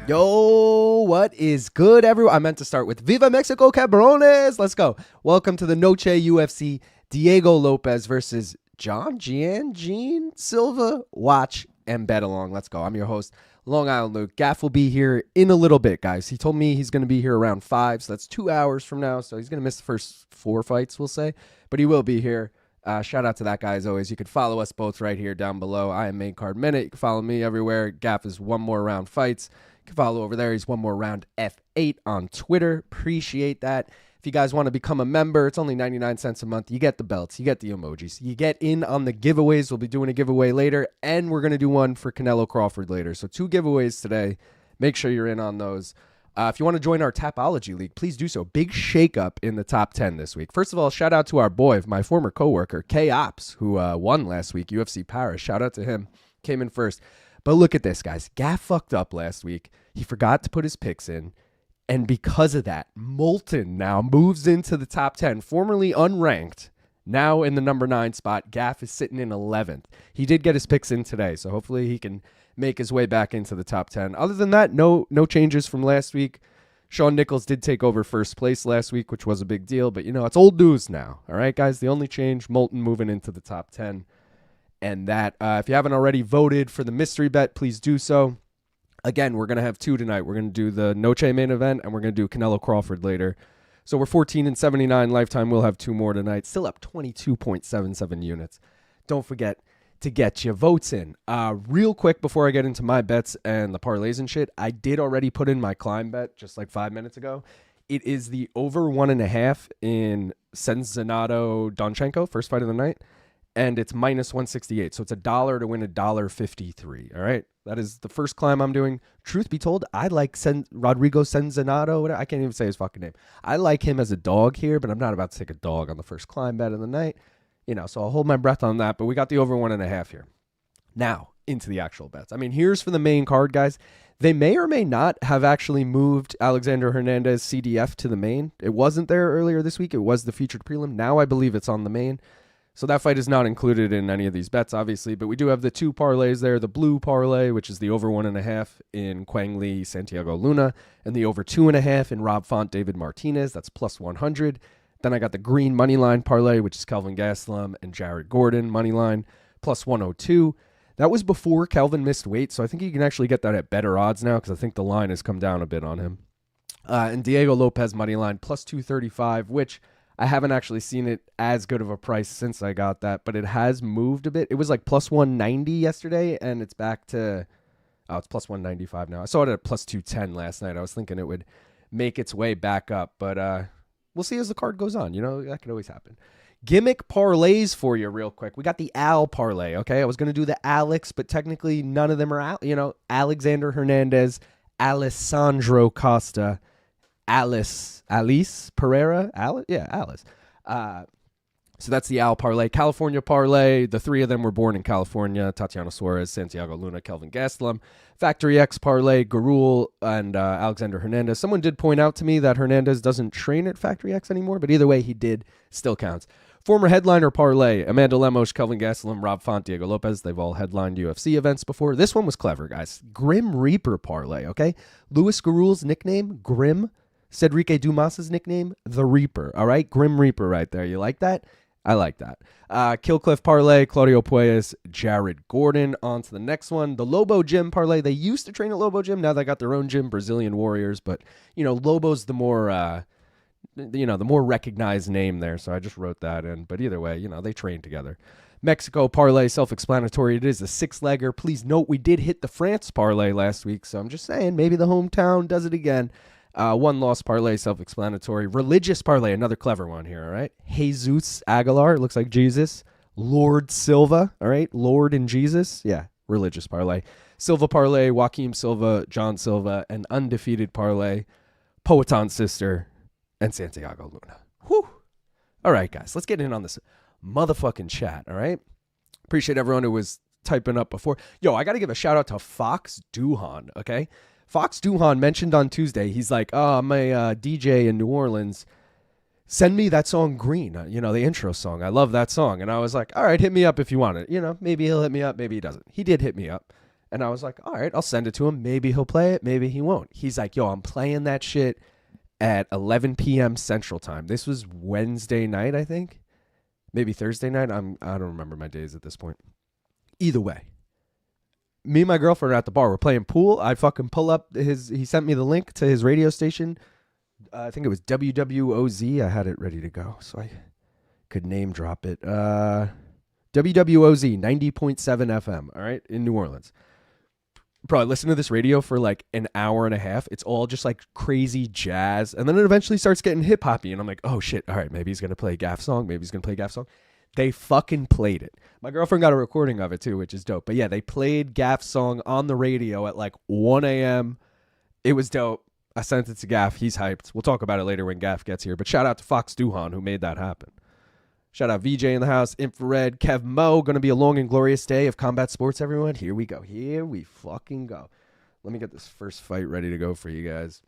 Yo, what is good, everyone? I meant to start with Viva Mexico, cabrones. Let's go. Welcome to the Noche UFC. Diego Lopes versus Gene Silva. Watch and bet along. Let's go. I'm your host, Long Island Luke. Gaff will be here in a little bit, guys. He told me he's going to be here around 5, so that's 2 hours from now. So he's going to miss the first 4 fights, we'll say. But he will be here. Shout out to that guy as always. You can follow us both right here down below. I am Main Card Minute. You can follow me everywhere. Gaff is One More Round Fights. You can follow over there. He's One More Round F8 on Twitter. Appreciate that. If you guys want to become a member, it's only 99 cents a month. You get the belts. You get the emojis. You get in on the giveaways. We'll be doing a giveaway later, and we're going to do one for Canelo Crawford later. So 2 giveaways today. Make sure you're in on those. If you want to join our Tapology League, please do so. Big shakeup in the top 10 this week. First of all, shout out to our boy, my former coworker, K-Ops, who won last week, UFC Paris. Shout out to him. Came in first. But look at this, guys. Gaff fucked up last week. He forgot to put his picks in. And because of that, Molten now moves into the top 10, formerly unranked. Now in the number 9 spot. Gaff is sitting in 11th. He did get his picks in today, so hopefully he can make his way back into the top 10. Other than that, no changes from last week. Shawn Nichols did take over first place last week, which was a big deal. But, it's old news now. All right, guys? The only change, Molten moving into the top 10. And that, if you haven't already voted for the mystery bet, please do so. Again, we're going to have 2 tonight. We're going to do the Noche main event, and we're going to do Canelo Crawford later. So we're 14-79 lifetime. We'll have 2 more tonight. Still up 22.77 units. Don't forget to get your votes in. Real quick before I get into my bets and the parlays and shit, I did already put in my climb bet just like 5 minutes ago. It is the over 1.5 in Sezinando Donchenko, first fight of the night. And it's minus 168. So it's $1 to win $1.53. All right. That is the first climb I'm doing. Truth be told, I like Rodrigo Sezinando. I can't even say his fucking name. I like him as a dog here, but I'm not about to take a dog on the first climb bet of the night. So I'll hold my breath on that. But we got the over 1.5 here. Now, into the actual bets. Here's for the main card, guys. They may or may not have actually moved Alexander Hernandez CDF to the main. It wasn't there earlier this week. It was the featured prelim. Now I believe it's on the main. So that fight is not included in any of these bets, obviously, but we do have the 2 parlays there. The blue parlay, which is the over 1.5 in Quang Lee, Santiago Luna, and the over 2.5 in Rob Font, David Martinez. That's plus 100. Then I got the green money line parlay, which is Kelvin Gastelum and Jared Gordon money line, plus 102. That was before Kelvin missed weight, so I think you can actually get that at better odds now because I think the line has come down a bit on him. And Diego Lopes money line, plus 235, which I haven't actually seen it as good of a price since I got that, but it has moved a bit. It was like plus 190 yesterday, and it's back to, it's plus 195 now. I saw it at plus 210 last night. I was thinking it would make its way back up, but we'll see as the card goes on. That could always happen. Gimmick parlays for you real quick. We got the Al parlay, okay? I was going to do the Alex, but technically none of them are Alexander Hernandez, Alessandro Costa, Alice Pereira, Alice. So that's the Al parlay. California parlay. The 3 of them were born in California: Tatiana, Suarez, Santiago Luna, Kelvin Gastelum. Factory X parlay: Gurule and Alexander Hernandez. Someone did point out to me that Hernandez doesn't train at Factory X anymore, but either way, he did. Still counts. Former headliner parlay: Amanda Lemos, Kelvin Gastelum, Rob Font, Diego Lopes. They've all headlined UFC events before. This one was clever, guys. Grim Reaper parlay. Okay, Louis Gurule's nickname Grim. Sedriques Dumas' nickname, The Reaper. All right? Grim Reaper right there. You like that? I like that. Killcliff parlay, Claudio Puelles, Jared Gordon. On to the next one. The Lobo Gym parlay. They used to train at Lobo Gym. Now they got their own gym, Brazilian Warriors. But, Lobo's the more, the more recognized name there. So I just wrote that in. But either way, they train together. Mexico parlay, self-explanatory. It is a 6-legger. Please note we did hit the France parlay last week. So I'm just saying maybe the hometown does it again. 1 loss parlay, self-explanatory. Religious parlay, another clever one here, all right? Jesus Aguilar, looks like Jesus. Lord Silva, all right? Lord and Jesus, yeah, religious parlay. Silva parlay, Joaquim Silva, John Silva, and undefeated parlay, Poetan's sister, and Santiago Luna. Whew. All right, guys, let's get in on this motherfucking chat, all right? Appreciate everyone who was typing up before. Yo, I got to give a shout out to Fox Duhan, okay? Fox Duhan mentioned on Tuesday, he's like, oh, I'm a DJ in New Orleans. Send me that song Green, the intro song. I love that song. And I was like, all right, hit me up if you want it. Maybe he'll hit me up, maybe he doesn't. He did hit me up. And I was like, all right, I'll send it to him. Maybe he'll play it. Maybe he won't. He's like, yo, I'm playing that shit at 11 p.m. Central Time. This was Wednesday night, I think. Maybe Thursday night. I don't remember my days at this point. Either way. Me and my girlfriend are at the bar. We're playing pool. I fucking pull up he sent me the link to his radio station. I think it was WWOZ. I had it ready to go, so I could name drop it. WWOZ 90.7 FM, all right, in New Orleans. Bro, I listened to this radio for like an hour and a half. It's all just like crazy jazz. And then it eventually starts getting hip hoppy. And I'm like, oh shit, all right, maybe he's going to play a Gaff song. Maybe he's going to play a Gaff song. They fucking played it. My girlfriend got a recording of it too, which is dope. But yeah, they played Gaff's song on the radio at like 1 a.m. It was dope. I sent it to Gaff. He's hyped. We'll talk about it later when Gaff gets here. But shout out to Fox Duhan who made that happen. Shout out VJ in the house, Infrared, Kev Mo. Going to be a long and glorious day of combat sports, everyone. Here we go. Here we fucking go. Let me get this first fight ready to go for you guys.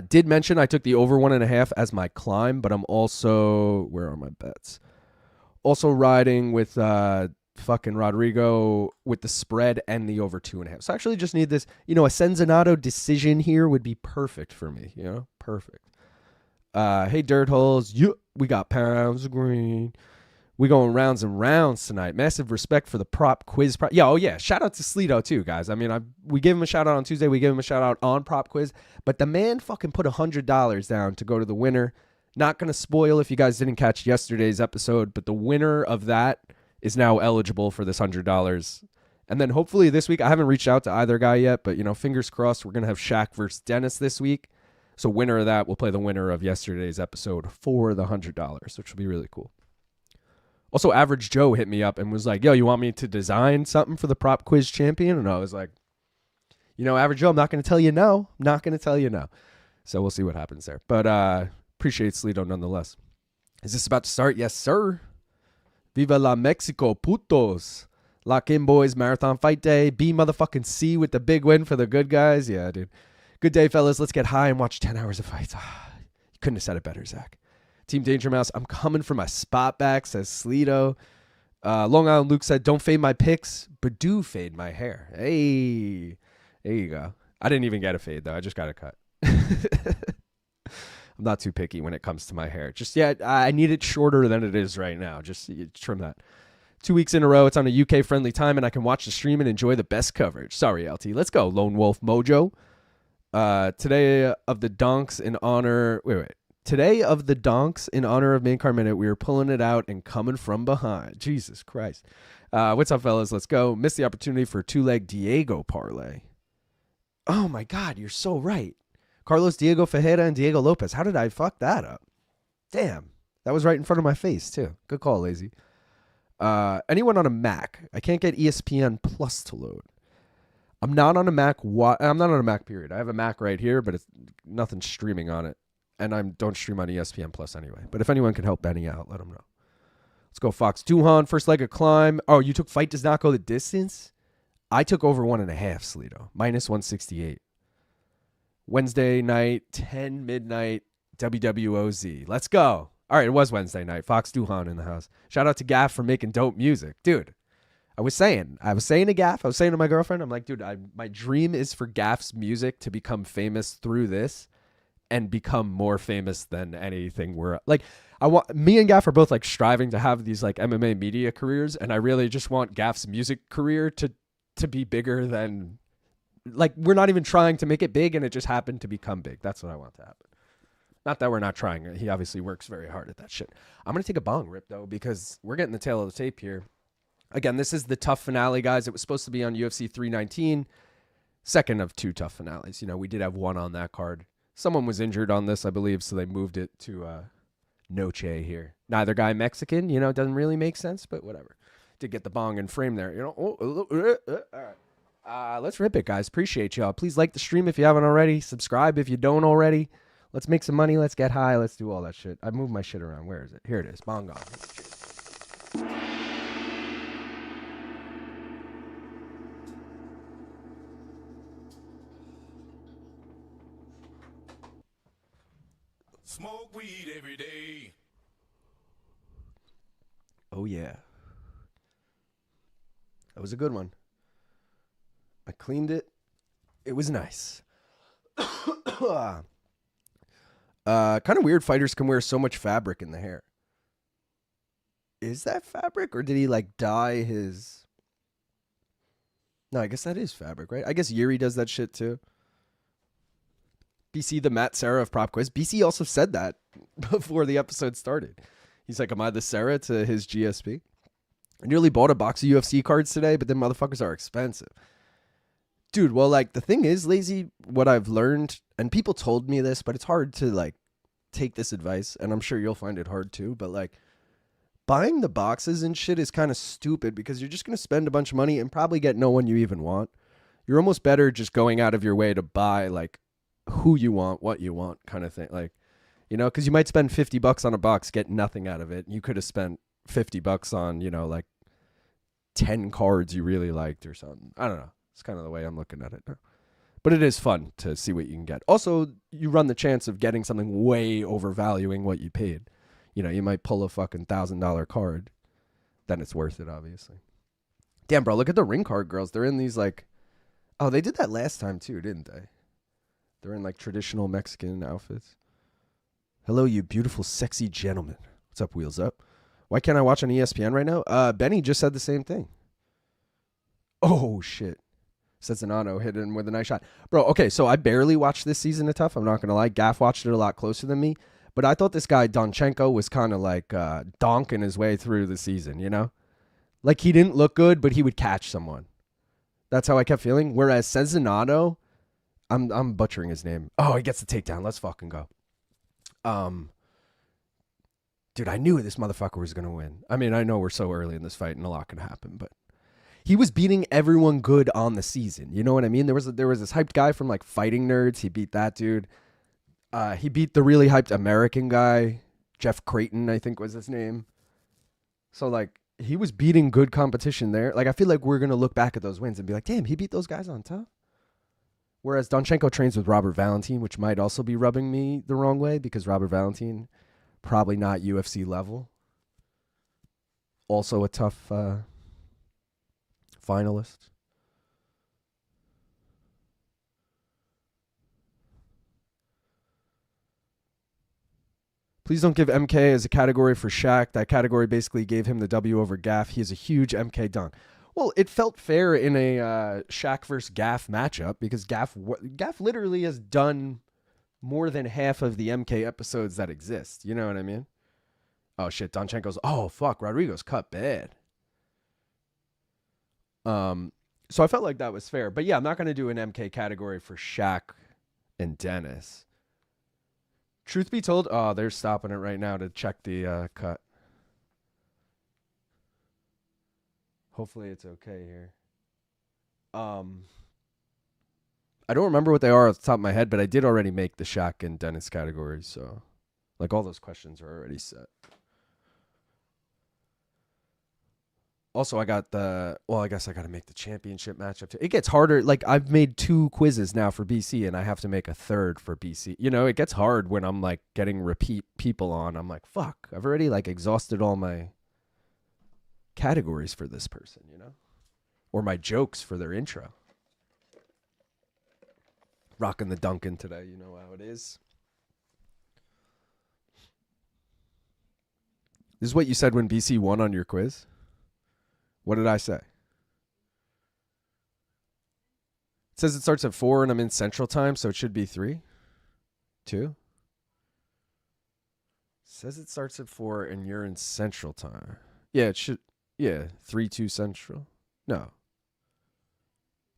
Did mention I took the over 1.5 as my climb, but I'm also, where are my bets? Also riding with fucking Rodrigo with the spread and the over 2.5. So I actually just need this, a Sezinando decision here would be perfect for me, perfect. Hey, Dirt Holes. We got pounds of green. We going rounds and rounds tonight. Massive respect for the prop quiz. Yeah. Shout out to Sleeto too, guys. I mean, we gave him a shout out on Tuesday. We gave him a shout out on prop quiz. But the man fucking put $100 down to go to the winner. Not going to spoil if you guys didn't catch yesterday's episode, but the winner of that is now eligible for this $100. And then hopefully this week, I haven't reached out to either guy yet, but, fingers crossed, we're going to have Shaq versus Dennis this week. So winner of that will play the winner of yesterday's episode for the $100, which will be really cool. Also, Average Joe hit me up and was like, yo, you want me to design something for the prop quiz champion? And I was like, Average Joe, I'm not going to tell you no. I'm not going to tell you no. So we'll see what happens there. But appreciate Sleeto nonetheless. Is this about to start? Yes, sir. Viva la Mexico, putos. Lock in, boys. Marathon fight day. B motherfucking C with the big win for the good guys. Yeah, dude. Good day, fellas. Let's get high and watch 10 hours of fights. You couldn't have said it better, Zach. Team Danger Mouse, I'm coming for my spot back, says Sleeto. Long Island Luke said, don't fade my picks, but do fade my hair. Hey, there you go. I didn't even get a fade, though. I just got a cut. I'm not too picky when it comes to my hair. I need it shorter than it is right now. Just trim that. 2 weeks in a row. It's on a UK-friendly time, and I can watch the stream and enjoy the best coverage. Sorry, LT. Let's go, Lone Wolf Mojo. Today of the donks in honor. Today of the donks in honor of Main Card Minute. We are pulling it out and coming from behind. Jesus Christ. What's up, fellas? Let's go. Missed the opportunity for two-leg Diego parlay. Oh my God, you're so right. Carlos Diego Fajeda and Diego Lopes. How did I fuck that up? Damn, that was right in front of my face too. Good call, lazy. Anyone on a Mac? I can't get ESPN Plus to load. I'm not on a Mac. I'm not on a Mac, period. I have a Mac right here, but it's nothing streaming on it. And I don't stream on ESPN Plus anyway. But if anyone can help Benny out, let him know. Let's go, Fox Duhan. First leg of climb. Oh, you took fight does not go the distance? I took over 1.5, Sleeto. Minus 168. Wednesday night, 10 midnight, WWOZ. Let's go. All right, it was Wednesday night. Fox Duhan in the house. Shout out to Gaff for making dope music. Dude. I was saying to Gaff, I was saying to my girlfriend, I'm like, dude, my dream is for Gaff's music to become famous through this and become more famous than anything me and Gaff are both like striving to have these like MMA media careers. And I really just want Gaff's music career to be bigger than we're not even trying to make it big and it just happened to become big. That's what I want to happen. Not that we're not trying. He obviously works very hard at that shit. I'm going to take a bong rip though, because we're getting the tail of the tape here. Again, this is the tough finale, guys. It was supposed to be on UFC 319. Second of two tough finales. We did have one on that card. Someone was injured on this, I believe, so they moved it to Noche here. Neither guy Mexican, it doesn't really make sense, but whatever. Did get the bong and frame there, all right. Let's rip it, guys. Appreciate y'all. Please like the stream if you haven't already. Subscribe if you don't already. Let's make some money. Let's get high. Let's do all that shit. I moved my shit around. Where is it? Here it is. Bong gone. Smoke weed every day. Oh, yeah. That was a good one. I cleaned it. It was nice. Kind of weird fighters can wear so much fabric in the hair. Is that fabric, or did he like dye his... No, I guess that is fabric, right? I guess Yuri does that shit too. BC, the Matt Sarah of Prop Quiz. BC also said that before the episode started. He's like, am I the Sarah to his GSP? I nearly bought a box of UFC cards today, but then motherfuckers are expensive. Dude, well, like, the thing is, Lazy, what I've learned, and people told me this, but it's hard to, like, take this advice, and I'm sure you'll find it hard too, but, like, buying the boxes and shit is kind of stupid because you're just going to spend a bunch of money and probably get no one you even want. You're almost better just going out of your way to buy, like, who you want, what you want kind of thing. Like, you know, because you might spend $50 on a box, get nothing out of it. You could have spent $50 on, you know, like 10 cards you really liked or something. I don't know. It's kind of the way I'm looking at it now. But it is fun to see what you can get. Also, you run the chance of getting something way overvaluing what you paid. You know, you might pull a fucking $1,000 card. Then it's worth it, obviously. Damn, bro, look at the ring card girls. They're in these, like... Oh, they did that last time, too, didn't they? They're in, like, traditional Mexican outfits. Hello, you beautiful, sexy gentlemen. What's up, Wheels Up? Why can't I watch on ESPN right now? Benny just said the same thing. Oh, shit. Sezinando hit him with a nice shot. Bro, okay, so I barely watched this season of Tough. I'm not going to lie. Gaff watched it a lot closer than me. But I thought this guy, Donchenko, was kind of like donking his way through the season, you know? Like, he didn't look good, but he would catch someone. That's how I kept feeling. Whereas Sezinando, I'm butchering his name. Oh, he gets the takedown. Let's fucking go. Dude, I knew this motherfucker was going to win. I mean, I know we're so early in this fight and a lot can happen, but he was beating everyone good on the season. You know what I mean? There was this hyped guy from like Fighting Nerds. He beat that dude. He beat the really hyped American guy, Jeff Creighton, I think was his name. So like he was beating good competition there. Like I feel like we're going to look back at those wins and be like, damn, he beat those guys on Tough. Whereas Donchenko trains with Robert Valentin, which might also be rubbing me the wrong way because Robert Valentin, probably not UFC level. Also a tough finalist. Please don't give MK as a category for Shaq. That category basically gave him the W over Gaff. He is a huge MK dunk. Well, it felt fair in a Shaq versus Gaff matchup because Gaff literally has done more than half of the MK episodes that exist. You know what I mean? Oh, shit. Donchenko's... Oh, fuck. Rodrigo's cut bad. So I felt like that was fair. But yeah, I'm not going to do an MK category for Shaq and Dennis. Truth be told... Oh, they're stopping it right now to check the cut. Hopefully it's okay here. I don't remember what they are off the top of my head, but I did already make the Shaq and Dennis categories, so like all those questions are already set. Also, I got I guess I got to make the championship matchup too. It gets harder. Like I've made 2 quizzes now for BC and I have to make a third for BC. You know, it gets hard when I'm like getting repeat people on. I'm like, fuck, I've already like exhausted all my categories for this person, you know, or my jokes for their intro. Rocking the Duncan today, you know how it is. This is what you said when BC won on your quiz. What did I say? It says it starts at 4 and I'm in Central Time, so it should be 3, 2. It says it starts at 4 and you're in Central Time. Yeah, it should. Yeah, 3-2 Central. No.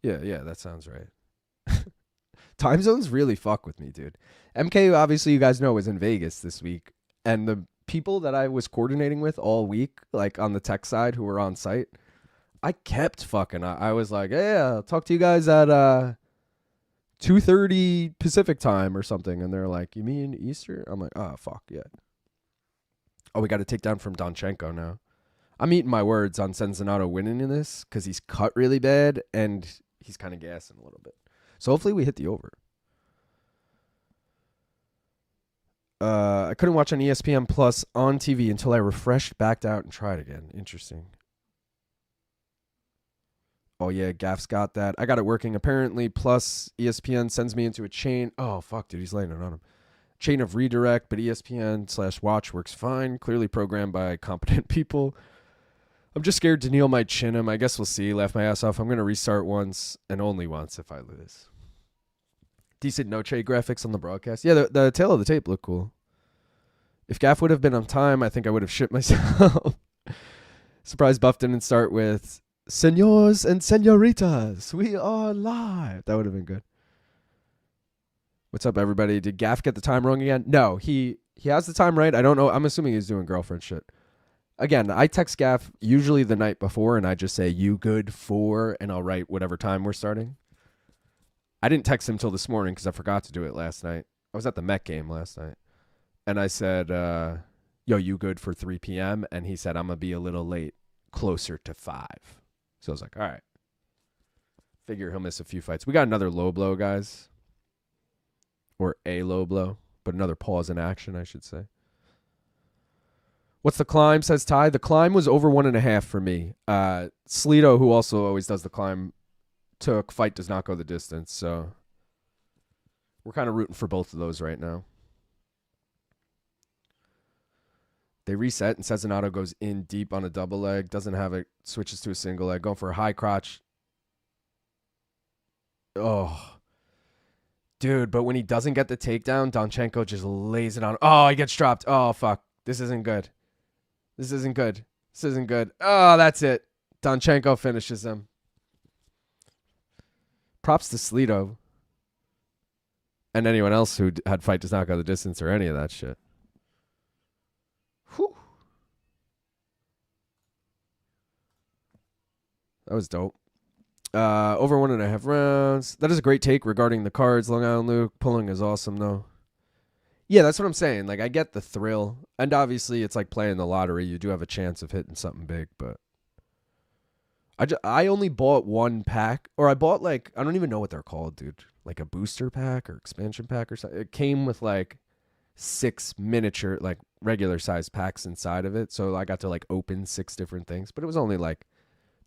Yeah, that sounds right. Time zones really fuck with me, dude. MK, obviously, you guys know, was in Vegas this week. And the people that I was coordinating with all week, like on the tech side who were on site, I kept fucking. I was like, yeah, I'll talk to you guys at 2:30 Pacific time or something. And they're like, you mean Easter? I'm like, oh, fuck, yeah. Oh, we got to take down from Donchenko now. I'm eating my words on Sezinando winning in this because he's cut really bad and he's kind of gassing a little bit. So hopefully we hit the over. I couldn't watch on ESPN Plus on TV until I refreshed, backed out, and tried again. Interesting. Oh, yeah, Gaff's got that. I got it working apparently. Plus, ESPN sends me into a chain. Oh, fuck, dude, he's laying it on him. Chain of redirect, but ESPN/watch works fine. Clearly programmed by competent people. I'm just scared Daniil might chin him. I guess we'll see. Laugh my ass off. I'm going to restart once and only once if I lose. Decent Noche graphics on the broadcast. Yeah, the tail of the tape looked cool. If Gaff would have been on time, I think I would have shit myself. Surprised Buff didn't start with Senors and Senoritas, we are live. That would have been good. What's up, everybody? Did Gaff get the time wrong again? No, he has the time right. I don't know. I'm assuming he's doing girlfriend shit. Again, I text Gaff usually the night before, and I just say, you good for, and I'll write whatever time we're starting. I didn't text him till this morning because I forgot to do it last night. I was at the Met game last night. And I said, yo, you good for 3 p.m.? And he said, I'm going to be a little late, closer to 5. So I was like, all right. Figure he'll miss a few fights. We got another low blow, guys. Or a low blow. But another pause in action, I should say. What's the climb, says Ty? The climb was over 1.5 for me. Sleeto, who also always does the climb, took fight does not go the distance. So we're kind of rooting for both of those right now. They reset, and Sezinando goes in deep on a double leg. Doesn't have it. Switches to a single leg. Going for a high crotch. Oh. Dude, but when he doesn't get the takedown, Donchenko just lays it on. Oh, he gets dropped. Oh, fuck. This isn't good. This isn't good. This isn't good. Oh, that's it. Donchenko finishes him. Props to Sleeto. And anyone else who had fight does not go the distance or any of that shit. Whew. That was dope. Over 1.5 rounds. That is a great take regarding the cards. Long Island Luke pulling is awesome, though. Yeah, that's what I'm saying. Like, I get the thrill. And obviously, it's like playing the lottery. You do have a chance of hitting something big, but I only bought one pack. Or I bought, like, I don't even know what they're called, dude. Like a booster pack or expansion pack or something. It came with, like, 6 miniature, like, regular size packs inside of it. So I got to, like, open 6 different things. But it was only, like,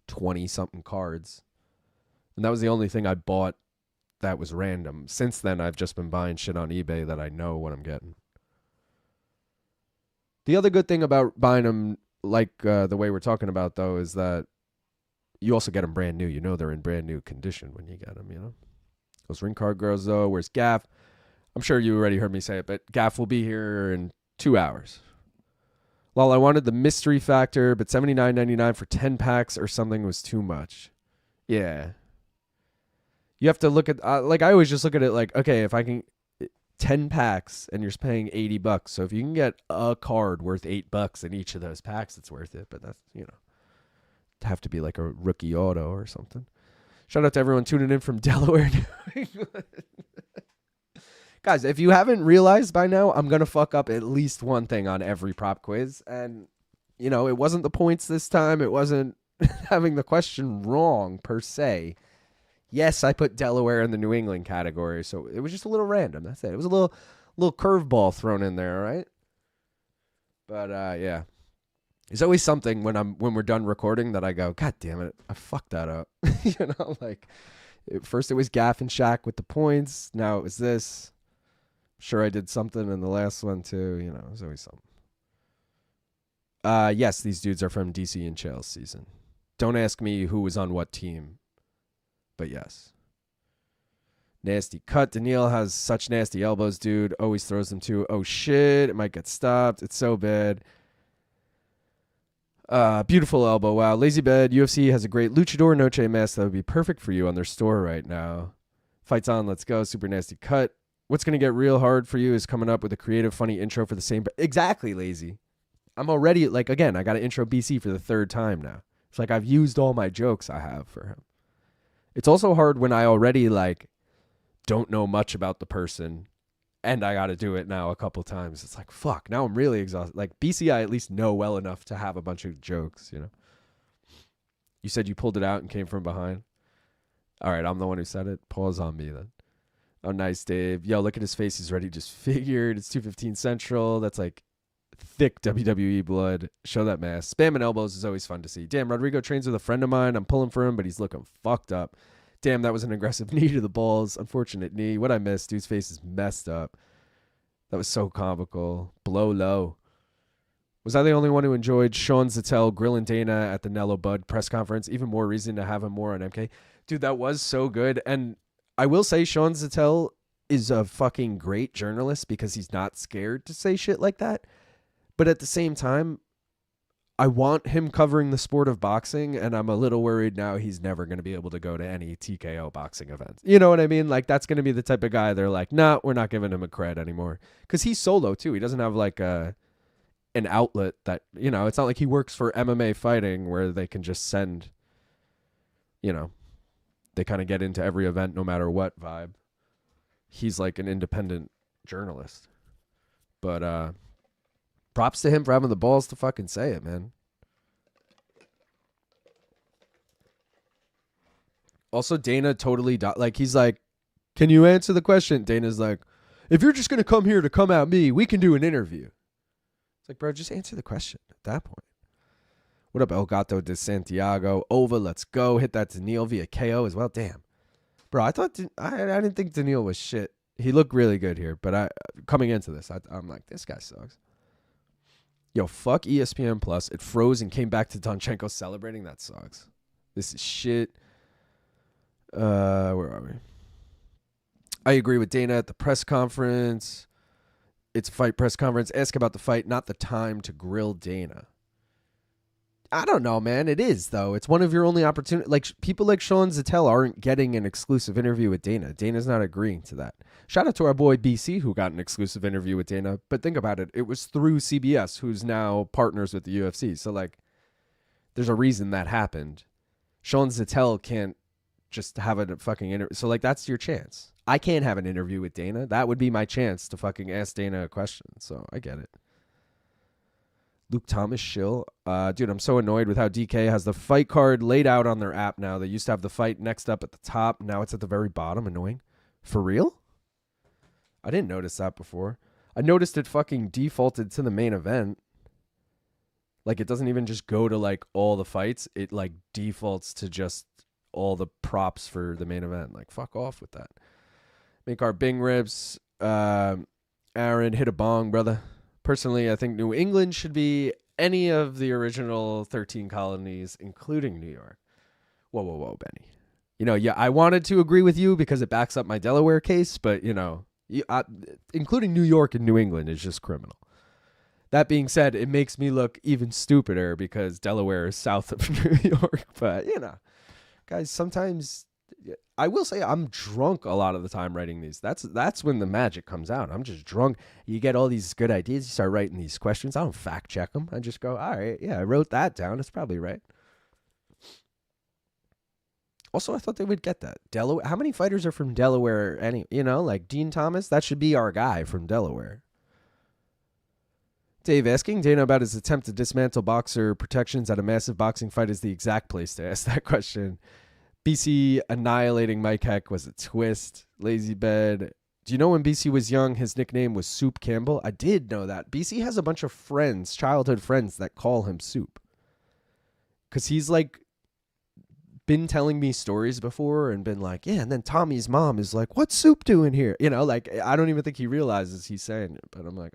20-something cards. And that was the only thing I bought that was random. Since then, I've just been buying shit on eBay that I know what I'm getting. The other good thing about buying them like the way we're talking about, though, is that you also get them brand new. You know they're in brand new condition when you get them, you know? Those ring card girls, though, where's Gaff? I'm sure you already heard me say it, but Gaff will be here in 2 hours. Well, I wanted the mystery factor, but $79.99 for 10 packs or something was too much. Yeah. You have to look at, like, I always just look at it like, okay, if I can, 10 packs and you're paying $80. So if you can get a card worth $8 in each of those packs, it's worth it. But that's, you know, have to be like a rookie auto or something. Shout out to everyone tuning in from Delaware, New England. Guys, if you haven't realized by now, I'm going to fuck up at least one thing on every prop quiz. And, you know, it wasn't the points this time. It wasn't having the question wrong per se. Yes, I put Delaware in the New England category, so it was just a little random. That's it. It was a little curveball thrown in there, right? But yeah, there's always something when we're done recording that I go, God damn it, I fucked that up. You know, like first it was Gaff and Shaq with the points. Now it was this. I'm sure I did something in the last one too. You know, there's always something. Yes, these dudes are from DC and Chelsea season. Don't ask me who was on what team. But yes. Nasty cut. Daniil has such nasty elbows, dude. Always throws them too. Oh, shit. It might get stopped. It's so bad. Beautiful elbow. Wow. Lazy bed. UFC has a great luchador Noche mask that would be perfect for you on their store right now. Fights on. Let's go. Super nasty cut. What's going to get real hard for you is coming up with a creative, funny intro for the same. Exactly, Lazy. I'm already, like, again, I got to intro BC for the 3rd time now. It's like I've used all my jokes I have for him. It's also hard when I already, like, don't know much about the person and I got to do it now a couple times. It's like, fuck, now I'm really exhausted. Like, BC, I at least know well enough to have a bunch of jokes, you know? You said you pulled it out and came from behind? All right, I'm the one who said it. Pause on me then. Oh, nice, Dave. Yo, look at his face. He's already disfigured. It's 2:15 Central. That's like thick WWE blood. Show that mask. Spamming elbows is always fun to see. Damn, Rodrigo trains with a friend of mine. I'm pulling for him, but he's looking fucked up. Damn, that was an aggressive knee to the balls. Unfortunate knee. What I missed. Dude's face is messed up. That was so comical. Blow low. Was I the only one who enjoyed Sean Zattel grilling Dana at the Nello Bud press conference? Even more reason to have him more on MK. Dude, that was so good. And I will say Sean Zattel is a fucking great journalist because he's not scared to say shit like that. But at the same time, I want him covering the sport of boxing, and I'm a little worried now he's never going to be able to go to any TKO boxing events. You know what I mean? Like, that's going to be the type of guy they're like, nah, we're not giving him a cred anymore. Because he's solo, too. He doesn't have, like, an outlet that, you know, it's not like he works for MMA fighting where they can just send, you know, they kind of get into every event no matter what vibe. He's like an independent journalist. But, props to him for having the balls to fucking say it, man. Also, Dana totally, like, he's like, can you answer the question? Dana's like, if you're just going to come here to come at me, we can do an interview. It's like, bro, just answer the question at that point. What up, El Gato de Santiago? Ova, let's go. Hit that Daniil via KO as well. Damn. Bro, I didn't think Daniil was shit. He looked really good here, but coming into this, I'm like, this guy sucks. Yo, fuck ESPN Plus. It froze and came back to Donchenko celebrating. That sucks. This is shit. Where are we? I agree with Dana at the press conference. It's a fight press conference. Ask about the fight, not the time to grill Dana. I don't know, man. It is, though. It's one of your only opportunities. Like, people like Sean Zattel aren't getting an exclusive interview with Dana. Dana's not agreeing to that. Shout out to our boy BC who got an exclusive interview with Dana. But think about it. It was through CBS, who's now partners with the UFC. So, like, there's a reason that happened. Sean Zattel can't just have a fucking interview. So, like, that's your chance. I can't have an interview with Dana. That would be my chance to fucking ask Dana a question. So, I get it. Luke Thomas shill. Dude, I'm so annoyed with how DK has the fight card laid out on their app now. They used to have the fight next up at the top. Now it's at the very bottom. Annoying. For real? I didn't notice that before. I noticed it fucking defaulted to the main event. Like, it doesn't even just go to, like, all the fights. It, like, defaults to just all the props for the main event. Like, fuck off with that. Make our Bing ribs. Aaron, hit a bong, brother. Personally, I think New England should be any of the original 13 colonies, including New York. Whoa, Benny. You know, yeah, I wanted to agree with you because it backs up my Delaware case, but, you know, including New York and New England is just criminal. That being said, it makes me look even stupider because Delaware is south of New York. But, you know, guys, sometimes I will say I'm drunk a lot of the time writing these. That's when the magic comes out. I'm just drunk. You get all these good ideas. You start writing these questions. I don't fact check them. I just go, all right, yeah, I wrote that down. It's probably right. Also, I thought they would get that. Delaware. How many fighters are from Delaware? You know, like Dean Thomas? That should be our guy from Delaware. Dave asking Dana about his attempt to dismantle boxer protections at a massive boxing fight is the exact place to ask that question. BC annihilating Mike Heck was a twist. Lazy Bed. Do you know when BC was young, his nickname was Soup Campbell? I did know that. BC has a bunch of friends, childhood friends, that call him Soup. Because he's like been telling me stories before and been like, yeah, and then Tommy's mom is like, what's Soup doing here? You know, like, I don't even think he realizes he's saying it. But I'm like,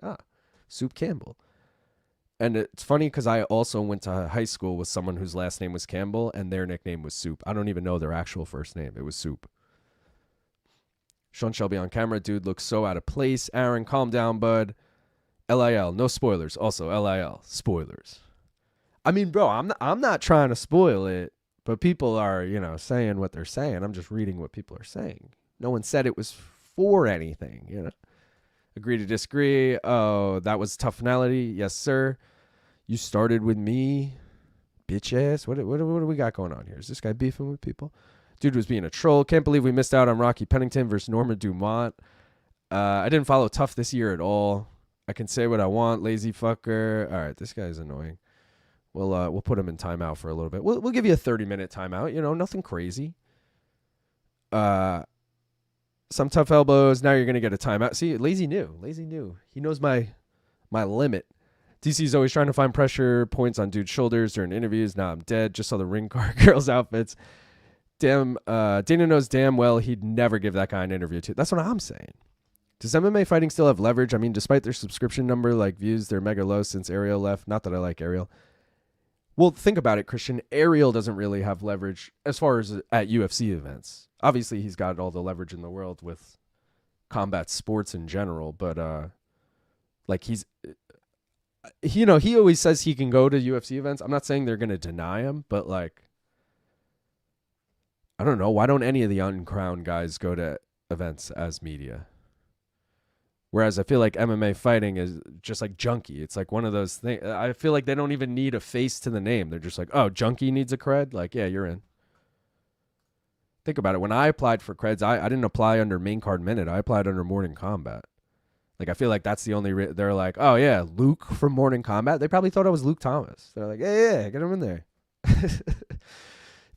Soup Campbell. And it's funny because I also went to high school with someone whose last name was Campbell, and their nickname was Soup. I don't even know their actual first name. It was Soup. Sean Shelby on camera. Dude looks so out of place. Aaron, calm down, bud. LIL. No spoilers. Also, LIL. Spoilers. I mean, bro, I'm not trying to spoil it, but people are, you know, saying what they're saying. I'm just reading what people are saying. No one said it was for anything, you know. Agree to disagree. Oh, that was tough finality. Yes, sir. You started with me, bitch ass. What do we got going on here? Is this guy beefing with people? Dude was being a troll. Can't believe we missed out on Rocky Pennington versus Norma Dumont. I didn't follow Tough this year at all. I can say what I want. Lazy fucker. All right, this guy's annoying. We'll put him in timeout for a little bit. We'll give you a 30-minute timeout. You know, nothing crazy. Some tough elbows. Now you're going to get a timeout. See, Lazy knew. He knows my limit. DC's always trying to find pressure points on dude's shoulders during interviews. Nah, I'm dead. Just saw the ring car girls' outfits. Damn, Dana knows damn well he'd never give that guy an interview too. That's what I'm saying. Does MMA fighting still have leverage? I mean, despite their subscription number, like views, they're mega low since Ariel left. Not that I like Ariel. Well, think about it, Christian. Ariel doesn't really have leverage as far as at UFC events. Obviously, he's got all the leverage in the world with combat sports in general, but like he's, he always says he can go to UFC events. I'm not saying they're going to deny him, but like, I don't know. Why don't any of the uncrowned guys go to events as media? Whereas I feel like MMA fighting is just like Junkie. It's like one of those things. I feel like they don't even need a face to the name. They're just like, oh, Junkie needs a cred? Like, yeah, you're in. Think about it. When I applied for creds, I didn't apply under main card minute. I applied under Morning Combat. Like, I feel like that's the only... they're like, oh, yeah, Luke from Morning Combat. They probably thought I was Luke Thomas. They're like, yeah, get him in there.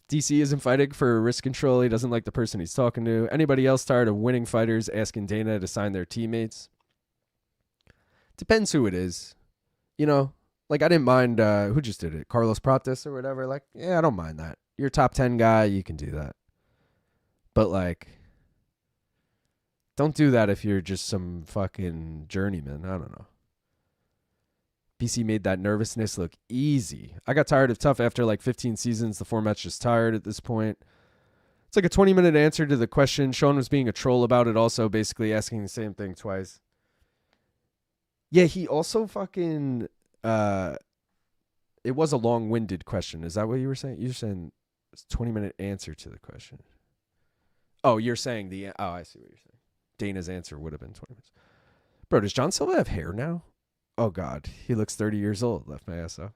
DC isn't fighting for risk control. He doesn't like the person he's talking to. Anybody else tired of winning fighters asking Dana to sign their teammates? Depends who it is. You know, like I didn't mind who just did it, Carlos Prates or whatever. Like, yeah, I don't mind that. You're a top 10 guy, you can do that. But like, don't do that if you're just some fucking journeyman. I don't know. BC made that nervousness look easy. I got tired of tough after like 15 seasons. The format's just tired at this point. It's like a 20-minute answer to the question. Sean was being a troll about it also, basically asking the same thing twice. Yeah, he also fucking... it was a long-winded question. Is that what you were saying? You were saying it's a 20-minute answer to the question. Oh, you're saying the... Oh, I see what you're saying. Dana's answer would have been 20 minutes. Bro, does John Silva have hair now? Oh, God. He looks 30 years old. Left my ass up.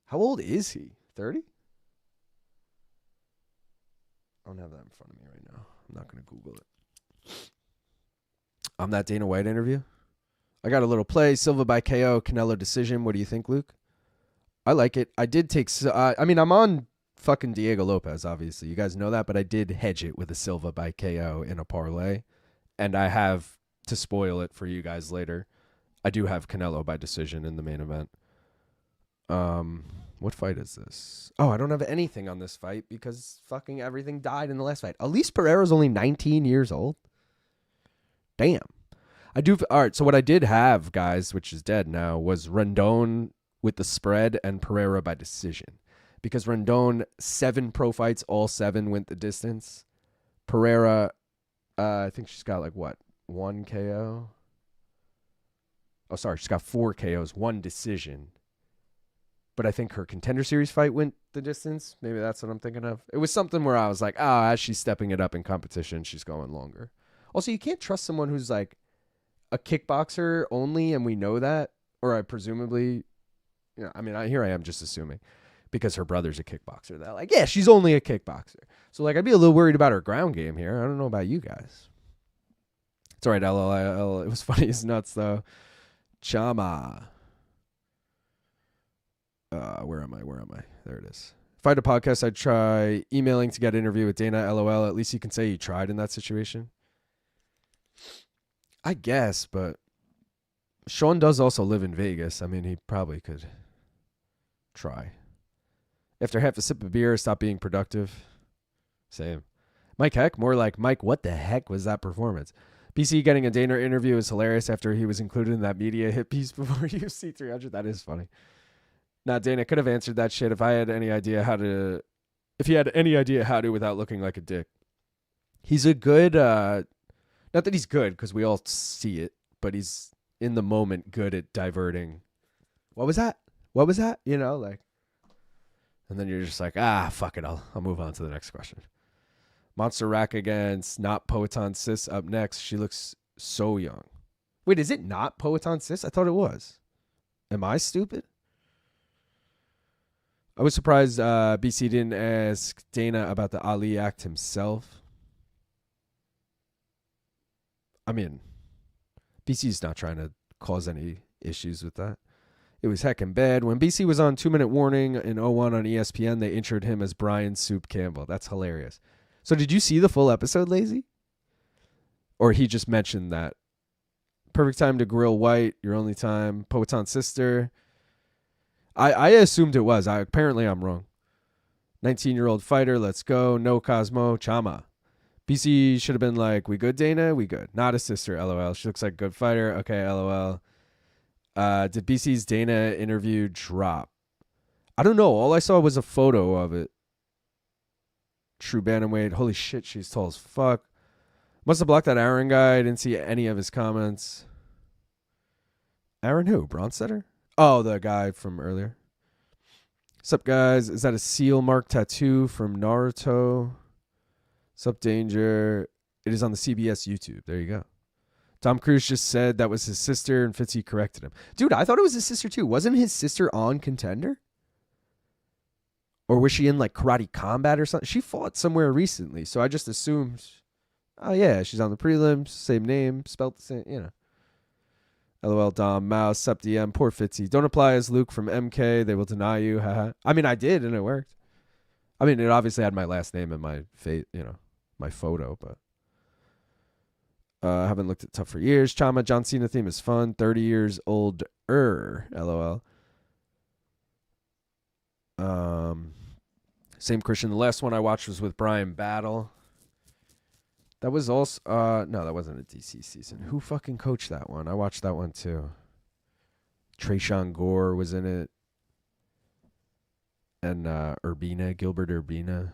How old is he? 30? I don't have that in front of me right now. I'm not going to Google it. On that Dana White interview? I got a little play. Silva by KO, Canelo decision. What do you think, Luke? I like it. I did take... I'm on fucking Diego Lopes, obviously. You guys know that, but I did hedge it with a Silva by KO in a parlay. And I have, to spoil it for you guys later, I do have Canelo by decision in the main event. What fight is this? Oh, I don't have anything on this fight because fucking everything died in the last fight. Elise Pereira's only 19 years old. Damn. All right, so what I did have, guys, which is dead now, was Rendon with the spread and Pereira by decision. Because Rendon, 7 pro fights, all 7 went the distance. Pereira, I think she's got like, what, 1 KO? Oh, sorry, she's got 4 KOs, 1 decision. But I think her Contender Series fight went the distance. Maybe that's what I'm thinking of. It was something where I was like, as she's stepping it up in competition, she's going longer. Also, you can't trust someone who's like a kickboxer only, and we know that. Or I presumably, here I am just assuming. Because her brother's a kickboxer. That like, yeah, she's only a kickboxer. So like, I'd be a little worried about her ground game here. I don't know about you guys. It's all right, LOL. It was funny as nuts, though. Chama. Where am I? There it is. If I had a podcast, I'd try emailing to get an interview with Dana. LOL. At least you can say you tried in that situation. I guess, but Sean does also live in Vegas. I mean, he probably could try. After half a sip of beer, stop being productive. Same. Mike Heck, more like Mike, what the heck was that performance? BC getting a Dana interview is hilarious after he was included in that media hit piece before UFC 300. That is funny. Now, Dana could have answered that shit if he had any idea how to without looking like a dick. He's a good, not that he's good because we all see it, but he's in the moment good at diverting. What was that? You know, like, and then you're just like, fuck it. I'll move on to the next question. Montserrat against not Poetan Sis up next. She looks so young. Wait, is it not Poetan Sis? I thought it was. Am I stupid? I was surprised BC didn't ask Dana about the Ali act himself. I mean, BC's not trying to cause any issues with that. It was heckin' bad. When BC was on 2-minute warning in 01 on ESPN, they introed him as Brian Soup Campbell. That's hilarious. So did you see the full episode, Lazy? Or he just mentioned that? Perfect time to grill White, your only time. Poetan's sister. I assumed it was. Apparently I'm wrong. 19-year-old fighter. Let's go. No Cosmo. Chama. BC should have been like, we good, Dana? We good. Not a sister, LOL. She looks like a good fighter. Okay, LOL. Did BC's Dana interview drop? I don't know. All I saw was a photo of it. True bantamweight. Holy shit, she's tall as fuck. Must have blocked that Aaron guy. I didn't see any of his comments. Aaron who? Bronstetter? Oh, the guy from earlier. Sup, guys? Is that a seal mark tattoo from Naruto? Sup, Danger? It is on the CBS YouTube. There you go. Tom Cruise just said that was his sister, and Fitzy corrected him. Dude, I thought it was his sister, too. Wasn't his sister on Contender? Or was she in, like, Karate Combat or something? She fought somewhere recently, so I just assumed, oh, yeah, she's on the prelims, same name, spelled the same, you know. LOL, Dom, Mouse, Sup, DM, poor Fitzy. Don't apply as Luke from MK. They will deny you. Haha. I mean, I did, and it worked. I mean, it obviously had my last name and my face, you know, my photo, but I haven't looked at Tough for years. Chama, John Cena theme is fun. 30 years older. LOL. Same Christian. The last one I watched was with Brian Battle. That was also no, that wasn't a DC season. Who fucking coached that one? I watched that one too. Trayshawn Gore was in it. And Urbina, Gilbert Urbina.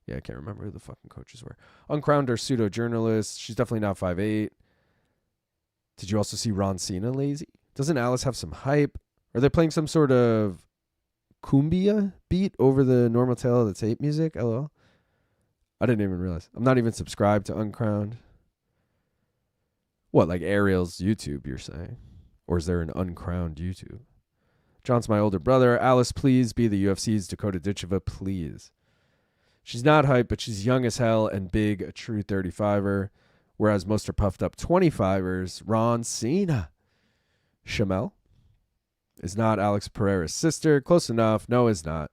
Yeah, I can't remember who the fucking coaches were. Uncrowned or pseudo-journalist. She's definitely not 5'8". Did you also see Ron Cena lazy? Doesn't Alice have some hype? Are they playing some sort of cumbia beat over the normal tale of the tape music? LOL. I didn't even realize. I'm not even subscribed to Uncrowned. What, like Ariel's YouTube, you're saying? Or is there an Uncrowned YouTube? John's my older brother. Alice, please be the UFC's Dakota Ditcheva, please. She's not hype, but she's young as hell and big, a true 35er, whereas most are puffed up 25ers. Ron Cena. Shamel is not Alex Pereira's sister. Close enough. No, is not.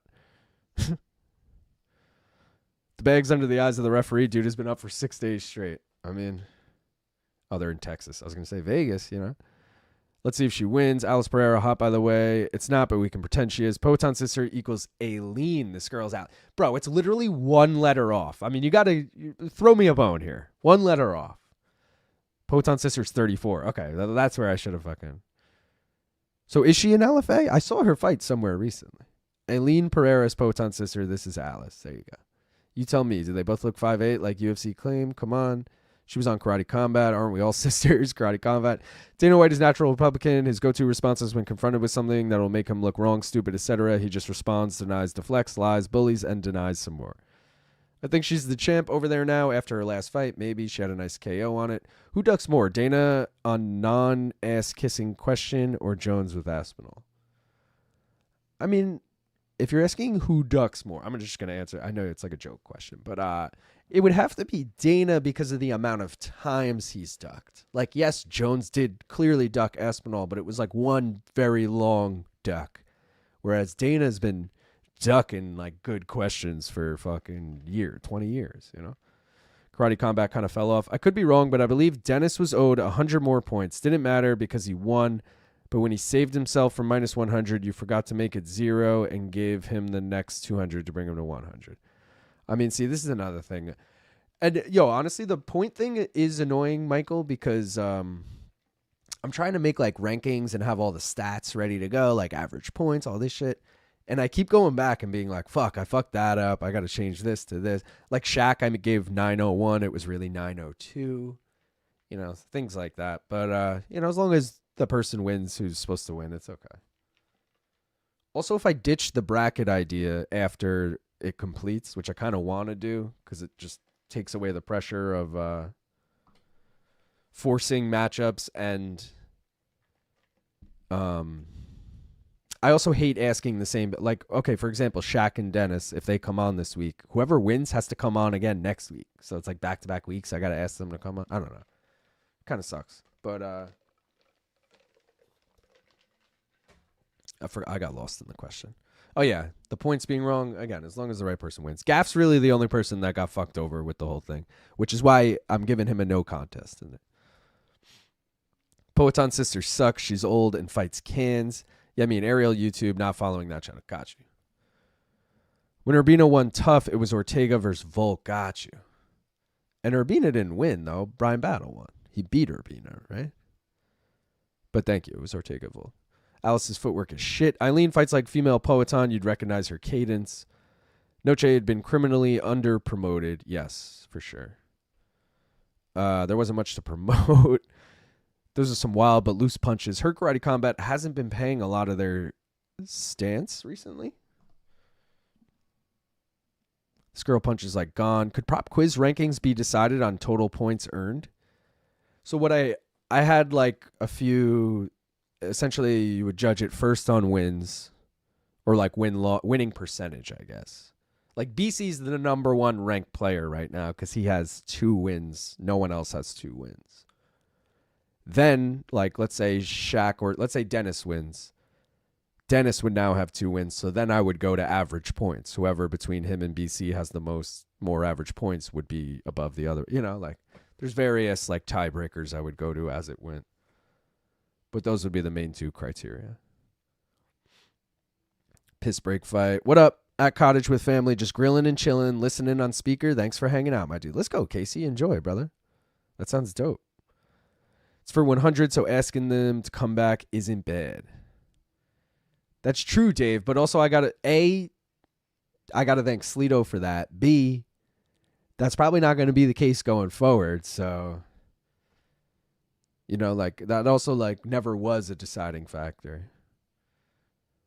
The bag's under the eyes of the referee. Dude has been up for 6 days straight. I mean, oh, they're in Texas. I was going to say Vegas, you know. Let's see if she wins. Alice Pereira hot, by the way. It's not, but we can pretend she is. Poton sister equals Aileen. This girl's out. Bro, it's literally one letter off. I mean, you got to throw me a bone here. One letter off. Poton sister's 34. Okay, that's where I should have fucking. So is she an LFA? I saw her fight somewhere recently. Aileen Pereira's Poton sister. This is Alice. There you go. You tell me. Do they both look 5'8" like UFC claim? Come on. She was on Karate Combat. Aren't we all sisters? Karate Combat. Dana White is natural Republican. His go-to responses when confronted with something that will make him look wrong, stupid, etc. He just responds, denies, deflects, lies, bullies, and denies some more. I think she's the champ over there now after her last fight. Maybe she had a nice KO on it. Who ducks more, Dana on non-ass-kissing question or Jones with Aspinall? I mean, if you're asking who ducks more, I'm just going to answer. I know it's like a joke question, but it would have to be Dana because of the amount of times he's ducked. Like, yes, Jones did clearly duck Aspinall, but it was like one very long duck. Whereas Dana's been ducking like good questions for fucking 20 years, you know? Karate Combat kind of fell off. I could be wrong, but I believe Dennis was owed 100 more points. Didn't matter because he won. But when he saved himself from minus 100, you forgot to make it 0 and gave him the next 200 to bring him to 100. I mean, see, this is another thing. And, honestly, the point thing is annoying, Michael, because I'm trying to make, like, rankings and have all the stats ready to go, like average points, all this shit. And I keep going back and being like, fuck, I fucked that up. I got to change this to this. Like Shaq, I gave 901. It was really 902. Things like that. But, as long as the person wins who's supposed to win, it's okay. Also, if I ditch the bracket idea after it completes, which I kind of want to do because it just takes away the pressure of forcing matchups, and I also hate asking the same, like, okay, for example, Shaq and Dennis, if they come on this week, whoever wins has to come on again next week. So it's like back-to-back weeks. I got to ask them to come on. I don't know. Kind of sucks. But I got lost in the question. Oh, yeah. The points being wrong, again, as long as the right person wins. Gaff's really the only person that got fucked over with the whole thing, which is why I'm giving him a no contest in it. Poeton's sister sucks. She's old and fights cans. Yeah, I mean, Ariel YouTube, not following that channel. Got you. When Urbina won tough, it was Ortega versus Volk. Got you. And Urbina didn't win, though. Brian Battle won. He beat Urbina, right? But thank you. It was Ortega Volk. Alice's footwork is shit. Eileen fights like female Poetan. You'd recognize her cadence. Noche had been criminally under-promoted. Yes, for sure. There wasn't much to promote. Those are some wild but loose punches. Her Karate Combat hasn't been paying a lot of their stance recently. This girl punch is like gone. Could prop quiz rankings be decided on total points earned? So what I had like a few, essentially you would judge it first on wins or like winning percentage, I guess. Like BC's the number one ranked player right now because he has 2 wins. No one else has 2 wins. Then, like, let's say Shaq or let's say Dennis wins. Dennis would now have 2 wins, so then I would go to average points. Whoever between him and BC has the more average points would be above the other. You know, like, there's various, like, tiebreakers I would go to as it went. But those would be the main 2 criteria. Piss break fight. What up? At cottage with family, just grilling and chilling, listening on speaker. Thanks for hanging out, my dude. Let's go, Casey. Enjoy, brother. That sounds dope. It's for 100, so asking them to come back isn't bad. That's true, Dave, but also I got to thank Sleeto for that. B, that's probably not going to be the case going forward, so you know, like that also like never was a deciding factor.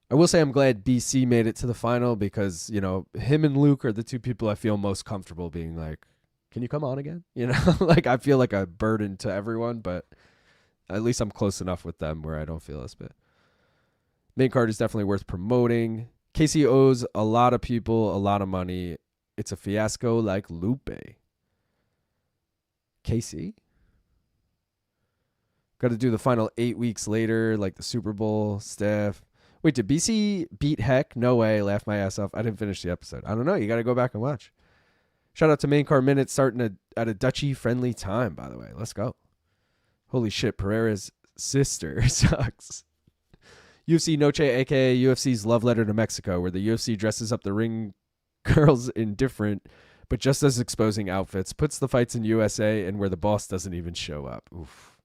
I will say I'm glad BC made it to the final because, you know, him and Luke are the 2 people I feel most comfortable being like, can you come on again? You know, like I feel like a burden to everyone, but at least I'm close enough with them where I don't feel this bit. Main card is definitely worth promoting. Casey owes a lot of people a lot of money. It's a fiasco like Lupe. Casey? Got to do the final 8 weeks later, like the Super Bowl stuff. Wait, did BC beat Heck? No way. Laughed my ass off. I didn't finish the episode. I don't know. You got to go back and watch. Shout out to Main Card Minutes starting at a Dutchy-friendly time, by the way. Let's go. Holy shit, Pereira's sister sucks. UFC Noche, a.k.a. UFC's love letter to Mexico, where the UFC dresses up the ring girls in different, but just as exposing outfits, puts the fights in USA, and where the boss doesn't even show up. Oof.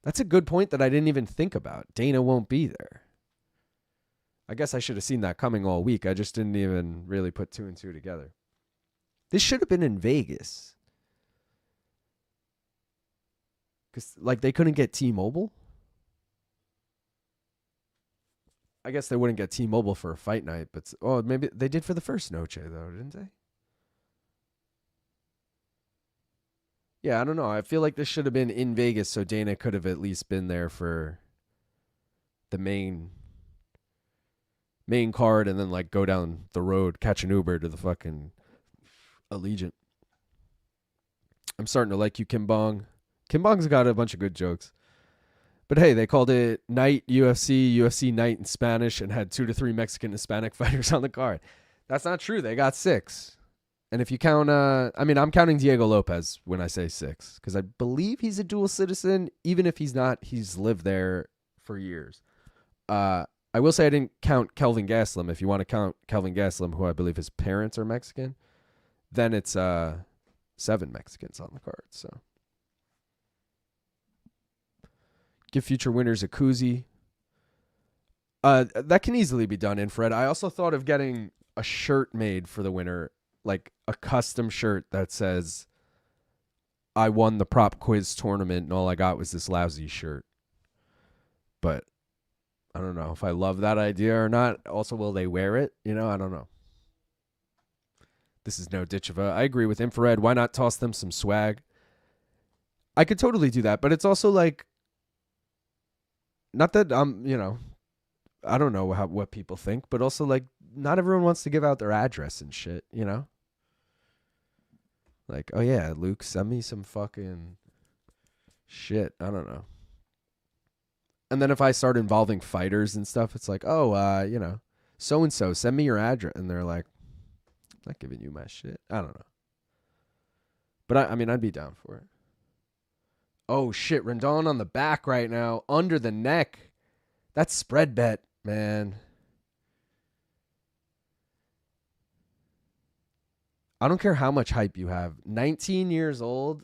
That's a good point that I didn't even think about. Dana won't be there. I guess I should have seen that coming all week. I just didn't even really put 2 and 2 together. This should have been in Vegas. Because, like, they couldn't get T-Mobile? I guess they wouldn't get T-Mobile for a fight night, but... Oh, maybe they did for the first Noche, though, didn't they? Yeah, I don't know. I feel like this should have been in Vegas, so Dana could have at least been there for the main card and then, like, go down the road, catch an Uber to the fucking Allegiant. I'm starting to like you, Kim Bong. Kim Bong's got a bunch of good jokes. But hey, they called it Night UFC, UFC Night in Spanish, and had 2 to 3 Mexican Hispanic fighters on the card. That's not true. They got 6. And if you count, I'm counting Diego Lopes when I say 6, because I believe he's a dual citizen. Even if he's not, he's lived there for years. I will say I didn't count Kelvin Gastelum. If you want to count Kelvin Gastelum, who I believe his parents are Mexican, then it's 7 Mexicans on the card. So give future winners a koozie. That can easily be done, Infrared. I also thought of getting a shirt made for the winner, like a custom shirt that says, I won the prop quiz tournament and all I got was this lousy shirt. But I don't know if I love that idea or not. Also, will they wear it? You know, I don't know. This is no ditch of a... I agree with Infrared. Why not toss them some swag? I could totally do that, but it's also like... Not that I'm, I don't know what people think, but also like not everyone wants to give out their address and shit, you know? Like, oh yeah, Luke, send me some fucking shit. I don't know. And then if I start involving fighters and stuff, it's like, oh, so-and-so, send me your address. And they're like, I'm not giving you my shit. I don't know. But I'd be down for it. Oh, shit. Rendon on the back right now. Under the neck. That spread bet, man. I don't care how much hype you have. 19 years old,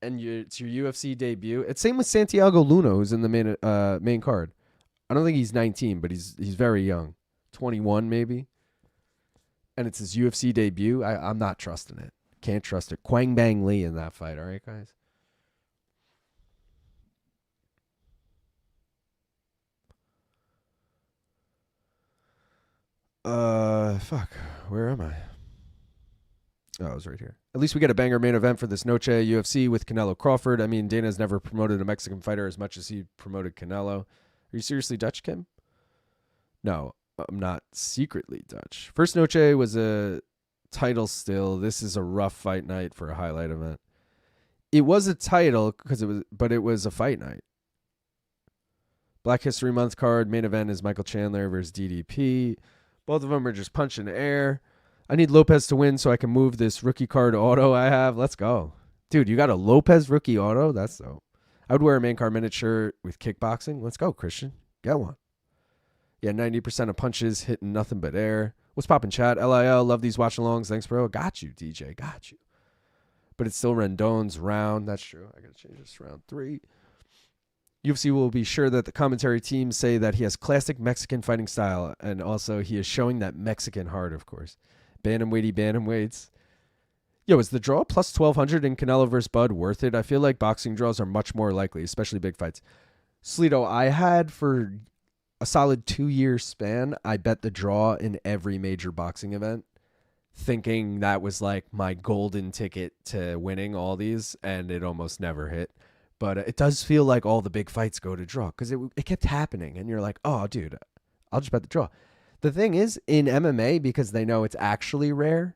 and it's your UFC debut. It's same with Santiago Luna, who's in the main card. I don't think he's 19, but he's very young, 21 maybe. And it's his UFC debut. I'm not trusting it. Can't trust it. Quang Bang Lee in that fight. All right, guys. Fuck. Where am I? Oh, I was right here. At least we get a banger main event for this Noche UFC with Canelo Crawford. I mean, Dana's never promoted a Mexican fighter as much as he promoted Canelo. Are you seriously Dutch, Kim? No, I'm not secretly Dutch. First Noche was a title still. This is a rough fight night for a highlight event. It was a title but it was a fight night. Black History Month card. Main event is Michael Chandler versus DDP. Both of them are just punching the air. I need Lopes to win so I can move this rookie card auto I have. Let's go. Dude, you got a Lopes rookie auto? That's dope. I would wear a main card minute shirt with kickboxing. Let's go, Christian. Get one. Yeah, 90% of punches hitting nothing but air. What's poppin', chat? LIL, love these watch-alongs. Thanks, bro. Got you, DJ. Got you. But it's still Rendon's round. That's true. I got to change this to round 3. UFC will be sure that the commentary team say that he has classic Mexican fighting style, and also he is showing that Mexican heart, of course. Bantamweights. Yo, is the draw plus 1,200 in Canelo versus Bud worth it? I feel like boxing draws are much more likely, especially big fights. Slito, I had for a solid 2-year span, I bet the draw in every major boxing event, thinking that was like my golden ticket to winning all these, and it almost never hit. But it does feel like all the big fights go to draw because it kept happening, and you're like, oh, dude, I'll just bet the draw. The thing is, in MMA, because they know it's actually rare,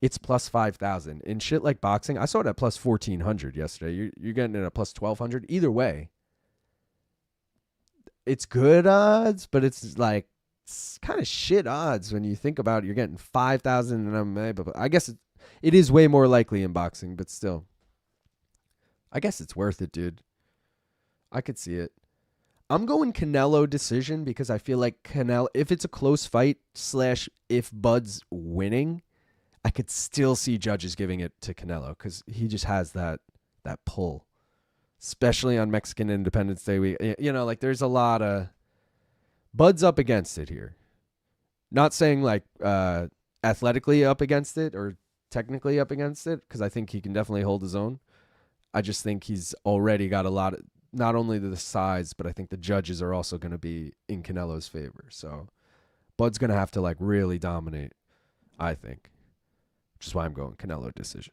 it's plus 5,000. In shit like boxing, I saw it at plus 1,400 yesterday. You're getting it at plus 1,200. Either way, it's good odds, but it's kind of shit odds when you think about it. You're getting 5,000 in MMA, but I guess it is way more likely in boxing, but still. I guess it's worth it, dude. I could see it. I'm going Canelo decision because I feel like Canelo, if it's a close fight / if Bud's winning, I could still see judges giving it to Canelo because he just has that pull, especially on Mexican Independence Day week. You know, like there's a lot of Bud's up against it here. Not saying like athletically up against it or technically up against it because I think he can definitely hold his own. I just think he's already got a lot of, not only the size, but I think the judges are also going to be in Canelo's favor. So Bud's going to have to like really dominate, I think, which is why I'm going Canelo decision.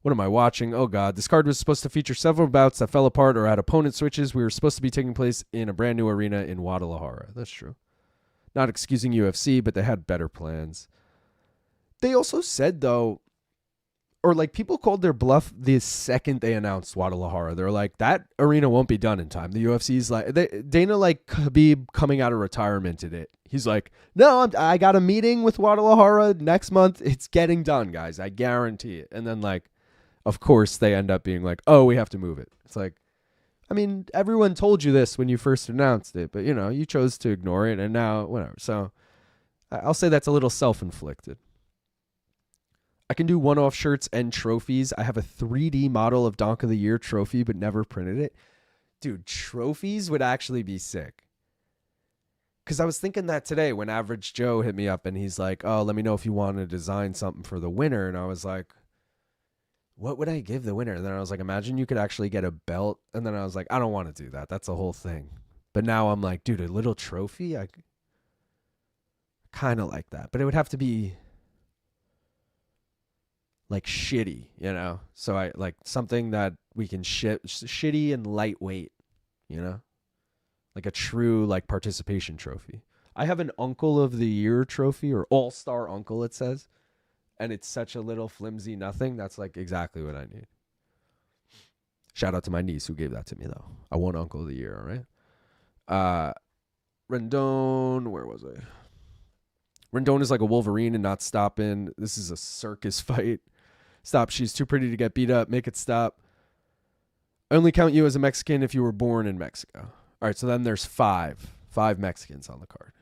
What am I watching? Oh, God. This card was supposed to feature several bouts that fell apart or had opponent switches. We were supposed to be taking place in a brand new arena in Guadalajara. That's true. Not excusing UFC, but they had better plans. They also said, though, or like people called their bluff the second they announced Guadalajara. They're like, that arena won't be done in time. The UFC's like, Dana like Khabib coming out of retirement did it. He's like, no, I got a meeting with Guadalajara next month. It's getting done, guys. I guarantee it. And then like, of course they end up being like, oh, we have to move it. It's like, I mean, everyone told you this when you first announced it, but you know, you chose to ignore it and now whatever. So I'll say that's a little self-inflicted. I can do one-off shirts and trophies. I have a 3D model of Donk of the Year trophy, but never printed it. Dude, trophies would actually be sick. Because I was thinking that today when Average Joe hit me up and he's like, oh, let me know if you want to design something for the winner. And I was like, what would I give the winner? And then I was like, imagine you could actually get a belt. And then I was like, I don't want to do that. That's the whole thing. But now I'm like, dude, a little trophy? I kind of like that. But it would have to be like shitty, you know? So I like something that we can ship shitty and lightweight, you know? Like a true like participation trophy. I have an Uncle of the Year trophy or All-Star Uncle, it says. And it's such a little flimsy nothing. That's like exactly what I need. Shout out to my niece who gave that to me though. I won Uncle of the Year, all right? Rendon, where was I? Rendon is like a Wolverine and not stopping. This is a circus fight. Stop. She's too pretty to get beat up. Make it stop. I only count you as a Mexican if you were born in Mexico. All right, so then there's five 5 Mexicans on the card.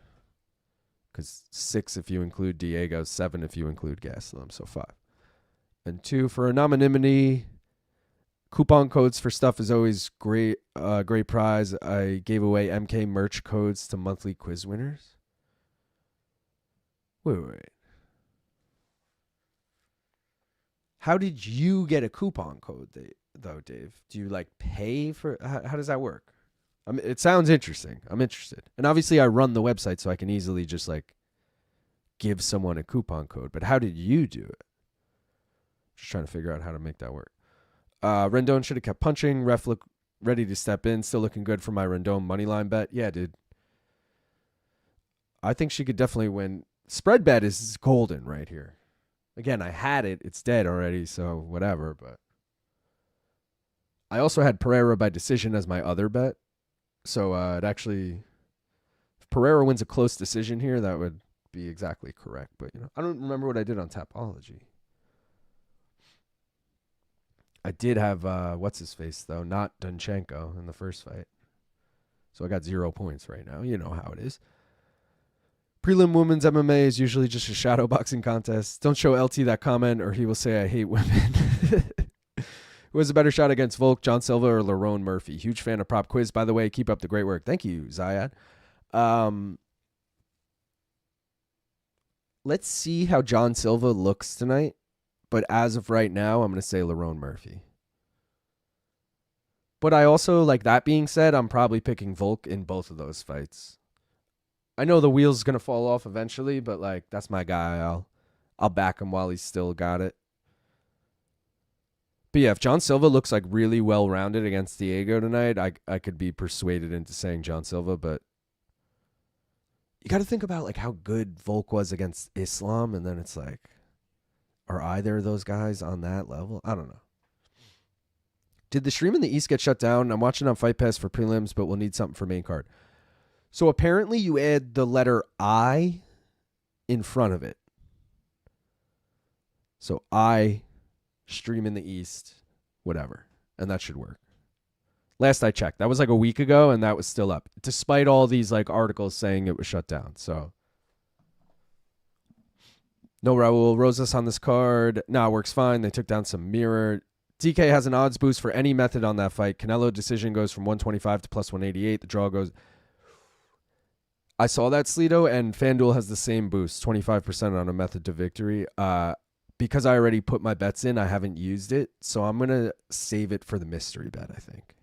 Because 6 if you include Diego, 7 if you include Gastelum, so 5. And 2 for anonymity. Coupon codes for stuff is always great. Great prize. I gave away MK merch codes to monthly quiz winners. Wait. How did you get a coupon code, though, Dave? Do you like pay for? How does that work? I mean, it sounds interesting. I'm interested. And obviously I run the website so I can easily just like give someone a coupon code. But how did you do it? Just trying to figure out how to make that work. Rendon should have kept punching. Ref look ready to step in. Still looking good for my Rendon moneyline bet. Yeah, dude. I think she could definitely win. Spread bet is golden right here. Again, I had it. It's dead already, so whatever. But I also had Pereira by decision as my other bet. So it actually, if Pereira wins a close decision here, that would be exactly correct. But I don't remember what I did on Tapology. I did have what's his face though, not Donchenko in the first fight. So I got 0 points right now. You know how it is. Prelim women's MMA is usually just a shadow boxing contest. Don't show LT that comment or he will say I hate women. Who has a better shot against Volk, John Silva, or Lerone Murphy? Huge fan of Prop Quiz, by the way. Keep up the great work. Thank you, Zayad. Let's see how John Silva looks tonight. But as of right now, I'm going to say Lerone Murphy. But I also, like that being said, I'm probably picking Volk in both of those fights. I know the wheel's going to fall off eventually, but like that's my guy. I'll back him while he's still got it. But yeah, if John Silva looks like really well-rounded against Diego tonight, I could be persuaded into saying John Silva, but you got to think about like how good Volk was against Islam, and then it's like, are either of those guys on that level? I don't know. Did the stream in the East get shut down? I'm watching on Fight Pass for prelims, but we'll need something for main card. So apparently you add the letter I in front of it. So I stream in the East, whatever. And that should work. Last I checked. That was like a week ago, and that was still up. Despite all these like articles saying it was shut down. So no Raul Rosas on this card. Nah, works fine. They took down some mirror. DK has an odds boost for any method on that fight. Canelo decision goes from 125 to plus 188. The draw goes... I saw that, Sleeto, and FanDuel has the same boost, 25% on a method to victory. Because I already put my bets in, I haven't used it, so I'm going to save it for the mystery bet, I think.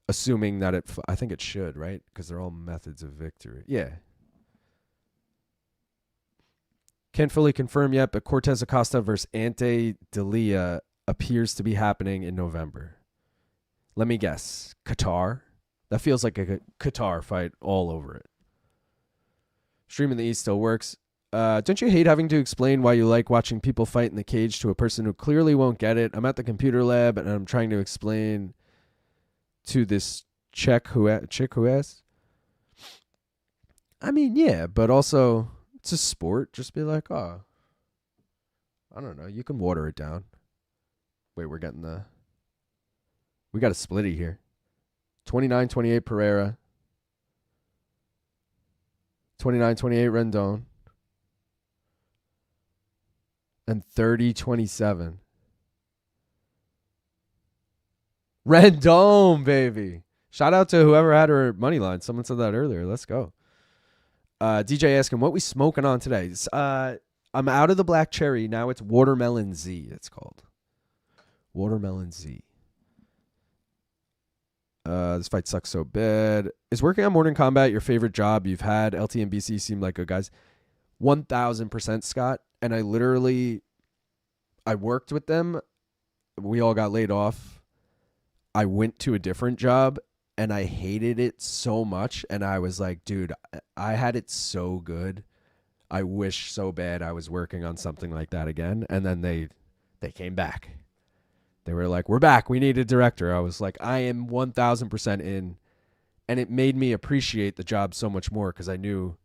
Assuming that I think it should, right? Because they're all methods of victory. Yeah. Can't fully confirm yet, but Cortez Acosta versus Ante Delia appears to be happening in November. Let me guess. Qatar? That feels like a Qatar fight all over it. Stream in the East still works. Don't you hate having to explain why you like watching people fight in the cage to a person who clearly won't get it? I'm at the computer lab and I'm trying to explain to this chick who asks. I mean, yeah, but also it's a sport. Just be like, oh, I don't know. You can water it down. Wait, we got a splitty here. 29-28 Pereira. 29-28 Rendon. And 30-27. Rendon, baby. Shout out to whoever had her money line. Someone said that earlier. Let's go. DJ asking, what we smoking on today? I'm out of the black cherry. Now it's Watermelon Z, it's called. Watermelon Z. This fight sucks so bad. Is working on Morning Combat your favorite job you've had? LT and BC seem like good guys. 1,000%, Scott. And I worked with them. We all got laid off. I went to a different job and I hated it so much. And I was like, dude, I had it so good. I wish so bad I was working on something like that again. And then they came back. They were like, we're back. We need a director. I was like, I am 1,000% in. And it made me appreciate the job so much more because I knew,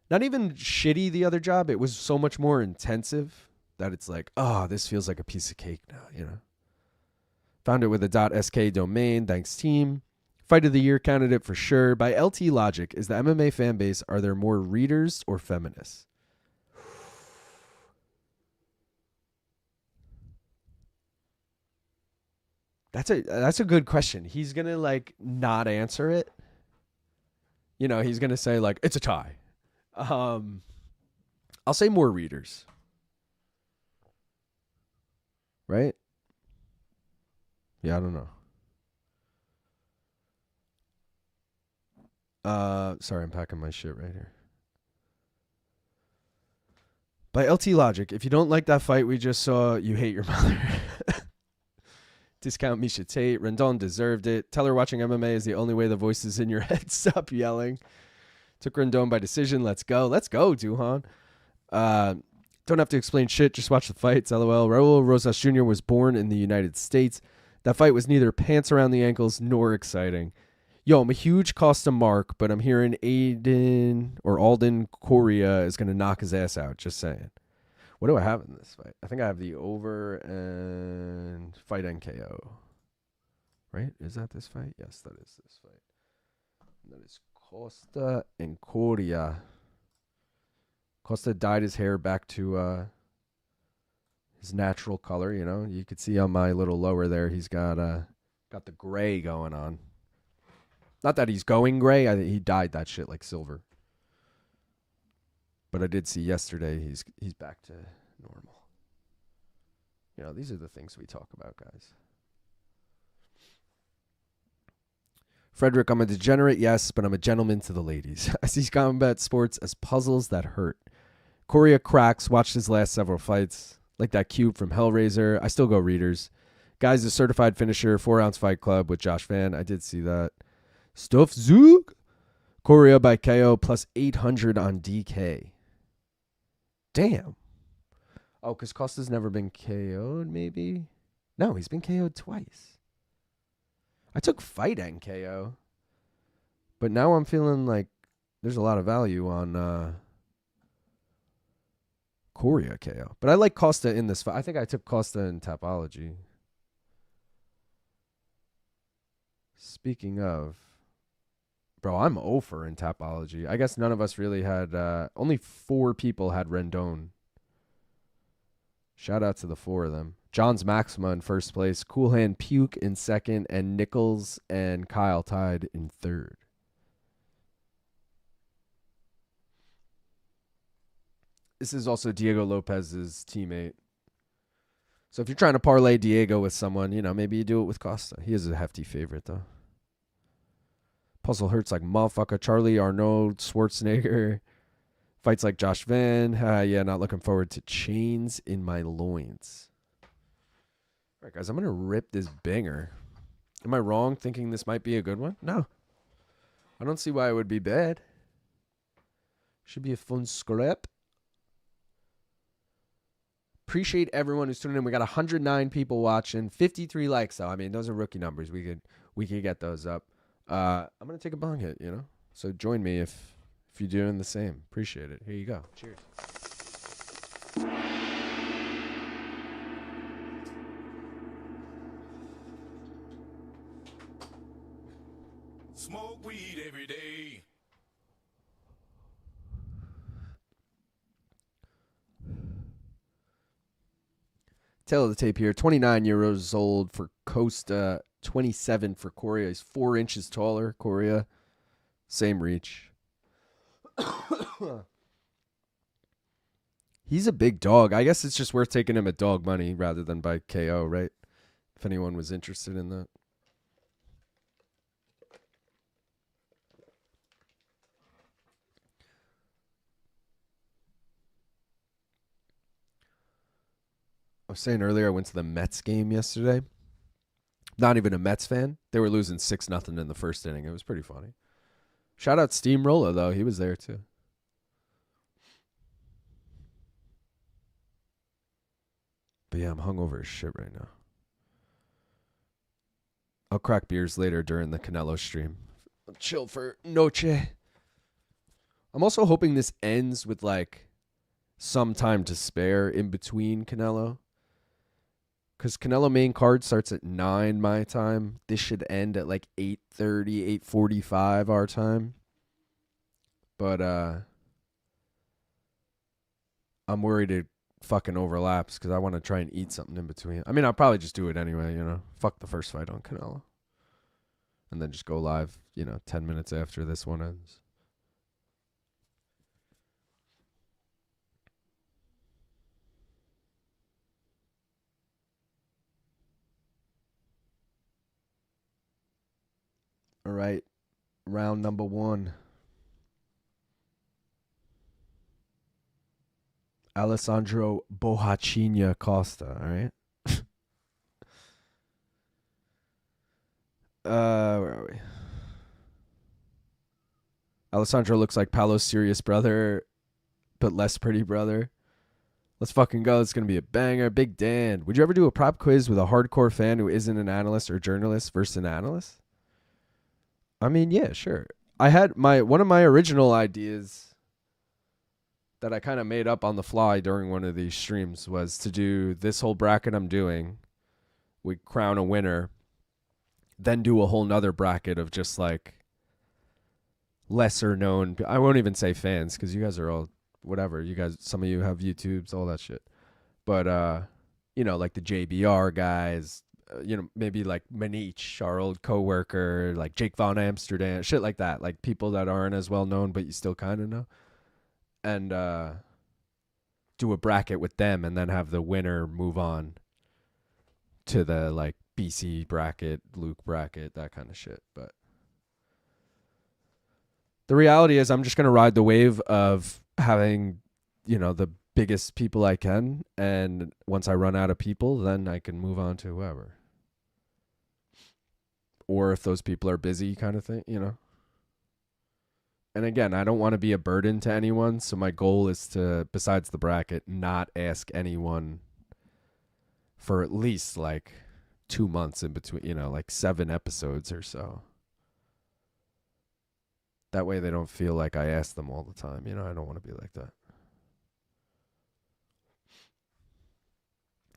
not even shitty the other job, it was so much more intensive that it's like, oh, this feels like a piece of cake now, you know. Found it with a .sk domain. Thanks, team. Fight of the year candidate for sure. By LT logic, is the MMA fan base, are there more readers or feminists? That's a good question. He's going to like not answer it. You know, he's going to say like, it's a tie. I'll say more readers. Right? Yeah, I don't know. Sorry, I'm packing my shit right here. By LT logic, if you don't like that fight we just saw, you hate your mother. Discount Misha Tate. Rendon deserved it. Tell her watching MMA is the only way the voices in your head stop yelling. Took Rendon by decision. Let's go. Let's go, Duhan. Don't have to explain shit. Just watch the fights. LOL. Raul Rosas Jr. was born in the United States. That fight was neither pants around the ankles nor exciting. Yo, I'm a huge Costa mark, but I'm hearing Alden Coria is going to knock his ass out. Just saying. What do I have in this fight? I think I have the over and fight NKO. Right? Is that this fight? Yes, that is this fight. That is Costa and Coria. Costa dyed his hair back to his natural color, you know. You could see on my little lower there, he's got the gray going on. Not that he's going gray. He dyed that shit like silver. But I did see yesterday he's back to normal. You know, these are the things we talk about, guys. Frederick, I'm a degenerate, yes, but I'm a gentleman to the ladies. I see combat sports as puzzles that hurt. Coria cracks, watched his last several fights. Like that cube from Hellraiser. I still go readers. Guy's a certified finisher, 4-ounce fight club with Josh Van. I did see that. Stuff Zook. Coria by KO plus 800 on DK. Damn. Oh, because Costa's never been KO'd, maybe? No, he's been KO'd twice. I took fight NKO. But now I'm feeling like there's a lot of value on Coria KO. But I like Costa in this fight. I think I took Costa in Tapology. Speaking of, bro, I'm 0 for in Tapology. I guess none of us really had, only 4 people had Rendon. Shout out to the 4 of them. John's Maxima in first place, Cool Hand Puke in second, and Nichols and Kyle tied in third. This is also Diego Lopez's teammate. So if you're trying to parlay Diego with someone, you know, maybe you do it with Costa. He is a hefty favorite, though. Puzzle hurts like motherfucker. Charlie Arnold Schwarzenegger. Fights like Josh Van. Yeah, not looking forward to chains in my loins. All right, guys, I'm going to rip this banger. Am I wrong thinking this might be a good one? No. I don't see why it would be bad. Should be a fun scrap. Appreciate everyone who's tuning in. We got 109 people watching, 53 likes though. I mean, those are rookie numbers. We could get those up. I'm gonna take a bong hit, you know. So join me if you're doing the same. Appreciate it. Here you go. Cheers. Smoke weed every day. Tail of the tape here. 29 years old for Costa. 27 for Coria. He's 4 inches taller. Coria. Same reach. He's a big dog. I guess it's just worth taking him at dog money rather than by KO, right? If anyone was interested in that. I was saying earlier I went to the Mets game yesterday. Not even a Mets fan. They were losing 6-0 in the first inning. It was pretty funny. Shout out Steamroller, though. He was there, too. But yeah, I'm hungover as shit right now. I'll crack beers later during the Canelo stream. I'll chill for Noche. I'm also hoping this ends with, like, some time to spare in between Canelo. Because Canelo main card starts at 9 my time. This should end at like 8:30, 8:45 our time. But I'm worried it fucking overlaps because I want to try and eat something in between. I mean, I'll probably just do it anyway, you know. Fuck the first fight on Canelo. And then just go live, 10 minutes after this one ends. All right. Round number 1. Alessandro Bohachinha Costa, all right? Where are we? Alessandro looks like Paulo's serious brother, but less pretty brother. Let's fucking go. It's going to be a banger. Big Dan. Would you ever do a prop quiz with a hardcore fan who isn't an analyst or journalist versus an analyst? I mean, yeah, sure. I had one of my original ideas that I kind of made up on the fly during one of these streams was to do this whole bracket I'm doing. We crown a winner, then do a whole nother bracket of just like lesser known. I won't even say fans because you guys are all whatever. You guys, some of you have YouTubes, all that shit. But, like the JBR guys, maybe like Manich, our old coworker, like Jake Von Amsterdam, shit like that. Like people that aren't as well known, but you still kind of know. And do a bracket with them and then have the winner move on to the like BC bracket, Luke bracket, that kind of shit. But the reality is I'm just going to ride the wave of having, the biggest people I can. And once I run out of people, then I can move on to whoever. Or if those people are busy kind of thing, And again, I don't want to be a burden to anyone. So my goal is to, besides the bracket, not ask anyone for at least like 2 months in between, like 7 episodes or so. That way they don't feel like I ask them all the time. I don't want to be like that.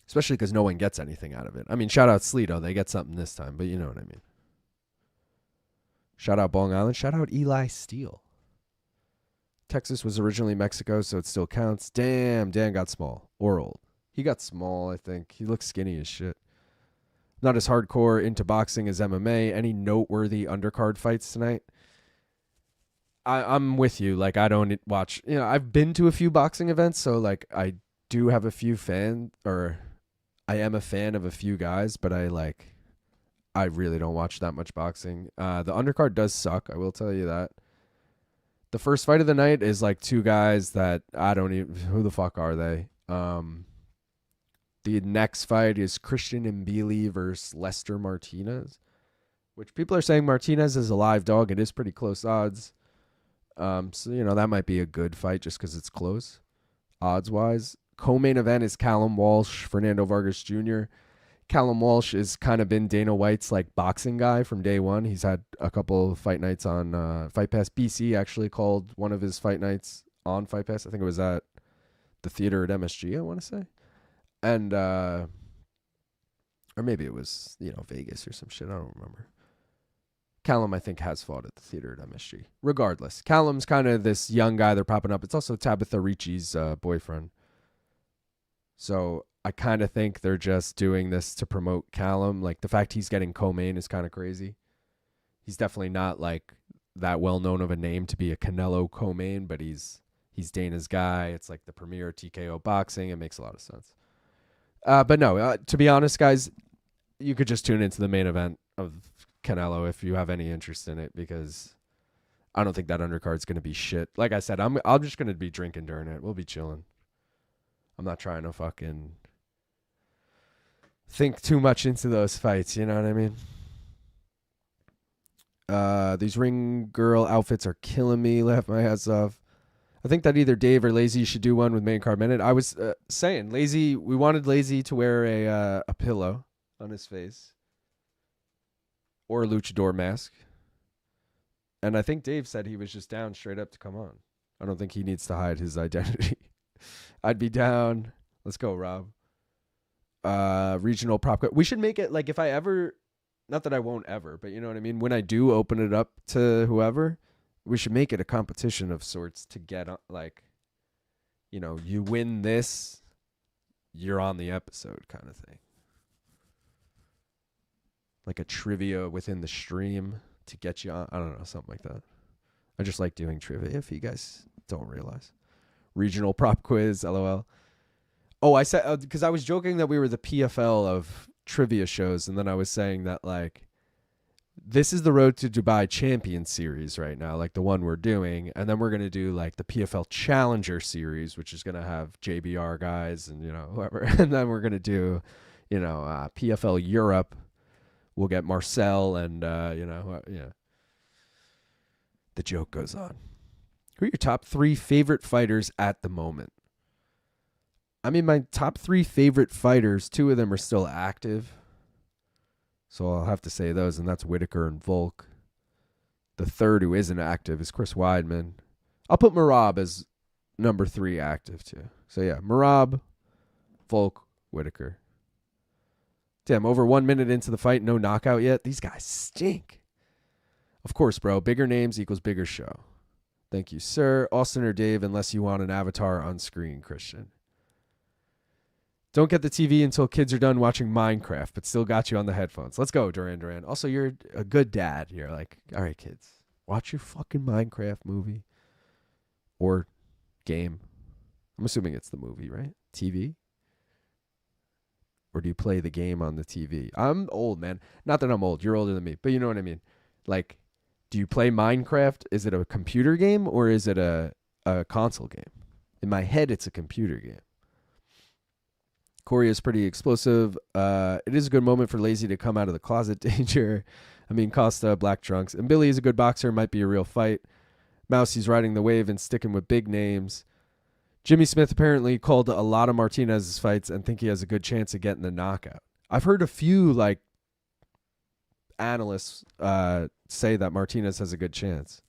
Especially because no one gets anything out of it. I mean, shout out Sleeto. They get something this time, but you know what I mean. Shout out Bong Island. Shout out Eli Steele. Texas was originally Mexico, so it still counts. Damn, Dan got small or old. He got small, I think. He looks skinny as shit. Not as hardcore into boxing as MMA. Any noteworthy undercard fights tonight? I'm with you. Like, I don't watch. I've been to a few boxing events, so like I do have a few I am a fan of a few guys, but I really don't watch that much boxing. The undercard does suck. I will tell you that. The first fight of the night is like 2 guys that I don't even, who the fuck are they? The next fight is Christian Mbili versus Lester Martinez, which people are saying Martinez is a live dog. It is pretty close odds. So, that might be a good fight just because it's close odds-wise. Co-main event is Callum Walsh, Fernando Vargas Jr. Callum Walsh has kind of been Dana White's like boxing guy from day one. He's had a couple fight nights on Fight Pass. BC actually called one of his fight nights on Fight Pass. I think it was at the theater at MSG, I want to say. And, or maybe it was, Vegas or some shit. I don't remember. Callum, I think, has fought at the theater at MSG. Regardless, Callum's kind of this young guy they're popping up. It's also Tabitha Ricci's boyfriend. So I kind of think they're just doing this to promote Callum. Like, the fact he's getting co-main is kind of crazy. He's definitely not, like, that well-known of a name to be a Canelo co-main, but he's Dana's guy. It's like the premier TKO boxing. It makes a lot of sense. But no, to be honest, guys, you could just tune into the main event of Canelo if you have any interest in it, because I don't think that undercard's going to be shit. Like I said, I'm just going to be drinking during it. We'll be chilling. I'm not trying to fucking think too much into those fights, you know what I mean? These ring girl outfits are killing me. Laugh my ass off. I think that either Dave or Lazy should do one with main card minute. I was saying Lazy. We wanted Lazy to wear a pillow on his face or a luchador mask, and I think Dave said he was just down straight up to come on. I don't think he needs to hide his identity. I'd be down. Let's go, Rob. regional prop. We should make it like if I ever, not that I won't ever, but you know what I mean? When I do open it up to whoever, we should make it a competition of sorts to get like, you know, you win this, you're on the episode kind of thing. Like a trivia within the stream to get you on. I don't know, something like that. I just like doing trivia if you guys don't realize. Regional prop quiz, LOL. Oh, I said, because I was joking that we were the PFL of trivia shows, and then I was saying that, like, this is the Road to Dubai Champion Series right now, like the one we're doing, and then we're going to do, like, the PFL Challenger Series, which is going to have JBR guys and, you know, whoever, and then we're going to do, you know, PFL Europe. We'll get Marcel and, you know, yeah. The joke goes on. Who are your top 3 favorite fighters at the moment? I mean, my top 3 favorite fighters, 2 of them are still active. So I'll have to say those, and that's Whitaker and Volk. The third who isn't active is Chris Weidman. I'll put Merab as number 3 active, too. So, yeah, Merab, Volk, Whitaker. Damn, over 1 minute into the fight, no knockout yet. These guys stink. Of course, bro. Bigger names equals bigger show. Thank you, sir. Austin or Dave, unless you want an avatar on screen, Christian. Don't get the TV until kids are done watching Minecraft, but still got you on the headphones. Let's go, Duran. Also, you're a good dad. You're like, all right, kids, watch your fucking Minecraft movie or game. I'm assuming it's the movie, right? TV? Or do you play the game on the TV? I'm old, man. Not that I'm old. You're older than me, but you know what I mean. Like, do you play Minecraft? Is it a computer game or is it a console game? In my head, it's a computer game. Coria is pretty explosive. It is a good moment for Lazy to come out of the closet danger. I mean, Costa, Black Trunks. And Billy is a good boxer. Might be a real fight. Mousie's riding the wave and sticking with big names. Jimmy Smith apparently called a lot of Martinez's fights and think he has a good chance of getting the knockout. I've heard a few, like, analysts say that Martinez has a good chance.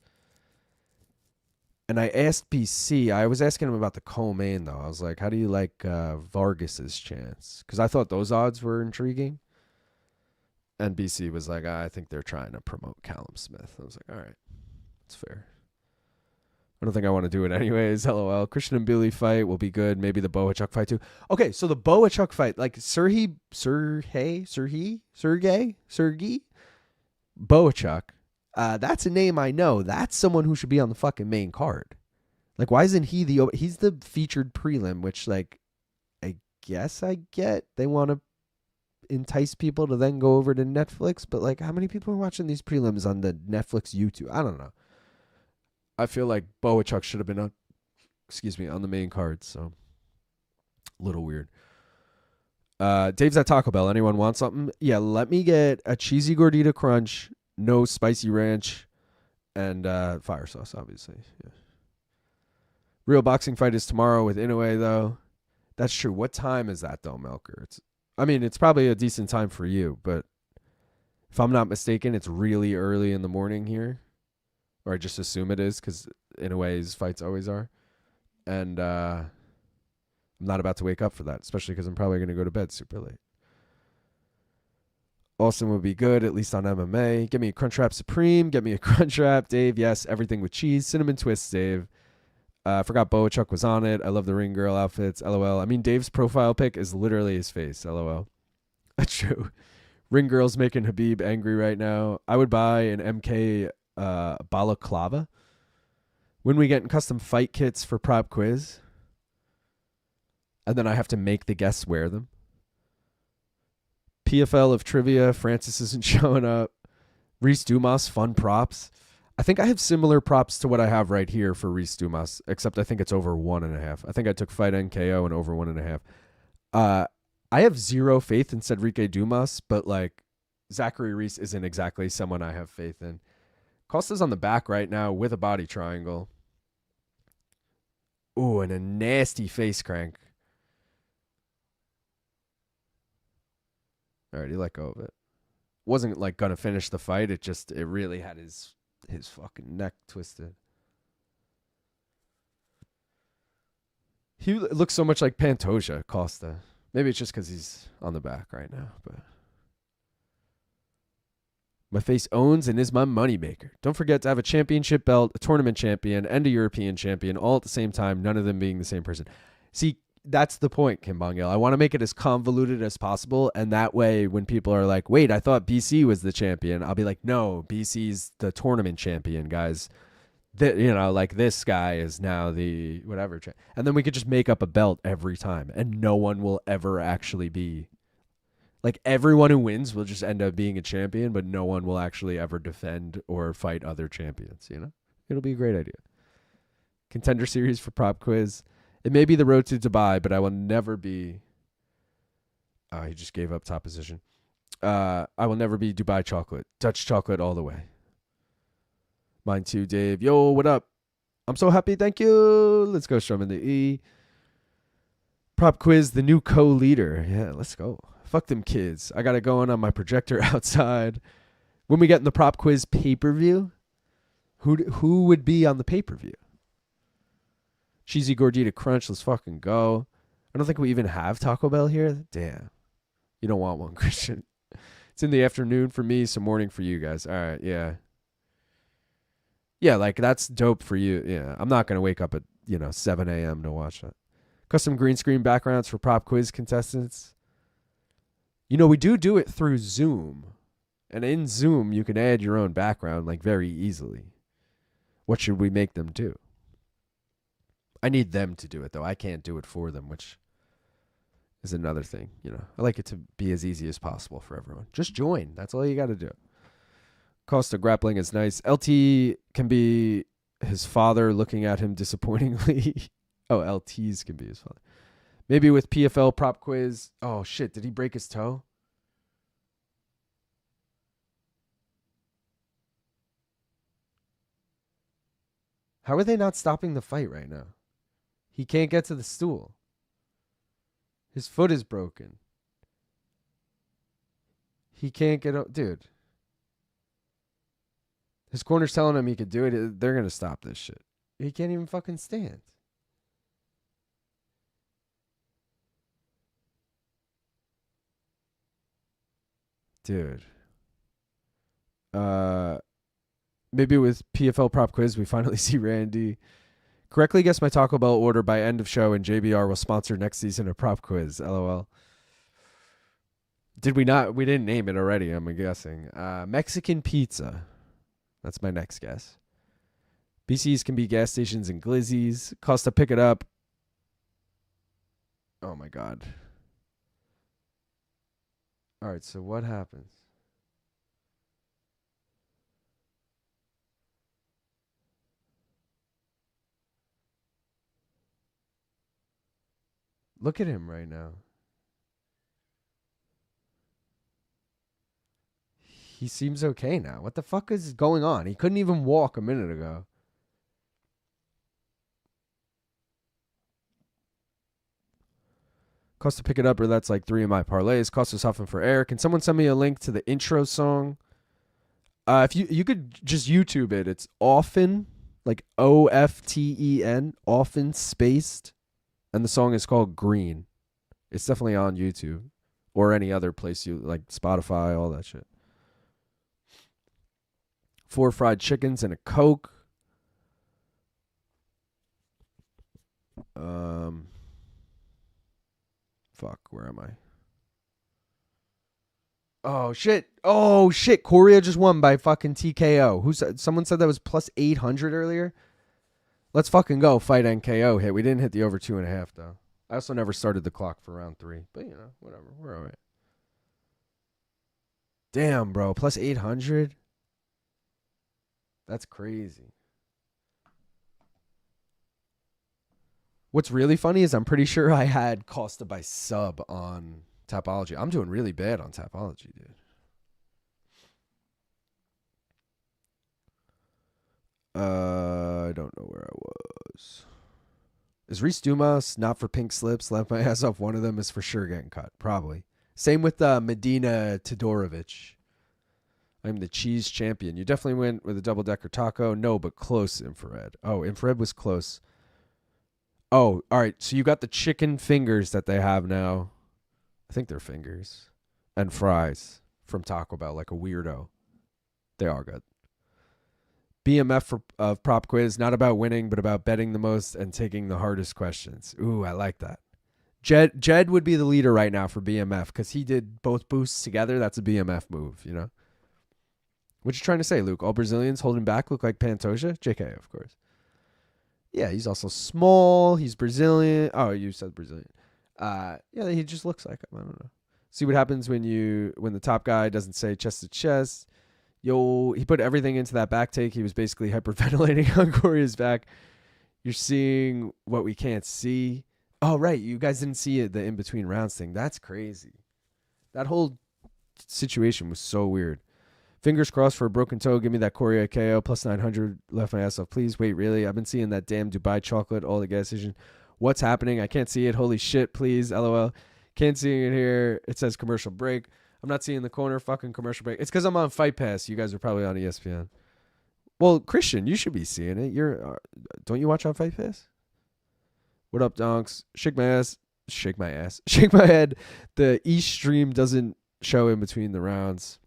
And I asked BC, I was asking him about the co-main, though. I was like, how do you like Vargas's chance? Because I thought those odds were intriguing. And BC was like, I think they're trying to promote Callum Smith. I was like, all right, that's fair. I don't think I want to do it anyways. LOL. Christian and Billy fight will be good. Maybe the Bohachuk fight too. Okay, so the Bohachuk fight, like Sergey Bohachuk. That's a name I know. That's someone who should be on the fucking main card. Like, why isn't he he's the featured prelim, which, like, I guess I get. They want to entice people to then go over to Netflix, but, like, how many people are watching these prelims on the Netflix YouTube? I don't know. I feel like Bohachuk should have been on the main card, so a little weird. Dave's at Taco Bell. Anyone want something? Yeah, let me get a cheesy gordita crunch, no spicy ranch, and fire sauce, obviously. Yeah. Real boxing fight is tomorrow with Inoue, though. That's true. What time is that, though, Melker? It's probably a decent time for you, but if I'm not mistaken, it's really early in the morning here. Or I just assume it is because Inoue's fights always are. And I'm not about to wake up for that, especially because I'm probably going to go to bed super late. Austin would be good, at least on MMA. Give me a Crunchwrap Supreme. Get me a Crunchwrap, Dave. Yes, everything with cheese. Cinnamon Twist, Dave. I forgot Bohachuk was on it. I love the ring girl outfits. LOL. I mean, Dave's profile pic is literally his face. LOL. That's true. Ring girl's making Habib angry right now. I would buy an MK balaclava. When we get custom fight kits for prop quiz, and then I have to make the guests wear them. PFL of trivia. Francis isn't showing up. Reese Dumas, fun props. I think I have similar props to what I have right here for Reese Dumas, except I think it's over 1.5. I think I took fight NKO and over 1.5. I have zero faith in Sedriques Dumas, but like Zachary Reese isn't exactly someone I have faith in. Costa's on the back right now with a body triangle. Ooh, and a nasty face crank. All right, he let go of it. Wasn't like gonna finish the fight. It really had his fucking neck twisted. He looks so much like Pantoja, Costa. Maybe it's just because he's on the back right now. But my face owns and is my moneymaker. Don't forget to have a championship belt, a tournament champion, and a European champion all at the same time, none of them being the same person. See, that's the point, Kim Bongil. I want to make it as convoluted as possible, and that way when people are like, wait, I thought BC was the champion, I'll be like, no, BC's the tournament champion, guys. Like this guy is now the whatever. And then we could just make up a belt every time, and no one will ever actually be. Like, everyone who wins will just end up being a champion, but no one will actually ever defend or fight other champions, It'll be a great idea. Contender series for prop quiz. It may be the road to Dubai, but I will never be... he just gave up top position. I will never be Dubai chocolate. Dutch chocolate all the way. Mine too, Dave. Yo, what up? I'm so happy. Thank you. Let's go, Strum in the E. Prop quiz, the new co-leader. Yeah, let's go. Fuck them kids. I got it going on my projector outside. When we get in the prop quiz pay-per-view, who would be on the pay-per-view? Cheesy Gordita Crunch. Let's fucking go. I don't think we even have Taco Bell here. Damn. You don't want one, Christian. It's in the afternoon for me, so morning for you guys. All right, yeah. Yeah, like, that's dope for you. Yeah, I'm not going to wake up at, 7 a.m. to watch that. Custom green screen backgrounds for prop quiz contestants. We do it through Zoom. And in Zoom, you can add your own background, like, very easily. What should we make them do? I need them to do it, though. I can't do it for them, which is another thing. I like it to be as easy as possible for everyone. Just join. That's all you got to do. Costa grappling is nice. LT can be his father looking at him disappointingly. Oh, LTs can be his father. Maybe with PFL prop quiz. Oh, shit. Did he break his toe? How are they not stopping the fight right now? He can't get to the stool. His foot is broken. He can't get up. Dude. His corner's telling him he could do it. They're going to stop this shit. He can't even fucking stand. Dude. Maybe with PFL prop quiz, we finally see Randy. Correctly guess my Taco Bell order by end of show, and JBR will sponsor next season a prop quiz. LOL. Did we not? We didn't name it already, I'm guessing. Mexican pizza. That's my next guess. BCs can be gas stations and glizzies. Costa, pick it up. Oh, my God. All right, so what happens? Look at him right now. He seems okay now. What the fuck is going on? He couldn't even walk a minute ago. Costa, pick it up, or that's like 3 of my parlays. Costa's huffing for air. Can someone send me a link to the intro song? If you could just YouTube it. It's often, like OFTEN, often spaced, and the song is called Green. It's definitely on YouTube or any other place you like, Spotify, all that shit. 4 fried chickens and a Coke. Fuck, where am I? Oh shit. Coria just won by fucking TKO. Who said? Someone said that was plus 800 earlier. Let's fucking go. Fight NKO hit. We didn't hit the over 2.5 though. I also never started the clock for round 3, but whatever. We're all right. Damn, bro, plus 800. That's crazy. What's really funny is I'm pretty sure I had Costa by sub on Tapology. I'm doing really bad on Tapology, dude. I don't know where I was. Is Reese Dumas not for pink slips? Left my ass off. One of them is for sure getting cut. Probably. Same with Medina Todorovic. I'm the cheese champion. You definitely went with a double-decker taco. No, but close, Infrared. Oh, Infrared was close. Oh, all right. So you got the chicken fingers that they have now. I think they're fingers. And fries from Taco Bell, like a weirdo. They are good. BMF of prop quiz, not about winning, but about betting the most and taking the hardest questions. Ooh, I like that. Jed would be the leader right now for BMF because he did both boosts together. That's a BMF move, you know? What you trying to say, Luke? All Brazilians holding back look like Pantoja? JK, of course. Yeah, he's also small. He's Brazilian. Oh, you said Brazilian. Yeah, he just looks like him. I don't know. See what happens when the top guy doesn't say chest to chest. He put everything into that back take. He was basically hyperventilating on Coria's back. You're seeing what we can't see. Oh, right. You guys didn't see it, the in-between rounds thing. That's crazy. That whole situation was so weird. Fingers crossed for a broken toe. Give me that Coria KO plus 900. Left my ass off. Please. Wait, really? I've been seeing that damn Dubai chocolate all the gas station. What's happening? I can't see it. Holy shit, please. LOL. Can't see it here. It says commercial break. I'm not seeing the corner. Fucking commercial break. It's because I'm on Fight Pass. You guys are probably on ESPN. Well, Christian, you should be seeing it. Don't you watch on Fight Pass? What up, donks? Shake my ass. Shake my ass. Shake my head. The East stream doesn't show in between the rounds.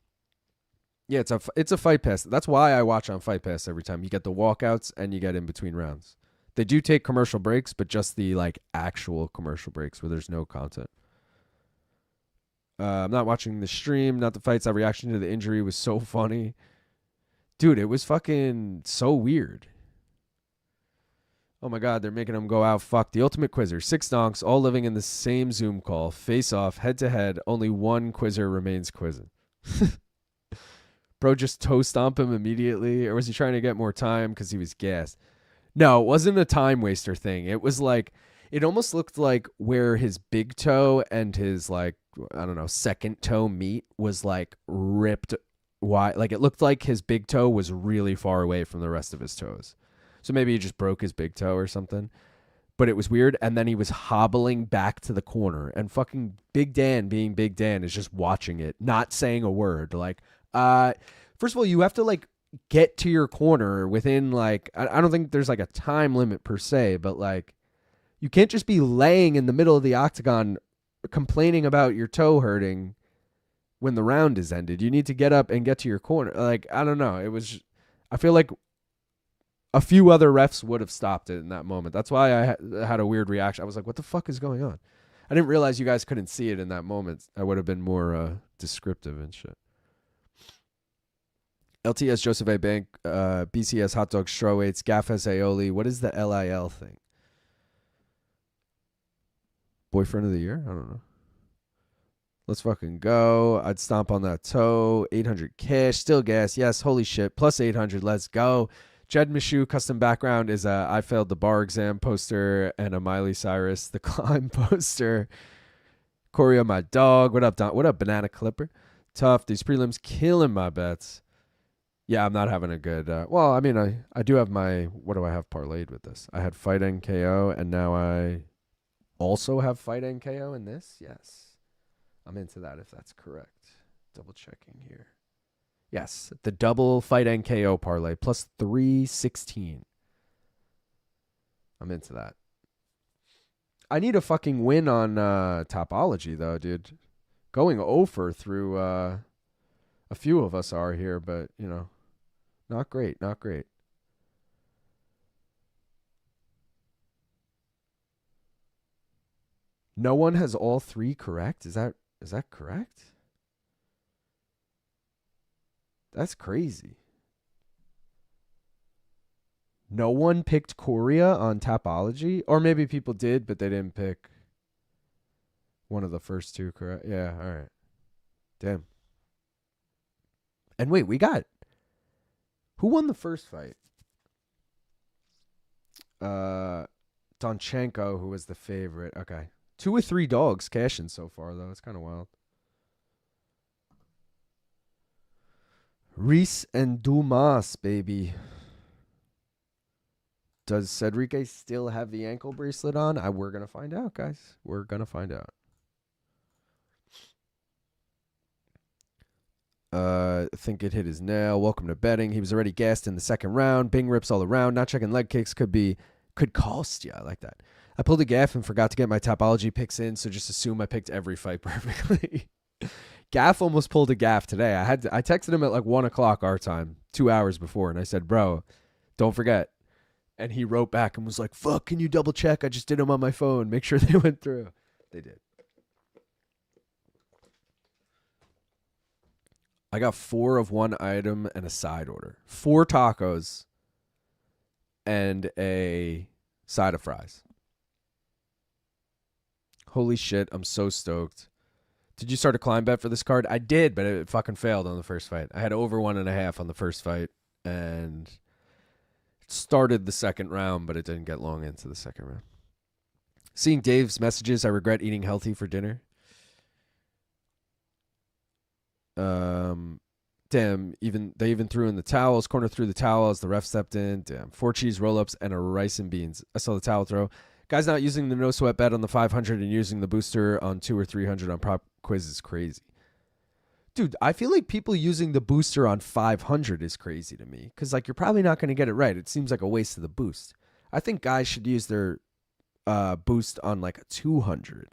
Yeah, it's a Fight Pass. That's why I watch on Fight Pass every time. You get the walkouts and you get in between rounds. They do take commercial breaks, but just the actual commercial breaks where there's no content. I'm not watching the stream, not the fights. That reaction to the injury was so funny. Dude, it was fucking so weird. Oh my God, they're making him go out. Fuck. The Ultimate Quizzer. 6 donks, all living in the same Zoom call. Face off, head to head. Only one quizzer remains quizzing. Bro just toe stomp him immediately. Or was he trying to get more time because he was gassed? No, it wasn't a time waster thing. It was it almost looked like where his big toe and his second toe meet was ripped wide. It looked like his big toe was really far away from the rest of his toes. So maybe he just broke his big toe or something. But it was weird. And then he was hobbling back to the corner. And fucking Big Dan, being Big Dan, is just watching it, not saying a word. First of all, you have to get to your corner within I don't think there's a time limit per se, but you can't just be laying in the middle of the octagon complaining about your toe hurting when the round is ended. You need to get up and get to your corner. I don't know. I feel like a few other refs would have stopped it in that moment. That's why I had a weird reaction. I was like, what the fuck is going on? I didn't realize you guys couldn't see it in that moment. I would have been more descriptive and shit. LTS Joseph A. Bank, BCS Hot Dog Strawweights, Gaffes Aioli. What is the LIL thing? Boyfriend of the year? I don't know. Let's fucking go. I'd stomp on that toe. 800 cash. Still gas. Yes. Holy shit. Plus 800. Let's go. Jed Mishu custom background is a I failed the bar exam poster and a Miley Cyrus the climb poster. Coria, my dog. What up, Don? What up, Banana Clipper? Tough. These prelims killing my bets. Yeah, I'm not having a good... I do have my... What do I have parlayed with this? I had Fight NKO, and now I also have Fight NKO in this? Yes. I'm into that if that's correct. Double checking here. Yes, the double Fight NKO parlay, plus 316. I'm into that. I need a fucking win on Topology, though, dude. Going over through... a few of us are here, but, not great, not great. No one has all 3 correct? Is that correct? That's crazy. No one picked Coria on Topology? Or maybe people did, but they didn't pick one of the first 2 correct. Yeah, all right. Damn. And wait, who won the first fight? Donchenko, who was the favorite. Okay. 2 or 3 dogs cashing so far, though. It's kind of wild. Reese and Dumas, baby. Does Sedriques still have the ankle bracelet on? We're going to find out, guys. We're going to find out. I think it hit his nail. Welcome to betting. He was already gassed in the second round. Bing rips all around. Not checking leg kicks could cost you. I like that. I pulled a gaff and forgot to get my Topology picks in, so just assume I picked every fight perfectly. Gaff almost pulled a gaff today. I texted him at like 1 o'clock our time, 2 hours before, and I said, bro, don't forget. And he wrote back and was like, fuck, can you double check? I just did them on my phone. Make sure they went through. They did. I got 4 of one item and a side order. 4 tacos and a side of fries. Holy shit, I'm so stoked. Did you start a climb bet for this card? I did, but it fucking failed on the first fight. I had over 1.5 on the first fight, and it started the second round, but it didn't get long into the second round. Seeing Dave's messages, I regret eating healthy for dinner. Damn, they even threw in the towels. Corner threw the towel as the ref stepped in. Damn, 4 cheese roll-ups and a rice and beans. I saw the towel throw. Guys not using the no sweat bet on the 500 and using the booster on 2 or 300 on prop quiz is crazy. Dude, I feel like people using the booster on 500 is crazy to me, because like you're probably not going to get it right. It seems like a waste of the boost. I think guys should use their boost on like a 200.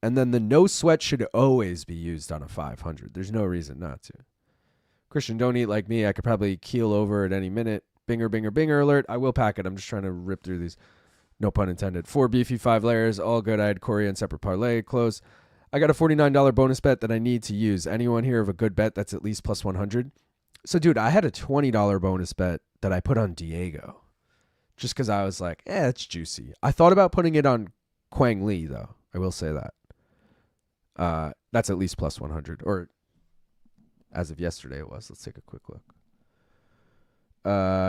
And then the no sweat should always be used on a 500. There's no reason not to. Christian, don't eat like me. I could probably keel over at any minute. Binger, binger, binger alert. I will pack it. I'm just trying to rip through these. No pun intended. 4 beefy, 5 layers. All good. I had Coria and separate parlay. Close. I got a $49 bonus bet that I need to use. Anyone here have a good bet that's at least plus 100? So, dude, I had a $20 bonus bet that I put on Diego. Just because I was like, it's juicy. I thought about putting it on Quang Lee, though. I will say that. That's at least plus 100. Or as of yesterday it was. Let's take a quick look.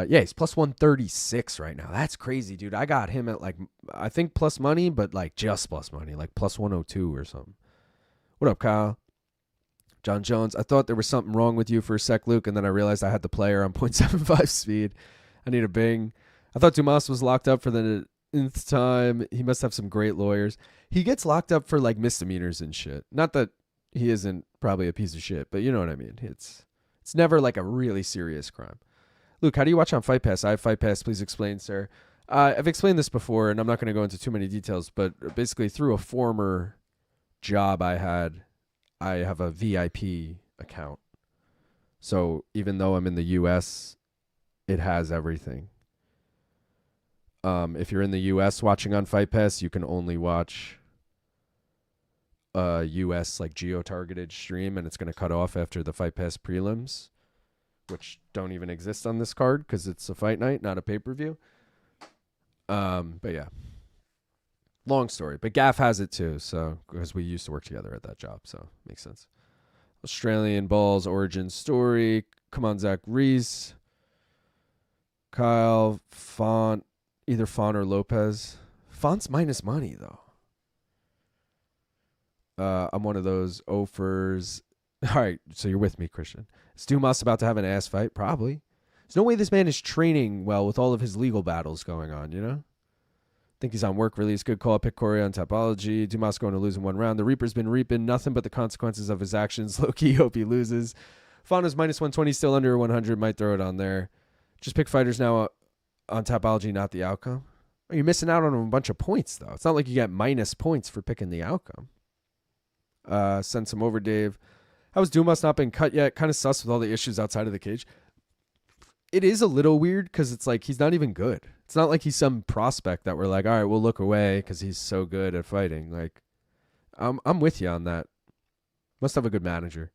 He's plus 136 right now. That's crazy, dude. I got him at like, I think plus money, but like just plus money, like plus 102 or something. What up, Kyle? John Jones, I thought there was something wrong with you for a sec, Luke, and then I realized I had the player on 0.75 speed. I need a bing. I thought Dumas was locked up for the nth time. He must have some great lawyers. He gets locked up for like misdemeanors and shit. Not that he isn't probably a piece of shit, but you know what I mean. It's never like a really serious crime. Luke, how do you watch on Fight Pass? I have Fight Pass. Please explain, sir. I've explained this before, and I'm not going to go into too many details, but basically through a former job I have a VIP account. So even though I'm in the U.S., it has everything. If you're in the U.S. watching on Fight Pass, you can only watch a U.S. like geo-targeted stream, and it's going to cut off after the Fight Pass prelims, which don't even exist on this card because it's a fight night, not a pay-per-view. But yeah, long story. But Gaff has it too, so because we used to work together at that job, so makes sense. Australian Balls origin story. Come on, Zach. Reese, Kyle, Font, either Font or Lopes. Font's minus money though. I'm one of those offers. All right, so you're with me, Christian. Is Dumas about to have an ass fight? Probably. There's no way this man is training well with all of his legal battles going on, you know? Think he's on work release. Good call. Pick Coria on Topology. Dumas going to lose in 1 round. The Reaper's been reaping nothing but the consequences of his actions. Low-key, hope he loses. Fauna's minus 120, still under 100. Might throw it on there. Just pick fighters now on Topology, not the outcome. Oh, you're missing out on a bunch of points, though. It's not like you get minus points for picking the outcome. Send some over, Dave. How has Dumas not been cut yet? Kind of sus with all the issues outside of the cage. It is a little weird because it's like he's not even good. It's not like he's some prospect that we're like, all right, we'll look away because he's so good at fighting. Like, I'm with you on that. Must have a good manager.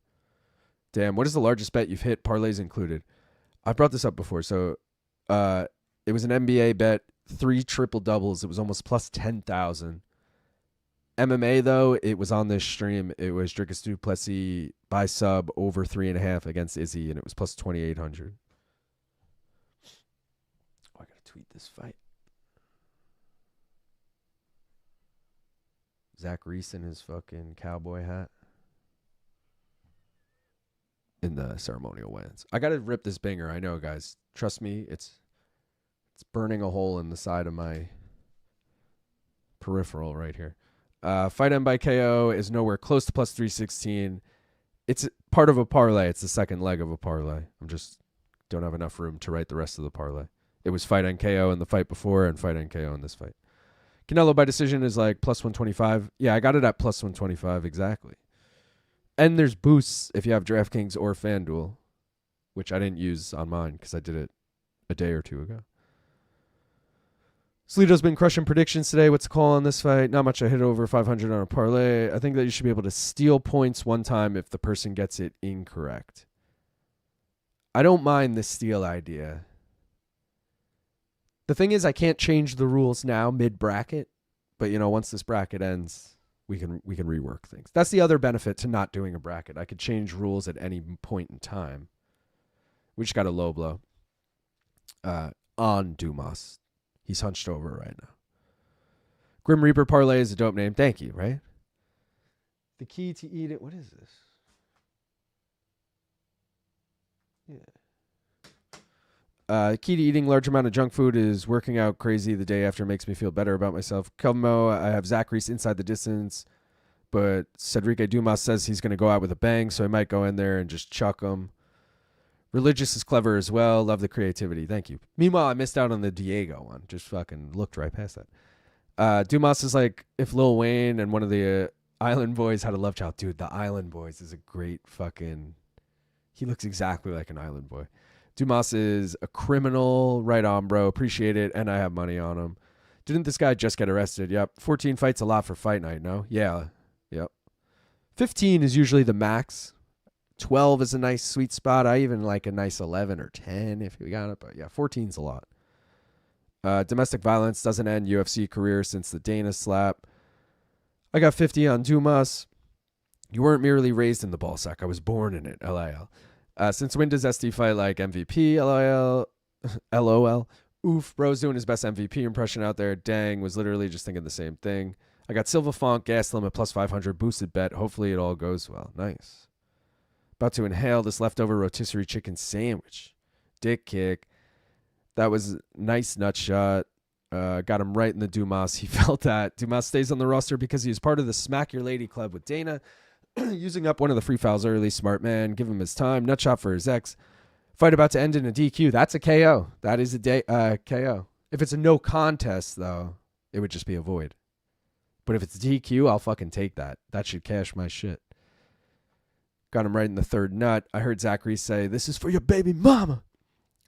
Damn, what is the largest bet you've hit, parlays included? I brought this up before. So it was an NBA bet, 3 triple doubles. It was almost plus 10,000. MMA, though, it was on this stream. It was Dricus du Plessis by sub over 3.5 against Izzy, and it was plus 2,800. Oh, I got to tweet this fight. Zach Reese in his fucking cowboy hat. In the ceremonial wins. I got to rip this banger. I know, guys. Trust me, it's burning a hole in the side of my peripheral right here. Fight end by KO is nowhere close to plus 316. It's part of a parlay. It's the second leg of a parlay. I'm just don't have enough room to write the rest of the parlay. It was fight NKO in the fight before and fight NKO in this fight. Canelo by decision is like plus 125. Yeah, I got it at plus 125 exactly. And there's boosts if you have DraftKings or FanDuel, which I didn't use on mine because I did it a day or two ago. Slido's been crushing predictions today. What's the call on this fight? Not much. I hit over 500 on a parlay. I think that you should be able to steal points one time if the person gets it incorrect. I don't mind the steal idea. The thing is, I can't change the rules now mid-bracket, but once this bracket ends, we can rework things. That's the other benefit to not doing a bracket. I could change rules at any point in time. We just got a low blow on Dumas. He's hunched over right now. Grim Reaper Parlay is a dope name. Thank you, right? The key to eating... What is this? Yeah. Key to eating large amount of junk food is working out crazy the day after makes me feel better about myself. Kelmo, I have Zachary inside the distance, but Sedriques Dumas says he's going to go out with a bang, so I might go in there and just chuck him. Religious is clever as well. Love the creativity. Thank you. Meanwhile, I missed out on the Diego one. Just fucking looked right past that. Dumas is like if Lil Wayne and one of the Island Boys had a love child. Dude, the Island Boys is a great fucking... He looks exactly like an Island Boy. Dumas is a criminal. Right on, bro. Appreciate it. And I have money on him. Didn't this guy just get arrested? Yep. 14 fights a lot for fight night, no? Yeah. Yep. 15 is usually the max. 12 is a nice sweet spot. I even like a nice 11 or 10 if we got it. But yeah, 14's a lot. Domestic violence doesn't end UFC career since the Dana slap. I got 50 on Dumas. You weren't merely raised in the ball sack. I was born in it. LIL. Since when does SD fight like MVP? LIL. LOL. Oof. Bro's doing his best MVP impression out there. Dang. Was literally just thinking the same thing. I got Silva Font, Gastelum at plus 500. Boosted bet. Hopefully it all goes well. Nice. About to inhale this leftover rotisserie chicken sandwich. Dick kick. That was a nice nut shot. Got him right in the Dumas. He felt that. Dumas stays on the roster because he was part of the Smack Your Lady Club with Dana. Using up one of the free fouls early. Smart man. Give him his time. Nut shot for his ex. Fight about to end in a DQ. That's a KO. That is a KO. If it's a no contest, though, it would just be a void. But if it's DQ, I'll fucking take that. That should cash my shit. Got him right in the third nut. I heard Zachary say, "This is for your baby mama."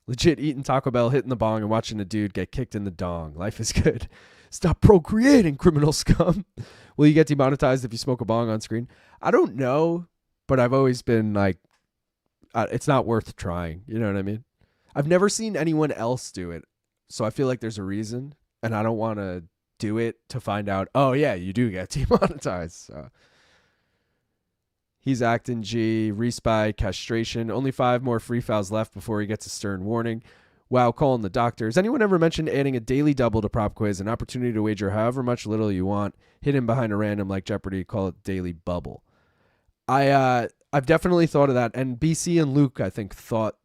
Legit eating Taco Bell, hitting the bong, and watching a dude get kicked in the dong. Life is good. Stop procreating, criminal scum. Will you get demonetized if you smoke a bong on screen? I don't know, but I've always been like, it's not worth trying. You know what I mean? I've never seen anyone else do it, so I feel like there's a reason, and I don't want to do it to find out, oh, yeah, you do get demonetized. So. He's acting G. Reese by castration. Only 5 more free fouls left before he gets a stern warning. Wow, calling the doctor. Has anyone ever mentioned adding a daily double to prop quiz? An opportunity to wager however much little you want. Hit him behind a random like Jeopardy. Call it daily bubble. I've definitely thought of that. And BC and Luke, I think, thought,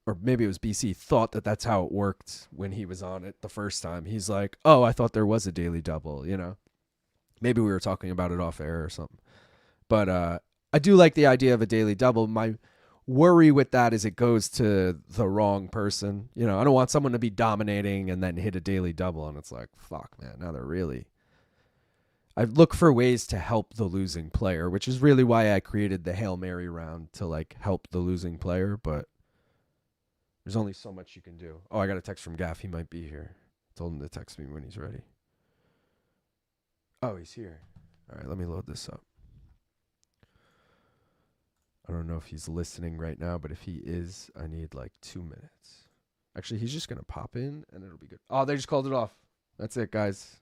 or maybe it was BC, thought that that's how it worked when he was on it the first time. He's like, oh, I thought there was a daily double, you know. Maybe we were talking about it off air or something. But I do like the idea of a daily double. My worry with that is it goes to the wrong person. You know, I don't want someone to be dominating and then hit a daily double. And it's like, fuck, man, now they're really... I look for ways to help the losing player, which is really why I created the Hail Mary round to, like, help the losing player. But there's only so much you can do. Oh, I got a text from Gaff. He might be here. I told him to text me when he's ready. Oh, he's here. All right, let me load this up. I don't know if he's listening right now, but if he is, I need like 2 minutes. Actually, he's just going to pop in and it'll be good. Oh, they just called it off. That's it, guys.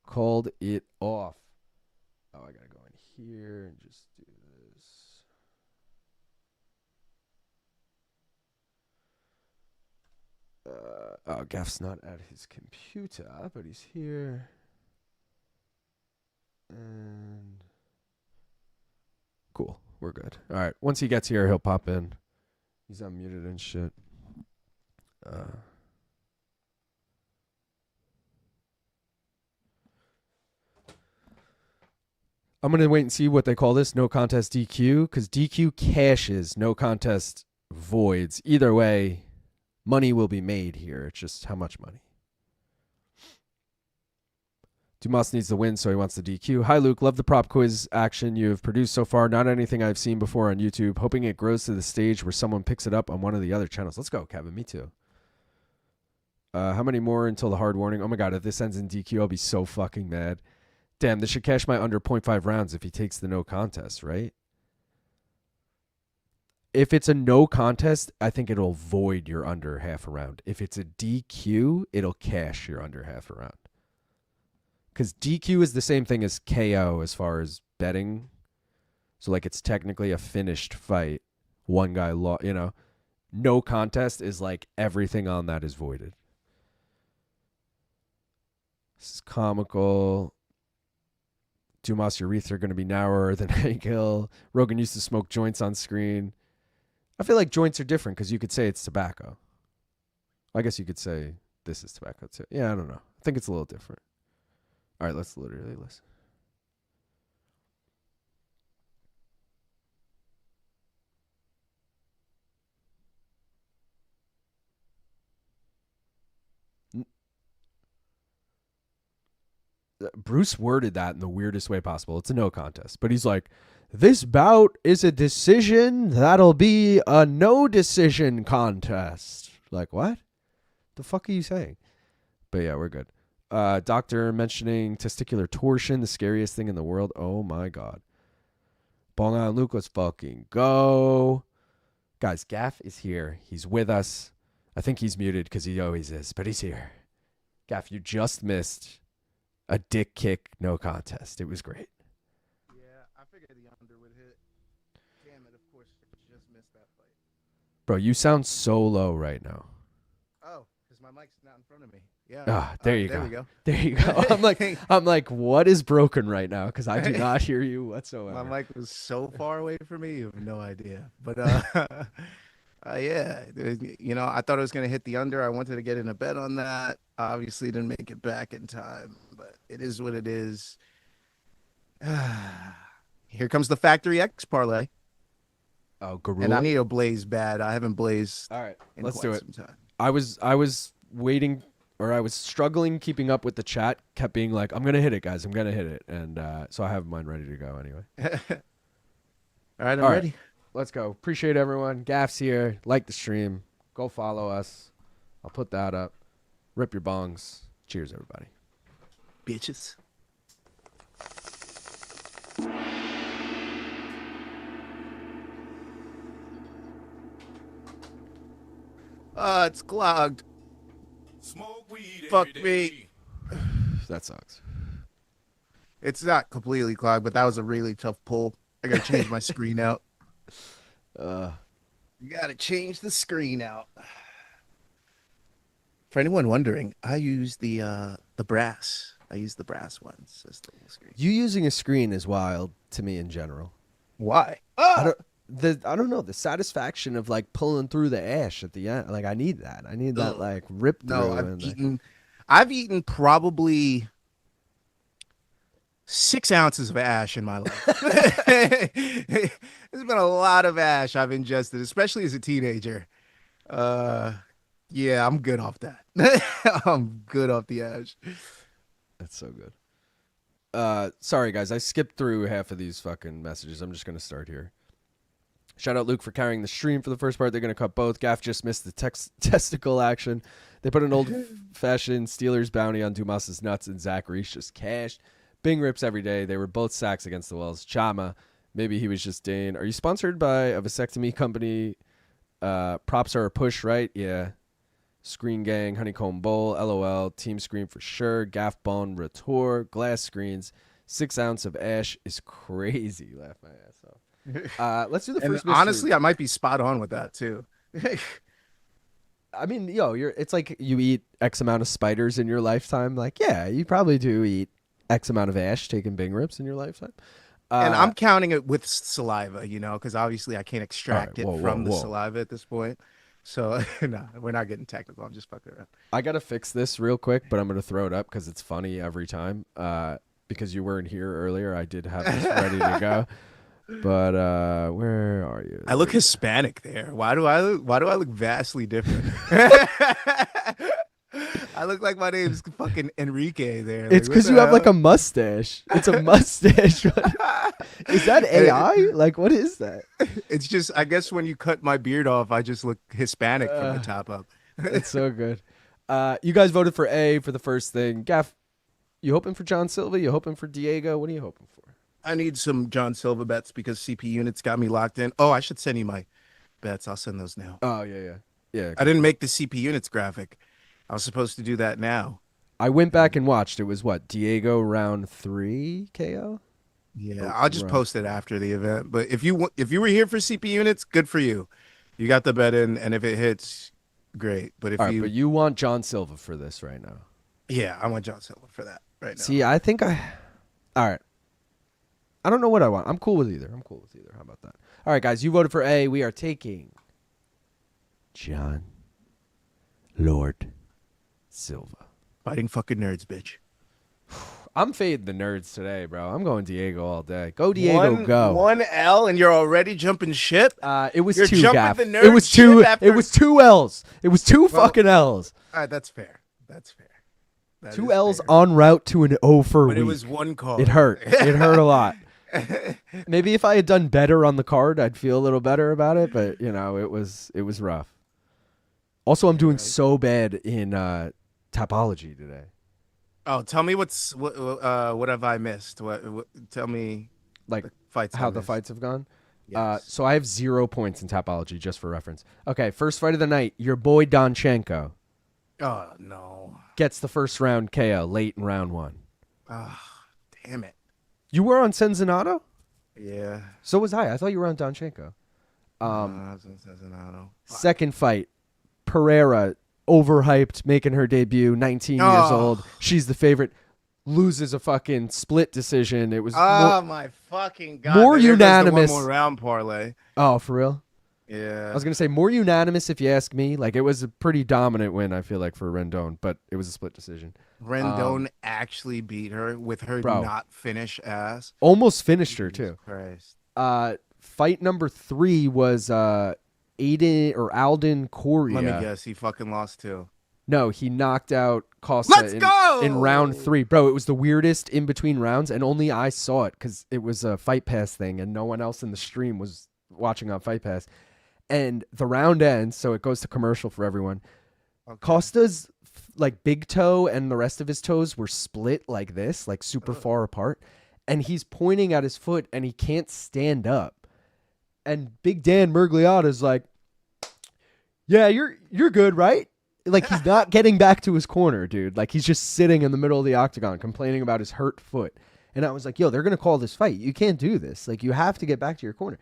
Called it off. Oh, I got to go in here and just do this. Oh, Gaff's not at his computer, but he's here. And... cool. We're good. All right. Once he gets here, he'll pop in. He's unmuted and shit. I'm going to wait and see what they call this. No contest DQ. Because DQ cashes. No contest voids. Either way, Money will be made here. It's just how much money. Dumas needs the win, so he wants the DQ. Hi, Luke. Love the prop quiz action you have produced so far. Not anything I've seen before on YouTube. Hoping it grows to the stage where someone picks it up on one of the other channels. Let's go, Kevin. Me too. How many more until the hard warning? Oh, my God. If this ends in DQ, I'll be so fucking mad. Damn, this should cash my under 0.5 rounds if he takes the no contest, right? If it's a no contest, I think it'll void your under half a round. If it's a DQ, it'll cash your under half a round. Because DQ is the same thing as KO as far as betting. So, like, it's technically a finished fight. One guy lost, you know. No contest is like everything on that is voided. This is comical. Dumas' urethra are going to be narrower than Hank Hill. Rogan used to smoke joints on screen. I feel like joints are different because you could say it's tobacco. I guess you could say this is tobacco too. Yeah, I don't know. I think it's a little different. All right, let's literally listen. Bruce worded that in the weirdest way possible. It's a no contest. But he's like, this bout is a decision that'll be a no decision contest. Like, what? The fuck are you saying? But yeah, we're good. Doctor mentioning testicular torsion, the scariest thing in the world. Oh my God. Bong on Luke, let's fucking go. Guys, Gaff is here. He's with us. I think he's muted because he always is, but he's here. Gaff, you just missed a dick kick no contest. It was great. Yeah, I figured the under would hit. Damn it, of course, just missed that fight. Bro, you sound so low right now. Oh, because my mic's not in front of me. Yeah. Ah, there you go. There we go. There you go. I'm like, what is broken right now? Because I do not hear you whatsoever. My mic was so far away from me, you have no idea. But yeah, you know, I thought I was gonna hit the under. I wanted to get in a bet on that. Obviously, didn't make it back in time, but it is what it is. Here comes the Factory X parlay. Oh, Gurule. And I need a blaze bad. I haven't blazed. All right, in let's quite do it. some time. I was waiting, or I was struggling keeping up with the chat. Kept being like, I'm gonna hit it, guys. I'm gonna hit it, and so I have mine ready to go anyway. All right, I'm ready. Let's go. Appreciate everyone. Gaff's here. Like the stream. Go follow us. I'll put that up. Rip your bongs. Cheers, everybody. Bitches. It's clogged. Smoke weed. Fuck me. That sucks. It's not completely clogged, but that was a really tough pull. I gotta change my screen out. You gotta change the screen out. For anyone wondering, I use the brass. I use the brass ones as the screen. You using a screen is wild to me in general. Why? I don't know, the satisfaction of like pulling through the ash at the end. Like I need that. I need that like rip through. No, I've eaten probably 6 ounces of ash in my life. There's been a lot of ash I've ingested, especially as a teenager. Yeah, I'm good off that. I'm good off the ash. That's so good. Sorry guys, I skipped through half of these fucking messages. I'm just gonna start here. Shout out Luke for carrying the stream for the first part. They're gonna cut both. Gaff just missed the testicle action. They put an old-fashioned Steelers bounty on Dumas' nuts, and Zachary just cashed. Bing rips every day. They were both sacks against the Wells. Chama, maybe he was just Dane. Are you sponsored by a vasectomy company? Props are a push, right? Yeah. Screen Gang, Honeycomb Bowl, LOL, Team Screen for sure, Gaff Bone, Retour, Glass Screens, 6 ounce of ash is crazy. Laugh my ass off. Let's do the first. Honestly, I might be spot on with that too. I mean, it's like you eat X amount of spiders in your lifetime. Like, yeah, you probably do eat X amount of ash taking Bing rips in your lifetime. And I'm counting it with saliva, you know, because obviously I can't extract it from the saliva at this point. So, no, we're not getting technical. I'm just fucking around. I got to fix this real quick, but I'm going to throw it up because it's funny every time. Because you weren't here earlier, I did have this ready to go. But where are you? I look Hispanic there. Why do I look vastly different? I look like my name's fucking Enrique there. It's Like, what because the you have like a hell? mustache. It's a mustache. Is that AI? Like, what is that? It's just, I guess when you cut my beard off, I just look Hispanic from the top up. It's so good. You guys voted for A for the first thing. Gaff, you hoping for John Silva? You hoping for Diego? What are you hoping for? I need some John Silva bets because CP units got me locked in. Oh, I should send you my bets. I'll send those now. Oh, yeah. I didn't make the CP units graphic. I was supposed to do that now. I went back and watched. It was what? Diego round 3 KO? Yeah, I'll just post it after the event. But if you were here for CP units, good for you. You got the bet in, and if it hits, great. But if All right, but you want John Silva for this right now. yeah, I want John Silva for that right now. See, I think all right. I don't know what I want. I'm cool with either. How about that? All right, guys, you voted for A. We are taking John Lord Silva. Fighting fucking nerds, bitch. I'm fading the nerds today, bro. I'm going Diego all day. Go Diego, go. 1L, and you're already jumping ship. It was You're 2, jumping Gaff. the It nerd was 2. ship after- It was 2 L's. It was 2 fucking L's. All right, that's fair. That 2 is L's fair. en route to an O for But week. it was one call. It hurt. It hurt a lot. Maybe if I had done better on the card, I'd feel a little better about it. But it was rough. Also, I'm doing so bad in topology today. Oh, tell me what have I missed? What tell me Like the fights how I the missed. fights have gone. Yes. So I have 0 points in topology, just for reference. Okay, first fight of the night. Your boy Donchenko Oh no. gets the first round KO late in round 1. Oh, damn it. You were on Sezinando? Yeah. So was I. I thought you were on Donchenko. Sezinando. Second fight, Pereira, overhyped, making her debut, 19 years Oh. old. She's the favorite. Loses a fucking split decision. It was Oh my fucking god. more There goes the unanimous. One more round parlay. oh, for real? Yeah. I was going to say more unanimous if you ask me. Like, it was a pretty dominant win, I feel like, for Rendon, but it was a split decision. Rendon actually beat her with her Bro. not finish ass. Almost finished her, Jesus too. Christ. Fight number 3 was Alden Coria. Let me guess. He fucking lost too. No, he knocked out Costa Let's go! in round 3. Bro, it was the weirdest in between rounds, and only I saw it because it was a Fight Pass thing, and no one else in the stream was watching on Fight Pass. And the round ends, so it goes to commercial for everyone. Okay. Costa's like big toe and the rest of his toes were split like this, like super far apart, and he's pointing at his foot, and he can't stand up. And Big Dan Murgliata's like, "Yeah, you're good, right?" Like, he's not getting back to his corner, dude. Like, he's just sitting in the middle of the octagon complaining about his hurt foot. And I was like, yo, they're going to call this fight. You can't do this. Like, you have to get back to your corner.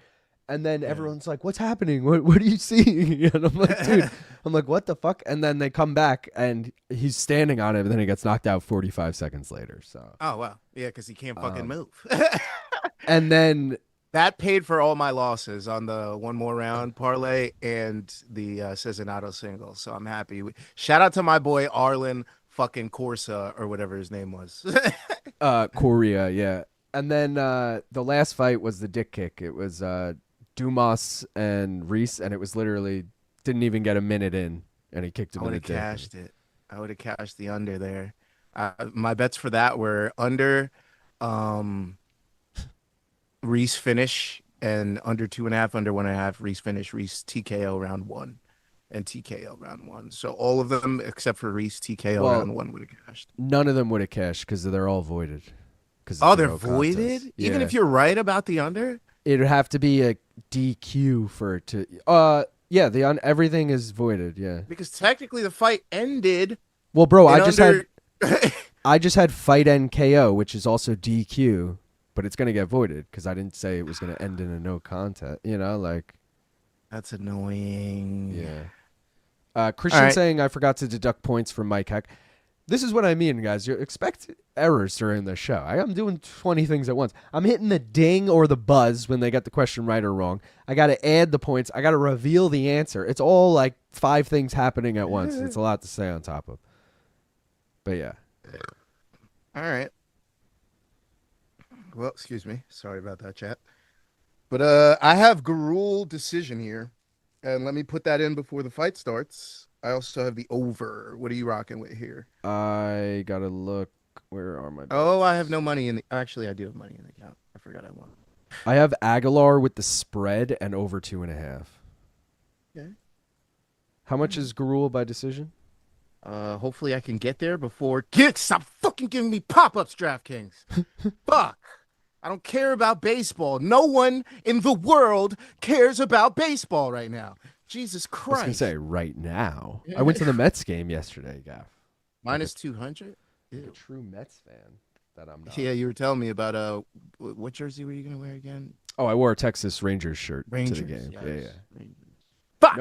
And then everyone's like, what's happening? What do you see? And I'm like, dude, what the fuck? And then they come back, and he's standing on it, and then he gets knocked out 45 seconds later. So. Oh, wow. Yeah, because he can't fucking move. And then... That paid for all my losses on the one more round parlay and the Sezinado single. So I'm happy. Shout out to my boy Arlen fucking Corsa or whatever his name was. Coria, yeah. And then the last fight was the dick kick. It was Dumas and Reese, and it was literally didn't even get a minute in, and he kicked him in the dick. I would have cashed the under there. My bets for that were under Reese finish and under 2.5, under 1.5, Reese finish, Reese TKO round 1 and TKO round 1. So all of them except for Reese TKO round 1 would have cashed. None of them would have cashed because they're all voided. Oh, they're voided? Even if you're right about the under? It would have to be a DQ for it to... yeah, everything is voided, yeah. Because technically the fight ended... Well, bro, I just had fight end KO, which is also DQ. But it's going to get voided because I didn't say it was going to end in a no contest. You know, like... That's annoying. Yeah. Christian saying, I forgot to deduct points from Mike Heck. This is what I mean, guys. You expect errors during the show. I'm doing 20 things at once. I'm hitting the ding or the buzz when they get the question right or wrong. I got to add the points. I got to reveal the answer. It's all like 5 things happening at once. It's a lot to say on top of. But yeah. All right. Well, excuse me. Sorry about that, chat. But I have Gurule decision here, and let me put that in before the fight starts. I also have the over. What are you rocking with here? I gotta look. Where are my Oh, I have bets? no money in the. Actually, I do have money in the account. I forgot I won. I have Aguilar with the spread and over 2.5. Okay. How much is Gurule by decision? Hopefully I can get there before. Stop fucking giving me pop-ups, DraftKings. Fuck. I don't care about baseball. No one in the world cares about baseball right now. Jesus I was gonna Christ. say right now. I went to the Mets game yesterday, Gaff. Minus 200? Like a true Mets fan that I'm not. Yeah, you were telling me about what jersey were you gonna wear again? Oh, I wore a Texas Rangers shirt Rangers. to the game. Yes. Yeah. Rangers. Fuck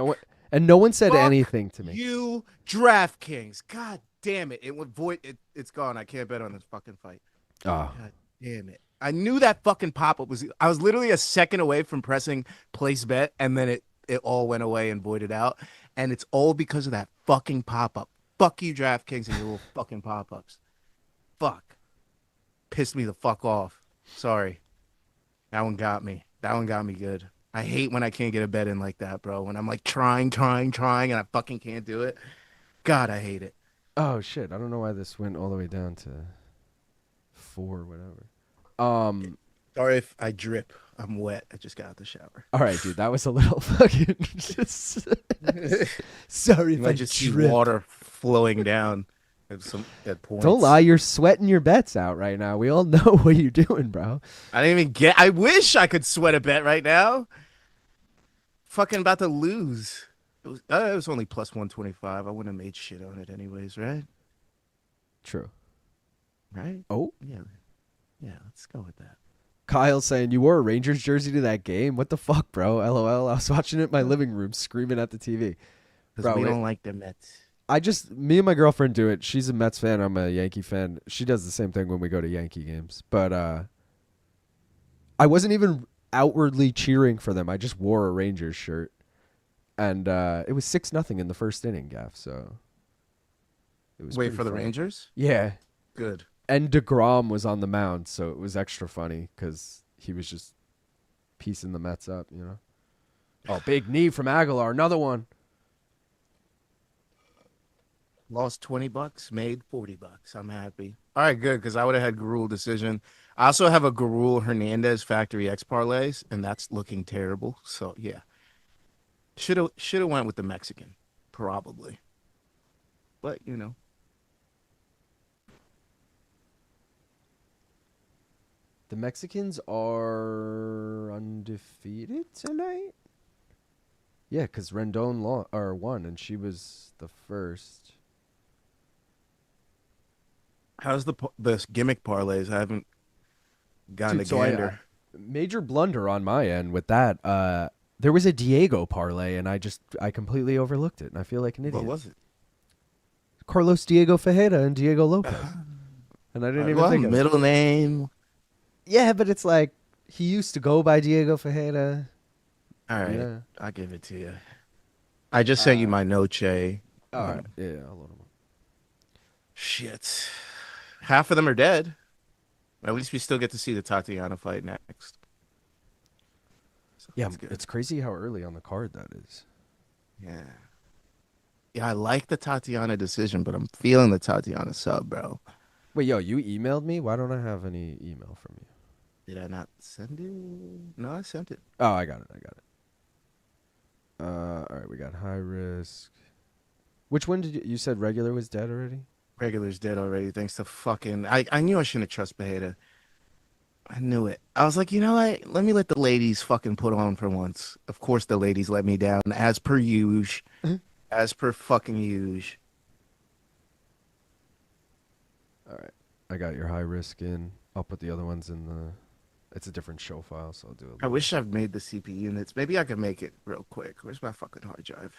No one said Fuck anything to me. you, DraftKings. God damn it! It went void. It's gone. I can't bet on this fucking fight. Oh, God damn it! I knew that fucking pop up was. I was literally a second away from pressing place bet, and then it all went away and voided out. And it's all because of that fucking pop up. Fuck you, DraftKings, and your little fucking pop ups. Fuck. Pissed me the fuck off. Sorry. That one got me. That one got me good. I hate when I can't get a bet in like that, bro. When I'm like trying, and I fucking can't do it. God, I hate it. oh shit! I don't know why this went all the way down to 4 or whatever. Sorry if I drip. I'm wet. I just got out the shower. All right, dude, that was a little fucking. Sorry You if I might just see tripped. water flowing down at points. Don't lie, you're sweating your bets out right now. We all know what you're doing, bro. I didn't even get. I wish I could sweat a bet right now. Fucking about to lose. It was only plus 125. I wouldn't have made shit on it anyways, right? True. Right? Oh, Yeah. Yeah, let's go with that. Kyle's saying you wore a Rangers jersey to that game. What the fuck, bro? LOL. I was watching it in my living room, screaming at the TV. Because Bro, we it- don't like the Mets. Me and my girlfriend do it. She's a Mets fan. I'm a Yankee fan. She does the same thing when we go to Yankee games. But I wasn't even outwardly cheering for them. I just wore a Rangers shirt. And it was 6-0 in the first inning, Gaff. So it was Wait pretty for the funny. Rangers? Yeah. Good. And DeGrom was on the mound, so it was extra funny because he was just piecing the Mets up, you know? Oh, big knee from Aguilar. Another one. Lost $20, made $40. I'm happy. All right, good, because I would have had Gurule decision. I also have a Gurule Hernandez Factory X parlays, and that's looking terrible. So yeah, should have went with the Mexican, probably. But you know, The Mexicans are undefeated tonight? Yeah, because Rendon won, and she was the first. how's the gimmick parlays? I haven't gotten Dude, to so gander. major blunder on my end with that. There was a Diego parlay, and I completely overlooked it, and I feel like an idiot. What was it? Carlos Diego Fajeda and Diego Lopez. And I didn't even Well, think of it. middle name. Yeah, but it's like he used to go by Diego Fajeda. All right, Yeah. I'll give it to you. I just sent you my Noche. All right. Yeah, I'll load 'em up. Shit. Half of them are dead. At least we still get to see the Tatiana fight next. So Yeah, that's good. it's crazy how early on the card that is. Yeah. Yeah, I like the Tatiana decision, but I'm feeling the Tatiana sub, bro. Wait, yo, you emailed me? Why don't I have any email from you? Did I not send it? No, I sent it. Oh, I got it. All right, we got high risk. Which one did you said regular was dead already? Regular's dead already, thanks to fucking... I knew I shouldn't trust Pereira. I knew it. I was like, you know what? Let me let the ladies fucking put on for once. Of course the ladies let me down, as per usual. As per fucking usual. All right. I got your high risk in. I'll put the other ones in the... It's a different show file, so I'll do it. I wish I've made the CP units. Maybe I could make it real quick. Where's my fucking hard drive?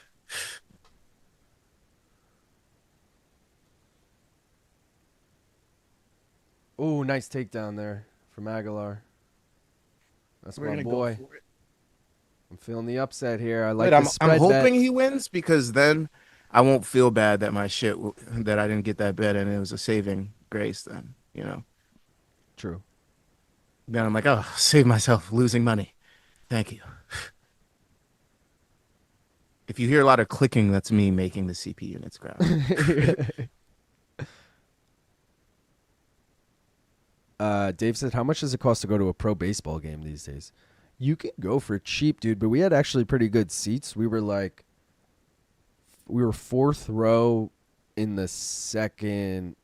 Oh, nice takedown there from Aguilar. That's We're my gonna boy. go for it. I'm feeling the upset here. I like Wait, the I'm spread hoping bet. he wins because then I won't feel bad that my shit that I didn't get that bet and it was a saving grace. Then you know. True. Then I'm like, oh, save myself losing money. Thank you. If you hear a lot of clicking, that's me making the CP units graphic. Dave said, how much does it cost to go to a pro baseball game these days? You can go for cheap, dude, but we had actually pretty good seats. We were fourth row in the second.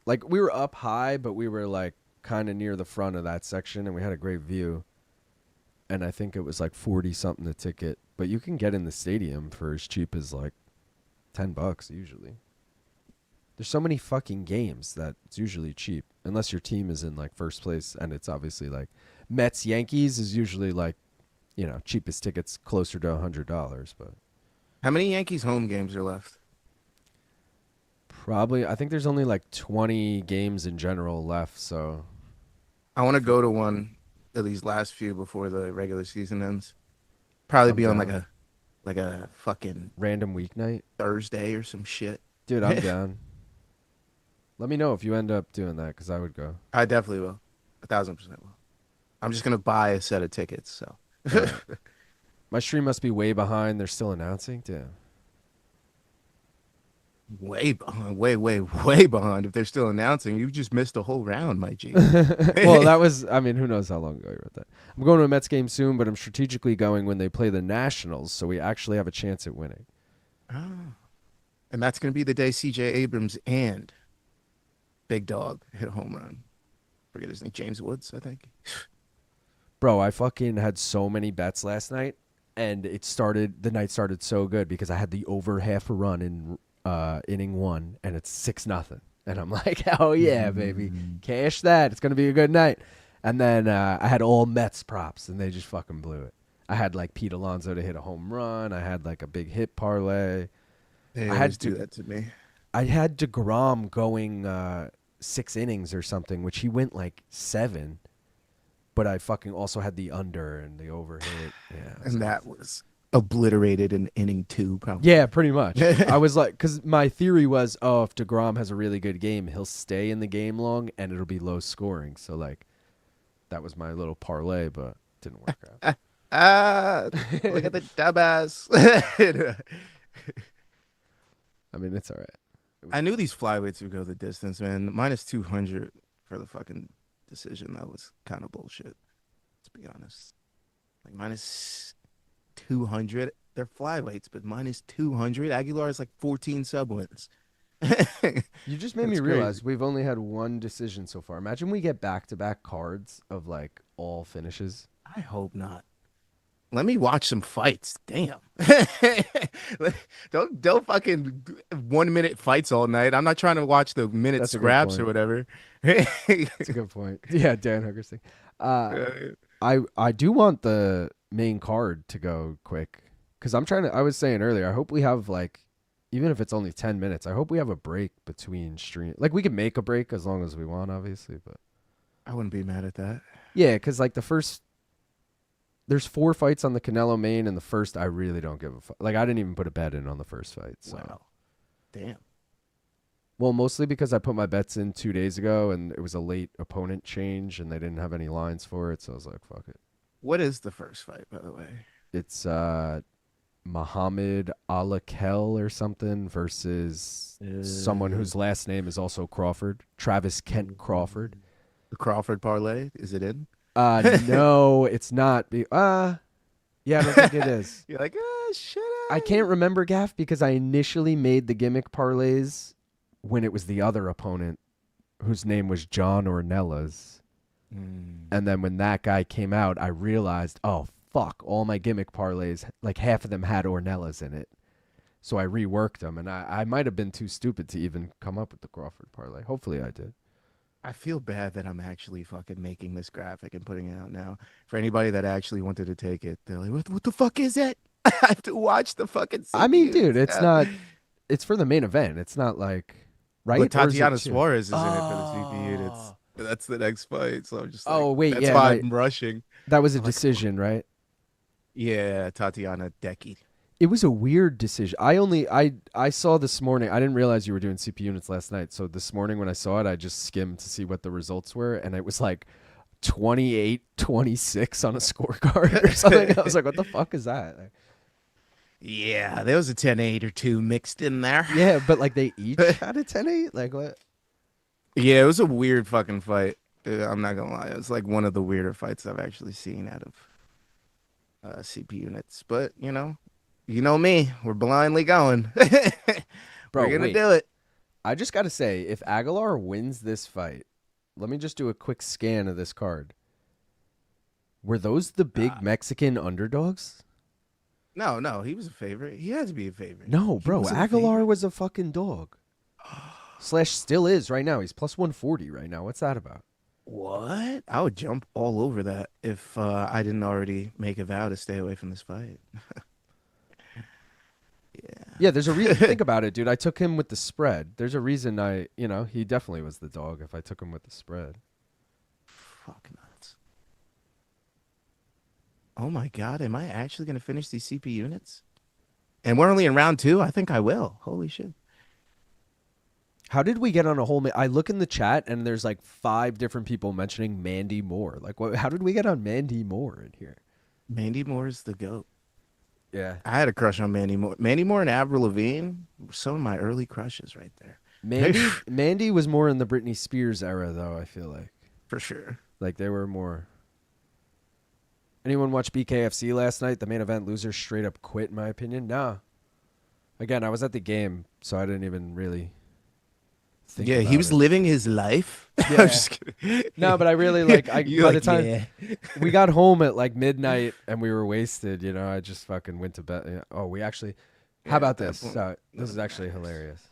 Like, we were up high, but we were like kind of near the front of that section, and we had a great view. And I think it was like 40 something a ticket, but you can get in the stadium for as cheap as like $10 usually. There's so many fucking games that it's usually cheap, unless your team is in like first place, and it's obviously like Mets Yankees is usually like, you know, cheapest tickets closer to $100. But How many Yankees home games are left? probably, I think there's only like 20 games in general left. So I want to go to one of these last few before the regular season ends. Probably I'm be on down. like a fucking Random weeknight, Thursday or some shit. dude. I'm down. Let me know if you end up doing that, because I would go. I definitely will. 1,000% will. I'm just gonna buy a set of tickets. So Alright. My stream must be way behind. They're still announcing. Damn. way behind, way behind. If they're still announcing, you just missed a whole round, my G. Well, that was, I mean, who knows how long ago you wrote that. I'm going to a Mets game soon, but I'm strategically going when they play the Nationals, so we actually have a chance at winning. Oh. And that's gonna be the day C.J. Abrams and Big Dog hit a home run. Forget his name, James Woods, I think. Bro, I fucking had so many bets last night, and the night started so good because I had the over half a run in inning one, and it's 6-0. And I'm like, oh yeah, baby. Cash that. It's going to be a good night. And then I had all Mets props, and they just fucking blew it. I had like Pete Alonso to hit a home run. I had like a big hit parlay. They I had always to do that to me. I had DeGrom going 6 innings or something, which he went like 7. But I fucking also had the under and the over hit. Yeah, And that was obliterated in inning 2, probably. yeah, pretty much. I was like, because my theory was, oh, if DeGrom has a really good game, he'll stay in the game long and it'll be low scoring. So like, that was my little parlay, but didn't work out. Look at the dumbass. I mean, it's all right. I knew these flyweights would go the distance, man. Minus 200 for the fucking decision. That was kind of bullshit, to be honest. Like minus 200. They're flyweights, but minus 200. Aguilar is like 14 sub wins. You just made me That's realize crazy. we've only had one decision so far. Imagine we get back-to-back cards of like all finishes. I hope not. Let me watch some fights. Damn. Don't fucking 1 minute fights all night. I'm not trying to watch the minute That's a good scraps point. or whatever. That's a good point. Yeah, Dan Hooker's thing. I do want the main card to go quick, because I was saying earlier, I hope we have like, even if it's only 10 minutes, I hope we have a break between stream. Like, we can make a break as long as we want, obviously, but I wouldn't be mad at that. yeah, because like there's 4 fights on the Canelo main, and the first I really don't give a fuck. Like, I didn't even put a bet in on the first fight. So. Wow. Damn. Well, mostly because I put my bets in 2 days ago, and it was a late opponent change, and they didn't have any lines for it, so I was like, fuck it. What is the first fight, by the way? It's Muhammad Alakel or something versus someone whose last name is also Crawford. Travis Kent Crawford. The Crawford parlay? Is it in? No, it's not. Yeah, I don't think it is. You're like, shit. I can't remember, Gaff, because I initially made the gimmick parlays when it was the other opponent whose name was John Ornelas. And then when that guy came out, I realized, oh, fuck, all my gimmick parlays, like half of them had Ornelas in it. So I reworked them, and I might have been too stupid to even come up with the Crawford parlay. Hopefully I did. I feel bad that I'm actually fucking making this graphic and putting it out now. For anybody that actually wanted to take it, they're like, what the fuck is it? I have to watch the fucking I mean, CPUs. dude, it's not, it's for the main event. It's not like, right? But Or is it Tatiana too? Suarez is in it for the CPU. That's the next fight. So I'm just like, Oh, wait, that's yeah, why right. I'm rushing. That was a I'm like, decision, right? Yeah, Tatiana Decky. It was a weird decision. I saw this morning. I didn't realize you were doing CP units last night. So this morning when I saw it, I just skimmed to see what the results were, and it was like 28-26 on a scorecard or something. I was like, what the fuck is that? Like, Yeah, there was a 10-8 or 2 mixed in there. yeah, but like they each had a 10-8? Like what? Yeah, it was a weird fucking fight. I'm not gonna lie. It was like one of the weirder fights I've actually seen out of CP units. But you know me. We're blindly going. Bro, We're gonna wait. do it. I just got to say, if Aguilar wins this fight, let me just do a quick scan of this card. Were those the big Mexican underdogs? No, he was a favorite. He had to be a favorite. No, He bro. wasn't a Aguilar favorite. was a fucking dog. / still is right now. He's plus 140 right now. What's that about? What? I would jump all over that if I didn't already make a vow to stay away from this fight. Yeah, there's a reason. Think about it, dude. I took him with the spread. There's a reason he definitely was the dog if I took him with the spread. Fuck nuts. Oh my God, am I actually going to finish these CP units? And we're only in round 2? I think I will. Holy shit. How did we get on a whole? I look in the chat and there's like 5 different people mentioning Mandy Moore. Like, how did we get on Mandy Moore in here? Mandy Moore is the GOAT. Yeah, I had a crush on Mandy Moore. Mandy Moore and Avril Lavigne were some of my early crushes right there. Mandy was more in the Britney Spears era, though. I feel For sure. like they were more. Anyone watch BKFC last night? The main event loser straight up quit, in my opinion. Nah. Again, I was at the game, so I didn't even really think Yeah, about he was it. living his life. Yeah. I'm just kidding. No, but I really like. You By like, the time yeah. we got home at like midnight and we were wasted, I just fucking went to bed. Oh, we actually. How Yeah, about at that this? point, This is nothing actually matters.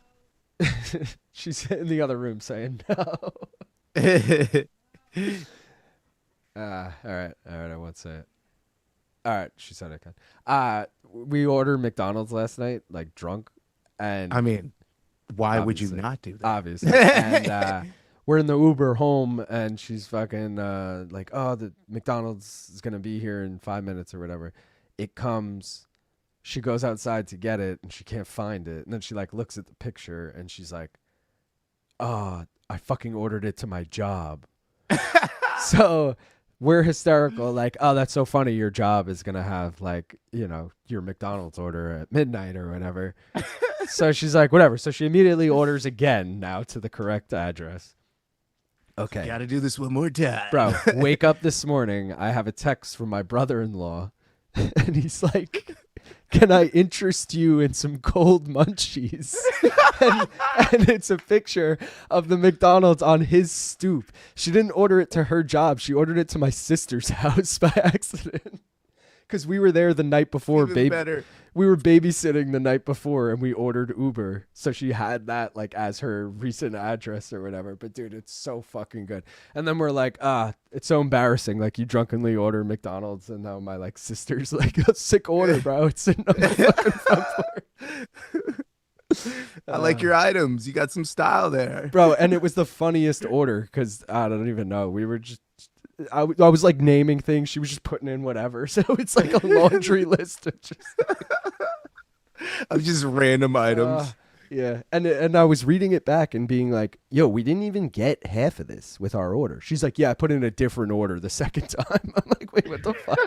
hilarious. She's in the other room saying no. All right. I won't say it. All right, she said I can. We ordered McDonald's last night, like drunk, and I mean, why would you Obviously. not do that? obviously, and we're in the Uber home, and she's fucking like, oh, the McDonald's is gonna be here in 5 minutes or whatever. It comes. She goes outside to get it, and she can't find it, and then she like looks at the picture, and she's like, oh, I fucking ordered it to my job. So we're hysterical, like, oh, that's so funny. Your job is going to have, like, your McDonald's order at midnight or whatever. So she's like, whatever. So she immediately orders again now to the correct address. Okay. Got to do this one more time. Bro, wake up this morning. I have a text from my brother-in-law, and he's like, can I interest you in some cold munchies? and it's a picture of the McDonald's on his stoop. She didn't order it to her job. She ordered it to my sister's house by accident. Because we were there the night before. Even better. We were babysitting the night before, and we ordered Uber. So she had that like as her recent address or whatever. But dude, it's so fucking good. And then we're like, it's so embarrassing. Like you drunkenly order McDonald's, and now my like sister's like a sick order, bro. It's sitting on the fucking front floor. I like your items. You got some style there. Bro, and it was the funniest order because I don't even know. We were just, I was like naming things. She was just putting in whatever. So it's like a laundry list of just, Of just random items. yeah. And I was reading it back and being like, yo, we didn't even get half of this with our order. She's like, yeah, I put in a different order the second time. I'm like, wait, what the fuck?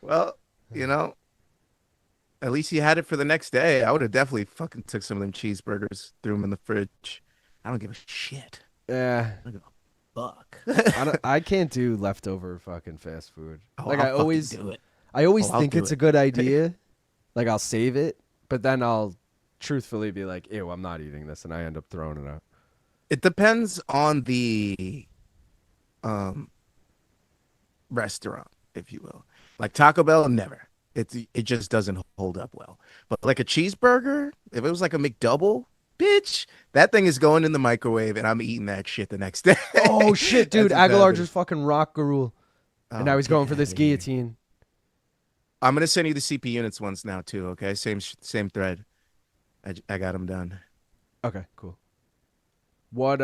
Well, at least you had it for the next day. I would have definitely fucking took some of them cheeseburgers, threw them in the fridge. I don't give a shit. Yeah. I don't give a fuck. I can't do leftover fucking fast food. Oh, Like I'll I fucking always do it. I always I'll think do it's it. a good idea. Like I'll save it, but then I'll truthfully be like, ew, I'm not eating this, and I end up throwing it out. It depends on the restaurant, if you will. Like Taco Bell, never. It just doesn't hold up well. But like a cheeseburger, if it was like a McDouble, bitch, that thing is going in the microwave, and I'm eating that shit the next day. Oh shit, dude! That's Aguilar better. just fucking rocked Gurule, and now he's get going for this outta here. guillotine. I'm gonna send you the CP units ones now too. Okay, same thread. I got them done. Okay, cool. What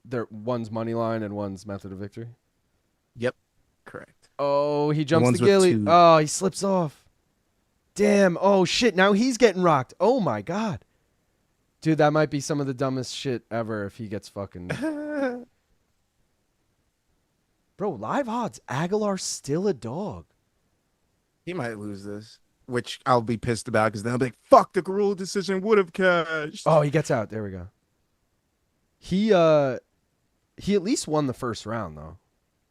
there one's money line and one's method of victory. Yep, correct. Oh, he jumps ones the with gilly. two. Oh, he slips off. Damn. Oh shit! Now he's getting rocked. Oh my god. Dude, that might be some of the dumbest shit ever if he gets fucking... Bro, live odds. Aguilar's still a dog. He might lose this, which I'll be pissed about because then I'll be like, fuck, the Gurule decision would have cashed. Oh, he gets out. There we go. He at least won the first round, though.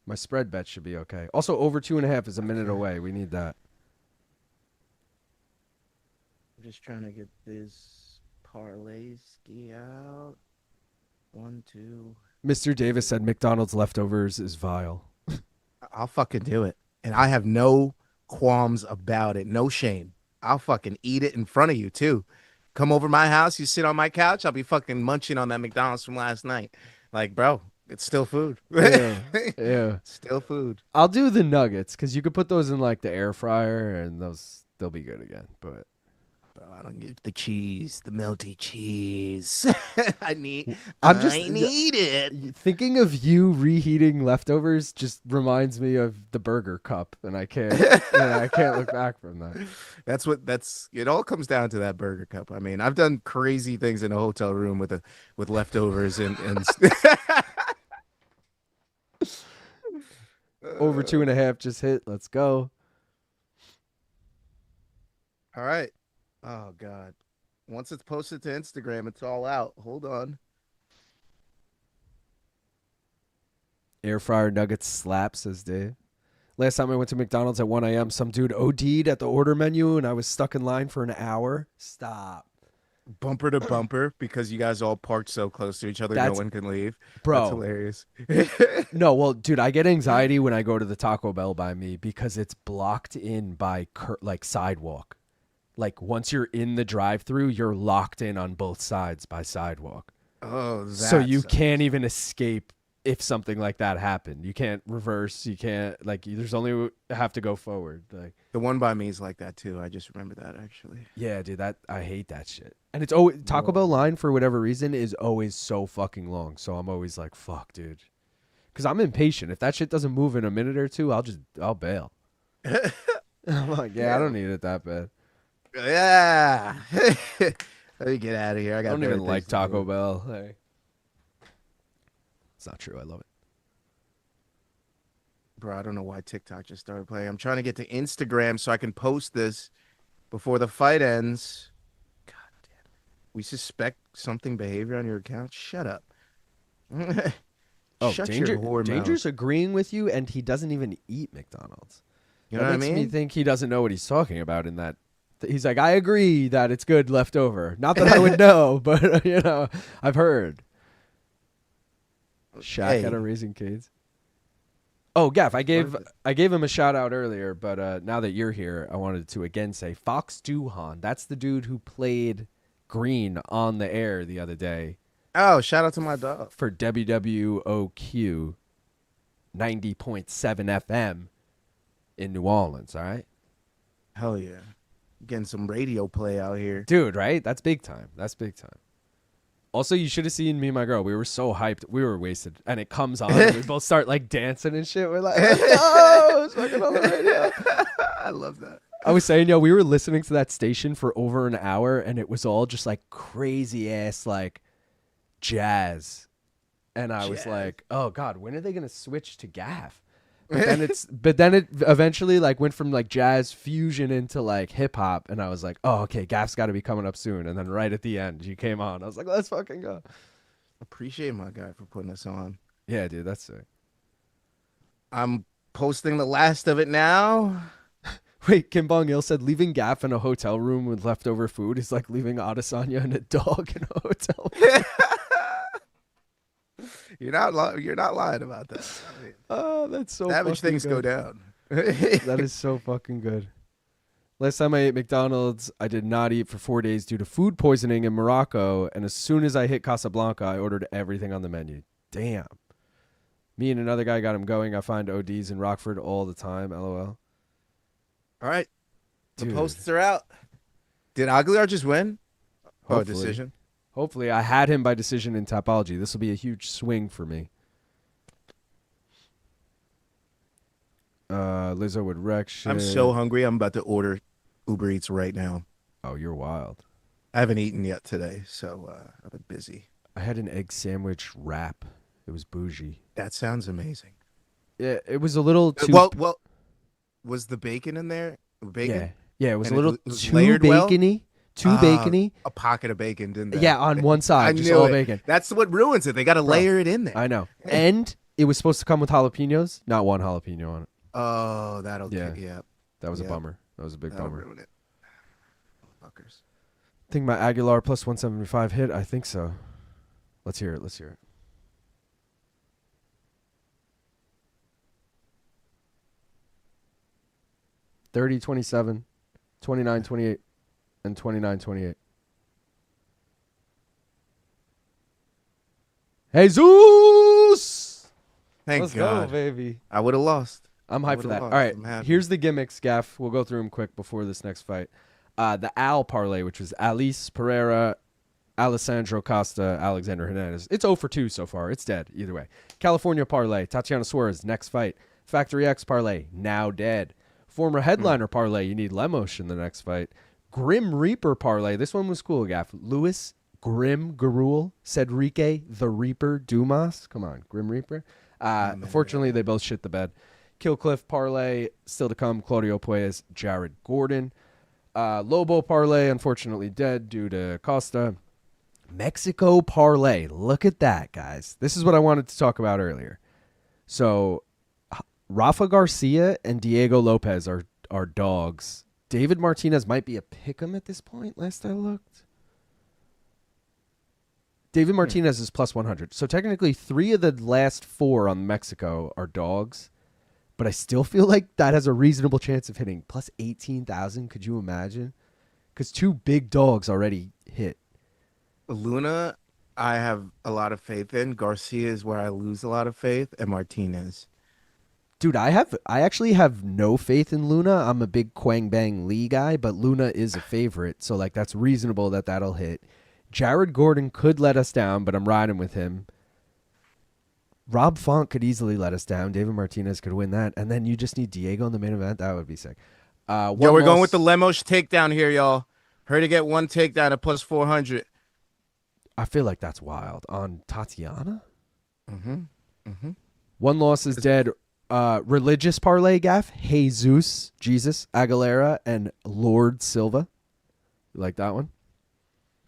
My spread bet should be okay. Also, over 2.5 is a minute away. We need that. I'm just trying to get this parlay ski out. 1, 2. Mr. Davis said McDonald's leftovers is vile. I'll fucking do it. And I have no qualms about it. No shame. I'll fucking eat it in front of you, too. Come over my house. You sit on my couch. I'll be fucking munching on that McDonald's from last night. Like, bro, it's still food. Yeah. Yeah. Still food. I'll do the nuggets because you could put those in like the air fryer and they'll be good again. But Bro, I don't get the cheese, the melty cheese. I need it. Thinking of you reheating leftovers just reminds me of the burger cup, and I can't look back from that. It all comes down to that burger cup. I mean, I've done crazy things in a hotel room with leftovers and Over 2.5 just hit. Let's go. All right. Oh God. Once it's posted to Instagram, it's all out. Hold on. Air fryer nuggets slap, says Dave. Last time I went to McDonald's at 1 a.m., some dude OD'd at the order menu, and I was stuck in line for an hour. Stop. Bumper to bumper because you guys all parked so close to each other, no one can leave. Bro. That's hilarious. No, well, dude, I get anxiety when I go to the Taco Bell by me because it's blocked in by sidewalk. Like once you're in the drive-thru, you're locked in on both sides by sidewalk. Oh, so you can't even escape if something like that happened. You can't reverse. You can't there's only have to go forward. Like the one by me is like that too. I just remember that actually. Yeah, dude, I hate that shit. And it's always Taco Bell line for whatever reason is always so fucking long. So I'm always like, fuck, dude, because I'm impatient. If that shit doesn't move in a minute or two, I'll bail. I'm like, I don't need it that bad. Yeah. Let me get out of here. I don't even like Taco Bell. Hey. It's not true. I love it. Bro, I don't know why TikTok just started playing. I'm trying to get to Instagram so I can post this before the fight ends. God damn. We suspect something behavior on your account? Shut up. Shut your whore Danger's mouth. agreeing with you, and he doesn't even eat McDonald's. You know what I mean? Makes me think he doesn't know what he's talking about in that. He's like, I agree that it's good left over. Not that I would know, but, I've heard. Shaq at a Raising Cane's. Oh, Gaff, I gave him a shout out earlier, but now that you're here, I wanted to again say Fox Duhan. That's the dude who played Green on the air the other day. Oh, shout out to my dog. For WWOQ 90.7 FM in New Orleans, all right? Hell yeah. Getting some radio play out here. Dude, right? That's big time. Also, you should have seen me and my girl. We were so hyped. We were wasted. And it comes on. And we both start dancing and shit. We're like, oh, it's fucking on the radio. I love that. I was saying, we were listening to that station for over an hour. And it was all just crazy ass jazz. And I was like, oh God, when are they going to switch to Gaff? But then it eventually went from jazz fusion into hip hop, and I was like, oh, okay, Gaff's got to be coming up soon. And then right at the end, you came on. I was like, let's fucking go. Appreciate my guy for putting us on. Yeah, dude, that's sick. I'm posting the last of it now. Wait, Kim Bong-il said leaving Gaff in a hotel room with leftover food is like leaving Adesanya and a dog in a hotel room. You're not lying about that. I mean, oh, that's so savage things good. go down. That is so fucking good. Last time I ate McDonald's, I did not eat for 4 days due to food poisoning in Morocco, and as soon as I hit Casablanca, I ordered everything on the menu. Damn. Me and another guy got him going. I find ODs in Rockford all the time, LOL. All right. The Dude. posts are out. Did Aguilar just win? Hopefully. Oh, decision. Hopefully. I had him by decision in Tapology. This will be a huge swing for me. Lizzo would wreck shit. I'm so hungry. I'm about to order Uber Eats right now. Oh, you're wild. I haven't eaten yet today, so I've been busy. I had an egg sandwich wrap. It was bougie. That sounds amazing. Yeah, it was a little too. Well, was the bacon in there? Bacon? Yeah, it was And a little it was too layered well? bacony. Too bacony. A pocket of bacon, didn't they? Yeah, on one I side, just knew all it. bacon. That's what ruins it. They got to layer it in there. I know. And it was supposed to come with jalapenos. Not one jalapeno on it. Oh, that'll Yeah. yeah. That was a Yeah. bummer. That was a big That'll bummer. ruin it. Fuckers. Think my Aguilar plus 175 hit? I think so. Let's hear it. 30-27, 29-28, and 29-28. Jesus! Thank Let's God. go, baby. I would have lost. I'm I hyped for would've that. All lost. right, I'm happy. here's the gimmicks, Gaff. We'll go through them quick before this next fight. The Al parlay, which was Alice, Pereira, Alessandro, Costa, Alexander Hernandez. It's 0 for 2 so far. It's dead either way. California parlay, Tatiana Suarez, next fight. Factory X parlay, now dead. Former headliner parlay, you need Lemos in the next fight. Grim Reaper parlay, this one was cool, Gaff. Lewis, Grim, Gurule, Sedriques, The Reaper, Dumas. Come on, Grim Reaper. Unfortunately, they both shit the bed. Killcliff parlay, still to come. Claudio Puelles, Jared Gordon. Lobo parlay, unfortunately dead due to Costa. Mexico parlay. Look at that, guys. This is what I wanted to talk about earlier. So, Rafa Garcia and Diego Lopes are dogs. David Martinez might be a pick'em at this point, last I looked. David Martinez is plus 100. So technically 3 of the last 4 on Mexico are dogs. But I still feel like that has a reasonable chance of hitting. Plus 18,000, could you imagine? Because 2 big dogs already hit. Luna, I have a lot of faith in. Garcia is where I lose a lot of faith, and Martinez. Dude, I actually have no faith in Luna. I'm a big Quang Bang Lee guy, but Luna is a favorite. So, like, that's reasonable that that'll hit. Jared Gordon could let us down, but I'm riding with him. Rob Font could easily let us down. David Martinez could win that. And then you just need Diego in the main event. That would be sick. We're going with the Lemos takedown here, y'all. Heard to get 1 takedown at plus 400. I feel like that's wild. On Tatiana? Mm-hmm. One loss is dead. Religious parlay, Gaff. Jesus, Aguilera, and Lord Silva. You like that one?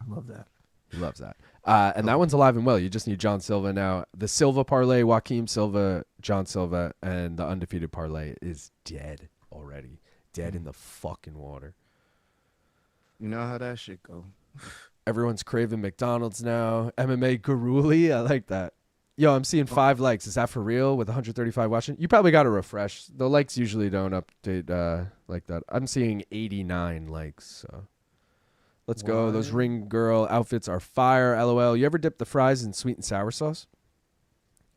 I love that. He loves that. And that one's alive and well. You just need John Silva now. The Silva parlay, Joaquim Silva, John Silva, and the undefeated parlay is dead already. Dead in the fucking water. You know how that shit go. Everyone's craving McDonald's now. MMA Gurule, I like that. Yo, I'm seeing 5 likes. Is that for real with 135 watching? You probably got to refresh. The likes usually don't update like that. I'm seeing 89 likes, so... Let's go. Those ring girl outfits are fire. LOL. You ever dip the fries in sweet and sour sauce?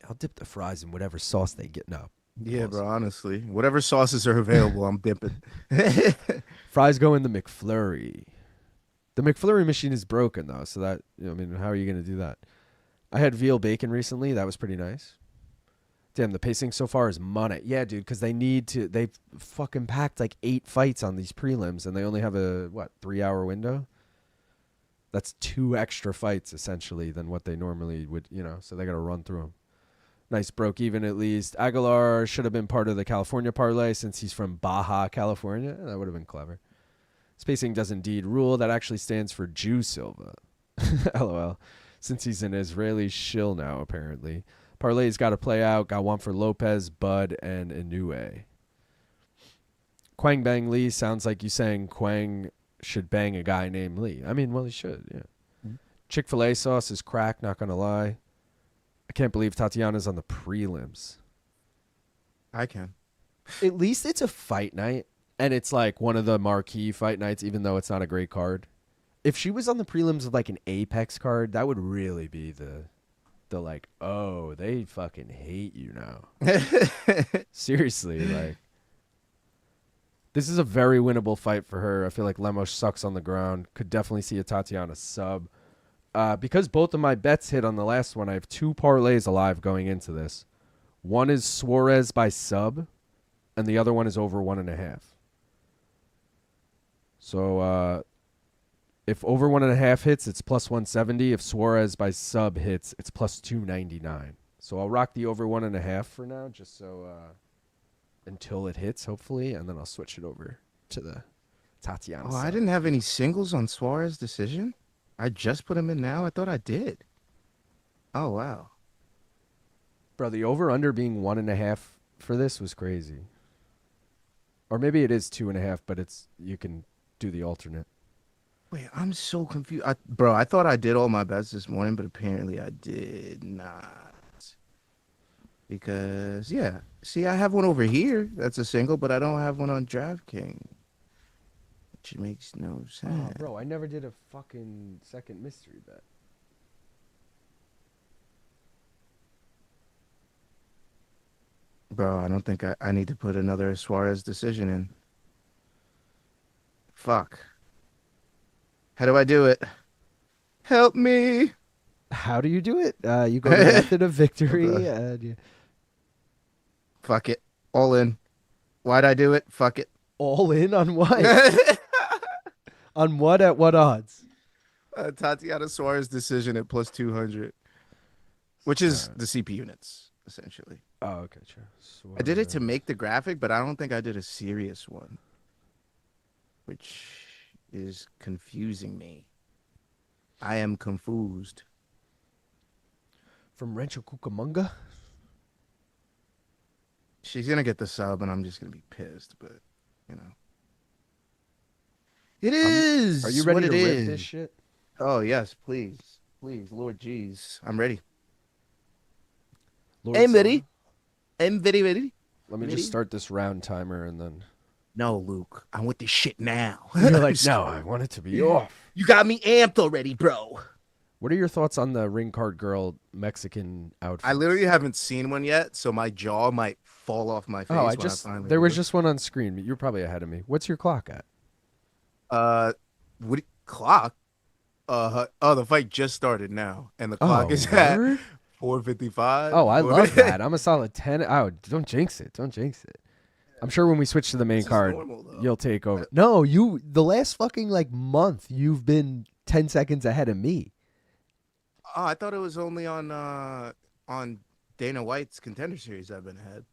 I'll dip the fries in whatever sauce they get. No. Yeah, bro, honestly. Whatever sauces are available, I'm dipping. Fries go in the McFlurry. The McFlurry machine is broken, though. So that, I mean, how are you going to do that? I had veal bacon recently. That was pretty nice. Damn, the pacing so far is money. Yeah, dude, because they fucking packed like 8 fights on these prelims, and they only have a, 3-hour window? That's 2 extra fights, essentially, than what they normally would, so they got to run through them. Nice, broke even at least. Aguilar should have been part of the California parlay since he's from Baja, California. That would have been clever. Spacing does indeed rule. That actually stands for Jew Silva. LOL. Since he's an Israeli shill now, apparently. Parlay's got to play out. Got one for Lopes, Bud, and Inoue. Quang Bang Lee sounds like you saying Quang should bang a guy named Lee. I mean, well, he should, yeah. Mm-hmm. Chick-fil-A sauce is crack, not going to lie. I can't believe Tatiana's on the prelims. I can. At least it's a fight night, and it's like one of the marquee fight nights, even though it's not a great card. If she was on the prelims of like an Apex card, that would really be the like, oh, they fucking hate you now. Seriously, like. This is a very winnable fight for her. I feel like Lemos sucks on the ground. Could definitely see a Tatiana sub. Because both of my bets hit on the last one, I have 2 parlays alive going into this. One is Suarez by sub, and the other one is over 1.5. So If over 1.5 hits, it's plus 170. If Suarez by sub hits, it's plus 299. So I'll rock the over 1.5 for now, just so until it hits, hopefully, and then I'll switch it over to the Tatiana. Oh, I side. didn't have any singles on Suarez decision. I just put him in now. I thought I did. Oh wow. Bro, the over under being 1.5 for this was crazy. Or maybe it is 2.5, but you can do the alternate. Wait, I'm so confused. Bro, I thought I did all my bets this morning, but apparently I did not. Because, yeah. See, I have one over here that's a single, but I don't have one on DraftKings. Which makes no sense. Oh, bro, I never did a fucking second mystery bet. Bro, I don't think I need to put another Suarez decision in. Fuck. How do I do it? Help me. How do you do it? You go to method of victory. Fuck it. All in. Why'd I do it? Fuck it. All in on what? On what at what odds? Tatiana Suarez decision at plus 200, which is the CP units, essentially. Oh, okay, sure. I did it to make the graphic, but I don't think I did a serious one, which is confusing me. I am confused. From Rancho Cucamonga? She's going to get the sub, and I'm just going to be pissed, but, you know. It is. Are you ready what to it rip is. this shit? Oh, yes, please. Please, Lord jeez. I'm ready. Lord I'm Silva? ready. I'm very ready. Let me Ready? just start this round timer and then... No, Luke. I want this shit now. You're like, no, I want it to be off. You got me amped already, bro. What are your thoughts on the ring card girl Mexican outfit? I literally haven't seen one yet, so my jaw might fall off my face. Oh, there was just one on screen. You're probably ahead of me. What's your clock at? What clock? The fight just started now, and the clock is at word? 4:55. Oh, I love that. I'm a solid 10. Oh, don't jinx it. Don't jinx it. I'm sure when we switch to the main This is card, normal, though. you'll take over. No, the last fucking month, you've been 10 seconds ahead of me. Oh, I thought it was only on Dana White's Contender Series I've been ahead.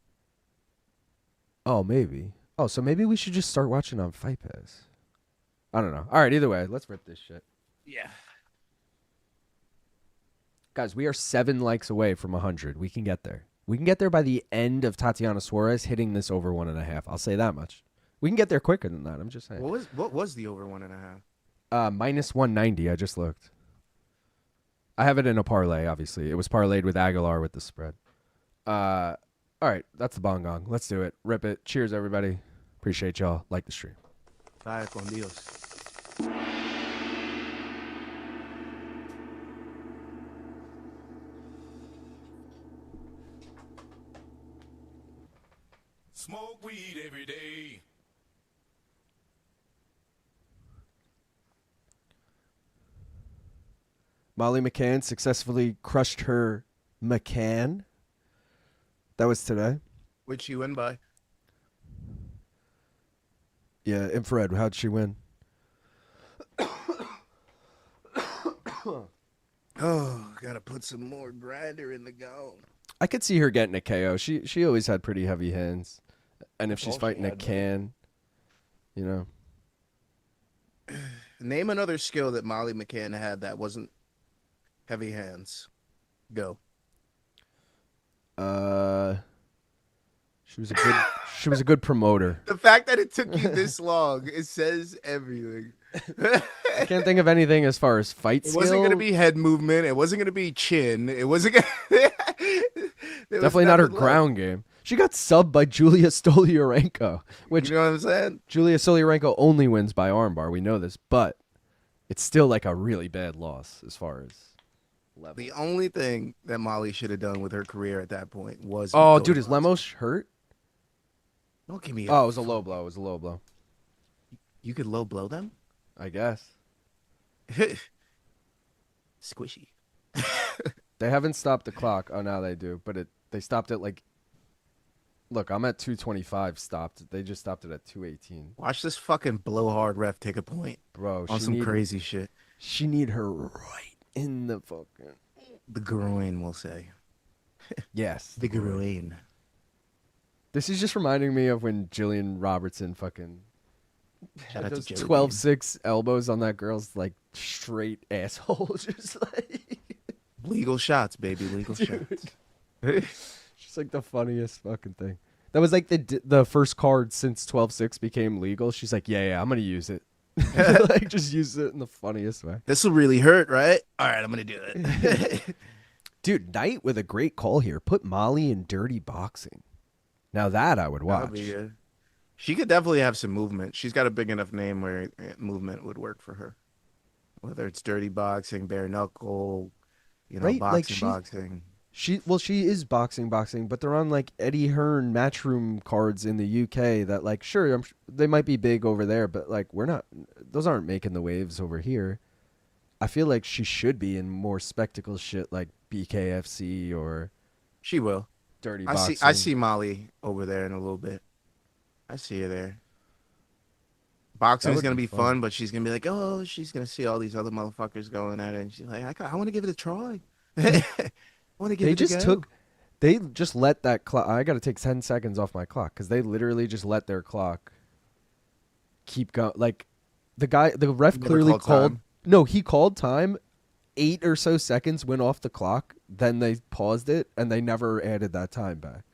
Oh, maybe. Oh, so maybe we should just start watching on Fight Pass. I don't know. All right, either way, let's rip this shit. Yeah. Guys, we are 7 likes away from 100. We can get there. We can get there by the end of Tatiana Suarez hitting this over 1.5. I'll say that much. We can get there quicker than that. I'm just saying. What was the over 1.5? Minus 190. I just looked. I have it in a parlay, obviously. It was parlayed with Aguilar with the spread. All right, that's the bong gong. Let's do it. Rip it. Cheers, everybody. Appreciate y'all. Like the stream. Vaya con Dios. Smoke weed every day. Molly McCann successfully crushed her McCann. That was today. Which you win by? Yeah, infrared. How'd she win? Oh, gotta put some more grinder in the gown. I could see her getting a KO. She always had pretty heavy hands. And if she's all she fighting a had, though. can, you know. Name another skill that Molly McCann had that wasn't heavy hands. Go. She was a good promoter. The fact that it took you this long, it says everything. I can't think of anything as far as fight It skill. wasn't going to be head movement. It wasn't going to be chin. It wasn't going to... Definitely not her ground game. She got subbed by Julia Stolyarenko, which You know what I'm saying? Julia Stolyarenko only wins by armbar. We know this, but it's still like a really bad loss as far as level. The only thing that Molly should have done with her career at that point was... Oh, go dude, to is boxing. Lemos hurt? Don't give me Oh, it was a low blow. It was a low blow. You could low blow them? I guess. Squishy. They haven't stopped the clock. Oh, now they do. But they stopped it like Look, I'm at 225 stopped. They just stopped it at 218. Watch this fucking blowhard ref take a point Bro, on some crazy shit. She need her right in the fucking... The groin, we'll say. Yes. The groin. This is just reminding me of when Jillian Robertson fucking... Shout out those to Jillian. 12-6 elbows on that girl's, like, straight asshole. Just like... Legal shots, baby. Legal shots. Just like the funniest fucking thing. That was like the first card since 12-6 became legal. She's like, yeah, I'm going to use it. Like, just use it in the funniest way. This will really hurt, right? All right, I'm going to do it. Dude, Knight with a great call here. Put Molly in dirty boxing. Now that I would watch. That'd be good. She could definitely have some movement. She's got a big enough name where movement would work for her. Whether it's dirty boxing, bare knuckle, right? boxing. She is boxing, but they're on like Eddie Hearn matchroom cards in the UK that like, sure, they might be big over there, but like those aren't making the waves over here. I feel like she should be in more spectacle shit like BKFC or She will. dirty boxing. I see Molly over there in a little bit. I see her there. Boxing's going to be fun, but she's going to be like, oh, she's going to see all these other motherfuckers going at it. And she's like, I want to give it a try. I want to give it a go. They just let that clock. I got to take 10 seconds off my clock because they literally just let their clock keep going. Like the ref clearly called. No, he called time. 8 or so seconds went off the clock. Then they paused it and they never added that time back.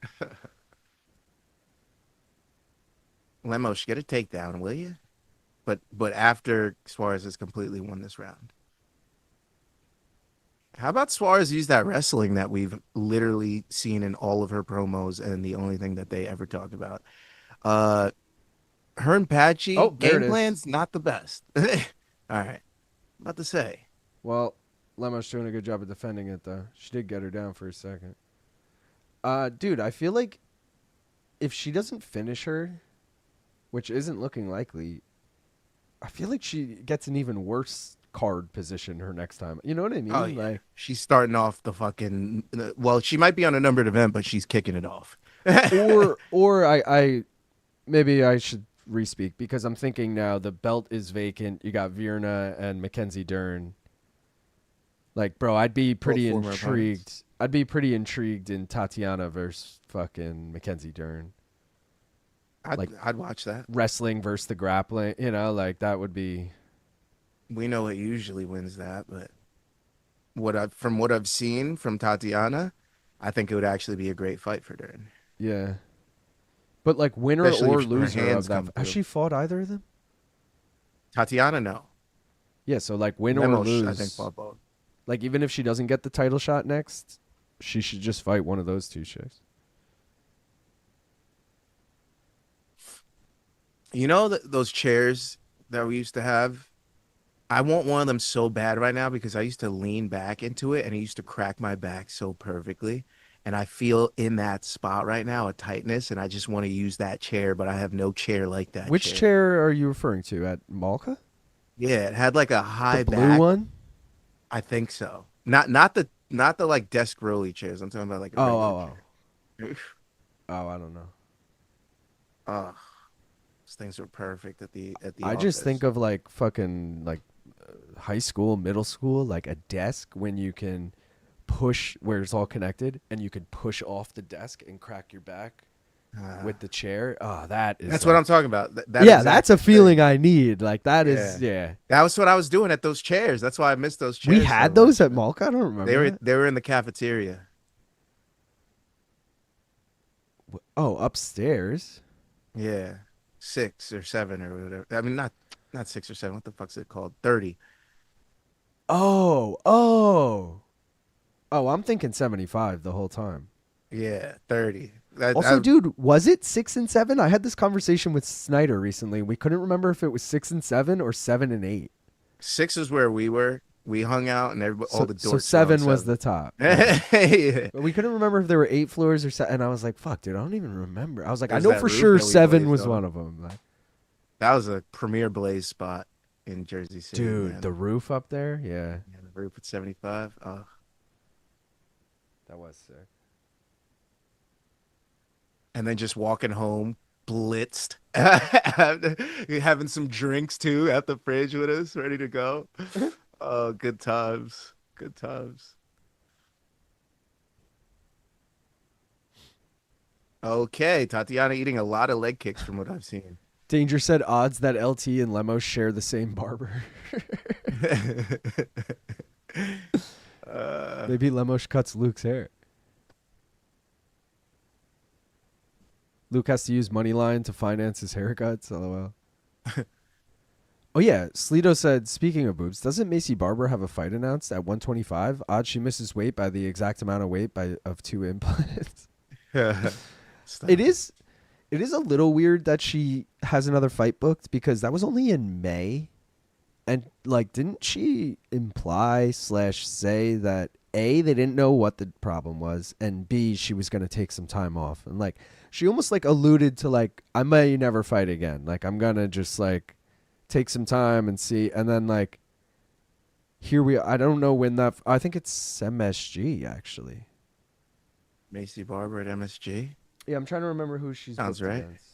Lemos, get a takedown, will you? But after Suarez has completely won this round. How about Suarez use that wrestling that we've literally seen in all of her promos and the only thing that they ever talk about? Her and Patchy, game plan's not the best. All right. About to say. Well, Lemos doing a good job of defending it, though. She did get her down for a second. Dude, I feel like if she doesn't finish her, which isn't looking likely, I feel like she gets an even worse card position her next time. You know what I mean? Oh, yeah. Like, she's starting off the fucking... Well, she might be on a numbered event, but she's kicking it off. or I maybe I should respeak because I'm thinking now the belt is vacant. You got Virna and Mackenzie Dern. Like, bro, I'd be pretty intrigued. I'd be pretty intrigued in Tatiana versus fucking Mackenzie Dern. I'd watch that. Wrestling versus the grappling, you know, like that would be. We know it usually wins that, but from what I've seen from Tatiana, I think it would actually be a great fight for Dern. Yeah. But like winner Especially or loser of that. Has she fought either of them? Tatiana, no. Yeah, so like win Lemos, or lose. I think fought both. Like even if she doesn't get the title shot next, she should just fight one of those two chicks. You know those chairs that we used to have? I want one of them so bad right now because I used to lean back into it and it used to crack my back so perfectly. And I feel in that spot right now a tightness, and I just want to use that chair, but I have no chair like that. Which chair are you referring to? At Malka? Yeah, it had like a high the blue back one. I think so. Not the like desk rolly chairs. I'm talking about like a oh, I don't know. Oh, those things were perfect at the. I office. just think of like fucking like high school, middle school, like a desk when you can push where it's all connected and you could push off the desk and crack your back with the chair. Oh, that's like, what I'm talking about. That's a feeling I need. Like that is That was what I was doing at those chairs. That's why I missed those chairs. We had those at Malka. I don't remember. They were in the cafeteria. Oh, upstairs. Yeah, 6 or 7 or whatever. I mean, not 6 or 7. What the fuck's it called? 30. Oh, I'm thinking 75 the whole time. Yeah, 30. Dude, was it 6 and 7? I had this conversation with Snyder recently. We couldn't remember if it was 6 and 7 or 7 and 8. 6 is where we were. We hung out and all the dorks. So 7 was the top. Yeah. But we couldn't remember if there were 8 floors or 7. And I was like, fuck, dude, I don't even remember. I was like, There's I know for sure 7 was one of them. Like, that was a premier Blaze spot in Jersey City. Dude, man. the roof up there? Yeah. The roof at 75. Oh. That was sick. and then just walking home blitzed, having some drinks too at the fridge with us, ready to go. Oh, good times. Good times. Okay, Tatiana eating a lot of leg kicks from what I've seen. Danger said odds that LT and Lemos share the same barber. Maybe Lemos cuts Luke's hair. Luke has to use Moneyline to finance his haircuts. LOL. Oh yeah, Sleeto said, speaking of boobs, doesn't Macy Barber have a fight announced at 125? Odds she misses weight by the exact amount of weight of 2 implants. It is a little weird that she has another fight booked because that was only in May. And like, didn't she imply / say that A, they didn't know what the problem was, and B, she was going to take some time off. And like, she almost like alluded to like, I may never fight again. Like, I'm going to just like take some time and see. And then like, here we are. I don't know when that, I think it's MSG actually. Macy Barber at MSG. Yeah, I'm trying to remember who she's Sounds booked right. against.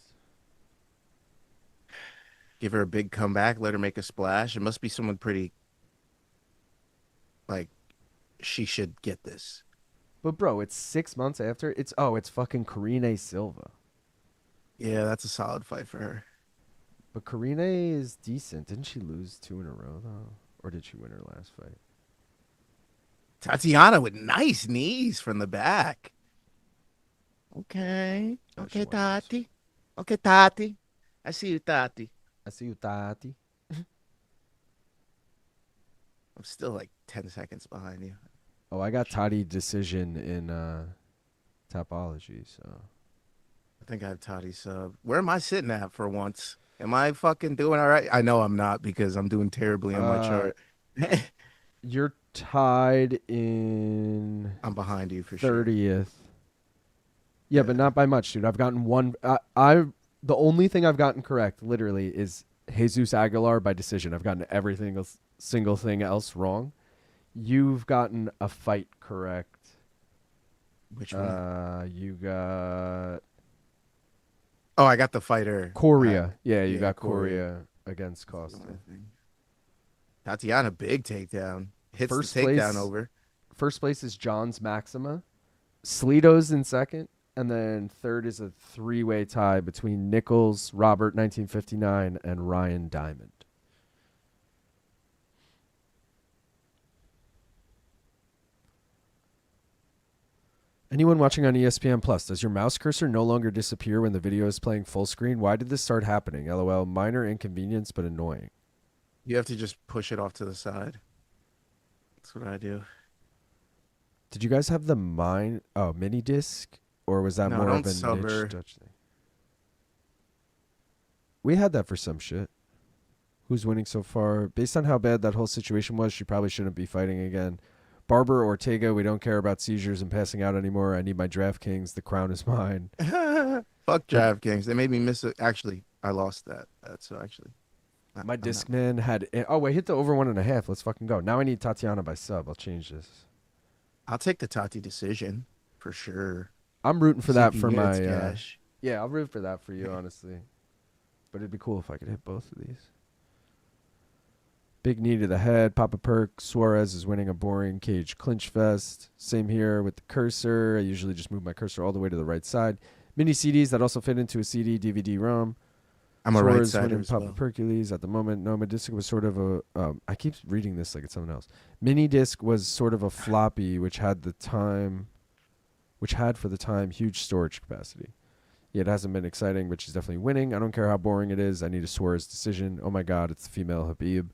Give her a big comeback, let her make a splash. It must be someone pretty, like, she should get this. But bro, it's 6 months after. It's fucking Karine Silva. Yeah, that's a solid fight for her. But Karine is decent. Didn't she lose 2 in a row though? Or did she win her last fight? Tatiana with nice knees from the back. Okay. Oh, Okay, she won. Tati. Okay, Tati. I see you, Tati. I see you, Tati. I'm still like 10 seconds behind you. Oh, I got Tati decision in Tapology, so. I think I have Tati sub. Where am I sitting at for once? Am I fucking doing all right? I know I'm not because I'm doing terribly on my chart. You're tied in I'm behind you for sure. 30th. Yeah, but not by much, dude. I've gotten one. The only thing I've gotten correct, literally, is Jesus Aguilar by decision. I've gotten everything else, single thing else wrong. You've gotten a fight correct. Which one? You got Oh, I got the fighter. Coria. You got Coria. Coria against Costa. Tatiana, big takedown. Hits First the takedown place- over. First place is John's Maxima. Sleeto's in second. And then third is a 3-way tie between Nichols, Robert 1959, and Ryan Diamond. Anyone watching on ESPN Plus, does your mouse cursor no longer disappear when the video is playing full screen? Why did this start happening? LOL, minor inconvenience, but annoying. You have to just push it off to the side. That's what I do. Did you guys have the mini disc? Or was that No, more of don't a sub niche her. Dutch thing? We had that for some shit. Who's winning so far? Based on how bad that whole situation was, she probably shouldn't be fighting again. Barber, Ortega, we don't care about seizures and passing out anymore. I need my DraftKings. The crown is mine. Fuck DraftKings. They made me miss it. Actually, I lost that. So actually. My Discman had... Oh, wait, hit the over 1.5. Let's fucking go. Now I need Tatiana by sub. I'll change this. I'll take the Tati decision for sure. I'm rooting for that CP for my... units cash. Yeah, I'll root for that for you, honestly. But it'd be cool if I could hit both of these. Big knee to the head. Papa Perk. Suarez is winning a boring cage clinch fest. Same here with the cursor. I usually just move my cursor all the way to the right side. Mini CDs that also fit into a CD, DVD, ROM. I'm a Suarez right sider winning as Papa well. Hercules at the moment. No, my disc was sort of a... I keep reading this like it's something else. Mini disc was sort of a floppy, which had for the time huge storage capacity. Yeah, it hasn't been exciting, but she's definitely winning. I don't care how boring it is. I need a Suarez decision. Oh my God, it's the female Habib.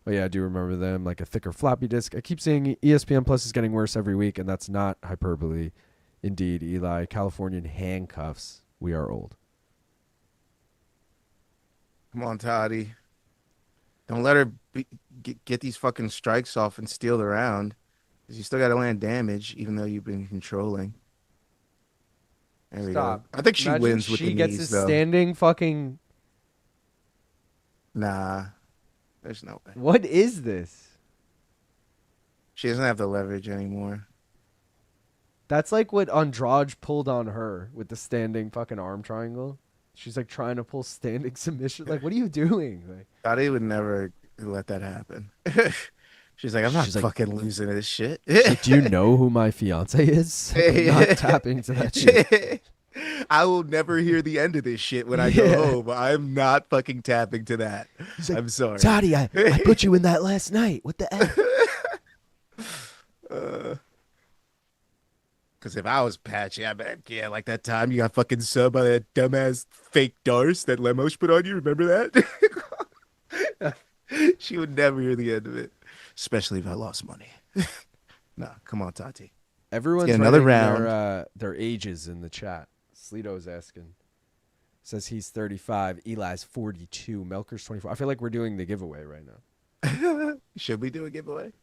Oh yeah, I do remember them, like a thicker floppy disk. I keep saying ESPN Plus is getting worse every week, and that's not hyperbole. Indeed, Eli. Californian handcuffs. We are old. Come on, Toddy. Don't let her get these fucking strikes off and steal the round. Because you still got to land damage, even though you've been controlling. There we Stop. go. I think she Imagine wins with she the gets knees, a though. standing fucking... Nah. There's no way. What is this? She doesn't have the leverage anymore. That's like what Andrade pulled on her with the standing fucking arm triangle. She's like trying to pull standing submission. Like, what are you doing? Like, Dottie would never let that happen. She's like, I'm not She's like- fucking losing this shit. she's like, do you know who my fiance is? Like, I'm not tapping to that shit. I will never hear the end of this shit when I go home. I'm not fucking tapping to that. He's like, I'm sorry. Toddy, I put you in that last night. What the F? Because if I was patchy, I bet, yeah, like that time you got fucking subbed by that dumbass fake Darce that Lemos put on you. Remember that? She would never hear the end of it, especially if I lost money. Nah, come on, Tati. Everyone's get another writing their ages in the chat. Slito's asking. Says he's 35. Eli's 42. Melker's 24. I feel like we're doing the giveaway right now. Should we do a giveaway?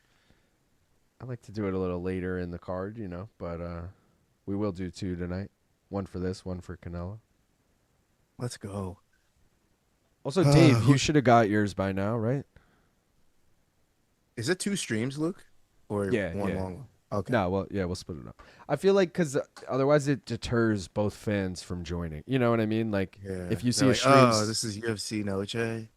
I like to do it a little later in the card, you know, but we will do 2 tonight. One for this, one for Canelo. Let's go. Also, Dave, you should have got yours by now, right? Is it 2 streams, Luke? Or Yeah, one yeah. long one? Okay. No, well, yeah, we'll split it up. I feel like because otherwise it deters both fans from joining. You know what I mean? Like, Yeah. if you They're see a like, stream, oh, this is UFC Noche.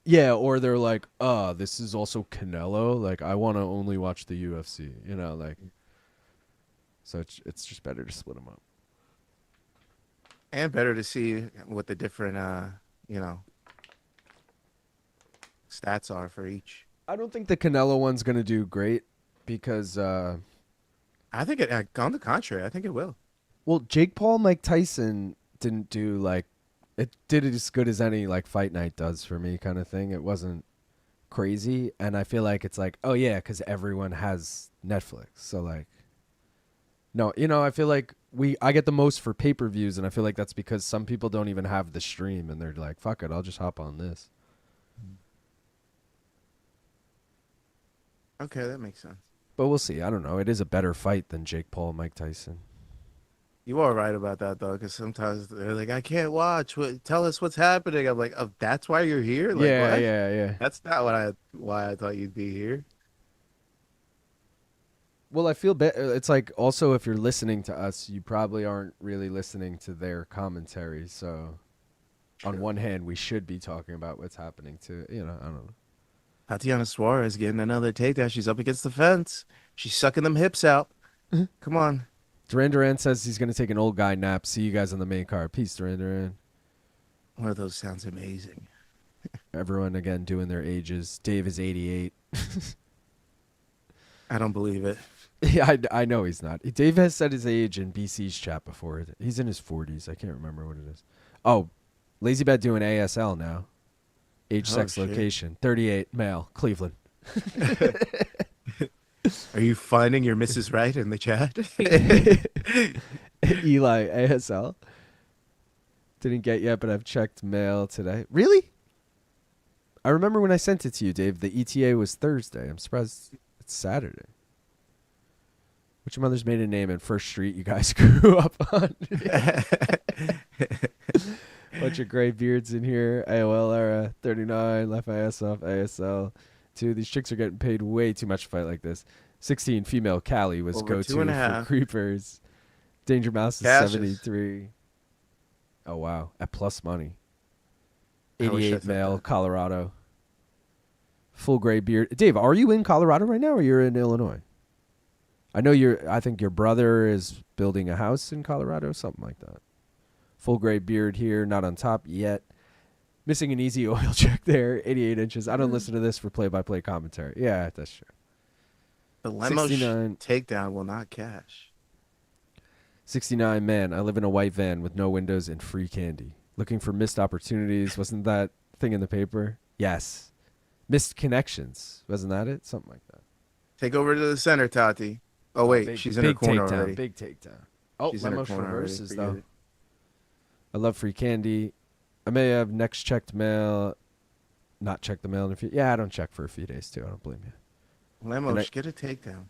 yeah, or they're like, oh, this is also Canelo. Like, I want to only watch the UFC. You know, like, so it's just better to split them up. And better to see what the different, stats are for each. I don't think the Canelo one's gonna do great because, I think it, on the contrary, I think it will. well, Jake Paul, Mike Tyson didn't do like. It did it as good as any like fight night does for me kind of thing. It wasn't crazy. And I feel like it's like, oh yeah, because everyone has Netflix. So like, no, you know, I feel like I get the most for pay-per-views. And I feel like that's because some people don't even have the stream. And they're like, fuck it, I'll just hop on this. Okay, that makes sense. But we'll see. I don't know. It is a better fight than Jake Paul, Mike Tyson. You are right about that, though, because sometimes they're like, I can't watch. Tell us what's happening. I'm like, oh, that's why you're here? Like, yeah, what? yeah. That's not why I thought you'd be here. Well, I feel it's like also if you're listening to us, you probably aren't really listening to their commentary. So on one hand, we should be talking about what's happening to, you know, I don't know. Tatiana Suarez getting another takedown. She's up against the fence. She's sucking them hips out. Come on. Duran says he's going to take an old guy nap. See you guys on the main card. Peace, Duran. One of those sounds amazing. Everyone, again, doing their ages. Dave is 88. I don't believe it. Yeah, I know he's not. Dave has said his age in BC's chat before. He's in his 40s. I can't remember what it is. Oh, Lazy Bet doing ASL now. Age, sex, shit. location. 38, male, Cleveland. Are you finding your Mrs. Right in the chat? Eli, ASL. Didn't get yet, but I've checked mail today. Really? I remember when I sent it to you, Dave. The ETA was Thursday. I'm surprised it's Saturday. Which mother's maiden name and first street you guys grew up on? Bunch of gray beards in here. AOL era 39. Left my ass off. ASL 2. These chicks are getting paid way too much to fight like this. 16 female Cali was Over go-to 2.5. for creepers. Danger Mouse is Cashes. 73. Oh wow, at plus money. I wish I 88 said male that. Colorado. Full gray beard. Dave, are you in Colorado right now, or you're in Illinois? I think your brother is building a house in Colorado, something like that. Full gray beard here, not on top yet. Missing an easy oil check there, 88 inches. I don't listen to this for play-by-play commentary. Yeah, that's true. The Lemos 69. takedown will not cash. 69, man, I live in a white van with no windows and free candy. Looking for missed opportunities. Wasn't that thing in the paper? Yes. Missed connections. Wasn't that it? Something like that. Take over to the center, Tati. Oh, wait, she's in her corner takedown, already. Big takedown. Oh, She's in her Lemos corner already. reverses, Forget though. it. I love free candy. I may have next checked mail. Not checked the mail in a few. Yeah, I don't check for a few days, too. I don't blame you. Lemos, get a takedown.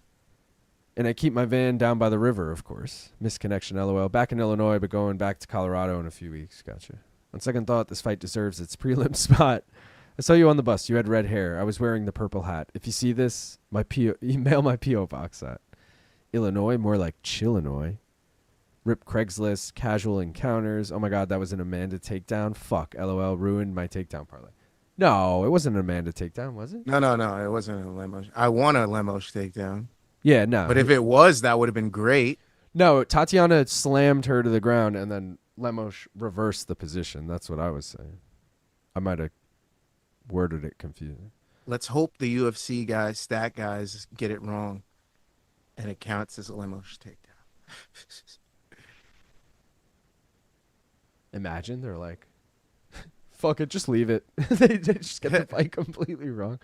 And I keep my van down by the river, of course. Missed connection, LOL. Back in Illinois, but going back to Colorado in a few weeks. Gotcha. On second thought, this fight deserves its prelim spot. I saw you on the bus. You had red hair. I was wearing the purple hat. If you see this, email my P.O. box at. Illinois, more like Chillinois. Rip Craigslist, casual encounters. Oh my God, that was an Amanda takedown. Fuck, LOL, ruined my takedown parlay. No, it wasn't an Amanda takedown, was it? No. It wasn't a Lemos. I want a Lemos takedown. Yeah, no. But if it was, that would have been great. No, Tatiana slammed her to the ground and then Lemos reversed the position. That's what I was saying. I might have worded it confusing. Let's hope the UFC guys, stat guys, get it wrong, and it counts as a Lemos takedown. Imagine they're like, fuck it, just leave it. They just get the fight completely wrong.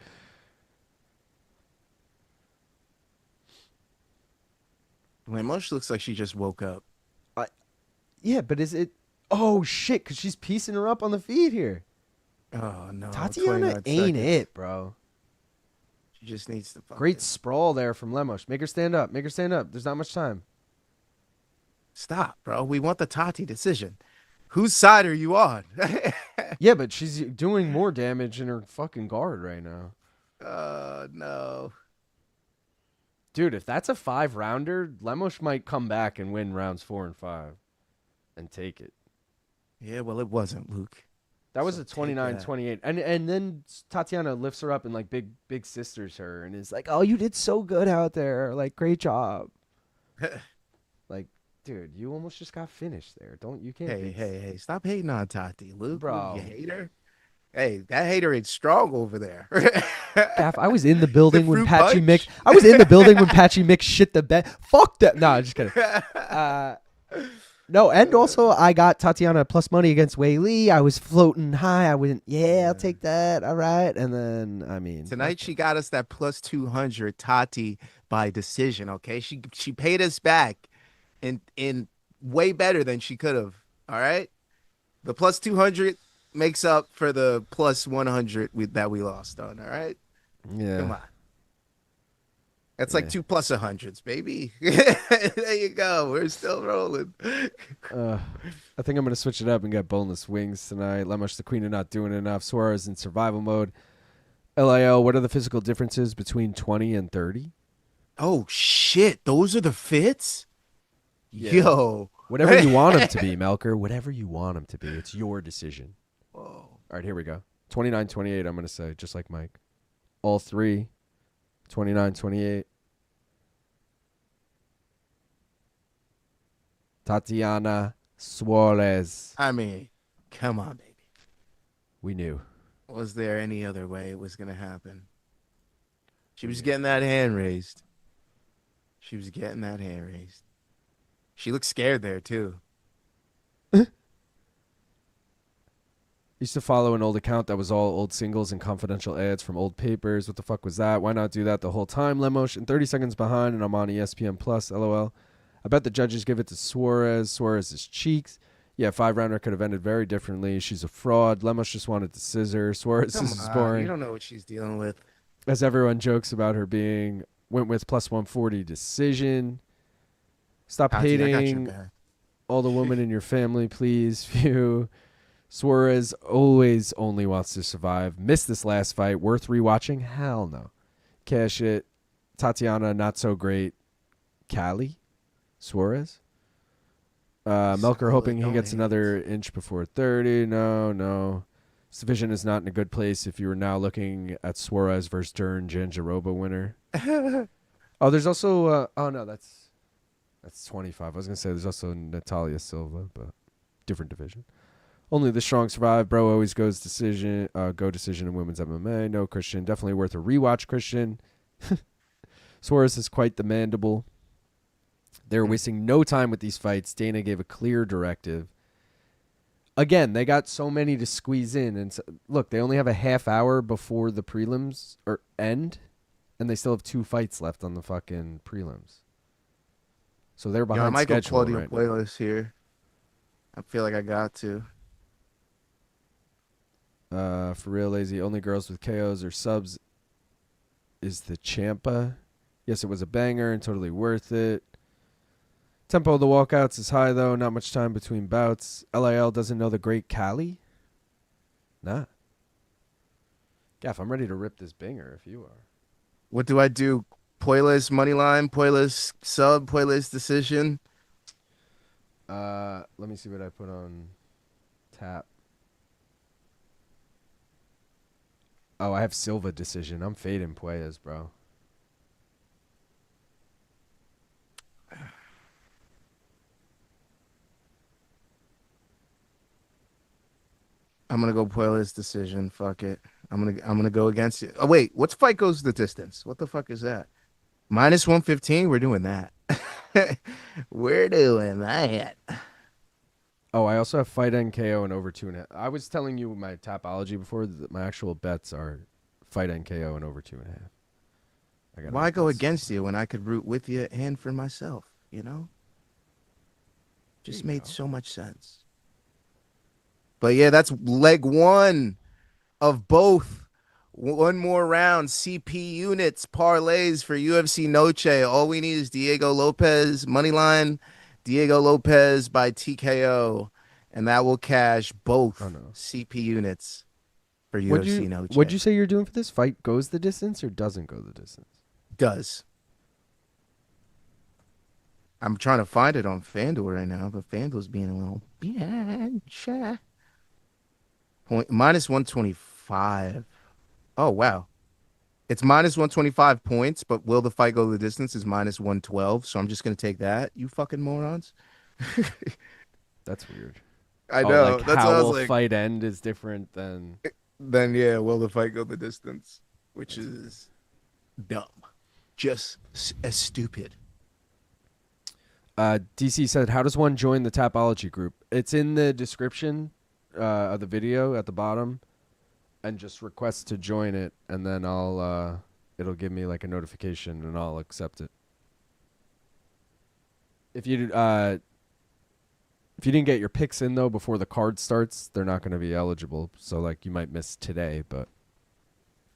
Lemos looks like she just woke up. Yeah, but is it? Oh shit! Because she's piecing her up on the feed here. Oh no, Tatiana 29 ain't seconds. it, bro. She just needs to. Great sprawl there from Lemos. Make her stand up. Make her stand up. There's not much time. Stop, bro. We want the Tati decision. Whose side are you on? Yeah, but she's doing more damage in her fucking guard right now. No. Dude, if that's a 5-rounder, Lemos might come back and win rounds 4 and 5 and take it. Yeah, well, it wasn't, Luke. That was So a take 29-28. And then Tatiana lifts her up and like big sisters her and is like, "Oh, you did so good out there. Like, great job." Like, dude, you almost just got finished there. You can't Hey, stop hating on Tati, Luke. Bro. You hater. Hey, that hater is strong over there. Gaff, I was in the building The when fruit Patchy punch? Mix. I was in the building when Patchy Mix shit the bed. Fuck that. No, just kidding. No, and also I got Tatiana plus money against Wei Lee. I was floating high. I went, I'll take that. All right. And then, I mean, Tonight she got us that plus 200 Tati by decision, okay? She paid us back in way better than she could have, all right? The plus 200 makes up for the plus 100 that we lost on, all right? yeah. Come on. That's like 2 plus 100s, baby. There you go. We're still rolling. I think I'm going to switch it up and get boneless wings tonight. Lemos, the queen, of not doing enough. Suarez in survival mode. LIL, what are the physical differences between 20 and 30? Oh, shit. Those are the fits? Yeah. Yo. Whatever you want them to be, Melker. Whatever you want them to be. It's your decision. Whoa. All right, here we go. 29-28, I'm going to say, just like Mike. All three. 29-28. Tatiana Suarez. I mean, come on, baby. We knew. Was there any other way it was going to happen? She was getting that hand raised. She looked scared there, too. Used to follow an old account that was all old singles and confidential ads from old papers. What the fuck was that? Why not do that the whole time? Lemos, and 30 seconds behind, and I'm on ESPN Plus, LOL. I bet the judges give it to Suarez. Suarez's cheeks. Yeah, 5-rounder could have ended very differently. She's a fraud. Lemos just wanted to scissor. Suarez is boring. You don't know what she's dealing with. As everyone jokes about her being, went with plus 140 decision. Stop Tati, I got your hating back. all the women in your family, please. Phew. Suarez always only wants to survive. Missed this last fight. Worth rewatching? Hell no. Cash it. Tatiana, not so great. Cali? Suarez? Melker hoping he gets another inch before 30. No. This division is not in a good place if you are now looking at Suarez versus Dern Janjaroba winner. Oh, there's also... that's 25. I was going to say there's also Natalia Silva, but different division. Only the strong survive. Bro always goes decision. Go decision in women's MMA. No, Christian. Definitely worth a rewatch, Christian. Suarez is quite the mandible. They're wasting no time with these fights. Dana gave a clear directive. Again, they got so many to squeeze in. And so, look, they only have a half hour before the prelims end, and they still have 2 fights left on the fucking prelims. So they're behind I might go schedule Claudio right now. Puelles here. I feel like I got to. For real, lazy. Only girls with KOs or subs is the Champa. Yes, it was a banger and totally worth it. Tempo of the walkouts is high, though. Not much time between bouts. LIL doesn't know the great Cali? Nah. Gaff, I'm ready to rip this banger if you are. What do I do Puelles money line, Puelles sub, Puelles decision. Let me see what I put on tap. Oh, I have Silva decision. I'm fading Puelles, bro. I'm gonna go Puelles decision. Fuck it. I'm gonna go against it. Oh wait, what's fight goes the distance? What the fuck is that? -115. We're doing that. We're doing that. Oh, I also have fight NKO and over 2.5. I was telling you my Tapology before that my actual bets are fight NKO and over 2.5. I gotta Why make go that against you when I could root with you and for myself? You know, just you made go. so much sense. But yeah, that's leg one of both. One more round. CP units parlays for UFC Noche. All we need is Diego Lopez money line. Diego Lopez by TKO, and that will cash both Oh no. CP units for What'd UFC Noche. you say you're doing for this? Fight goes the distance or doesn't go the distance? Does. I'm trying to find it on FanDuel right now, but FanDuel's being a little bitch. Point -125. Oh wow. It's -125 points, but will the fight go the distance is -112. So I'm just gonna take that. You fucking morons. That's weird. I Oh, know. like That's how what I was will like. fight end is different than. Then yeah, will the fight go the distance? Which is dumb. Just as stupid. DC said, "How does one join the Tapology group?" It's in the description of the video at the bottom, and just request to join it, and then I'll it'll give me like a notification, and I'll accept it. If you didn't get your picks in though before the card starts, they're not going to be eligible. So like you might miss today, but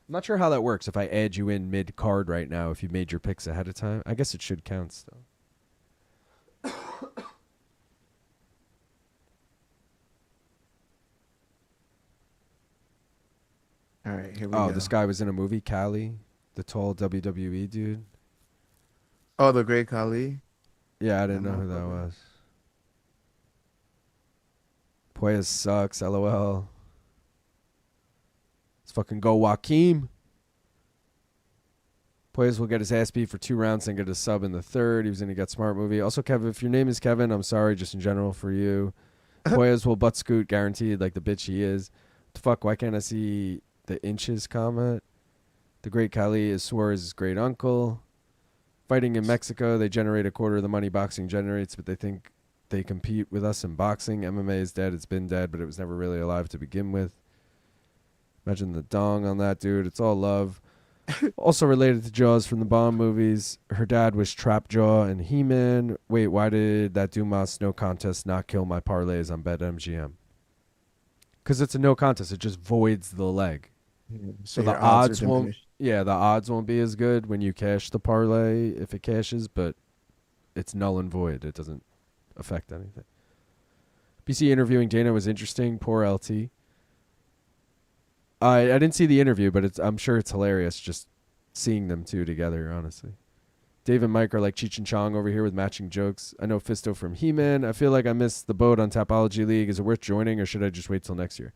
I'm not sure how that works. If I add you in mid card right now, if you made your picks ahead of time, I guess it should count still. All right, here we go. Oh, this guy was in a movie, Cali, the tall WWE dude. Oh, the Great Khali. Yeah, I didn't That know who that motherfucker. was. Puelles sucks, LOL. Let's fucking go, Joaquim. Puelles will get his ass beat for 2 rounds and get a sub in the third. He was in a Get Smart movie. Also, Kevin, if your name is Kevin, I'm sorry, just in general for you. Puelles will butt scoot, guaranteed, like the bitch he is. What the fuck, why can't I see the inches comment? The Great Khali is Suarez's great uncle. Fighting in Mexico, they generate a quarter of the money boxing generates, but they think they compete with us in boxing. MMA is dead. It's been dead, but it was never really alive to begin with. Imagine the dong on that dude. It's all love. Also related to Jaws from the Bond movies. Her dad was Trapjaw and He-Man. Wait, why did that Dumas no contest not kill my parlays on BetMGM? Because it's a no contest. It just voids the leg. So the your odds are won't. diminished. Yeah, the odds won't be as good when you cash the parlay if it cashes, but it's null and void. It doesn't affect anything. BC interviewing Dana was interesting. Poor LT. I didn't see the interview, but I'm sure it's hilarious just seeing them two together, honestly. Dave and Mike are like Cheech and Chong over here with matching jokes. I know Fisto from He-Man. I feel like I missed the boat on Tapology League. Is it worth joining, or should I just wait till next year?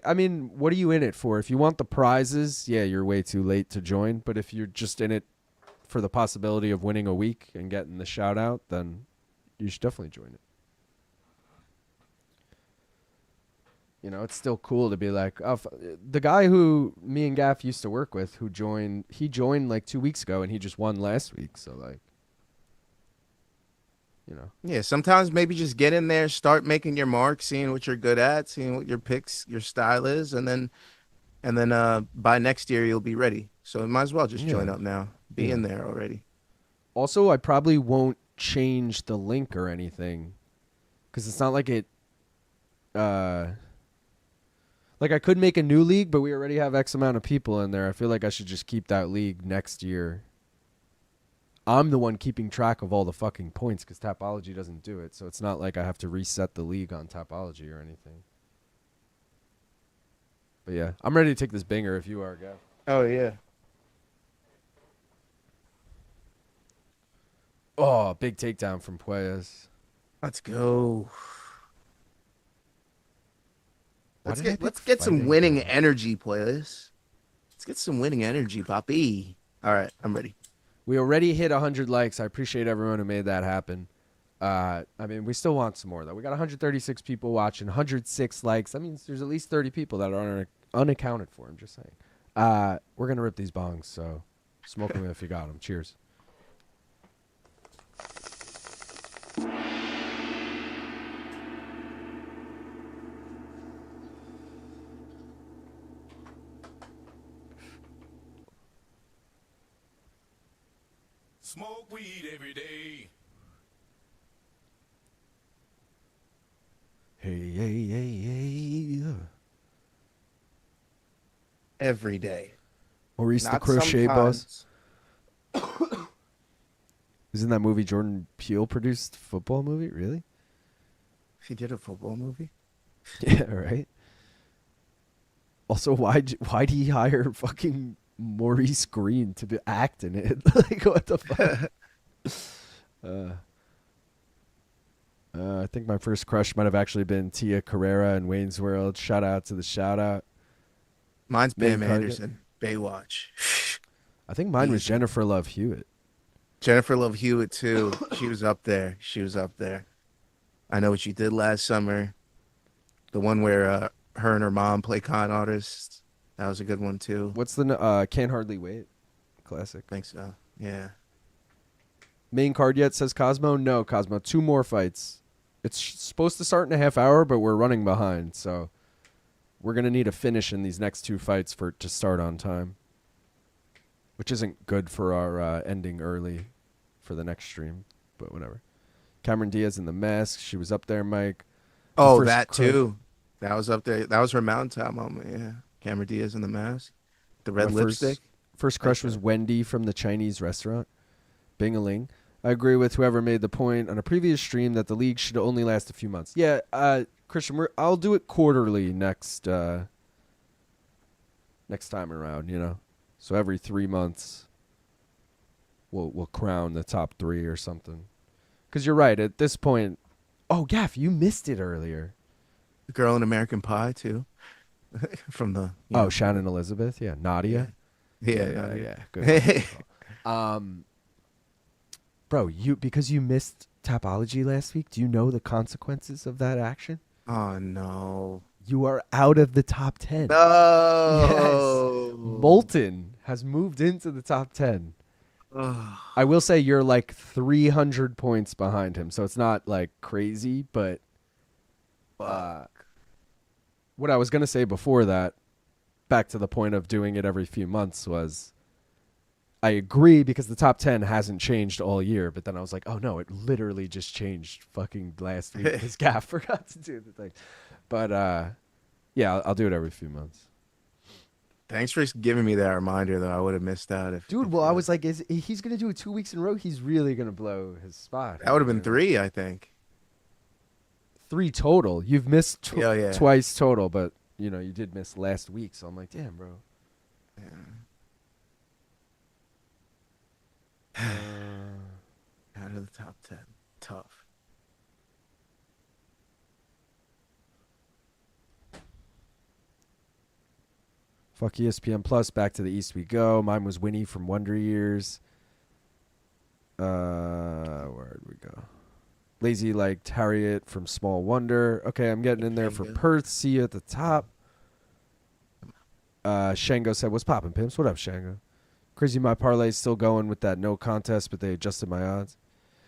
I mean, what are you in it for? If you want the prizes, yeah, you're way too late to join. But if you're just in it for the possibility of winning a week and getting the shout out, then you should definitely join it. You know, it's still cool to be like, oh, the guy who me and Gaff used to work with, he joined like 2 weeks ago and he just won last week. So like, you know. Yeah, sometimes maybe just get in there, start making your mark, seeing what you're good at, seeing what your picks, your style is, and then by next year you'll be ready. So you might as well just join up now. Be in there already. Also, I probably won't change the link or anything because it's not like it. Like I could make a new league, but we already have X amount of people in there. I feel like I should just keep that league next year. I'm the one keeping track of all the fucking points because Tapology doesn't do it. So it's not like I have to reset the league on Tapology or anything. But yeah, I'm ready to take this binger if you are, Gav. Oh yeah. Oh, big takedown from Puelles. Let's go. Why Let's did I get some pick winning fighting? energy, Puelles. Let's get some winning energy, Papi. All right, I'm ready. We already hit 100 likes. I appreciate everyone who made that happen. I mean, we still want some more, though. We got 136 people watching, 106 likes. That means there's at least 30 people that are unaccounted for. I'm just saying. We're going to rip these bongs, so smoke them if you got them. Cheers. Smoke weed every day. Hey, hey, hey, hey. Every day. Maurice the Not Crochet sometimes. Boss. Isn't that movie Jordan Peele produced? Football movie? Really? He did a football movie. Yeah, right. Also, why'd he hire fucking Maurice Green to act in it? Like, what the fuck? I think my first crush might have actually been Tia Carrera in Wayne's World. Shout out to the shout out. Mine's Pam Main card- Anderson. Baywatch. I think mine was Easy. Jennifer Love Hewitt. Jennifer Love Hewitt too. She was up there. She was up there. I Know What You Did Last Summer. The one where her and her mom play con artists. That was a good one too. What's the Can't Hardly Wait? Classic. I think so. Yeah. Main card yet, says Cosmo? No, Cosmo. 2 more fights. It's supposed to start in a half hour, but we're running behind, so we're going to need a finish in these next 2 fights for it to start on time, which isn't good for our ending early for the next stream, but whatever. Cameron Diaz in the mask. She was up there, Mike. Oh, first that crush- too. That was up there. That was her mountaintop moment. Yeah. Cameron Diaz in the mask. The red My lipstick. First crush was Wendy from the Chinese restaurant. Bing-a-ling. I agree with whoever made the point on a previous stream that the league should only last a few months. Yeah, Christian, I'll do it quarterly next time around, you know. So every 3 months, we'll crown the top 3 or something. Because you're right, at this point. Oh, Gaff, you missed it earlier. The girl in American Pie too. From the. Shannon Elizabeth, yeah, Nadia. Yeah. Good. Bro, because you missed Tapology last week, do you know the consequences of that action? Oh no. You are out of the top 10. No. Yes. Moulton has moved into the top 10. Ugh. I will say you're like 300 points behind him, so it's not like crazy, but what I was going to say before that, back to the point of doing it every few months, was I agree because the top 10 hasn't changed all year, but then I was like, oh no, it literally just changed fucking last week because Gaff forgot to do the thing. But yeah, I'll do it every few months. Thanks for giving me that reminder, though. I would have missed out if. Dude, well, I was like, he's going to do it 2 weeks in a row. He's really going to blow his spot. That would have been 3, I think. 3 total. You've missed Yeah. twice total, but you know you did miss last week, so I'm like, damn, bro. Out of the top 10. Tough. Fuck ESPN Plus. Back to the East we go. Mine was Winnie from Wonder Years. Where'd we go? Lazy liked Harriet from Small Wonder. Okay, I'm getting in there for Perth. See you at the top. Shango said, "What's poppin', pimps? What up, Shango? Crazy, my parlay's still going with that no contest, but they adjusted my odds.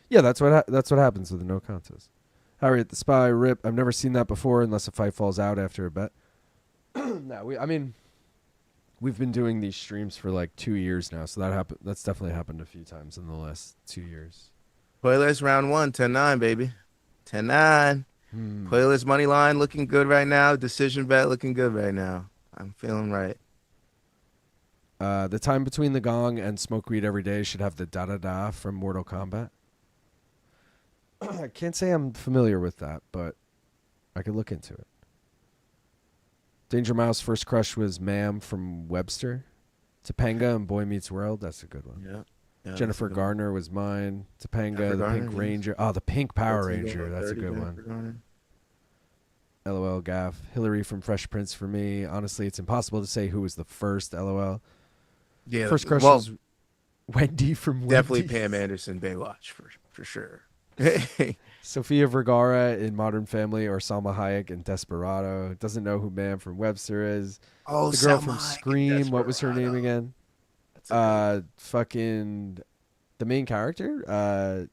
Yeah, that's what happens with the no contest. Harriet the Spy, rip. I've never seen that before unless a fight falls out after a bet. No, we've been doing these streams for like 2 years now, so that's definitely happened a few times in the last 2 years. Puelles round 1, 10-9, baby. 10-9. Puelles money line looking good right now. Decision bet looking good right now. I'm feeling right. The time between the gong and smoke weed every day should have the da-da-da from Mortal Kombat. I can't say I'm familiar with that, but I could look into it. Danger Mouse first crush was Ma'am from Webster. Topanga and Boy Meets World. That's a good one. Yeah, Jennifer that's a good one. Garner was mine. Topanga, Jennifer the Garner, Pink yes. Ranger. Oh, the Pink Power Vertigo, Ranger. That's a 30, good Jennifer one. Garner. LOL gaff. Hillary from Fresh Prince for me. Honestly, it's impossible to say who was the first. LOL. Yeah, First crush well, was Wendy from definitely Wendy's. Pam Anderson, Baywatch for sure. Sofia Vergara in Modern Family or Salma Hayek in Desperado. Doesn't know who Man from Webster is. Oh, The girl Salma from Hayek in Scream. What was her name Desperado. again? That's a good one. Fucking the main character.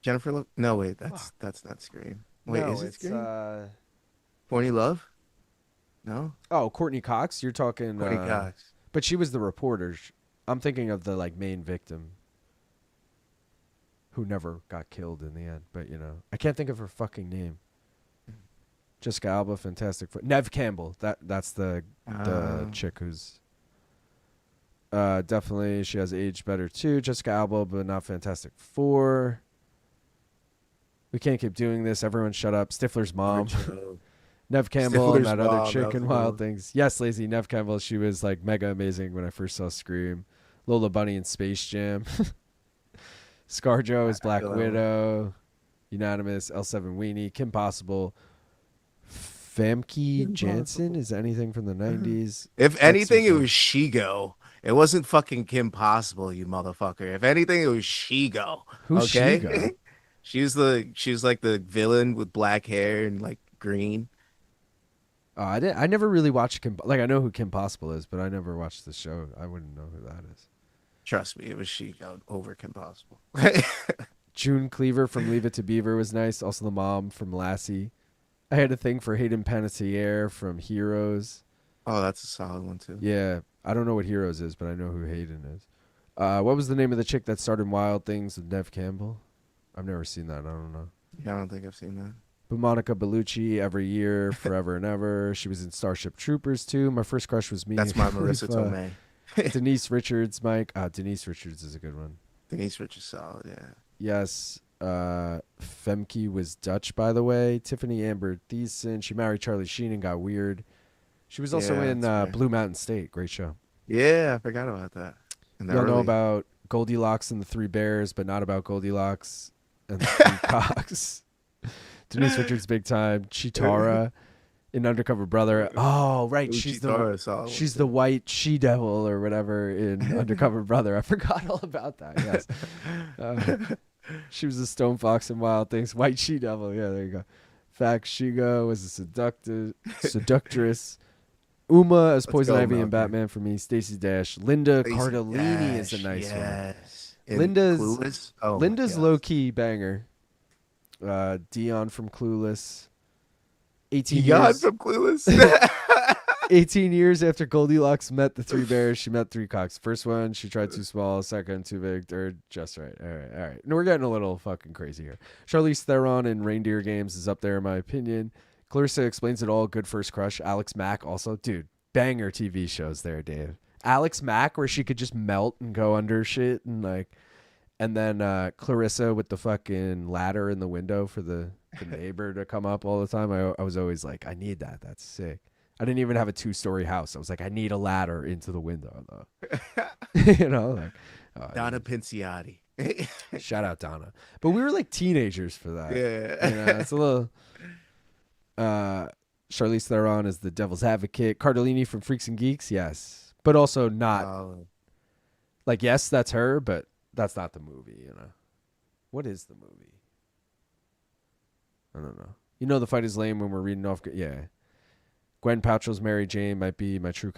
Jennifer Lopez. No, wait, that's not Scream. Wait, no, is it it's Scream? Courtney Love? No, Courtney Cox. You're talking. Courtney Cox. But she was the reporter. I'm thinking of the main victim, who never got killed in the end. But I can't think of her fucking name. Jessica Alba, Fantastic Four. Nev Campbell. That's the chick who's. Definitely, she has aged better too. Jessica Alba, but not Fantastic Four. We can't keep doing this. Everyone shut up. Stifler's mom. Nev Campbell and Stifler's that other mom, chick that was in a good Wild one. Things. Yes, Lazy. Nev Campbell. She was mega amazing when I first saw Scream. Lola Bunny in Space Jam. ScarJo is Black feel that one. Widow. Unanimous. L7 Weenie. Kim Possible. Famke Janssen is anything from the 90s. If anything, it Exorcism. was Shigo. It wasn't fucking Kim Possible, you motherfucker. If anything, it was Shigo. Who's Okay? Shigo? she was like the villain with black hair and green. I never really watched Kim. I know who Kim Possible is, but I never watched the show. I wouldn't know who that is. Trust me, it was Shigo over Kim Possible. June Cleaver from Leave It to Beaver was nice. Also the mom from Lassie. I had a thing for Hayden Panettiere from Heroes. Oh, that's a solid one too. Yeah, I don't know what Heroes is, but I know who Hayden is. What was the name of the chick that started Wild Things with Nev Campbell? I've never seen that. I don't know. Yeah, I don't think I've seen that. But Monica Bellucci, Every Year, Forever and Ever. She was in Starship Troopers too. My first crush was me. That's my Marissa with, Tomei. Denise Richards, Mike. Denise Richards is a good one. Denise Richards solid, yeah. Yes. Femke was Dutch, by the way. Tiffany Amber Thiessen. She married Charlie Sheen and got weird. She was also Yeah, in that's right. Blue Mountain State. Great show. Yeah, I forgot about that. And Y'all know about Goldilocks and the Three Bears, but not about Goldilocks and the Three Cocks. Denise Richards, big time. Chitara in Undercover Brother. Oh, right. She's the white she-devil or whatever in Undercover Brother. I forgot all about that. Yes. She was a stone fox in Wild Things. White she-devil. Yeah, there you go. Fact, Shigo was a seductress. Uma as Poison Ivy and Batman for me. Stacey Dash. Linda Cardellini is a nice one. Linda's Clueless? Oh, Linda's low-key banger. Dion from Clueless. 18 years. from Clueless. 18 years after Goldilocks met the Three Bears, she met Three Cocks. First one, she tried too small. Second, too big. Third, just right. All right. No, we're getting a little fucking crazy here. Charlize Theron in Reindeer Games is up there in my opinion. Clarissa Explains It All, good first crush. Alex Mack also. Dude, banger TV shows there, Dave. Alex Mack, where she could just melt and go under shit and then Clarissa with the fucking ladder in the window for the neighbor to come up all the time. I was always like, I need that. That's sick. I didn't even have a 2-story house. I was like, I need a ladder into the window, though. Donna Pinciotti. Shout out Donna. But we were like teenagers for that. Yeah. It's a little. Charlize Theron is the devil's advocate. Cardellini from Freaks and Geeks, yes. But also not. Yes, that's her, but that's not the movie, What is the movie? I don't know. The fight is lame when we're reading off. Yeah. Gwen Paltrow's Mary Jane might be my true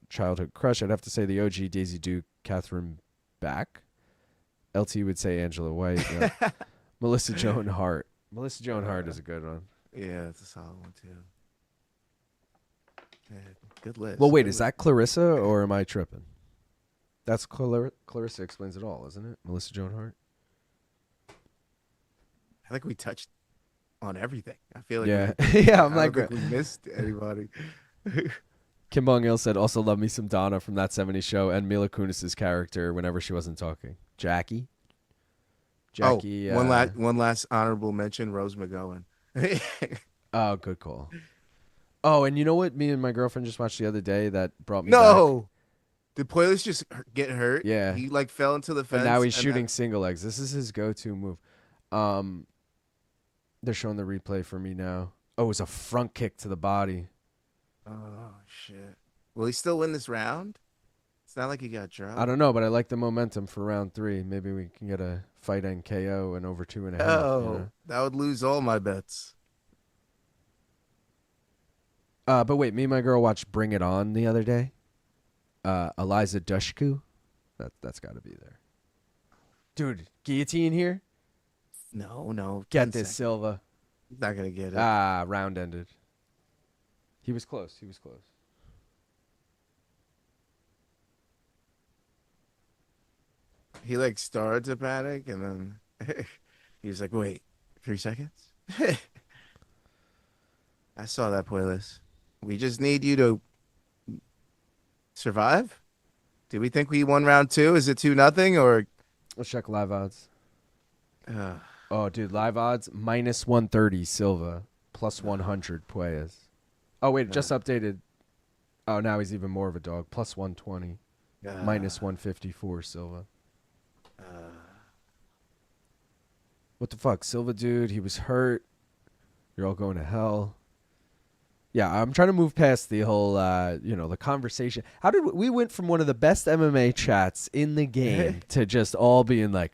childhood crush. I'd have to say the OG Daisy Duke, Catherine Back. LT would say Angela White. Yeah. Melissa Joan Hart. Melissa Joan Hart is a good one. Yeah, that's a solid one too. Yeah, good list. Well, wait, is that Clarissa or am I tripping? That's Clarissa Explains It All, isn't it? Melissa Joan Hart. I think we touched on everything. I feel like yeah, I don't think we missed anybody. Kim Bong-il said, also love me some Donna from That 70s Show and Mila Kunis's character whenever she wasn't talking. Jackie. One last honorable mention, Rose McGowan. Oh, good call. Oh, and you know what me and my girlfriend just watched the other day that brought me back? No. Did Puelles just get hurt? Yeah. He like fell into the fence. And now he's and shooting single legs. This is his go-to move. They're showing the replay for me now. Oh, it was a front kick to the body. Oh shit! Will he still win this round? It's not like he got dropped. I don't know, but I like the momentum for round 3. Maybe we can get a fight end KO and over 2.5. Oh, You know? that would lose all my bets. But wait, me and my girl watched Bring It On the other day. Eliza Dushku. That's got to be there. Dude, guillotine here? No. Get 10 this, seconds. Silva. He's not gonna get it. Round ended. He was close. He like started to panic and then he was like, "Wait, 3 seconds." I saw that, Puelles. We just need you to survive. Do we think we won round 2? Is it 2-0 or? Let's check live odds. Uh, Oh, dude, live odds minus 130 Silva, plus 100 Puelles. Oh wait, just updated. Oh, now he's even more of a dog. Plus 120, minus 154 Silva. What the fuck, Silva, dude? He was hurt. You're all going to hell. Yeah, I'm trying to move past the whole, the conversation. How did we went from one of the best MMA chats in the game to just all being like,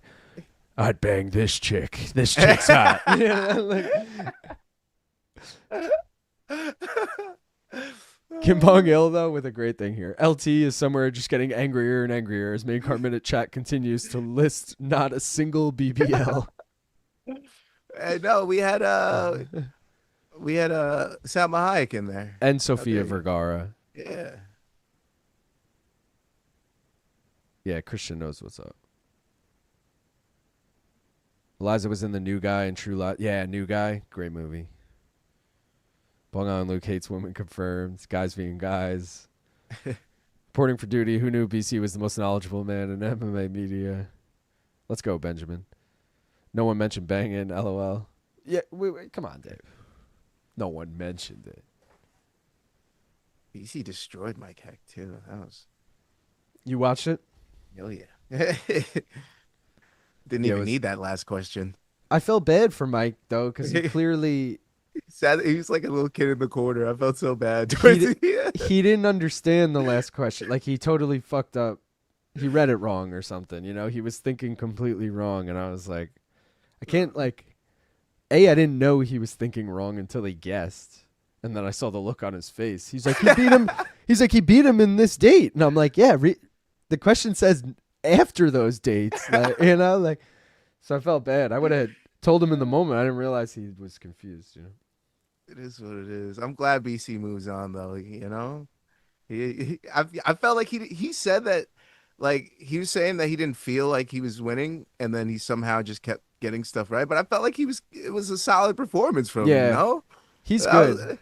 I'd bang this chick. This chick's hot. You know, Kim Bong Il, though, with a great thing here. LT is somewhere just getting angrier and angrier as main card minute chat continues to list not a single BBL. No, we had Salma Hayek in there. And Sofia Okay. Vergara. Yeah. Yeah, Christian knows what's up. Eliza was in The New Guy and True Lies. Yeah, New Guy. Great movie. Bong on Luke hates women confirmed. Guys being guys. Reporting for duty. Who knew BC was the most knowledgeable man in MMA media? Let's go, Benjamin. No one mentioned banging. LOL. Yeah, wait, come on, Dave. No one mentioned it. BC destroyed Mike Heck too. That was. You watched it? Oh yeah. Didn't Yeah, even need that last question. I felt bad for Mike, though, because he clearly... He was like a little kid in the corner. I felt so bad. He didn't understand the last question. Like, he totally fucked up. He read it wrong or something, you know? He was thinking completely wrong, and I was like, I can't, like... I didn't know he was thinking wrong until he guessed. And then I saw the look on his face. He's like, he beat him. He's like, he beat him in this date. And I'm like, yeah, the question says after those dates. Like, so I felt bad. I would have told him in the moment. I didn't realize he was confused, you know? It is what it is. I'm glad BC moves on though. You know, I felt like he said that, like he was saying that he didn't feel like he was winning, and then he somehow just kept getting stuff right. But I felt like it was a solid performance from him. You know? He's I good. was-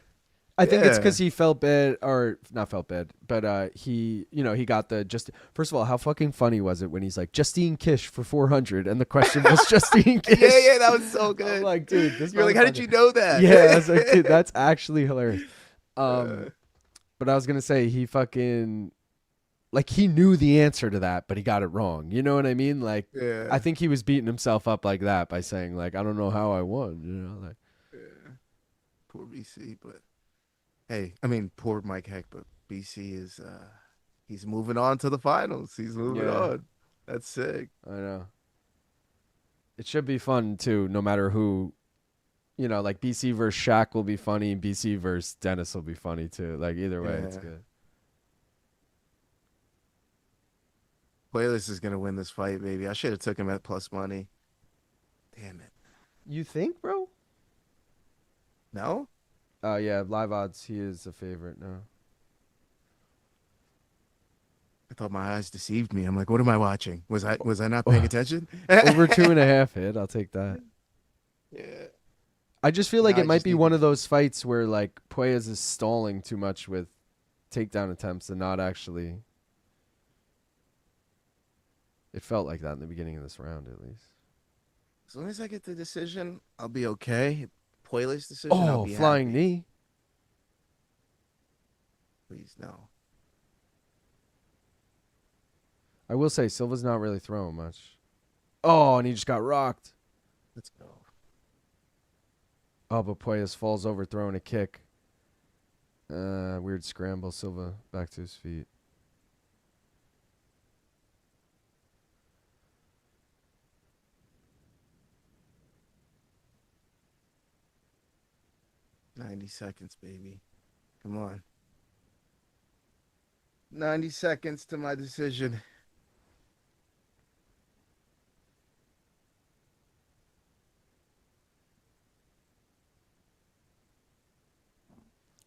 I think it's Yeah. because he felt bad, or not felt bad, but he got the just. First of all, how fucking funny was it when he's like Justine Kish for 400, and the question was Justine Kish. yeah, that was so good. I'm like, dude, this. You're like, how did motherfucker- you know that? Yeah, I was like, dude, that's actually hilarious. But I was gonna say he fucking, like, he knew the answer to that, but he got it wrong. You know what I mean? Like, Yeah. I think he was beating himself up like that by saying like, I don't know how I won. You know, like. Poor BC, but hey, I mean, poor Mike Heck, but BC is he's moving on to the finals. He's moving on. That's sick. I know. It should be fun too, no matter who. You know, like BC versus Shaq will be funny. BC versus Dennis will be funny too. Like either way, it's Yeah. good. Puelles is gonna win this fight, baby. I should have took him at plus money. Damn it. You think, bro? No? Yeah, live odds. He is a favorite now. I thought my eyes deceived me. I'm like, what am I watching? Was I not paying attention? Over 2.5 hit. I'll take that. Yeah. I just feel like Now I it might just be need one to- of those fights where like Puelles is stalling too much with takedown attempts and not actually. It felt like that in the beginning of this round, at least. As long as I get the decision, I'll be okay. Puelles decision, I'll Oh, be flying happy. knee. Please no. I will say Silva's not really throwing much. Oh, and he just got rocked. Let's go. Oh, but Puelles falls over throwing a kick. Weird scramble. Silva back to his feet. "90 seconds, baby. Come on. 90 seconds to my decision."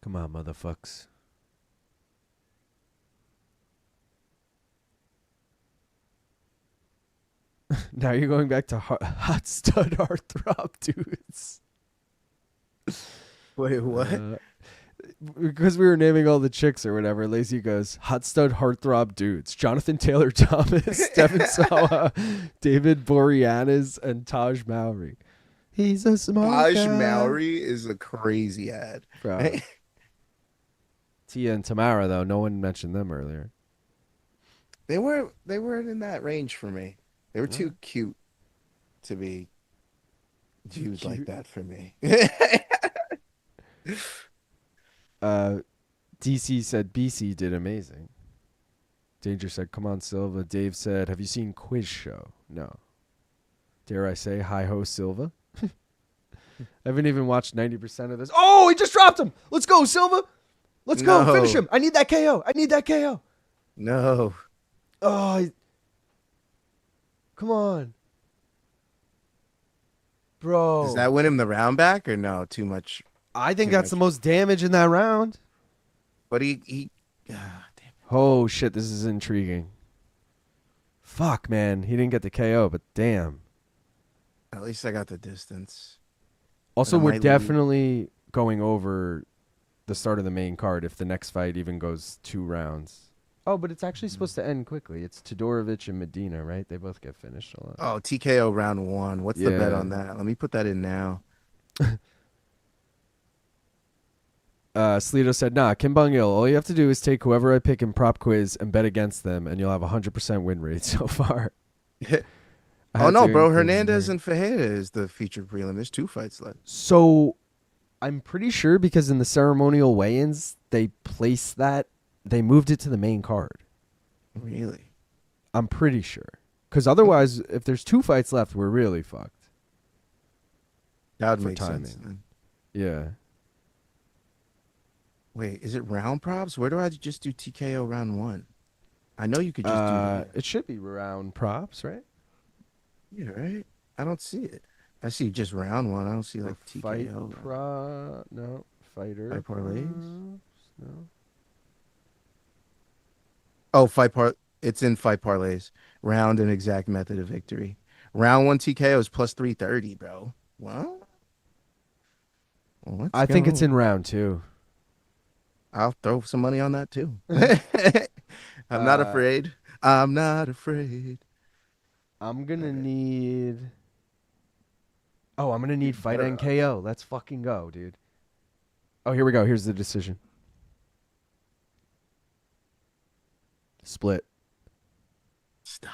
Come on, motherfucks. Now you're going back to hot stud heartthrob dudes. Wait, what? Because we were naming all the chicks or whatever, Lacey goes, hot stud heartthrob dudes. Jonathan Taylor Thomas, Devin Sawa, David Boreanaz, and Taj Mowry. He's a small Taj guy. Mowry is a crazy ad. Bro. Tia and Tamara, though, no one mentioned them earlier. They weren't in that range for me. They were too cute to be viewed like that for me. DC said BC did amazing. Danger said, come on, Silva. Dave said, have you seen Quiz Show? No. Dare I say, hi-ho, Silva? I haven't even watched 90% of this. Oh, he just dropped him. Let's go, Silva. Let's go. No. Finish him. I need that KO. I need that KO. No. Oh, come on. Bro. Does that win him the round back or no? Too much. I think too that's much. the most damage in that round. But he damn. Oh, shit. This is intriguing. Fuck, man. He didn't get the KO, but damn. At least I got the distance. Also, But I we're might definitely going over the start of the main card if the next fight even goes 2 rounds. Oh, but it's actually supposed to end quickly. It's Todorovic and Medina, right? They both get finished a lot. Oh, TKO round 1. What's the bet Yeah. on that? Let me put that in now. Sleeto said, nah, Kim Bong-il, all you have to do is take whoever I pick in prop quiz and bet against them, and you'll have 100% win rate so far. Oh, no, bro. Hernandez and Fajeda is the featured prelim. There's 2 fights left. So I'm pretty sure because in the ceremonial weigh-ins, they placed that. They moved it to the main card. Really? I'm pretty sure. Because otherwise, if there's 2 fights left, we're really fucked. That would For make sense. timing. Then. Yeah. Wait, is it round props? Where do I just do TKO round 1? I know you could just do that. It should be round props, right? Yeah, right? I don't see it. I see just round 1. I don't see like Fight TKO. no. Fighter. Fight parlays? props, No. Oh, it's in fight parlays. Round and exact method of victory. Round 1 TKO is plus 330, bro. What? Well, let's I think go. it's in round 2. I'll throw some money on that too. I'm not afraid. I'm not afraid. I'm going to need... Oh, I'm going to need fight better and KO. Let's fucking go, dude. Oh, here we go. Here's the decision. Split. Stop.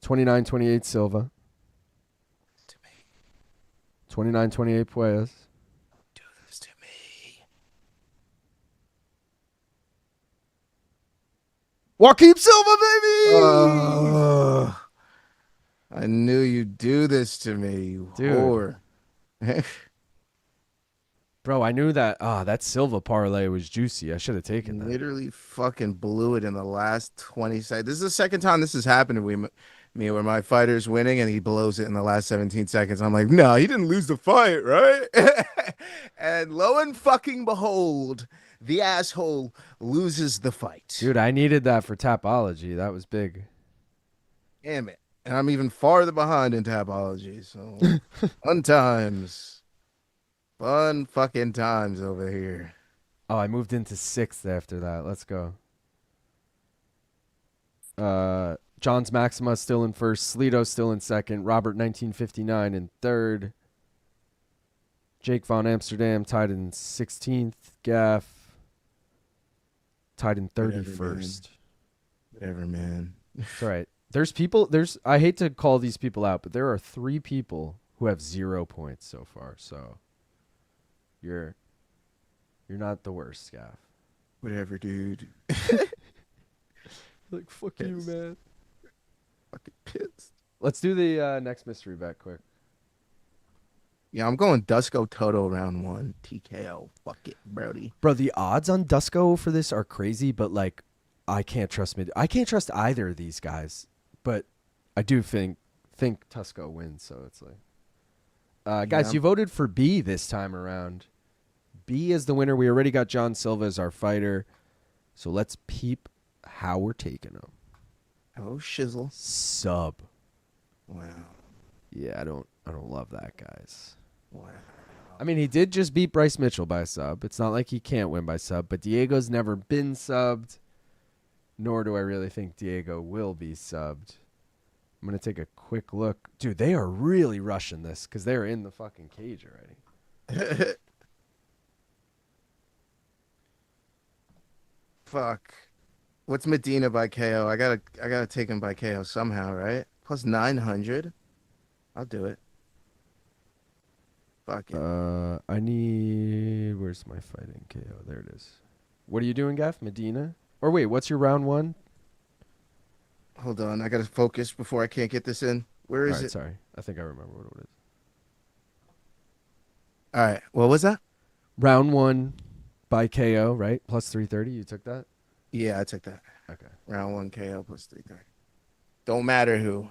29-28 Silva. To me. 29-28 Puelles. Do this to me. Joaquim Silva, baby! I knew you'd do this to me, you Dude. whore. Bro, I knew that that Silva parlay was juicy. I should have taken that. Literally fucking blew it in the last 20 seconds. This is the second time this has happened to me where my fighter's winning and he blows it in the last 17 seconds. I'm like, no, he didn't lose the fight, right? And lo and fucking behold, the asshole loses the fight. Dude, I needed that for Tapology. That was big. Damn it. And I'm even farther behind in Tapology. So fun times. Fun fucking times over here. Oh, I moved into 6th after that. Let's go. John's Maxima still in 1st. Sleeto still in 2nd. Robert 1959 in 3rd. Jake Von Amsterdam tied in 16th. Gaff tied in 31st. Whatever, man. It's all right. There's people. I hate to call these people out, but there are 3 people who have 0 points so far. So you're not the worst, Scaff. Whatever, dude. Like fuck Yes. you, man. Fucking pissed. Let's do the next mystery bet quick. Yeah, I'm going Dusko Toto round 1 TKO. Fuck it, Brody. Bro, the odds on Dusko for this are crazy, but like, I can't trust I can't trust either of these guys, but I do think Dusko wins. So it's like, guys, Yeah. you voted for B this time around. B is the winner. We already got John Silva as our fighter, so let's peep how we're taking him. Oh shizzle. Sub. Wow. Yeah, I don't love that, guys. Wow. I mean, he did just beat Bryce Mitchell by sub. It's not like he can't win by sub, but Diego's never been subbed, nor do I really think Diego will be subbed. I'm going to take a quick look. Dude, they are really rushing this because they're in the fucking cage already. Fuck. What's Medina by KO? I gotta take him by KO somehow, right? Plus 900. I'll do it. Fuck it. I need... Where's my fighting KO? There it is. What are you doing, Gaff? Medina? Or wait, what's your round 1? Hold on, I gotta focus before I can't get this in. Where is All right, it? sorry. I think I remember what it is. All right, what was that? Round 1 by KO, right? Plus 330. You took that? Yeah, I took that. Okay. Round 1 KO plus 330. Don't matter who.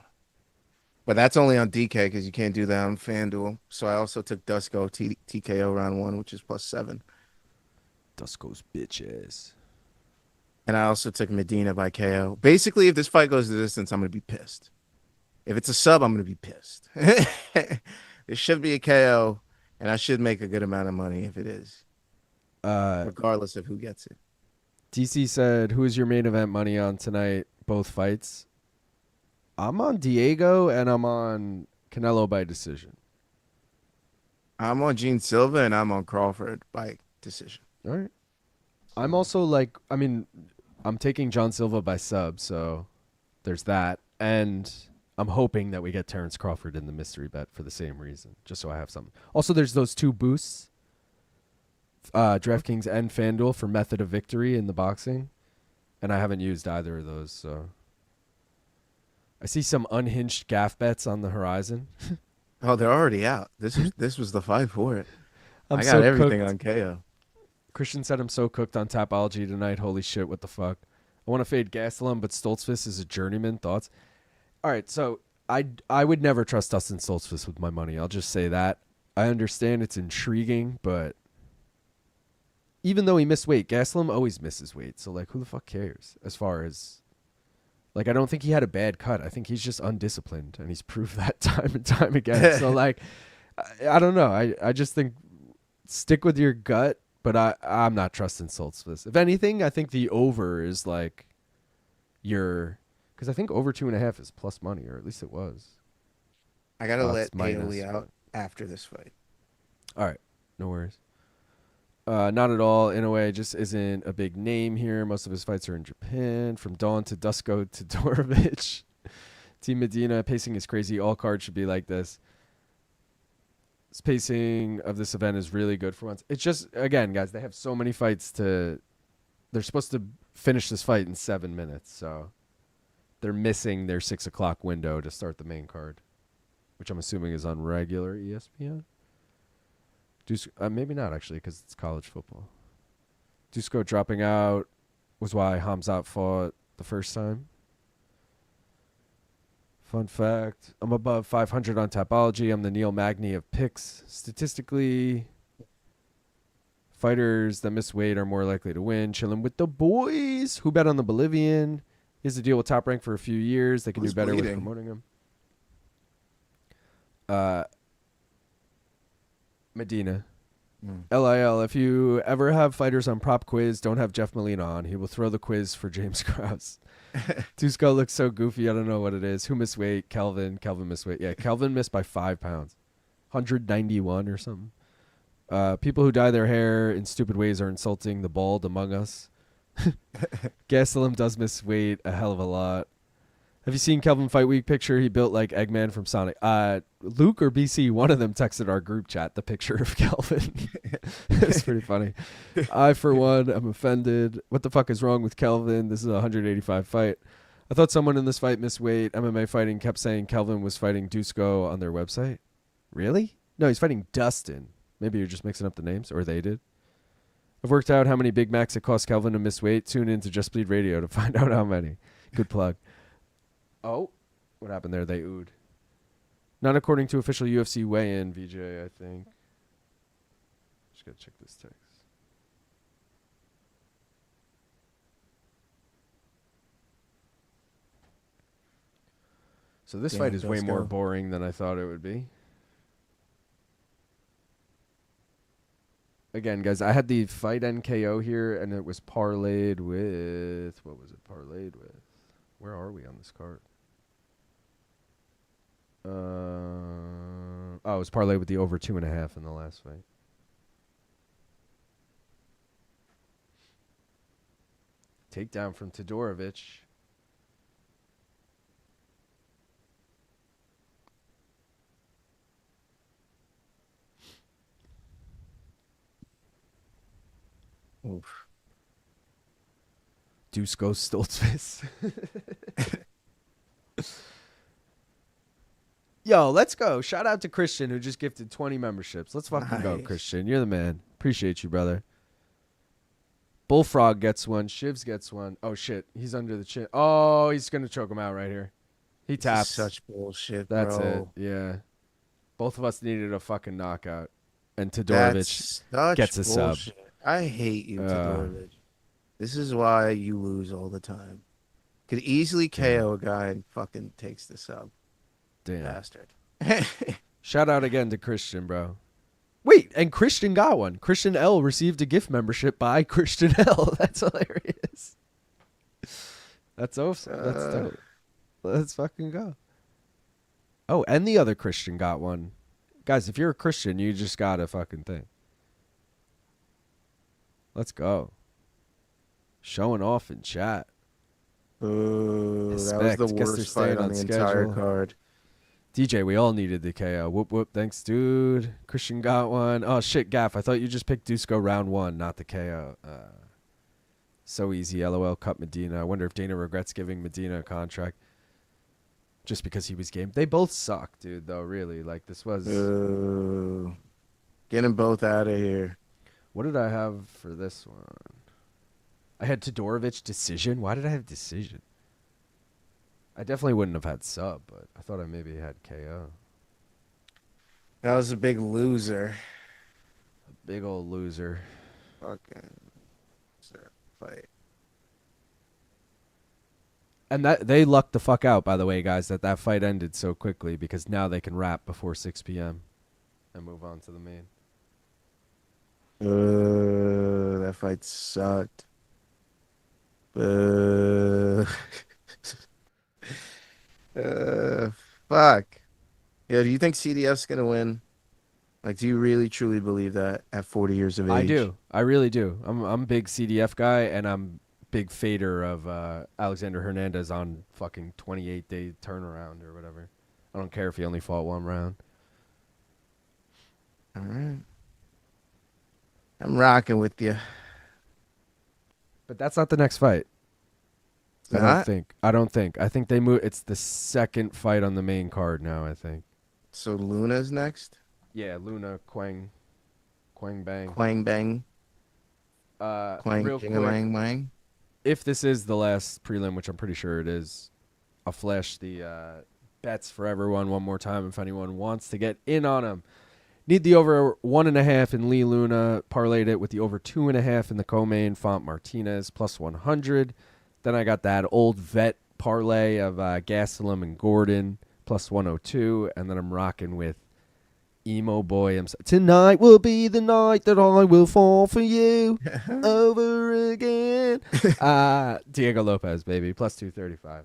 But that's only on DK because you can't do that on FanDuel. So I also took Dusko TKO round 1, which is plus 7. Dusko's bitches. And I also took Medina by KO. Basically, if this fight goes the distance, I'm going to be pissed. If it's a sub, I'm going to be pissed. It should be a KO, and I should make a good amount of money if it is, regardless of who gets it. DC said, who is your main event money on tonight? Both fights. I'm on Diego, and I'm on Canelo by decision. I'm on Gene Silva, and I'm on Crawford by decision. All right. I'm also like, I mean, I'm taking John Silva by sub, so there's that. And I'm hoping that we get Terrence Crawford in the mystery bet for the same reason, just so I have something. Also, there's those 2 boosts, DraftKings and FanDuel for method of victory in the boxing, and I haven't used either of those, so. I see some unhinged gaff bets on the horizon. Oh, they're already out. This was the fight for it. I'm I got so everything cooked. on KO. Christian said I'm so cooked on Tapology tonight. Holy shit, what the fuck? I want to fade Gastelum, but Stoltzfus is a journeyman. Thoughts? All right, so I would never trust Dustin Stoltzfus with my money. I'll just say that. I understand it's intriguing, but even though he missed weight, Gastelum always misses weight. So, like, who the fuck cares? As far as, like, I don't think he had a bad cut. I think he's just undisciplined, and he's proved that time and time again. So, like, I don't know. I just think stick with your gut. But I'm not trusting Stoltzfus. If anything, I think the over is like because I think over 2.5 is plus money, or at least it was. I gotta let It's minus, Ailey out after this fight. All right, no worries. Not at all. In a way, just isn't a big name here. Most of his fights are in Japan. From Dawn to Dusko to Todorovic. Team Medina pacing is crazy. All cards should be like this. This pacing of this event is really good for once. It's just, again, guys, they have so many fights they're supposed to finish this fight in 7 minutes, so they're missing their 6 o'clock window to start the main card, which I'm assuming is on regular ESPN. Maybe not, actually, because it's college football. Dusko dropping out was why Hamzat fought the first time. Fun fact, I'm above 500 on Tapology. I'm the Neil Magny of picks. Statistically, fighters that miss weight are more likely to win. Chilling with the boys. Who bet on the Bolivian? He has to deal with Top Rank for a few years. They can Who's do better bleeding? with promoting him. Medina. LIL, if you ever have fighters on prop quiz, don't have Jeff Molina on. He will throw the quiz for James Krause. Dusko looks so goofy. I don't know what it is. Who missed weight? Kelvin. Kelvin missed weight. Yeah, Kelvin missed by 5 pounds. 191 or something. People who dye their hair in stupid ways are insulting the bald among us. Gastelum does miss weight a hell of a lot. Have you seen Kelvin Fight Week picture? He built like Eggman from Sonic. Luke or BC, one of them texted our group chat the picture of Kelvin. It's pretty funny. I, for one, am offended. What the fuck is wrong with Kelvin? This is a 185 fight. I thought someone in this fight missed weight. MMA Fighting kept saying Kelvin was fighting Dusko on their website. Really? No, he's fighting Dustin. Maybe you're just mixing up the names, or they did. I've worked out how many Big Macs it cost Kelvin to miss weight. Tune in to Just Bleed Radio to find out how many. Good plug. Oh, what happened there? They oohed. Not according to official UFC weigh-in, VJ, I think. Just gotta check this text. So this fight is way more boring than I thought it would be. Again, guys, I had the fight NKO here, and it was parlayed with... What was it parlayed with? Where are we on this card? It was parlayed with the over 2.5 in the last fight. Takedown from Todorovic. Oof. Dusko Stoltzfus. Yo, let's go. Shout out to Christian, who just gifted 20 memberships. Let's fucking go, Christian. You're the man. Appreciate you, brother. Bullfrog gets one. Shivs gets one. Oh, shit. He's under the chin. Oh, he's going to choke him out right here. He taps. Such bullshit, That's bro. it. Yeah. Both of us needed a fucking knockout. And Todorovic gets a sub. I hate you, Todorovic. This is why you lose all the time. Could easily KO a guy and fucking takes the sub. Damn. Bastard. Shout out again to Christian, bro. Wait, and Christian got one. Christian L received a gift membership by Christian L. That's hilarious. That's awesome. That's dope. Let's fucking go. Oh, and the other Christian got one. Guys, if you're a Christian, you just got a fucking thing. Let's go. Showing off in chat. Ooh, that was the worst fight on the entire card. DJ, we all needed the KO. Whoop, whoop. Thanks, dude. Christian got one. Oh, shit, Gaff. I thought you just picked Dusko round 1, not the KO. So easy. LOL. Cut Medina. I wonder if Dana regrets giving Medina a contract just because he was game. They both suck, dude, though, really. Like, this was... Ooh. Get them both out of here. What did I have for this one? I had Todorovic decision. Why did I have decision? I definitely wouldn't have had sub, but I thought I maybe had KO. That was a big loser. A big old loser. Fucking fight. And that they lucked the fuck out, by the way, guys, that fight ended so quickly because now they can wrap before 6 p.m. and move on to the main. That fight sucked. Fuck. Yeah, do you think CDF's gonna win? Like, do you really truly believe that at 40 years of age? I do. I really do. I'm a big CDF guy, and I'm big fader of Alexander Hernandez on fucking 28-day turnaround or whatever. I don't care if he only fought 1 round. All right. I'm rocking with you. But that's not the next fight. It's not? I don't think. I think they move. It's the second fight on the main card now, I think. So Luna's next? Yeah, Luna, Quang Bang. Quang Bang. Quang real Jingalang quick, Wang. if this is the last prelim, which I'm pretty sure it is, I'll flash the bets for everyone one more time if anyone wants to get in on them. Need the over 1.5 in Lee Luna. Parlayed it with the over 2.5 in the co-main. Font Martinez plus 100. Then I got that old vet parlay of Gastelum and Gordon plus 102. And then I'm rocking with Emo Boy. Tonight will be the night that I will fall for you over again. Diego Lopes, baby. Plus 235.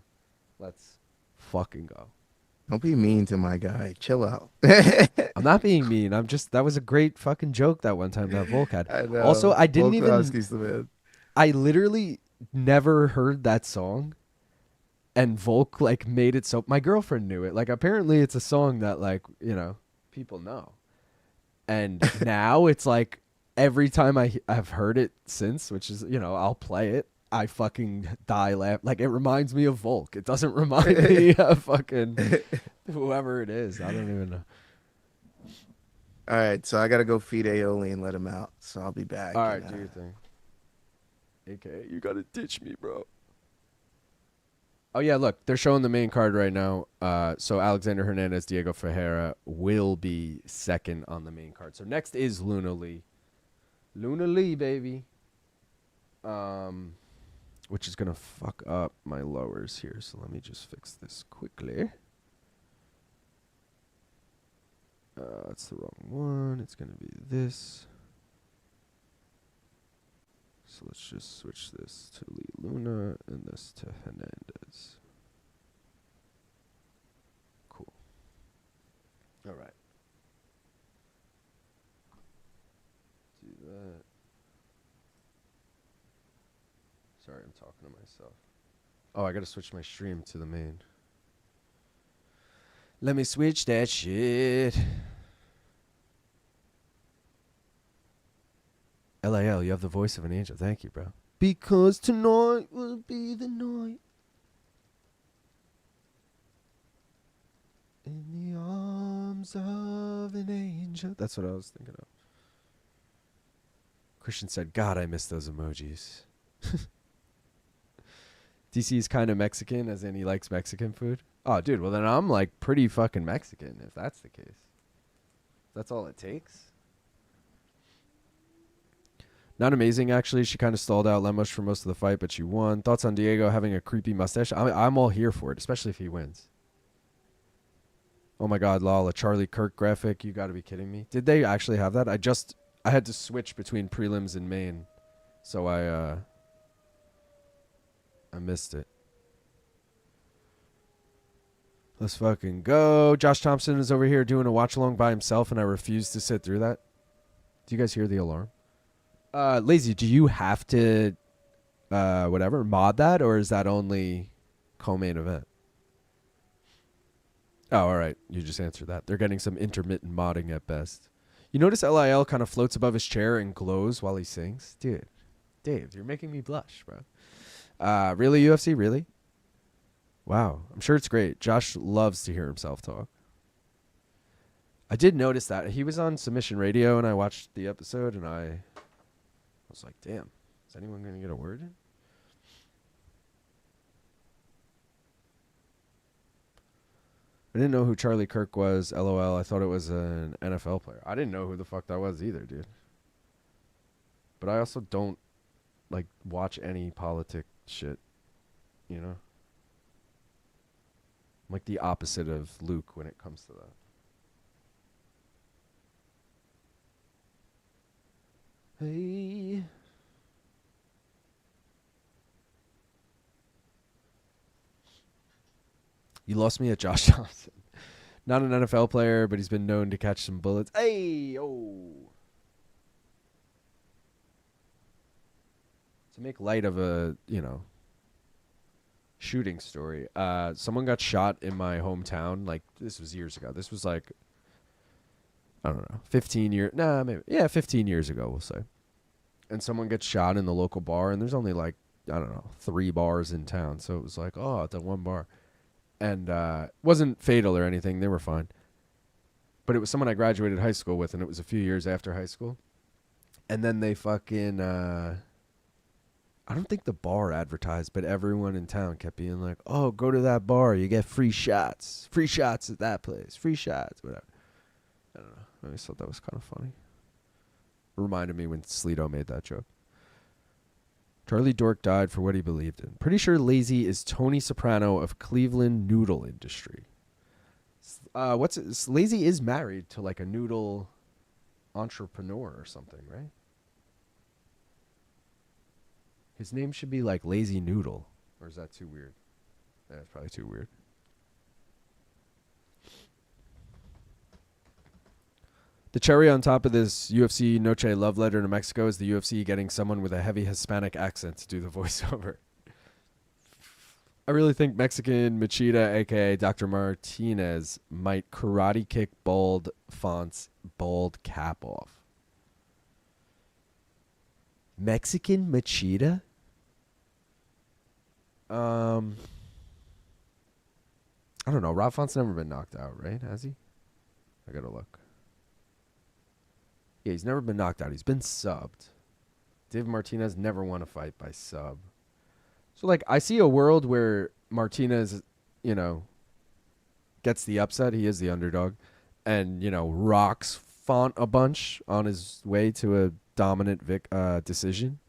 Let's fucking go. Don't be mean to my guy. Chill out. I'm not being mean. That was a great fucking joke that one time that Volk had. I know. Also, I didn't Volkanovski's the man. I literally never heard that song And Volk like made it so my girlfriend knew it. Like apparently it's a song that like, you know, people know. And now it's like every time I've heard it since, which is, you know, I'll play it, I fucking die laugh. Like it reminds me of Volk. It doesn't remind me of fucking whoever it is. I don't even know. All right, so I gotta go feed Aioli and let him out. So I'll be back. All right, do your thing. AKA, you gotta ditch me, bro. Oh yeah, look, they're showing the main card right now. So Alexander Hernandez, Diego Ferreira will be second on the main card. So next is Luna Lee. Luna Lee, baby. Which is gonna fuck up my lowers here. So let me just fix this quickly. That's the wrong one. It's gonna be this. So let's just switch this to Lee Luna and this to Hernandez. Cool. All right. Do that. Sorry, I'm talking to myself. Oh, I gotta switch my stream to the main. Let me switch that shit. LAL, you have the voice of an angel. Thank you, bro. Because tonight will be the night. In the arms of an angel. That's what I was thinking of. Christian said, God, I miss those emojis. DC is kind of Mexican, as in he likes Mexican food. Oh, dude, well then I'm like pretty fucking Mexican, if that's the case. That's all it takes. Not amazing, actually. She kind of stalled out Lemos for most of the fight, but she won. Thoughts on Diego having a creepy mustache? I'm all here for it, especially if he wins. Oh my God, lol, a Charlie Kirk graphic. You got to be kidding me. Did they actually have that? I had to switch between prelims and main, so I missed it. Let's fucking go. Josh Thompson is over here doing a watch along by himself, and I refuse to sit through that. Do you guys hear the alarm? Lazy, do you have to, mod that, or is that only co-main event? Oh, all right. You just answered that. They're getting some intermittent modding at best. You notice LIL kind of floats above his chair and glows while he sings? Dude, Dave, you're making me blush, bro. Really, UFC? Really? Wow. I'm sure it's great. Josh loves to hear himself talk. I did notice that. He was on Submission Radio, and I watched the episode, and I was like, damn, is anyone going to get a word in? I didn't know who Charlie Kirk was, LOL. I thought it was an NFL player. I didn't know who the fuck that was either, dude. But I also don't, like, watch any politic shit, you know? I'm like the opposite of Luke when it comes to that. Hey. You lost me at Josh Thompson. Not an NFL player, but he's been known to catch some bullets. Hey, oh. To make light of a, shooting story. Someone got shot in my hometown. Like, this was years ago. This was like, I don't know, 15 years. Nah, maybe. Yeah, 15 years ago, we'll say. And someone gets shot in the local bar, and there's only like, I don't know, 3 bars in town. So it was like, oh, at that one bar. And it wasn't fatal or anything. They were fine. But it was someone I graduated high school with, and it was a few years after high school. And then they fucking, I don't think the bar advertised, but everyone in town kept being like, oh, go to that bar. You get free shots. Free shots at that place. Free shots. Whatever. I don't know. I just thought that was kind of funny. Reminded me when Sleeto made that joke. Charlie Dork died for what he believed in. Pretty sure Lazy is Tony Soprano of Cleveland noodle industry. Lazy is married to like a noodle entrepreneur or something, right? His name should be like Lazy Noodle. Or is that too weird? That's probably too weird. The cherry on top of this UFC Noche love letter to Mexico is the UFC getting someone with a heavy Hispanic accent to do the voiceover. I really think Mexican Machida, a.k.a. Dr. Martinez, might karate kick bald Font's bald cap off. Mexican Machida? I don't know. Rob Font's never been knocked out, right? Has he? I gotta look. Yeah, he's never been knocked out. He's been subbed. Dave Martinez never won a fight by sub. So, like, I see a world where Martinez, gets the upset. He is the underdog. And, rocks Font a bunch on his way to a dominant decision.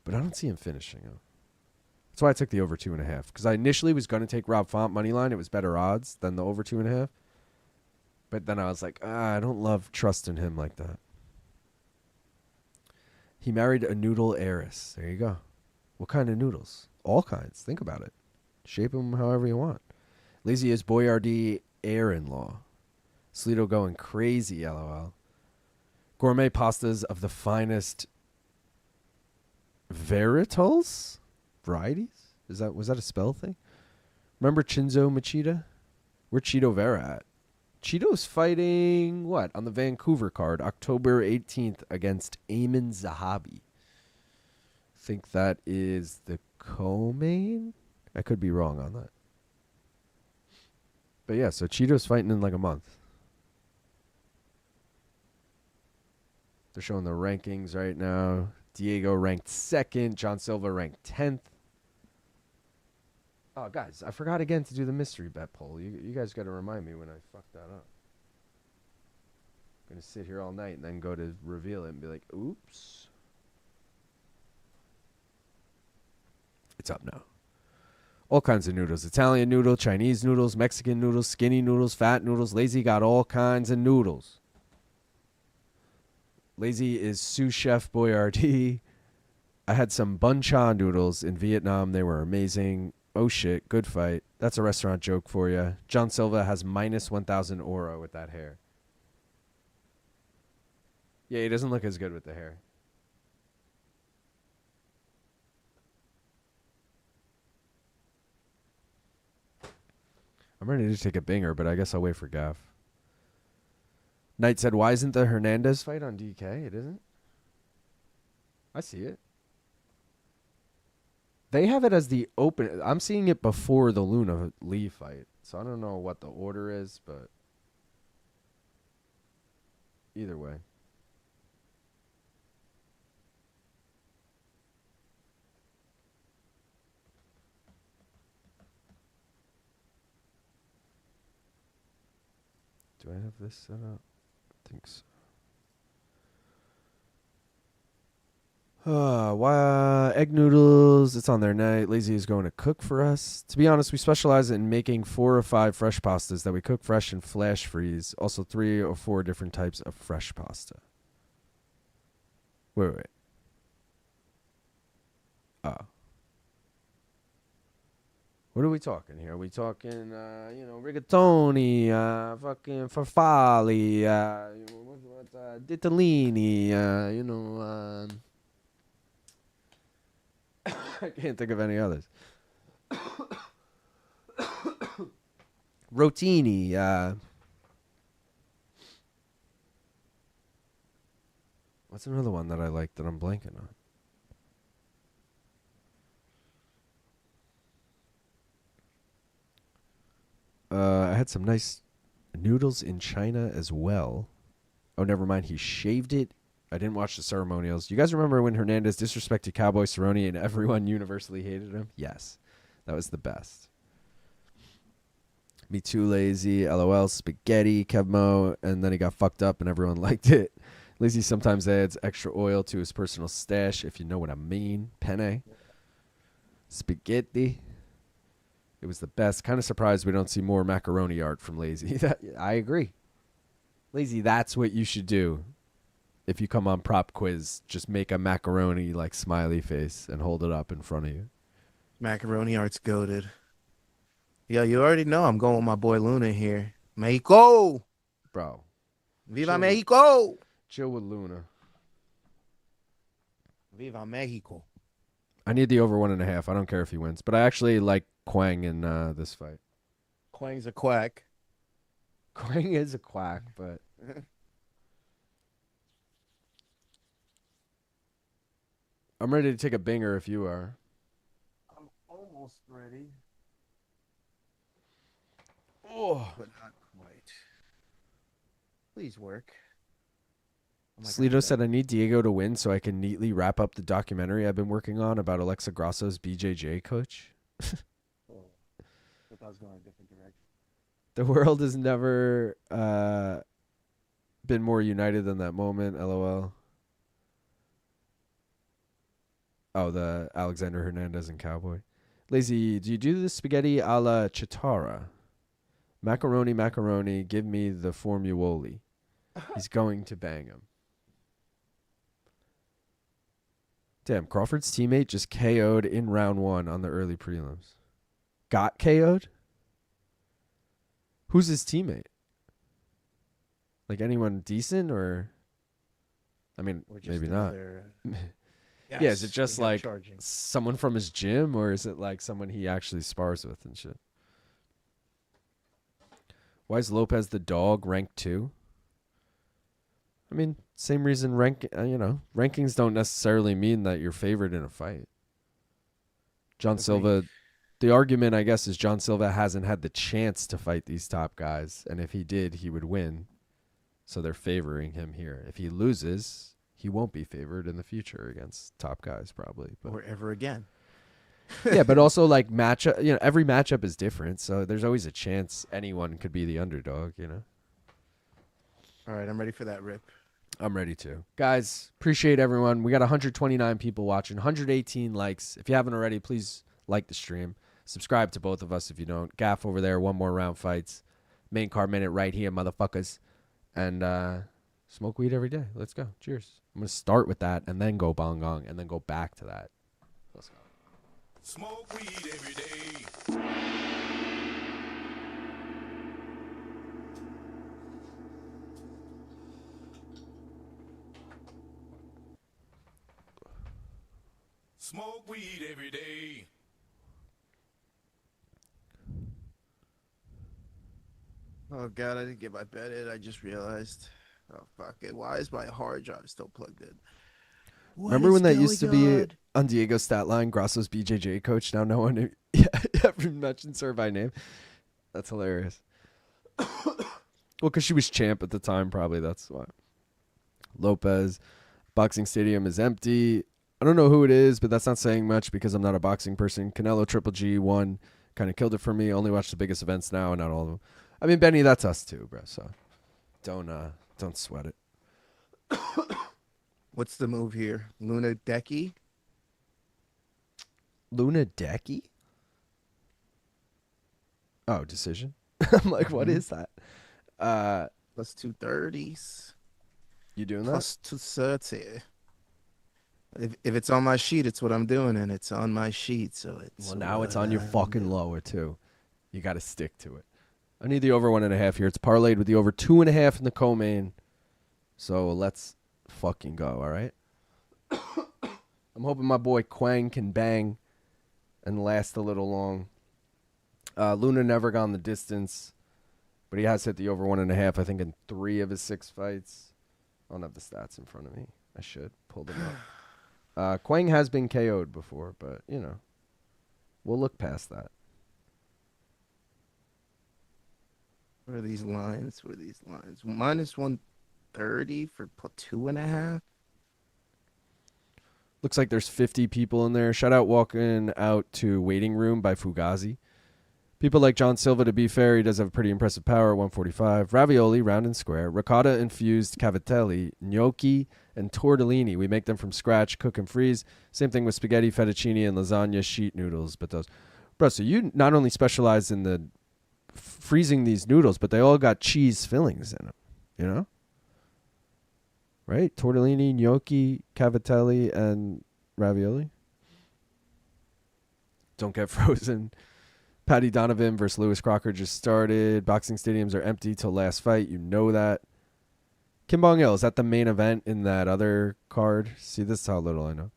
But I don't see him finishing him. That's why I took the over 2.5. Because I initially was going to take Rob Font money line. It was better odds than the over 2.5. But then I was like, I don't love trusting him like that. He married a noodle heiress. There you go. What kind of noodles? All kinds. Think about it. Shape them however you want. Lazy is Boyardee heir-in-law. Slido going crazy, LOL. Gourmet pastas of the finest varieties? Was that a spell thing? Remember Chinzo Machida? Where's Cheeto Vera at? Cheeto's fighting, what, on the Vancouver card, October 18th against Ayman Zahabi. I think that is the co-main? I could be wrong on that. But yeah, so Cheeto's fighting in like a month. They're showing the rankings right now. Diego ranked 2nd. John Silva ranked 10th. Oh, guys, I forgot again to do the mystery bet poll. You guys got to remind me when I fuck that up. I'm going to sit here all night and then go to reveal it and be like, oops. It's up now. All kinds of noodles. Italian noodle, Chinese noodles, Mexican noodles, skinny noodles, fat noodles. Lazy got all kinds of noodles. Lazy is sous chef Boyardee. I had some bun cha noodles in Vietnam. They were amazing. Oh, shit. Good fight. That's a restaurant joke for you. John Silva has minus 1,000 aura with that hair. Yeah, he doesn't look as good with the hair. I'm ready to take a binger, but I guess I'll wait for Gaff. Knight said, why isn't the Hernandez fight on DK? It isn't? I see it. They have it as the open. I'm seeing it before the Luna Lee fight. So I don't know what the order is, but either way. Do I have this set up? I think so. Egg noodles. It's on their night. Lazy is going to cook for us. To be honest, we specialize in making 4 or 5 fresh pastas that we cook fresh and flash freeze. Also 3 or 4 different types of fresh pasta. Wait. Oh. What are we talking here? Are we talking, rigatoni, fucking farfalle, ditalini, I can't think of any others. Rotini. What's another one that I like that I'm blanking on? I had some nice noodles in China as well. Oh, never mind. He shaved it. I didn't watch the ceremonials. You guys remember when Hernandez disrespected Cowboy Cerrone and everyone universally hated him? Yes. That was the best. Me too lazy. LOL. Spaghetti. Kevmo. And then he got fucked up and everyone liked it. Lazy sometimes adds extra oil to his personal stash, if you know what I mean. Penne. Spaghetti. It was the best. Kind of surprised we don't see more macaroni art from Lazy. I agree. Lazy, that's what you should do. If you come on prop quiz, just make a macaroni like smiley face and hold it up in front of you. Macaroni art's goated. Yo, you already know I'm going with my boy Luna here. Mexico! Bro. Viva Mexico! Chill with Luna. Viva Mexico. I need the over 1.5. I don't care if he wins, but I actually like Quang in this fight. Quang's a quack. Quang is a quack, but I'm ready to take a binger if you are. I'm almost ready, Oh, but not quite. Please work. Oh my God, Slito said I need Diego to win so I can neatly wrap up the documentary I've been working on about Alexa Grasso's BJJ coach. oh, I thought I was going a different direction. The world has never been more united than that moment. LOL. Oh, the Alexander Hernandez and Cowboy. Lazy, do you do the spaghetti a la Chitara? Macaroni, give me the formuoli. He's going to bang him. Damn, Crawford's teammate just KO'd in round 1 on the early prelims. Got KO'd? Who's his teammate? Like anyone decent or? I mean, Or just maybe not. another, Yeah, is it just we have like charging. someone from his gym or is it like someone he actually spars with and shit? Why is Lopez the dog ranked 2? I mean, same reason rankings don't necessarily mean that you're favored in a fight. John Agreed. Silva, the argument I guess is John Silva hasn't had the chance to fight these top guys, and if he did, he would win. So they're favoring him here. If he loses, he won't be favored in the future against top guys probably. But. Or ever again. Yeah, but also like matchup, every matchup is different, so there's always a chance anyone could be the underdog, All right, I'm ready for that rip. I'm ready to. Guys, appreciate everyone. We got 129 people watching, 118 likes. If you haven't already, please like the stream. Subscribe to both of us if you don't. Gaff over there, one more round fights. Main card minute right here, motherfuckers. And smoke weed every day. Let's go. Cheers. I'm going to start with that and then go bong gong and then go back to that. Let's go. Smoke weed every day. Smoke weed every day. Oh God, I didn't get my bed in. I just realized. Oh fuck it. Why is my hard drive still plugged in? Remember when that used to be on Diego's stat line, Grasso's BJJ coach? Now no one ever mentions her by name. That's hilarious. Well, because she was champ at the time, probably that's why. Lopez, boxing stadium is empty. I don't know who it is, but that's not saying much because I'm not a boxing person. Canelo Triple G won, kind of killed it for me. Only watch the biggest events now, and not all of them. I mean, Benny, that's us too, bro. So don't sweat it. What's the move here? Luna Decky? Luna Decky? Oh, decision. I'm like, what is that? Plus 230s. You doing that? Plus 230. If it's on my sheet, it's what I'm doing, and it's on my sheet, so it's. Well, now it's on your what I'm fucking doing. lower too. You got to stick to it. I need the over 1.5 here. It's parlayed with the over 2.5 in the co-main. So let's fucking go. All right. I'm hoping my boy Quang can bang and last a little long. Luna never gone the distance, but he has hit the over 1.5. I think in 3 of his 6 fights. I don't have the stats in front of me. I should pull them up. Quang has been KO'd before, but we'll look past that. What are these lines? Minus 130 for 2.5. Looks like there's 50 people in there. Shout out Walking Out to Waiting Room by Fugazi. People like John Silva, to be fair, he does have pretty impressive power, 145. Ravioli, round and square. Ricotta-infused cavatelli, gnocchi, and tortellini. We make them from scratch, cook and freeze. Same thing with spaghetti, fettuccine, and lasagna sheet noodles. But those, bro, so you not only specialize in the freezing these noodles, but they all got cheese fillings in them, Right? Tortellini, gnocchi, cavatelli, and ravioli. Don't get frozen. Patty Donovan versus Lewis Crocker just started. Boxing stadiums are empty till last fight. You know that. Kim Bong-il, is that the main event in that other card? See, this is how little I know.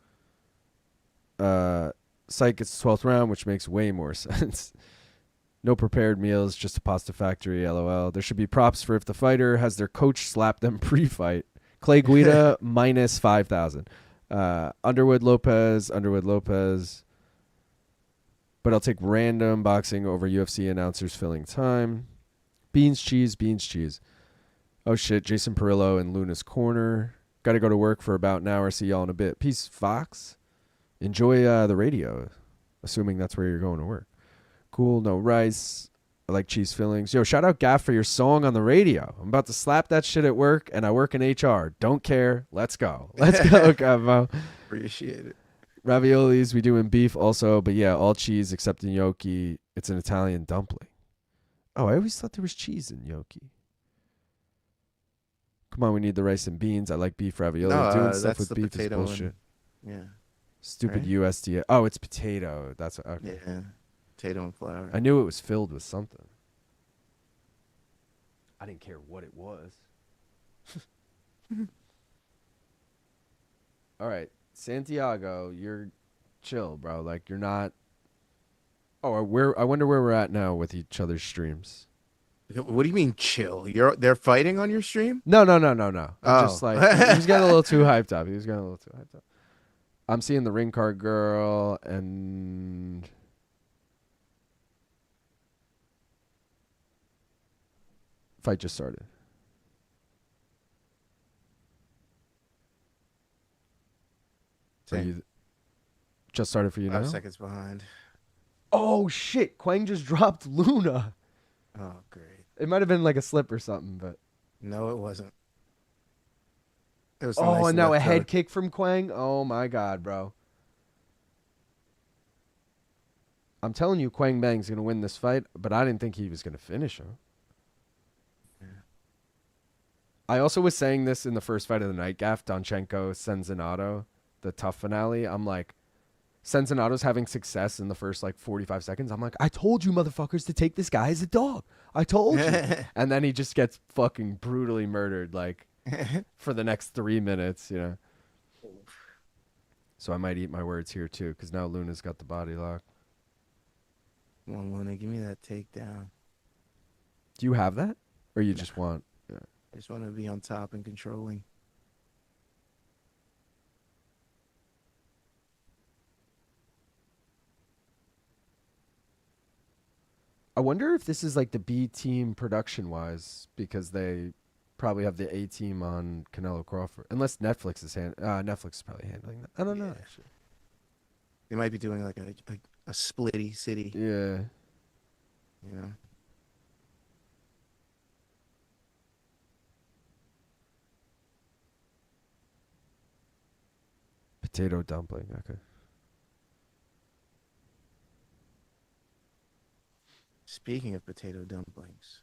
Psych gets the 12th round, which makes way more sense. No prepared meals, just a pasta factory, LOL. There should be props for if the fighter has their coach slap them pre-fight. Clay Guida minus 5,000. Underwood Lopez. But I'll take random boxing over UFC announcers filling time. Beans, cheese. Oh, shit. Jason Perillo in Luna's corner. Got to go to work for about an hour. See y'all in a bit. Peace, Fox. Enjoy the radio, assuming that's where you're going to work. Cool, no rice. I like cheese fillings. Yo, shout out Gaff for your song on the radio. I'm about to slap that shit at work, and I work in HR. Don't care. Let's go. Let's go, Gavo. Appreciate it. Raviolis, we do in beef also, but yeah, all cheese except in gnocchi. It's an Italian dumpling. Oh, I always thought there was cheese in gnocchi. Come on, we need the rice and beans. I like beef ravioli. No, Doing stuff that's with the beef is potato bullshit. Yeah. Stupid Right? USDA. Oh, it's potato. That's okay. Yeah. Potato and flour. I knew it was filled with something. I didn't care what it was. All right, Santiago, you're chill, bro. Like you're not. Oh, I wonder where we're at now with each other's streams. What do you mean chill? They're fighting on your stream? No. I'm just Oh. like he was getting a little too hyped up. I'm seeing the ring card girl and. Fight just started. Are Same. you just started for you now? 5 seconds behind. Oh shit! Quang just dropped Luna. Oh, great. It might have been like a slip or something, but No, it wasn't. It was. and now a head kick from Quang. Oh my god, bro! I'm telling you, Quang Bang's gonna win this fight, but I didn't think he was gonna finish him. I also was saying this in the first fight of the night, Gaff, Donchenko, Sezinando, the tough finale. I'm like, Sezinato's having success in the first like 45 seconds. I'm like, I told you motherfuckers to take this guy as a dog. I told you. And then he just gets fucking brutally murdered like for the next 3 minutes, you know. So I might eat my words here too, because now Luna's got the body lock. Come on, Luna, give me that takedown. Do you have that? Or you just want... I just want to be on top and controlling. I wonder if this is like the B team production wise, because they probably have the A team on Canelo Crawford. Unless Netflix is Netflix is probably handling that. I don't know. Yeah. Actually. They might be doing like a splitty city. Yeah. You know. Potato dumpling. Okay. Speaking of potato dumplings.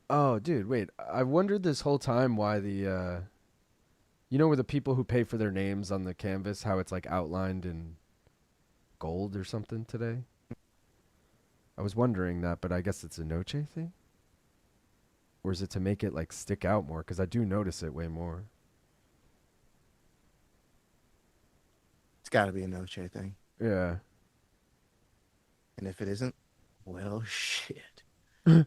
Oh, dude, wait. I wondered this whole time why the you know, where the people who pay for their names on the canvas, how it's like outlined in gold or something today. I was wondering that, but I guess it's a Noche thing. Or is it to make it like stick out more? Because I do notice it way more. It's got to be a Noche thing. Yeah. And if it isn't, well, shit. I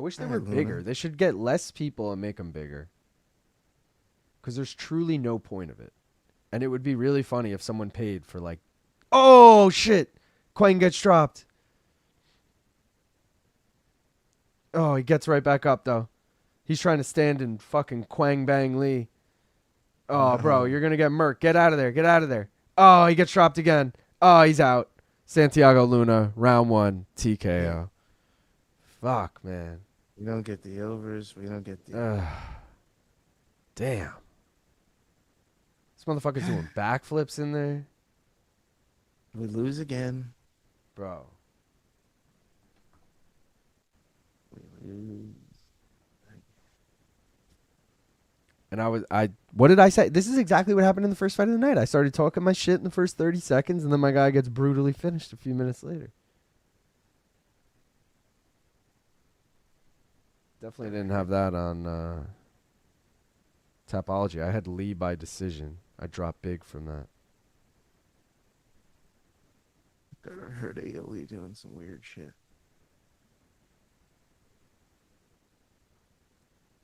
wish they All were right, Luna. bigger. They should get less people and make them bigger. Because there's truly no point of it. And it would be really funny if someone paid for like, oh shit, Quang gets dropped. Oh, he gets right back up though. He's trying to stand in fucking Quang Bang Lee. Oh, bro, you're going to get murked. Get out of there. Get out of there. Oh, he gets dropped again. Oh, he's out. Santiago Luna, round 1, TKO. Fuck, man. We don't get the overs. We don't get the... Damn. This motherfucker's doing backflips in there. We lose again. Bro. We lose. And what did I say? This is exactly what happened in the first fight of the night. I started talking my shit in the first 30 seconds, and then my guy gets brutally finished a few minutes later. Definitely didn't have that on Tapology. I had Lee by decision. I dropped big from that. I heard AOE doing some weird shit.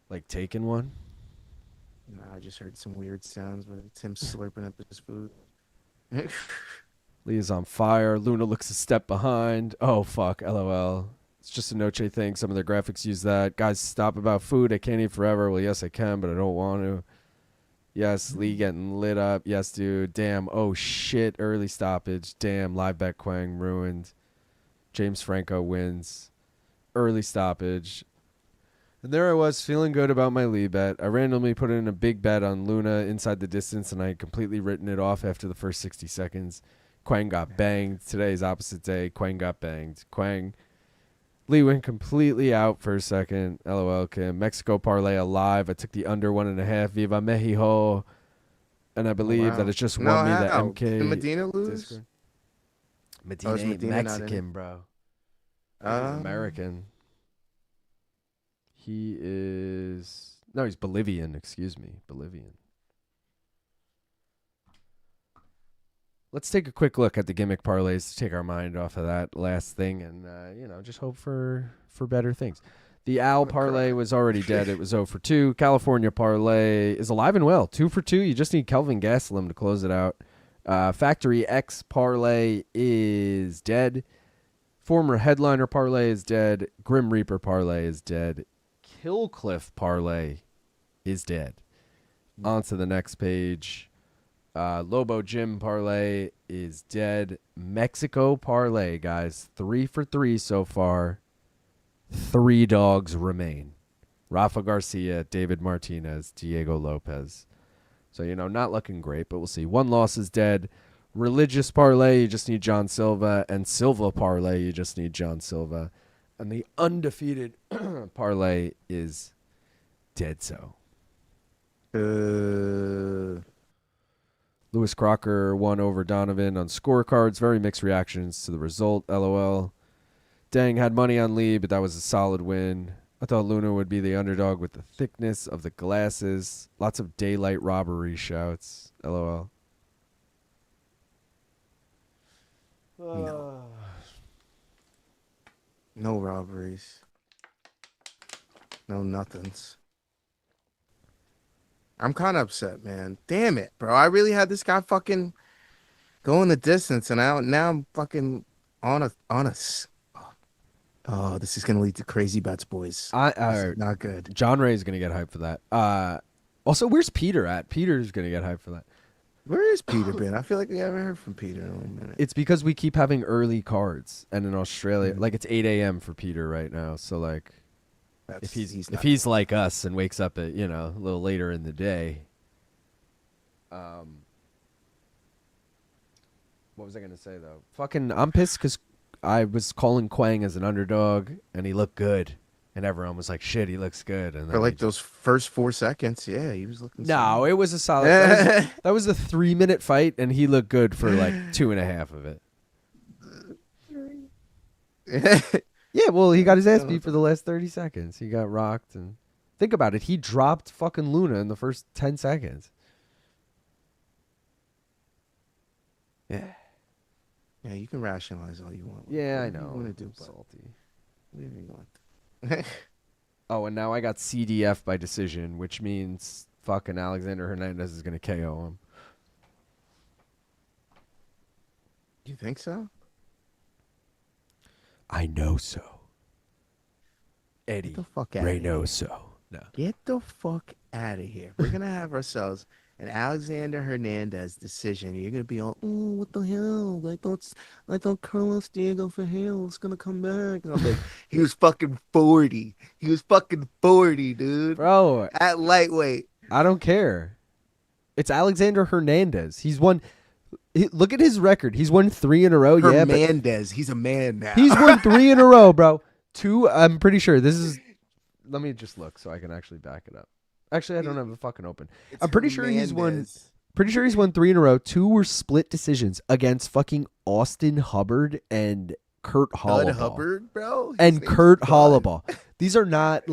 Like taking one? No, I just heard some weird sounds, but it's him slurping up his food. Lee is on fire. Luna looks a step behind. Oh, fuck. LOL. It's just a Noche thing. Some of their graphics use that. Guys, stop about food. I can't eat forever. Well, yes, I can, but I don't want to. Yes, Lee getting lit up. Yes, dude. Damn. Oh, shit. Early stoppage. Damn. Live bet Quang ruined. James Franco wins. Early stoppage. And there I was feeling good about my Lee bet. I randomly put in a big bet on Luna inside the distance, and I had completely written it off after the first 60 seconds. Quang got banged. Today's opposite day. Quang got banged. Lee went completely out for a second. LOL, Kim. Mexico parlay alive. I took the under 1.5. Viva Mexico. And I believe that it's just won me the MK. Did Medina lose? Discord. Medina ain't Medina Mexican, bro. He's American. He is... No, he's Bolivian. Excuse me. Bolivian. Let's take a quick look at the gimmick parlays to take our mind off of that last thing and, just hope for better things. The Al parlay was already dead. It was 0 for 2. California parlay is alive and well. 2 for 2. You just need Kelvin Gastelum to close it out. Factory X parlay is dead. Former Headliner parlay is dead. Grim Reaper parlay is dead. Killcliff parlay is dead. On to the next page. Lobo Jim parlay is dead. Mexico parlay, guys. 3 for 3 so far. 3 dogs remain. Rafa Garcia, David Martinez, Diego Lopes. So, not looking great, but we'll see. 1 loss is dead. Religious parlay, you just need John Silva. And Silva parlay, you just need John Silva. And the undefeated parlay is dead so. Lewis Crocker won over Donovan on scorecards. Very mixed reactions to the result. LOL. Dang, had money on Lee, but that was a solid win. I thought Luna would be the underdog with the thickness of the glasses. Lots of daylight robbery shouts. LOL. No robberies. No nothings. I'm kind of upset, man. Damn it, bro. I really had this guy fucking going the distance, and now I'm fucking on a. Oh, this is gonna lead to crazy bets, boys. This is not good. John Ray is gonna get hyped for that. Also, where's Peter at? Peter's gonna get hyped for that. Where is Peter been? I feel like we haven't heard from Peter in a minute. It's because we keep having early cards, and in Australia, it's 8 a.m. for Peter right now. So if he's like us and wakes up at a little later in the day. What was I gonna say though? Fucking, I'm pissed because I was calling Quang as an underdog, and he looked good, and everyone was like, "Shit, he looks good." And for those first 4 seconds, yeah, he was looking. No, it was a solid. That was a 3-minute fight, and he looked good for 2.5 of it. Yeah, well, he got his ass beat for the last 30 seconds. He got rocked, and think about it. He dropped fucking Luna in the first 10 seconds. Yeah. Yeah, you can rationalize all you want. Yeah, I know. What do you want to do? Salty. What do you want? Oh, and now I got CDF by decision, which means fucking Alexander Hernandez is going to KO him. You think so? I know so. Eddie. Get the fuck out Ray of here. knows so. No. Get the fuck out of here. We're gonna have ourselves an Alexander Hernandez decision. You're gonna be all, oh, what the hell? I thought Carlos Diego Ferreira was gonna come back. And I'm like, he was fucking 40. He was fucking 40, dude. Bro. At lightweight. I don't care. It's Alexander Hernandez. He's won. Look at his record. He's won 3 in a row. Hernandez. He's a man now. He's won 3 in a row, bro. 2. I'm pretty sure this is. Let me just look so I can actually back it up. Actually, I don't have it fucking open. I'm pretty sure he's won. Pretty sure he's won 3 in a row. 2 were split decisions against fucking Austin Hubbard and Kurt Hollabaugh. Hubbard, bro. And Kurt Hollabaugh. These are not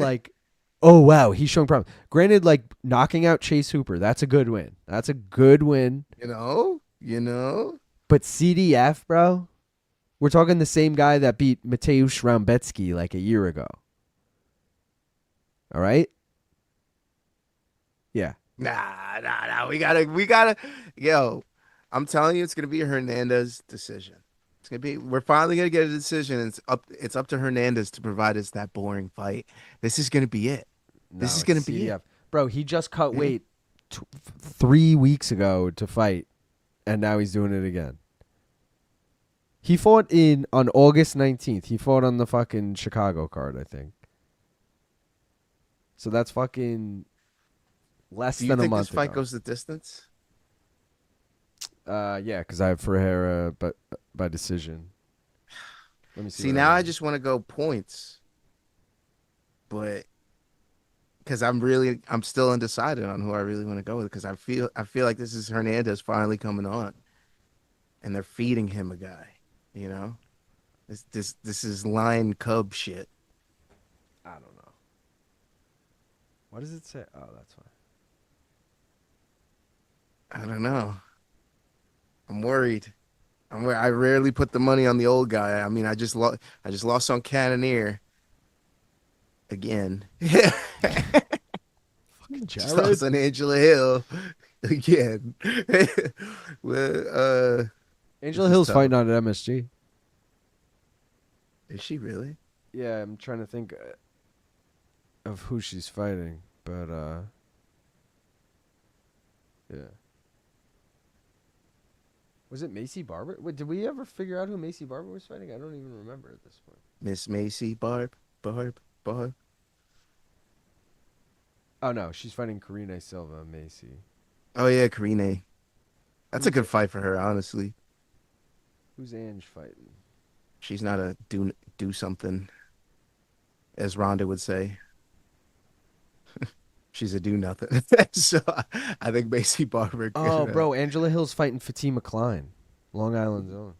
Oh wow, he's showing promise. Granted, like knocking out Chase Hooper, that's a good win. That's a good win. You know. But CDF, bro, we're talking the same guy that beat Mateusz Rambetsky like a year ago. All right. Yeah. Nah. We gotta. Yo, I'm telling you, it's gonna be a Hernandez decision. It's gonna be. We're finally gonna get a decision. And It's up to Hernandez to provide us that boring fight. This is gonna be it. No, This is it's gonna be CDF. it. Bro, he just cut Yeah. weight 3 weeks ago to fight, and now he's doing it again. He fought on August 19th. He fought on the fucking Chicago card, I think. So that's fucking less Do you than a think month this fight ago. goes the distance? Yeah, because I have Pereira, but by decision. Let me see. See, what now I have. just want to go points, but because I'm still undecided on who I really want to go with. Because I feel like this is Hernandez finally coming on, and they're feeding him a guy. You know, this is lion cub shit. I don't know. What does it say? Oh, that's fine. I don't know. I'm worried. I rarely put the money on the old guy. I mean, I just lost on Cannoneer again. Fucking Just lost on Angela Hill again. Well, Angela this is Hill's tough. fighting on at MSG. Is she really? Yeah, I'm trying to think of who she's fighting, but yeah. Was it Macy Barber? Wait, did we ever figure out who Macy Barber was fighting? I don't even remember at this point. Miss Macy Barb. Oh no, she's fighting Karine Silva, Macy. Oh yeah, Karine. That's a good fight for her, honestly. Who's Ange fighting? She's not a do something, as Rhonda would say. She's a do nothing. So I think Macy Barber. Could, Oh, bro, Angela Hill's fighting Fatima Klein, Long Island's own.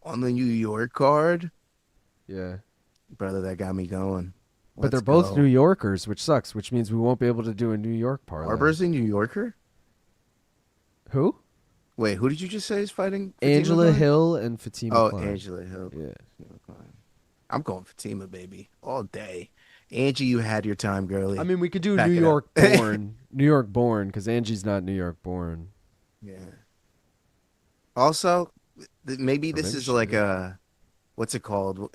on the New York card, Yeah. brother, that got me going. But they're Let's both go. New Yorkers, which sucks, which means we won't be able to do a New York parlay. Barber's a New Yorker. Who? Wait, who did you just say is fighting? Fatima Angela Klein? Hill and Fatima Oh, Klein. Angela Hill. Yeah. Fatima Klein. I'm going Fatima, baby, all day. Angie, you had your time, girly. I mean, we could do Back New it York up. born. New York born, because Angie's not New York born. Yeah. Also, maybe this is like Provincially. a, what's it called?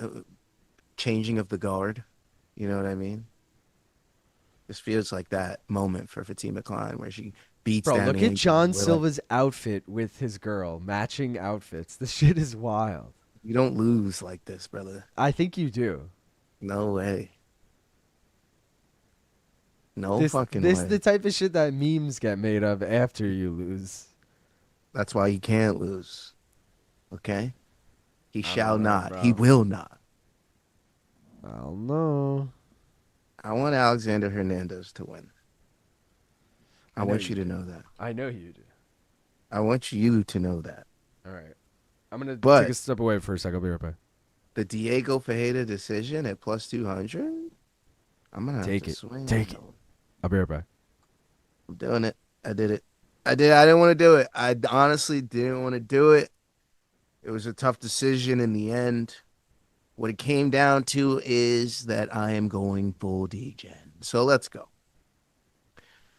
Changing of the guard. You know what I mean? This feels like that moment for Fatima Klein where she beats Bro, down look at Angie. John We're like, Silva's outfit with his girl. Matching outfits. This shit is wild. you don't lose like this, brother. I think you do. No way. No This fucking is way. the type of shit that memes get made of after you lose. That's why he can't lose. Okay? He shall know, not. bro. He will not. I don't know. I want Alexander Hernandez to win. I know want you you to do. know that. I know you do. I want you to know that. All right. I'm going to But- take a step away for a second. I'll be right back. The Diego Fajeda decision at plus 200? I'm going to have Take to it. swing. Take on it. those. I'll be right back. I'm doing it. I did it. I didn't want to do it. I honestly didn't want to do it. It was a tough decision in the end. What it came down to is that I am going full degen. So let's go.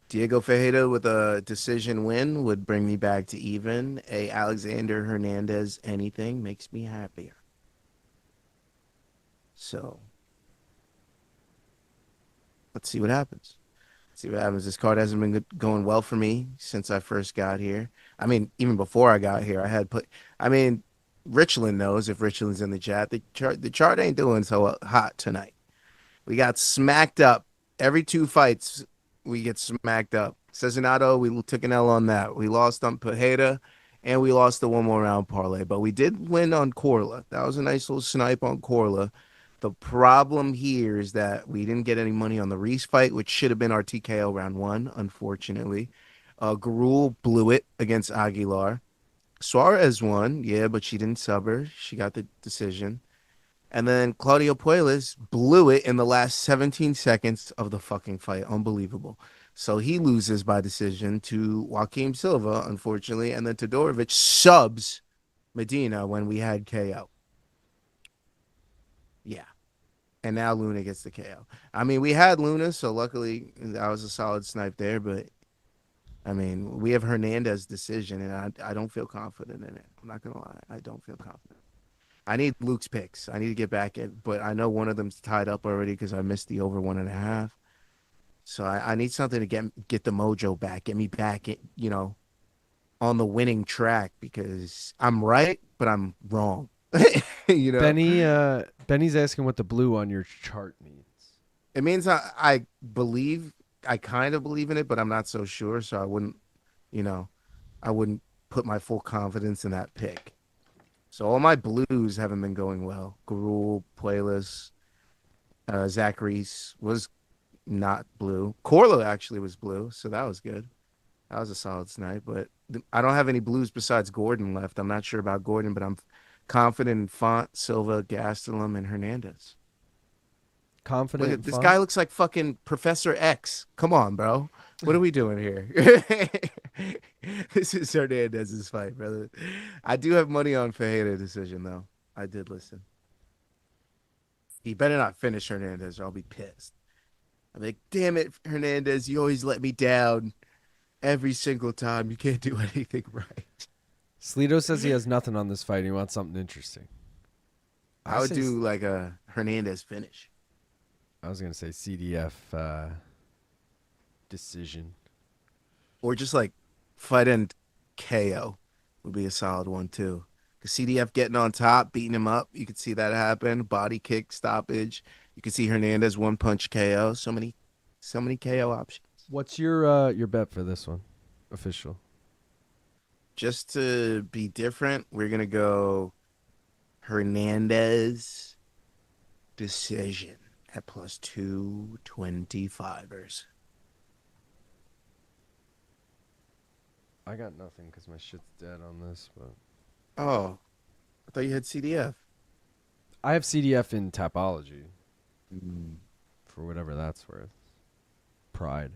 Diego Fajeda with a decision win would bring me back to even. A Alexander Hernandez anything makes me happier. So let's see what happens. See what happens. This card hasn't been going well for me since I first got here. I mean, even before I got here, Richland knows, if Richland's in the chat, the chart ain't doing so hot tonight. We got smacked up. Every 2 fights, we get smacked up. Sezinando, we took an L on that. We lost on Pereira, and we lost the 1 more round parlay. But we did win on Corla. That was a nice little snipe on Corla. The problem here is that we didn't get any money on the Reese fight, which should have been our TKO round 1, unfortunately. Gurule blew it against Aguilar. Suarez won, yeah, but she didn't sub her. She got the decision. And then Claudio Puelles blew it in the last 17 seconds of the fucking fight. Unbelievable. So he loses by decision to Joaquim Silva, unfortunately. And then Todorovic subs Medina when we had KO. Yeah. And now Luna gets the KO. I mean, we had Luna, so luckily that was a solid snipe there. But, I mean, we have Hernandez decision, and I don't feel confident in it. I'm not going to lie. I don't feel confident. I need Luke's picks. I need to get back in, but I know one of them's tied up already because I missed the over 1.5. So I need something to get the mojo back, get me back, on the winning track because I'm right, but I'm wrong. Benny's asking what the blue on your chart means. It means I kind of believe in it, but I'm not so sure. So I wouldn't put my full confidence in that pick. So all my blues haven't been going well. Gurule, Puelles, Zachary was not blue. Corlo actually was blue, so that was good. That was a solid snipe. But I don't have any blues besides Gordon left. I'm not sure about Gordon, but I'm confident in Font, Silva, Gastelum, and Hernandez. Confident in this Font? guy looks like fucking Professor X. Come on, bro. What are we doing here? This is Hernandez's fight, brother. I do have money on Fajeda decision, though. I did listen. He better not finish Hernandez or I'll be pissed. I'm like, damn it, Hernandez, you always let me down every single time. You can't do anything right. Slito says he has nothing on this fight. He wants something interesting. I would do like a Hernandez finish. I was going to say CDF decision. Or just like fight and KO would be a solid one too. Because CDF getting on top, beating him up. You could see that happen. Body kick, stoppage. You could see Hernandez one punch KO. So many KO options. What's your bet for this one? Official. Just to be different, we're gonna go Hernandez decision at plus 225ers. I got nothing because my shit's dead on this, but Oh, I thought you had CDF. I have CDF in Tapology Mm. for whatever that's worth. Pride.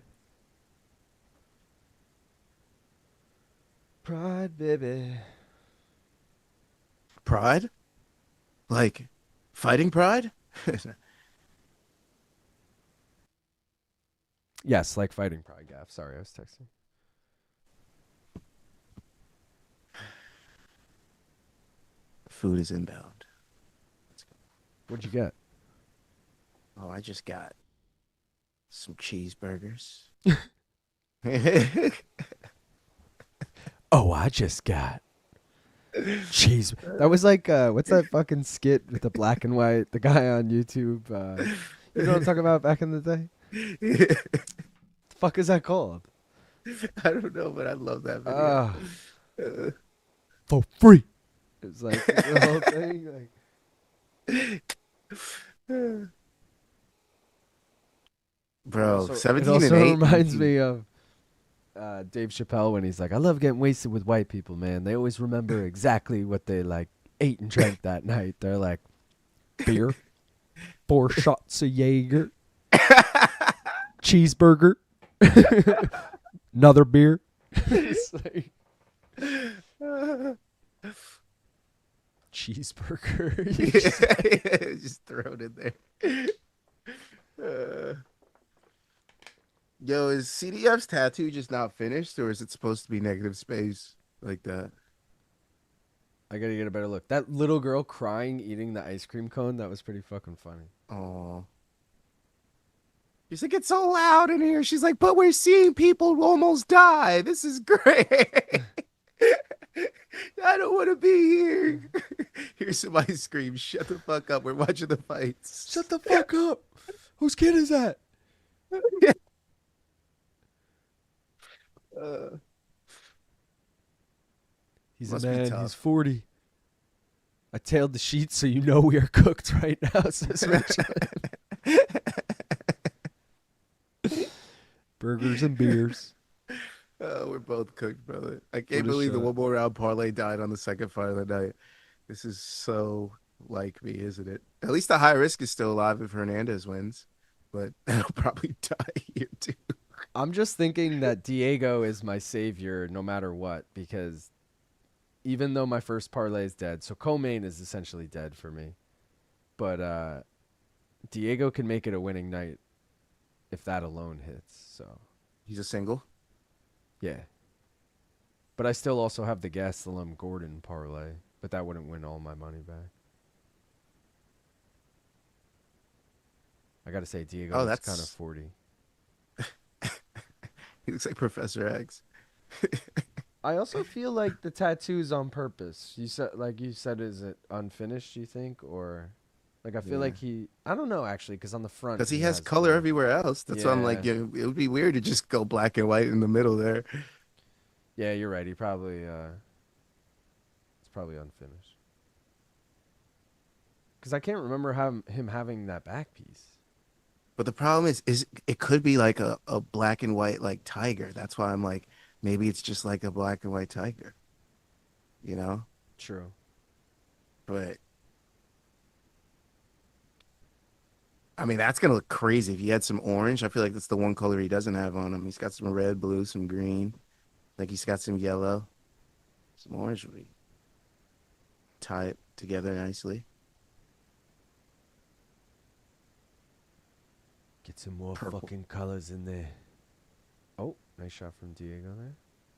Pride, baby. Pride? Like fighting pride? Yes, like fighting pride, Gaff. Sorry, I was texting. Food is inbound. What'd you get? Oh, I just got some cheeseburgers. Oh, I just got cheese. That was like, what's that fucking skit with the black and white? The guy on YouTube. You know what I'm talking about back in the day? The fuck is that called? I don't know, but I love that video. For free. It's like the whole thing. Like, Bro, 17 it and also 8 reminds me of Dave Chappelle when he's like, I love getting wasted with white people, man. They always remember exactly what they like ate and drank that night. They're like, beer, 4 shots of Jaeger, cheeseburger, another beer. It's like, cheeseburger. Just throw it in there. Yo, is CDF's tattoo just not finished, or is it supposed to be negative space like that? I gotta get a better look. That little girl crying eating the ice cream cone, that was pretty fucking funny. Oh. She's like, it's so loud in here. She's like, but we're seeing people almost die. This is great. I don't want to be here. Here's somebody scream, shut the fuck up. We're watching the fights. Shut the fuck up. Whose kid is that? He's a Must be man. tough. He's 40. I tailed the sheets so you know we are cooked right now, says Richard. Burgers and beers. We're both cooked, brother. I What can't a believe the shot. one more round parlay died on the second fight of the night. This is so like me, isn't it? At least the high risk is still alive if Hernandez wins, but that'll probably die here too. I'm just thinking that Diego is my savior no matter what, because even though my first parlay is dead, so co-main is essentially dead for me. But Diego can make it a winning night if that alone hits. So He's a single. yeah. But I still also have the Gastelum Gordon parlay, but that wouldn't win all my money back. I gotta say, Diego Oh, looks kind of that's 40. he looks like Professor X. I also feel like the tattoo's on purpose. You said, is it unfinished? You think, or like I feel Yeah. like I don't know actually, because on the front Because he has color blue. everywhere else. That's why I'm like, Yeah, yeah, it would be weird to just go black and white in the middle there. yeah, you're right. He probably it's probably unfinished. Because I can't remember him having that back piece. But the problem is it could be like a black and white like tiger. That's why I'm like, maybe it's just like a black and white tiger, you know? True. But I mean, that's gonna look crazy if he had some orange. I feel like that's the one color he doesn't have on him. He's got some red, blue, some green. Like he's got some yellow. Some orange would be tie it together nicely. Get some more Purple. fucking colors in there. Oh, nice shot from Diego there.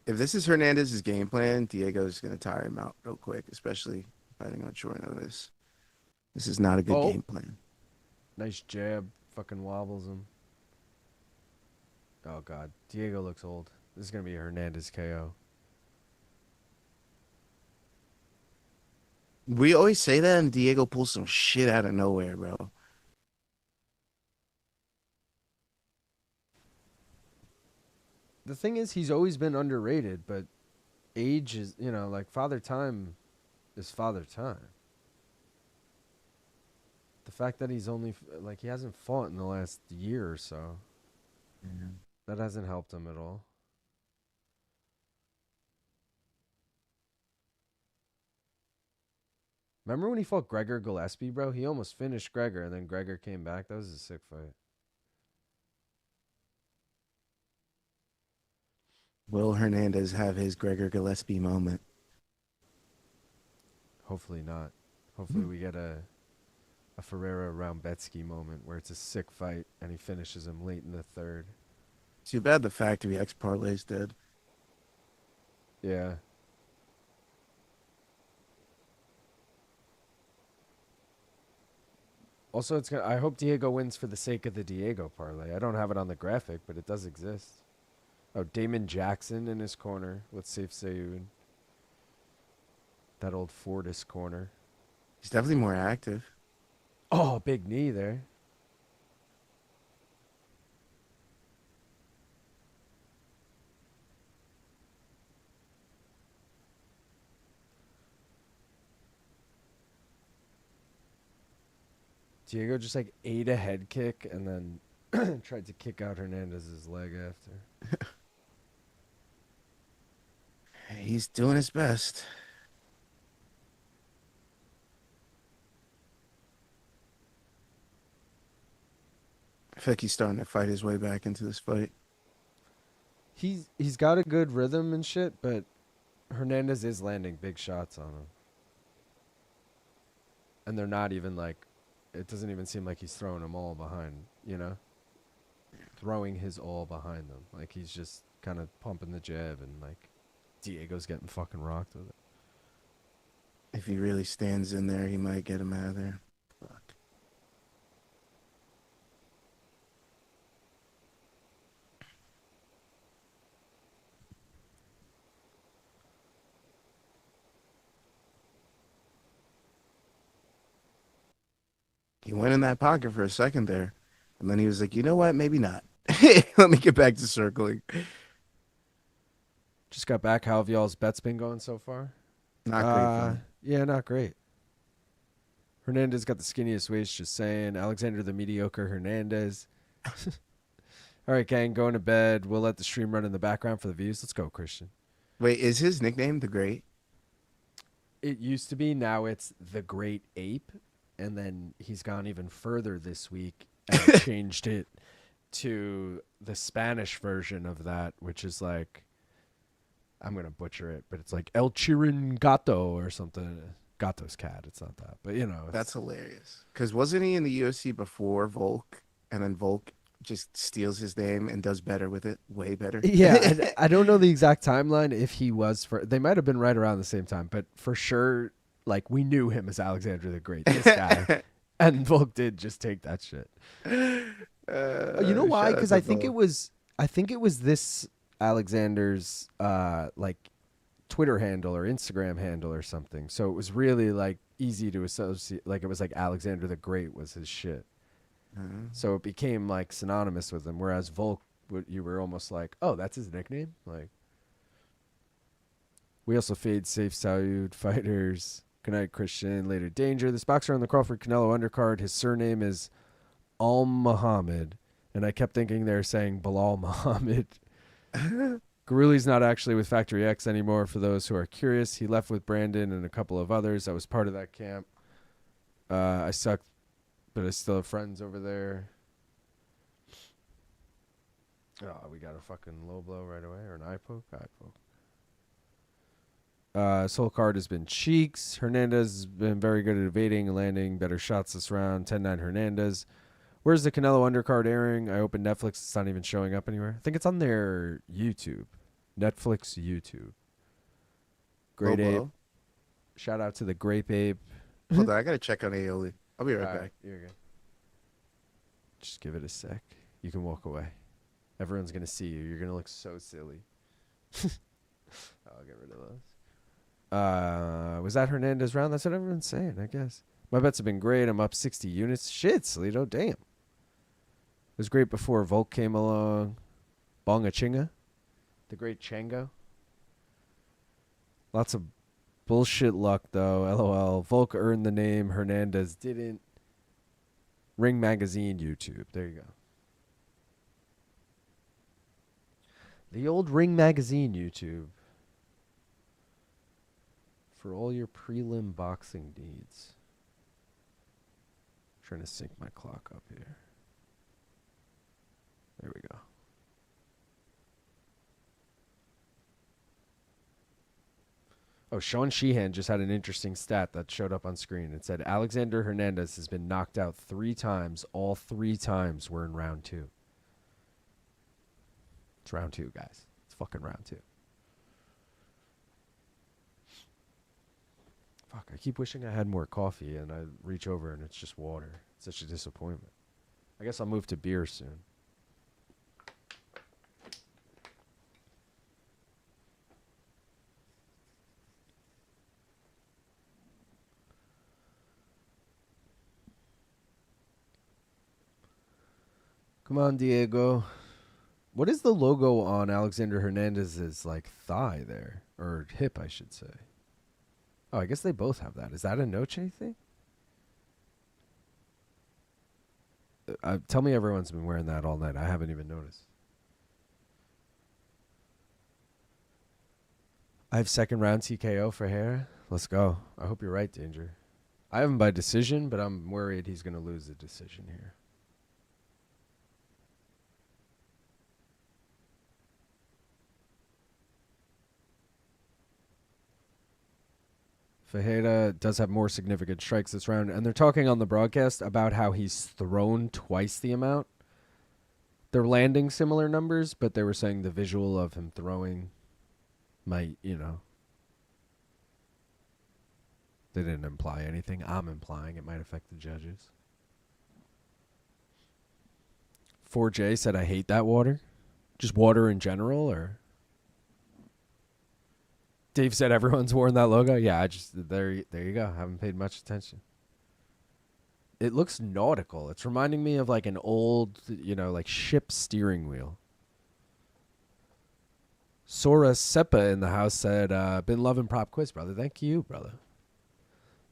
If this is Hernandez's game plan, Diego's gonna tire him out real quick, especially fighting on short notice. This is not a good Oh. game plan. Nice jab. Fucking wobbles him. Oh, God. Diego looks old. This is going to be a Hernandez KO. We always say that, and Diego pulls some shit out of nowhere, bro. The thing is, he's always been underrated, but age is, like Father Time is Father Time. The fact that he's only, like, he hasn't fought in the last year or so, that hasn't helped him at all. Remember when he fought Gregor Gillespie, bro? He almost finished Gregor, and then Gregor came back. That was a sick fight. Will Hernandez have his Gregor Gillespie moment? Hopefully not. Hopefully we get a Ferreira Raumbetsky moment where it's a sick fight and he finishes him late in the third. Too bad the Factory X parlay's dead. Yeah. Also, I hope Diego wins for the sake of the Diego parlay. I don't have it on the graphic, but it does exist. Oh, Damon Jackson in his corner with Saif Sayoud. That old Fortis corner. He's definitely more active. Oh, big knee there. Diego just like ate a head kick and then tried to kick out Hernandez's leg after. He's doing his best. I feel like he's starting to fight his way back into this fight. He's got a good rhythm and shit, but Hernandez is landing big shots on him. And they're not even like, it doesn't even seem like he's throwing them all behind, Throwing his all behind them. Like he's just kind of pumping the jab and like Diego's getting fucking rocked with it. If he really stands in there, he might get him out of there. Fuck. He went in that pocket for a second there. And then he was like, you know what? Maybe not. Let me get back to circling. Just got back. How have y'all's bets been going so far? Not great fun. Yeah, not great. Hernandez got the skinniest waist, just saying. Alexander the mediocre Hernandez. All right, gang, going to bed. We'll let the stream run in the background for the views. Let's go, Christian. Wait, is his nickname the Great? It used to be. Now it's the Great Ape, and then he's gone even further this week and changed it to the Spanish version of that, which is like, I'm gonna butcher it, but it's like El Chirin Gato or something. Gato's cat. It's not that, but you know, That's hilarious. Because wasn't he in the UFC before Volk, and then Volk just steals his name and does better with it, way better. Yeah, I don't know the exact timeline if he was for. They might have been right around the same time, but for sure, like we knew him as Alexander the Great, this guy, and Volk did just take that shit. You know why? Because I think it was this Alexander's like Twitter handle or Instagram handle or something. So it was really like easy to associate. Like it was like Alexander the Great was his shit. So it became like synonymous with him. Whereas Volk, you were almost like, oh, that's his nickname. Like we also fade safe salute fighters. Good night, Christian. Later, danger. This boxer on the Crawford Canelo undercard. His surname is Al Muhammad, and I kept thinking they were saying Bilal Muhammad. Gurule's not actually with Factory X anymore. For those who are curious, he left with Brandon and a couple of others. I was part of that camp. I sucked, but I still have friends over there. Oh, we got a fucking low blow right away, or an eye poke. Soul card has been Cheeks. Hernandez has been very good at evading and landing better shots this round. 10-9 Hernandez. Where's the Canelo undercard airing? I opened Netflix. It's not even showing up anywhere. I think it's on their YouTube. Netflix YouTube. Great Ape. Shout out to the Grape Ape. Hold on, I gotta check on Aioli. I'll be right back. You're good. Just give it a sec. You can walk away. Everyone's gonna see you. You're gonna look so silly. I'll get rid of those. Was that Hernandez round? That's what everyone's saying, I guess. My bets have been great. I'm up 60 units. Shit, Salito, damn. It was great before Volk came along. Bonga Chinga. The great Chango. Lots of bullshit luck, though. LOL. Volk earned the name. Hernandez didn't. Ring Magazine YouTube. There you go. The old Ring Magazine YouTube. For all your prelim boxing needs. Trying to sync my clock up here. There we go. Oh, Sean Sheehan just had an interesting stat that showed up on screen. It said Alexander Hernandez has been knocked out 3 times. All 3 times were in round 2. It's round 2, guys. It's fucking round 2. Fuck, I keep wishing I had more coffee, and I reach over and it's just water. It's such a disappointment. I guess I'll move to beer soon. Come on, Diego. What is the logo on Alexander Hernandez's like thigh there? Or hip, I should say. Oh, I guess they both have that. Is that a Noche thing? Tell me everyone's been wearing that all night. I haven't even noticed. I have second round TKO for Hera. Let's go. I hope you're right, Danger. I have him by decision, but I'm worried he's going to lose the decision here. Fajeda does have more significant strikes this round, and they're talking on the broadcast about how he's thrown twice the amount. They're landing similar numbers, but they were saying the visual of him throwing might, you know. They didn't imply anything. I'm implying it might affect the judges. 4J said, I hate that water. Just water in general, or... Dave said everyone's worn that logo. Yeah, there you go. Haven't paid much attention. It looks nautical. It's reminding me of like an old, like ship steering wheel. Sora Seppa in the house said, been loving prop quiz, brother. Thank you, brother.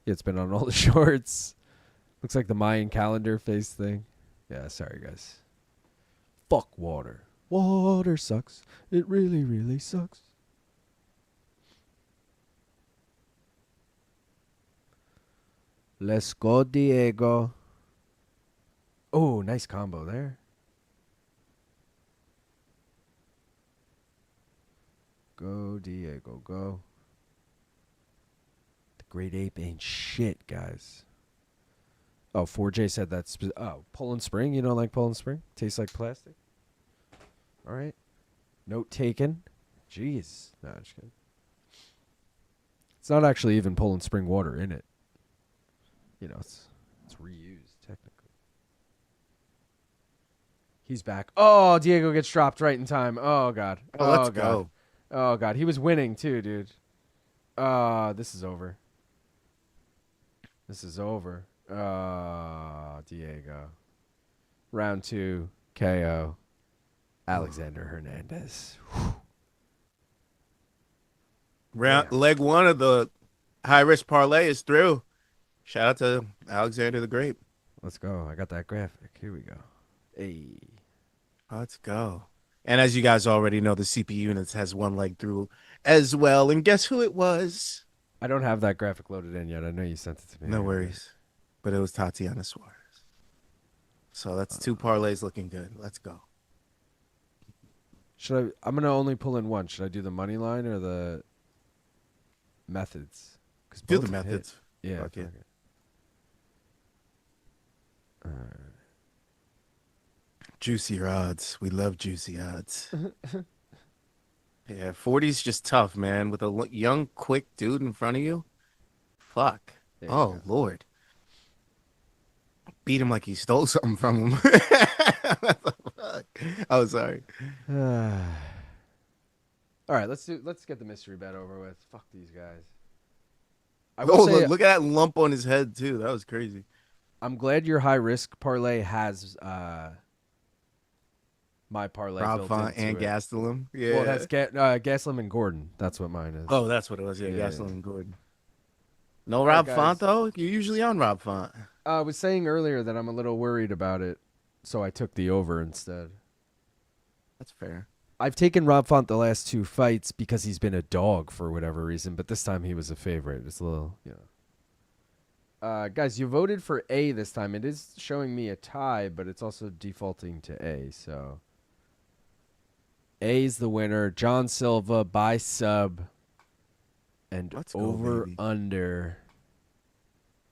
Yeah, it's been on all the shorts. Looks like the Mayan calendar face thing. Yeah, sorry, guys. Fuck water. Water sucks. It really, really sucks. Let's go, Diego. Oh, nice combo there. Go, Diego, go. The Great Ape ain't shit, guys. Oh, 4J said that's... Poland Spring? You don't like Poland Spring? Tastes like plastic? All right. Note taken. Jeez. No, I'm just kidding. It's not actually even Poland Spring water in it. You know, it's reused, technically. He's back. Oh, Diego gets dropped right in time. Oh, God. Oh, let's God. go. Oh, God. He was winning, too, dude. This is over. This is over. Diego. Round 2, KO. Alexander Hernandez. Leg 1 of the high-risk parlay is through. Shout out to Alexander the Great. Let's go. I got that graphic. Here we go. Hey. Let's go. And as you guys already know, the CP Units has one leg through as well. And guess who it was? I don't have that graphic loaded in yet. I know you sent it to me. No worries. But it was Tatiana Suarez. So that's 2 parlays looking good. Let's go. I'm going to only pull in one. Should I do the money line or the methods? Do the methods. Yeah. Okay. Okay. Juicy odds. We love juicy odds. Yeah, 40's just tough, man. With a young, quick dude in front of you. Fuck. Oh, Lord. Beat him like he stole something from him. Oh, sorry. All right, let's get the mystery bet over with. Fuck these guys. Look at that lump on his head, too. That was crazy. I'm glad your high risk parlay has my parlay Rob built Font into and it. Gastelum. Yeah. Well, that's Gastelum and Gordon. That's what mine is. Oh, that's what it was. Yeah, Yeah. Gastelum and Gordon. No Rob Font, though? You're usually on Rob Font. I was saying earlier that I'm a little worried about it, so I took the over instead. That's fair. I've taken Rob Font the last 2 fights because he's been a dog for whatever reason, but this time he was a favorite. It's a little, guys, you voted for A this time. It is showing me a tie, but it's also defaulting to A, so A's the winner. John Silva by sub. And Let's go, over baby. under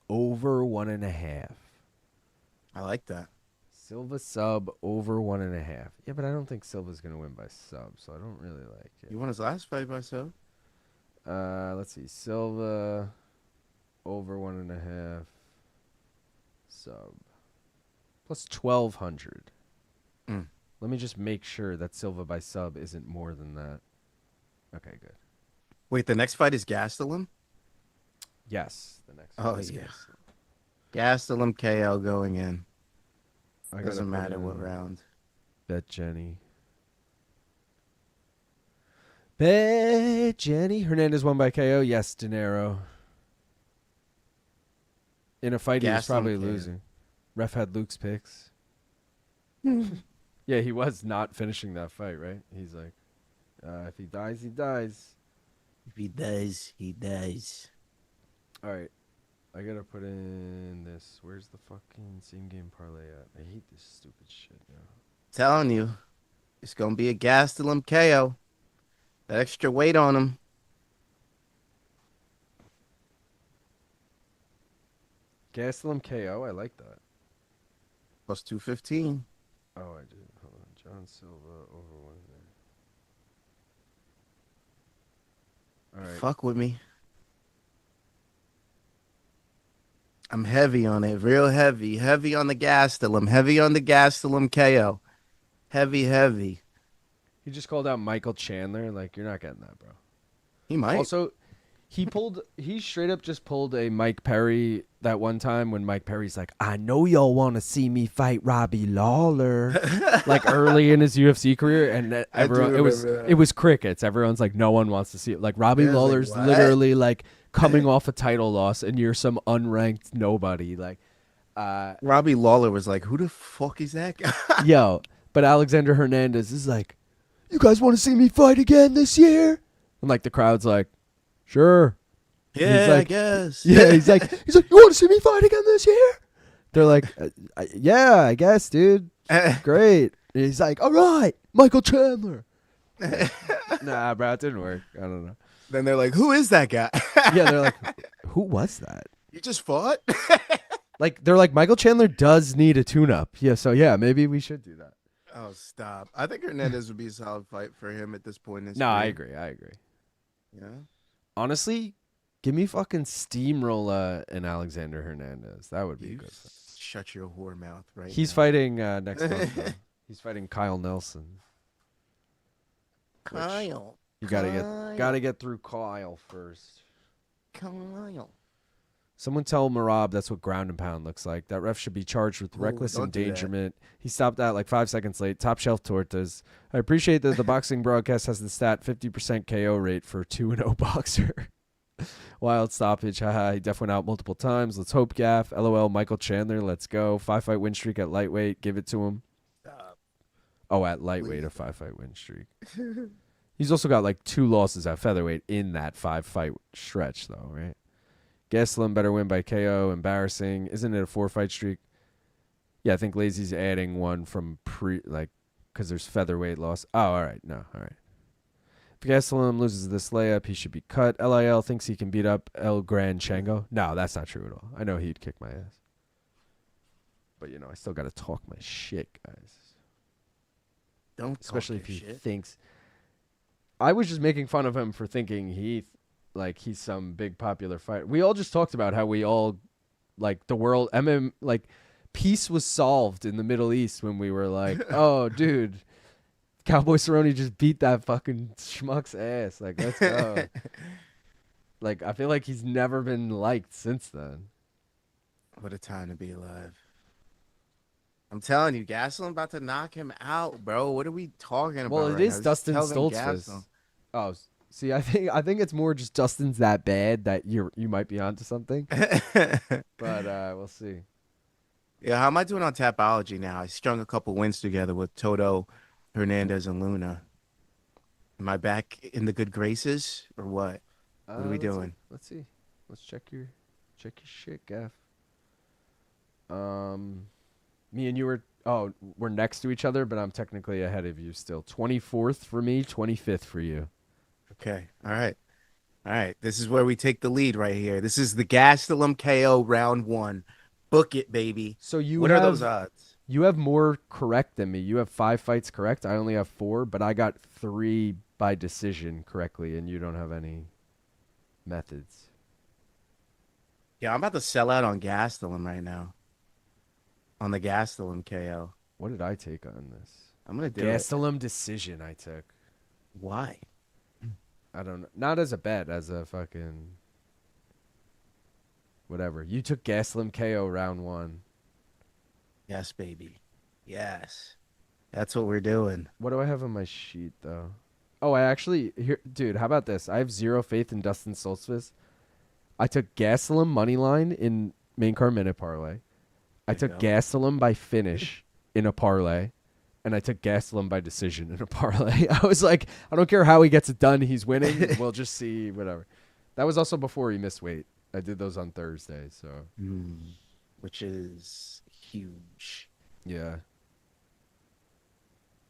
over 1.5. I like that. Silva sub over 1.5. Yeah, but I don't think Silva's gonna win by sub, so I don't really like it. You won his last fight by sub? Let's see. Silva over 1.5 sub plus 1,200. Mm. Let me just make sure that Silva by sub isn't more than that. Okay, good. Wait, the next fight is Gastelum? Yes, the next. Oh, one is yeah. Gastelum. Gastelum KO going in. I gotta Doesn't put matter in what round. Bet Jenny. Bet Jenny. Hernandez won by KO. Yes, Dinero. In a fight he was Gastelum probably KO. losing. Ref had Luke's picks. Yeah, he was not finishing that fight, right? He's like, if he dies, he dies. If he does, he does. All right. I gotta put in this. Where's the fucking same game parlay at? I hate this stupid shit now. Telling you, it's going to be a Gastelum KO. That extra weight on him. Gastelum KO. I like that. Plus 215. Oh, I did. Hold on. John Silva over 1. All right. Fuck with me. I'm heavy on it. Real heavy. Heavy on the Gastelum. Heavy on the Gastelum KO. Heavy. He just called out Michael Chandler. Like, you're not getting that, bro. He might. Also, he straight up just pulled a Mike Perry that one time when Mike Perry's like, I know y'all want to see me fight Robbie Lawler. Like early in his UFC career. And everyone, it was crickets. Everyone's like, no one wants to see it. Like Robbie Lawler's like, literally like coming off a title loss and you're some unranked nobody. Like, Robbie Lawler was like, who the fuck is that guy? yo, but Alexander Hernandez is like, you guys want to see me fight again this year? And like the crowd's like, sure. Yeah, like, I guess. Yeah, he's like, you want to see me fight again this year? They're like, yeah, I guess, dude. Great. And he's like, all right, Michael Chandler. Nah, bro, it didn't work. I don't know. Then they're like, who is that guy? Yeah, they're like, who was that? You just fought? Like, they're like, Michael Chandler does need a tune-up. Yeah, so yeah, maybe we should do that. Oh, stop. I think Hernandez would be a solid fight for him at this point in his No, I career. agree. Yeah. Honestly, give me fucking Steamroller and Alexander Hernandez. That would be You good. shut your whore mouth right He's now. fighting next month, though. He's fighting Kyle Nelson. Kyle. You gotta get through Kyle first. Kyle. Someone tell Marab that's what ground and pound looks like. That ref should be charged with reckless don't do that. endangerment. He stopped that like 5 seconds late. Top shelf tortas. I appreciate that the boxing broadcast has the stat 50% KO rate for 2-0 boxer. Wild stoppage. Haha. He def went out multiple times. Let's hope gaff. LOL. Michael Chandler. Let's go. 5-fight win streak at lightweight. Give it to him. Stop. Oh, at lightweight, a 5-fight win streak. He's also got like 2 losses at featherweight in that 5-fight stretch, though, right? Gastelum better win by KO. Embarrassing. Isn't it a 4-fight streak? Yeah, I think Lazy's adding one from because there's featherweight loss. Oh, all right. No, all right. If Gastelum loses this layup, he should be cut. LIL thinks he can beat up El Gran Chango. No, that's not true at all. I know he'd kick my ass. But, I still got to talk my shit, guys. Don't Especially if he shit. thinks. I was just making fun of him for thinking he's some big popular fighter. We all just talked about how we all, the world, peace was solved in the Middle East when we were like, oh, dude, Cowboy Cerrone just beat that fucking schmuck's ass. Like, let's go. I feel like he's never been liked since then. What a time to be alive. I'm telling you, Gastelum about to knock him out, bro. What are we talking about? Well, it right is now? Dustin Just tell them Stoltzfus. Gastelum. Oh, see, I think it's more just Dustin's that bad that you might be onto something. But we'll see. Yeah, how am I doing on Tapology now? I strung a couple wins together with Toto, Hernandez, and Luna. Am I back in the good graces or what? What are we doing? Let's see. Let's check your shit, Gaff. Me and you we're next to each other, but I'm technically ahead of you still. 24th for me, 25th for you. Okay. All right. This is where we take the lead right here. This is the Gastelum KO round 1. Book it, baby. So what are those odds? You have more correct than me. You have 5 fights correct. I only have 4, but I got 3 by decision correctly, and you don't have any methods. Yeah, I'm about to sell out on Gastelum right now. On the Gastelum KO. What did I take on this? I'm going to do Gastelum decision I took. it. Why? I don't know. Not as a bet, as a fucking whatever. You took Gastelum KO round 1. Yes, baby. Yes. That's what we're doing. What do I have on my sheet, though? Oh, I actually... Dude, how about this? I have 0 faith in Dustin Stoltzfus. I took Gastelum money line in main card minute parlay. I took Gastelum by finish in a parlay. And I took Gastelum by decision in a parlay. I was like, I don't care how he gets it done. He's winning. We'll just see, whatever. That was also before he missed weight. I did those on Thursday, so... Which is huge. Yeah.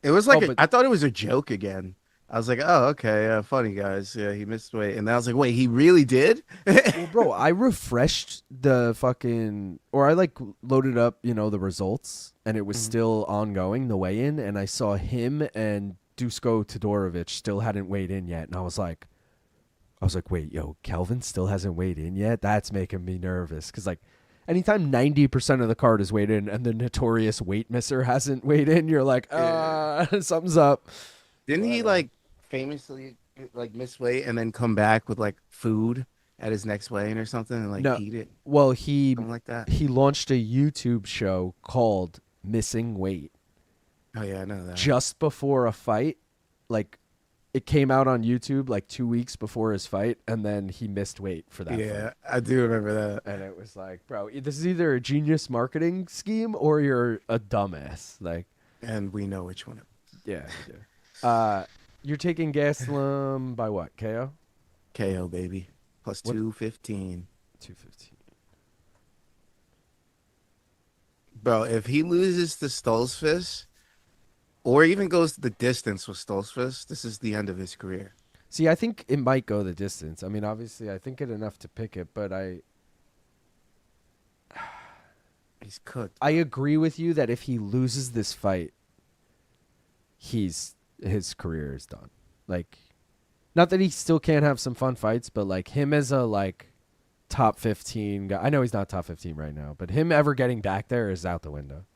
It was like I thought it was a joke again. I was like, oh, okay, funny guys. Yeah, he missed weight. And then I was like, wait, he really did? Well, bro, I refreshed the fucking... Or I, loaded up, the results, and it was still ongoing, the weigh-in, and I saw him and Dusko Todorovic still hadn't weighed in yet, and I was like, wait, yo, Kelvin still hasn't weighed in yet? That's making me nervous, because, anytime 90% of the card is weighed in and the notorious weight misser hasn't weighed in, you're like, something's up. Didn't he famously miss weight and then come back with food at his next weigh-in or something and eat it? Well, something like that. He launched a YouTube show called Missing Weight. Oh yeah, I know that. Just before a fight, it came out on YouTube 2 weeks before his fight, and then he missed weight for that. Yeah, fight. I do remember that. And it was like, bro, this is either a genius marketing scheme or you're a dumbass. And we know which one. Yeah. You're taking Gastelum by what? KO? KO, baby. plus What? 215. 215. Bro, if he loses to Stoltzfus or even goes the distance with Stoltzfus, this is the end of his career. See, I think it might go the distance. I mean, obviously, I think it enough to pick it, but He's cooked. I agree with you that if he loses this fight, his career is done. Like, not that he still can't have some fun fights, but like him as a like top 15 guy. I know he's not top 15 right now, but him ever getting back there is out the window.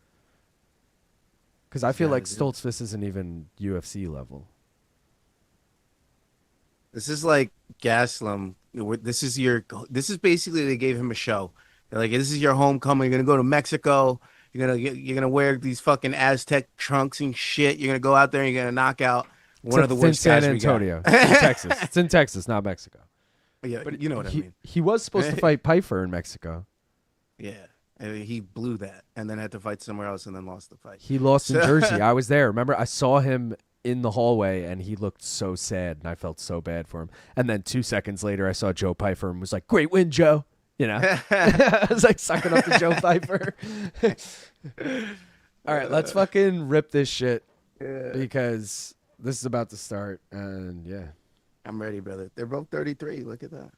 Because I feel like Stoltzfus isn't even UFC level. This is like Gastelum. This is basically they gave him a show. They're like, this is your homecoming. You're gonna go to Mexico. You're gonna wear these fucking Aztec trunks and shit. You're gonna go out there and you're gonna knock out one of the worst San guys Antonio. we got. It's in Texas. It's in Texas, not Mexico. Yeah, But you know what I mean. He was supposed to fight Pfeiffer in Mexico. Yeah, and he blew that, and then had to fight somewhere else, and then lost the fight. He lost in Jersey. I was there. Remember, I saw him in the hallway, and he looked so sad, and I felt so bad for him. And then 2 seconds later, I saw Joe Pfeiffer and was like, "Great win, Joe." You know, I was like sucking up to Joe Pfeiffer. All right, let's fucking rip this shit because this is about to start, and yeah. I'm ready, brother. They're both 33. Look at that.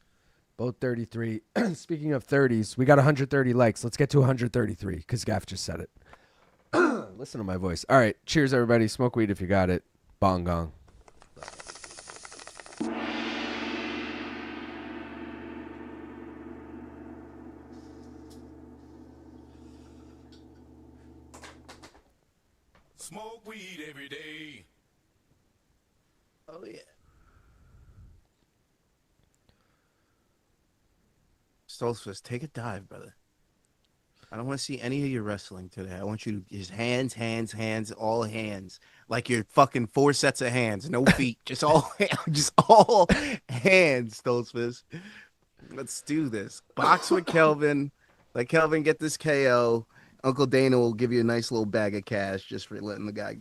Both 33. Speaking of 30s, we got 130 likes. Let's get to 133 because Gaff just said it. Listen to my voice. All right. Cheers, everybody. Smoke weed if you got it. Bong gong. Smoke weed every day. Oh yeah. Stoltzfus, take a dive, brother. I don't want to see any of your wrestling today. I want you to just hands, all hands. Like you're fucking 4 sets of hands, no feet, just all hands, Stoltzfus. Let's do this. Box with Kelvin. Let Kelvin get this KO. Uncle Dana will give you a nice little bag of cash just for letting the guy,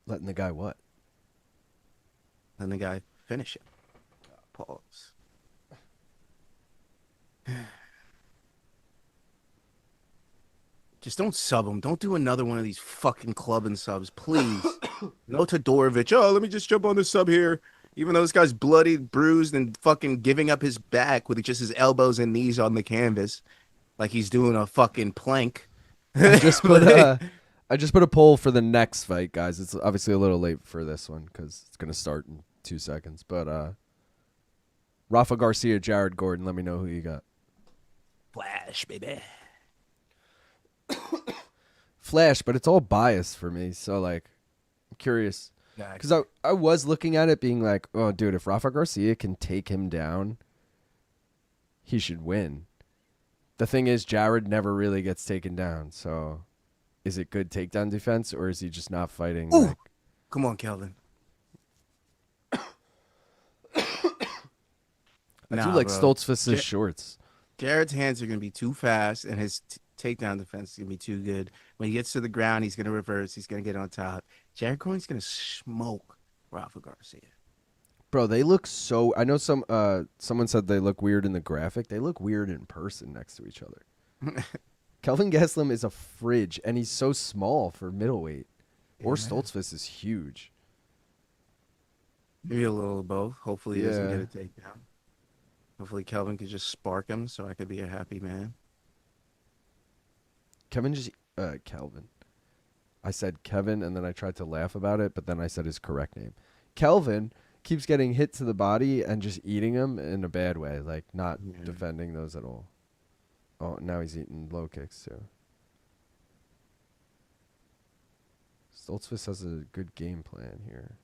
Letting the guy what? letting the guy finish it. Pause. Just don't sub him. Don't do another one of these fucking clubbing subs, please. No Todorovic. Oh, let me just jump on this sub here. Even though this guy's bloodied, bruised, and fucking giving up his back with just his elbows and knees on the canvas, like he's doing a fucking plank. I just put a poll for the next fight, guys. It's obviously a little late for this one because it's gonna start in 2 seconds. But Rafa Garcia, Jared Gordon. Let me know who you got. Flash, baby. Flash, but it's all biased for me. So like, I'm curious. Because I was looking at it being like, oh, dude, if Rafa Garcia can take him down, he should win. The thing is, Jared never really gets taken down. So is it good takedown defense or is he just not fighting? Like... Come on, Kelvin. I do like Stoltzfus' shorts. Jared's hands are going to be too fast, and his takedown defense is going to be too good. When he gets to the ground, he's going to reverse. He's going to get on top. Jared Gordon's going to smoke Rafa Garcia. Bro, they look so... I know someone said they look weird in the graphic. They look weird in person next to each other. Kelvin Gastelum is a fridge, and he's so small for middleweight. Or Stoltzfus is huge. Maybe a little of both. Hopefully he doesn't get a takedown. Hopefully Kelvin could just spark him so I could be a happy man. Kelvin. I said Kevin, and then I tried to laugh about it, but then I said his correct name. Kelvin keeps getting hit to the body and just eating them in a bad way, like not defending those at all. Oh, now he's eating low kicks, too. Stoltzfus has a good game plan here.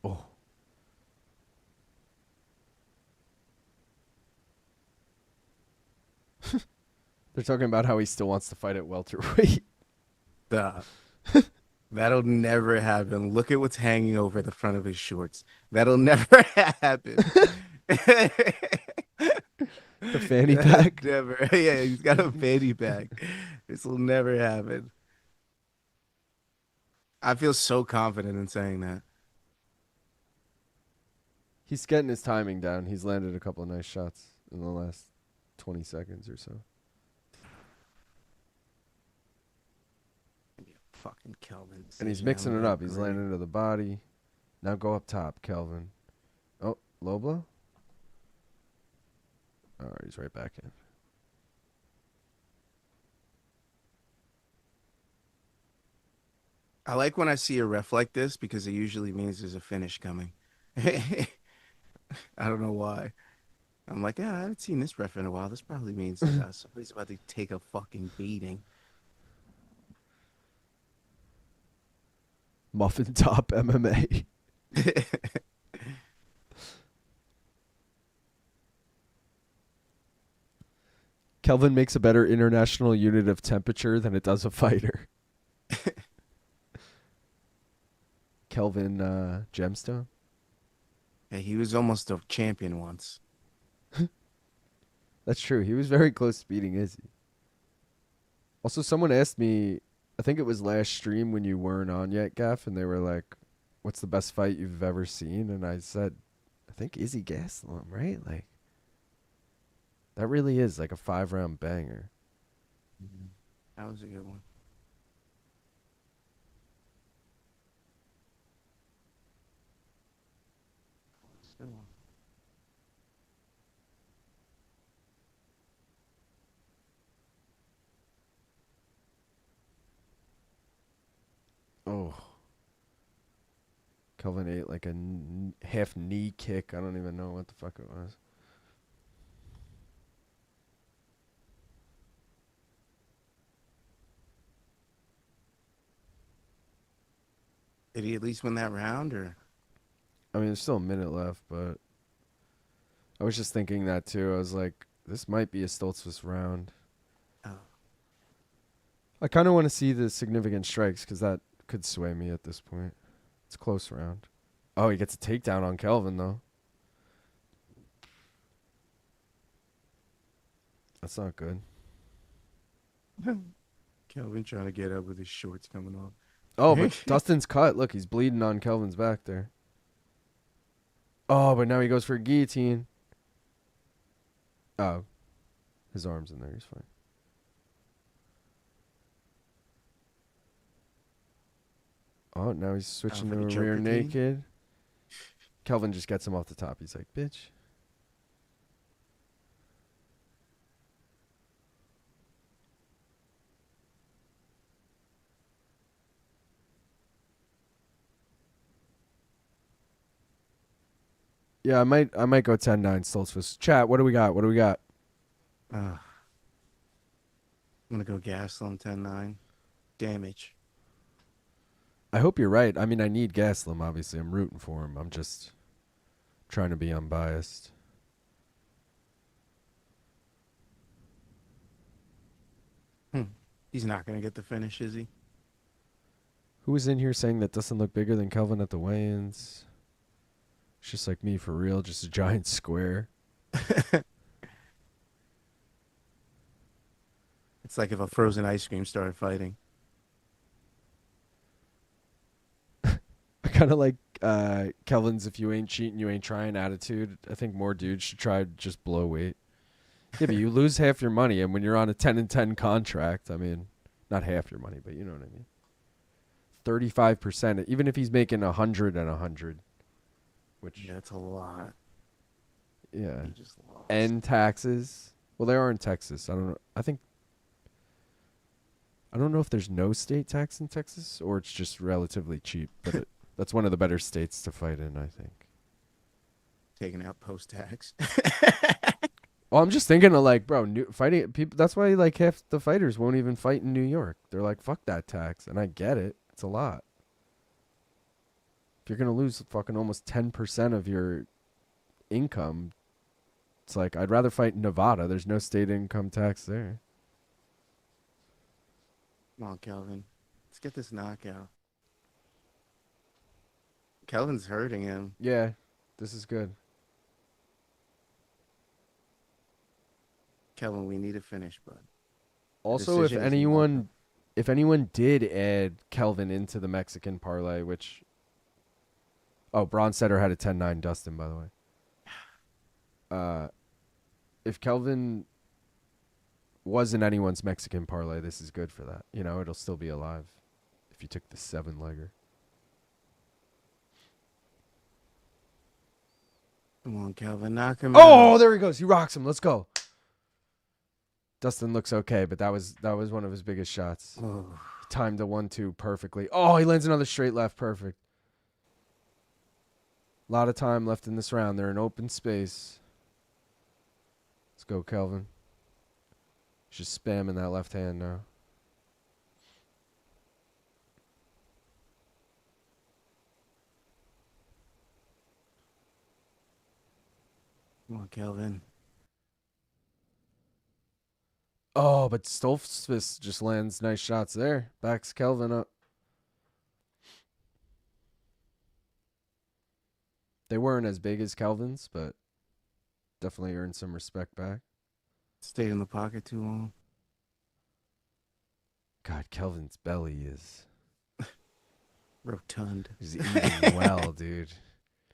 Oh. They're talking about how he still wants to fight at welterweight. That'll never happen. Look at what's hanging over the front of his shorts. That'll never happen. The fanny pack. Never. Yeah, he's got a fanny pack. This will never happen. I feel so confident in saying that. He's getting his timing down. He's landed a couple of nice shots in the last 20 seconds or so. Fucking Kelvin. And he's mixing it up. He's landing into the body. Now go up top, Kelvin. Oh, low blow? All right, he's right back in. I like when I see a ref like this because it usually means there's a finish coming. I don't know why. I'm like, yeah, I haven't seen this ref in a while. This probably means somebody's about to take a fucking beating. Muffin top MMA. Kelvin makes a better international unit of temperature than it does a fighter. Kelvin Gemstone. Yeah, he was almost a champion once. That's true. He was very close to beating Izzy. Also, someone asked me, I think it was last stream when you weren't on yet, Gaff, and they were like, what's the best fight you've ever seen? And I said, I think Izzy Gastelum, right? Like, that really is like a 5-round banger. That was a good one. Good one. Oh. Kelvin ate like a half knee kick. I don't even know what the fuck it was. Did he at least win that round, or? I mean, there's still a minute left, but I was just thinking that too. I was like, this might be a Stoltzfus round. Oh. I kind of want to see the significant strikes because that could sway me at this point. It's a close round. Oh, he gets a takedown on Kelvin, though. That's not good. Kelvin trying to get up with his shorts coming off. Oh, but Dustin's cut. Look, he's bleeding on Kelvin's back there. Oh, but now he goes for a guillotine. Oh, his arm's in there. He's fine. Oh, now he's switching to a rear naked. Kelvin just gets him off the top. He's like, bitch. Yeah, I might go 10-9 Stoltzfus. Chat, what do we got? I'm going to go Gastelum 10-9. Damage. I hope you're right. I mean, I need Gastelum, obviously. I'm rooting for him. I'm just trying to be unbiased. He's not going to get the finish, is he? Who was in here saying that doesn't look bigger than Kelvin at the weigh-ins? It's just like me, for real. Just a giant square. It's like if a frozen ice cream started fighting. I kind of like Kelvin's if you ain't cheating, you ain't trying attitude. I think more dudes should try to just blow weight. Yeah, but you lose half your money, and when you're on a 10-10 contract, I mean, not half your money, but you know what I mean. 35%, even if he's making 100 and 100, which Yeah, that's a lot. yeah, He just lost. and taxes. Well, they are in Texas. I don't know. I don't know if there's no state tax in Texas or it's just relatively cheap, but that's one of the better states to fight in, I think. Taking out post-tax. Well, I'm just thinking of like, bro, fighting people. That's why like half the fighters won't even fight in New York. They're like, fuck that tax, and I get it. It's a lot. If you're gonna lose fucking almost 10% of your income, it's like I'd rather fight in Nevada. There's no state income tax there. Come on, Kelvin. Let's get this knockout. Kelvin's hurting him. Yeah, this is good. Kelvin, we need a finish, bud. Also, if anyone did add Kelvin into the Mexican parlay, which Bronstetter had a 10-9 Dustin, by the way. If Kelvin wasn't anyone's Mexican parlay, this is good for that. You know, it'll still be alive if you took the 7-legger. Come on, Kelvin, knock him Oh, out. there he goes. He rocks him. Let's go. Dustin looks okay, but that was one of his biggest shots. Oh. He timed the 1-2 perfectly. Oh, he lands another straight left. Perfect. A lot of time left in this round. They're in open space. Let's go, Kelvin. He's just spamming that left hand now. Come on, Kelvin. Oh, but Stoltzfus just lands nice shots there. Backs Kelvin up. They weren't as big as Kelvin's, but definitely earned some respect back. Stayed in the pocket too long. God, Kelvin's belly is... Rotund. He's eating well, dude.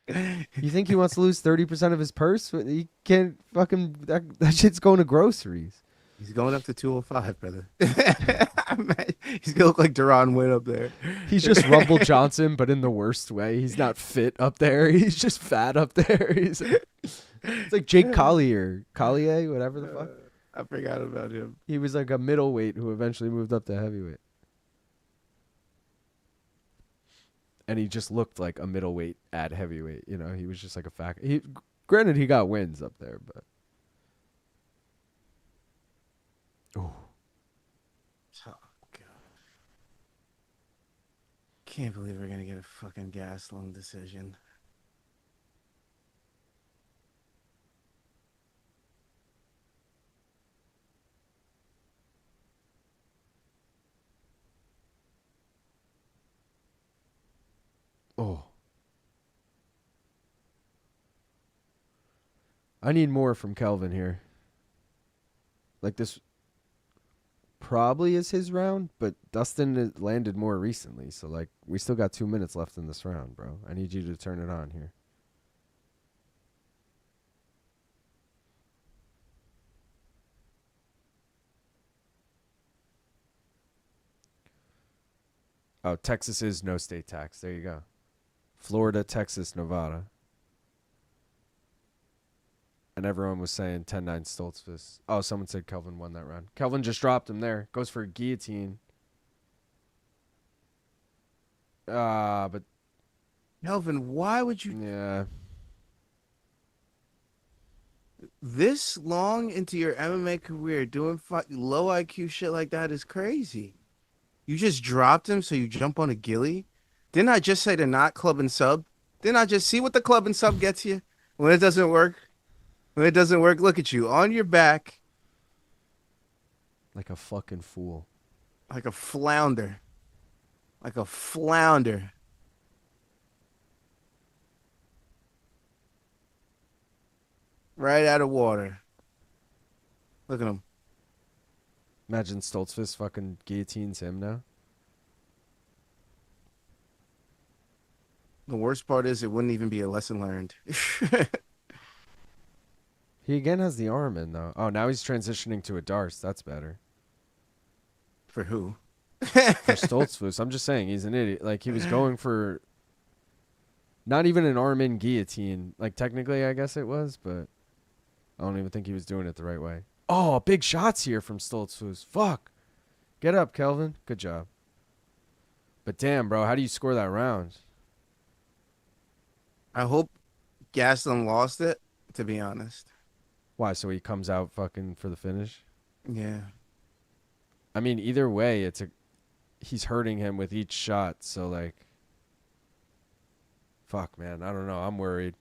You think he wants to lose 30% of his purse? He can't fucking... That shit's going to groceries. He's going up to 205, brother. He's going to look like Deron Witt up there. He's just Rumble Johnson, but in the worst way. He's not fit up there. He's just fat up there. It's like Jake Collier, whatever the fuck. I forgot about him. He was like a middleweight who eventually moved up to heavyweight. And he just looked like a middleweight at heavyweight. You know, he was just like a fat... Granted, he got wins up there, but... Oh. Oh, God. Can't believe we're going to get a fucking Gastelum decision. Oh. I need more from Kelvin here. Like this probably is his round, but Dustin landed more recently. So, like, we still got 2 minutes left in this round, bro. I need you to turn it on here. Oh, Texas is no state tax. There you go. Florida, Texas, Nevada. And everyone was saying 10-9 Stoltzfus. Oh, someone said Kelvin won that round. Kelvin just dropped him there. Goes for a guillotine. But... Kelvin, why would you... Yeah. This long into your MMA career doing low IQ shit like that is crazy. You just dropped him, so you jump on a gilly? Didn't I just say to not club and sub? Didn't I just see what the club and sub gets you when it doesn't work? When it doesn't work, look at you. On your back. Like a fucking fool. Like a flounder. Like a flounder. Right out of water. Look at him. Imagine Stoltzfus fucking guillotines him now. The worst part is it wouldn't even be a lesson learned. He again has the arm in, though. Oh, now he's transitioning to a Darce. That's better. For who? For Stoltzfus. I'm just saying, he's an idiot. Like, he was going for not even an arm in guillotine. Like, technically, I guess it was, but I don't even think he was doing it the right way. Oh, big shots here from Stoltzfus. Fuck. Get up, Kelvin. Good job. But damn, bro, how do you score that round? I hope Gastelum lost it, to be honest. Why, so he comes out fucking for the finish? Yeah. I mean, either way, he's hurting him with each shot, so, like, fuck, man. I don't know. I'm worried.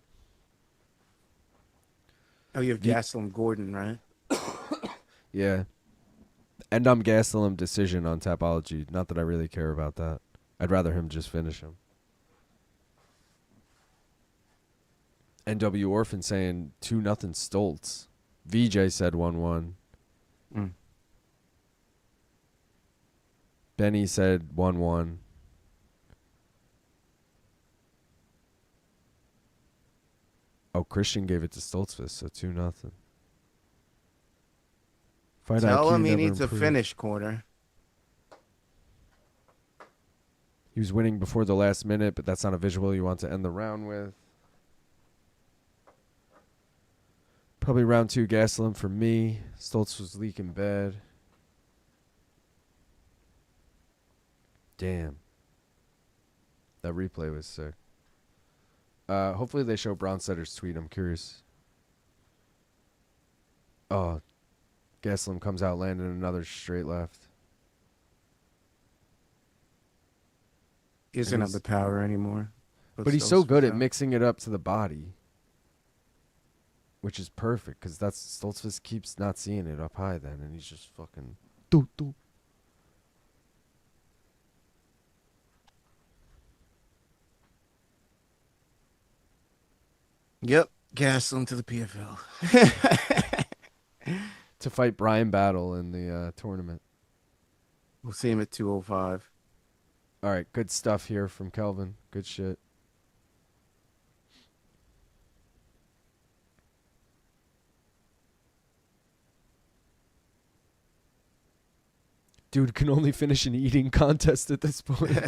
Oh, you have Gastelum Gordon, right? Yeah. And I'm Gastelum decision on Tapology. Not that I really care about that. I'd rather him just finish him. NW Orphan saying 2-0 Stoltz. VJ said 1-1. Mm. Benny said 1-1. Oh, Christian gave it to Stoltzfus, so 2-0. Fight Tell IQ him he never needs a improved. finish corner. He was winning before the last minute, but that's not a visual you want to end the round with. Probably round 2 Gastelum for me. Stoltz was leaking bad. Damn. That replay was sick. Hopefully they show Bronsetter's tweet. I'm curious. Oh, Gastelum comes out landing another straight left. He doesn't have the power anymore. But he's so good at out. mixing it up to the body, which is perfect because that's Stoltzfus keeps not seeing it up high then, and he's just fucking doo doo. Yep, Gastelum to the PFL. To fight Brian Battle in the tournament. We'll see him at 205. All right, good stuff here from Kelvin. Good shit. Dude can only finish an eating contest at this point.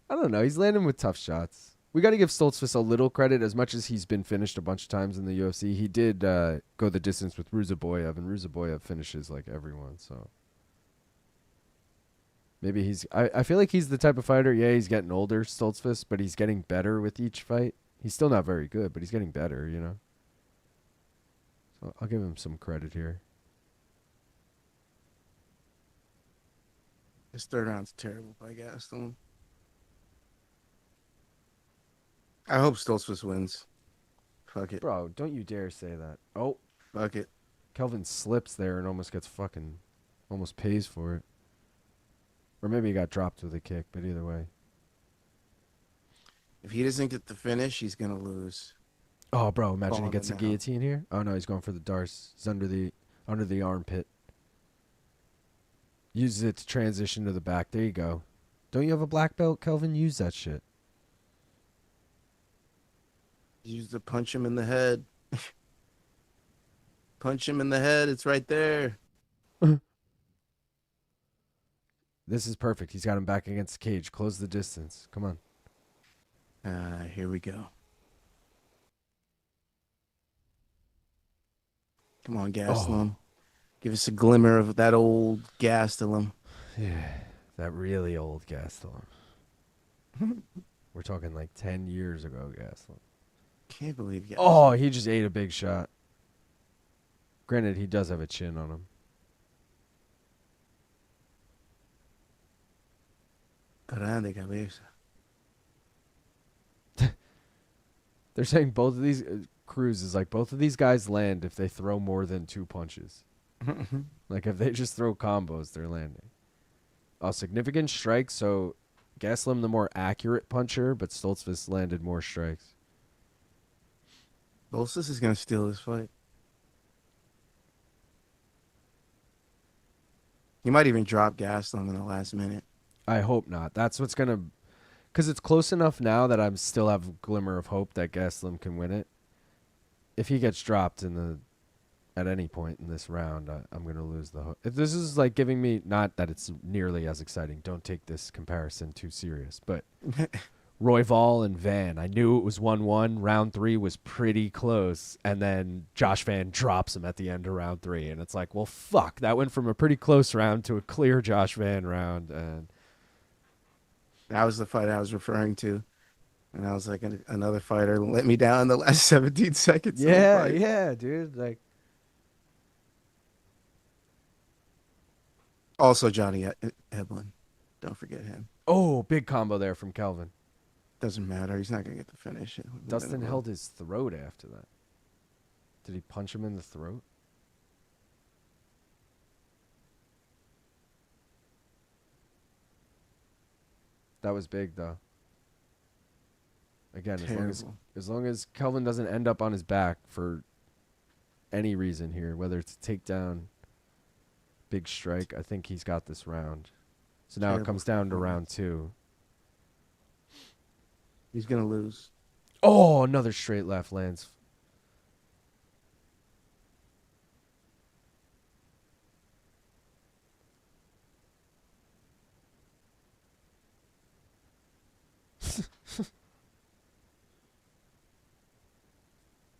I don't know. He's landing with tough shots. We got to give Stoltzfus a little credit. As much as he's been finished a bunch of times in the UFC, he did go the distance with Ruzaboyev, and Ruzaboyev finishes like everyone, so... Maybe he's... I feel like he's the type of fighter, yeah, he's getting older, Stoltzfus, but he's getting better with each fight. He's still not very good, but he's getting better, you know? So I'll give him some credit here. His third round's terrible by Gastelum. I hope Stoltzfus wins. Fuck it. Bro, don't you dare say that. Oh, Fuck it. Kelvin slips there and almost gets fucking... Almost pays for it. Or maybe he got dropped with a kick, but either way. If he doesn't get the finish, he's going to lose. Oh, bro, imagine he Falling gets a now. guillotine here. Oh, no, he's going for the darce. He's under the armpit. Uses it to transition to the back. There you go. Don't you have a black belt, Kelvin? Use that shit. Use to punch him in the head. Punch him in the head. It's right there. This is perfect. He's got him back against the cage. Close the distance. Come on. Here we go. Come on, Gastelum. Give us a glimmer of that old Gastelum. Yeah, that really old Gastelum. We're talking like 10 years ago, Gastelum. Can't believe Gastelum. Oh, he just ate a big shot. Granted, he does have a chin on him. Grande cabeza. They're saying both of these Cruz is like both of these guys land if they throw more than 2 punches. Like if they just throw combos, they're landing. A significant strike, so Gastelum the more accurate puncher, but Stoltzfus landed more strikes. Bolsis is going to steal this fight. He might even drop Gastelum in the last minute. I hope not. That's what's going to... Because it's close enough now that I still have a glimmer of hope that Gastelum can win it. If he gets dropped at any point in this round, I'm going to lose the hope. If this is like giving me... Not that it's nearly as exciting. Don't take this comparison too serious. But Royval and Van, I knew it was 1-1. Round 3 was pretty close. And then Josh Van drops him at the end of round 3. And it's like, well, fuck. That went from a pretty close round to a clear Josh Van round. And... That was the fight I was referring to. And I was like, another fighter let me down in the last 17 seconds. Yeah, yeah, dude. Like, also, Johnny Edlin. Don't forget him. oh, big combo there from Kelvin. Doesn't matter. He's not going to get the finish. Dustin held his throat after that. Did he punch him in the throat? That was big, though. Again, as long as Kelvin doesn't end up on his back for any reason here, whether it's a takedown, big strike. I think he's got this round. So now it comes down to round 2. He's going to lose. Oh, another straight left lands.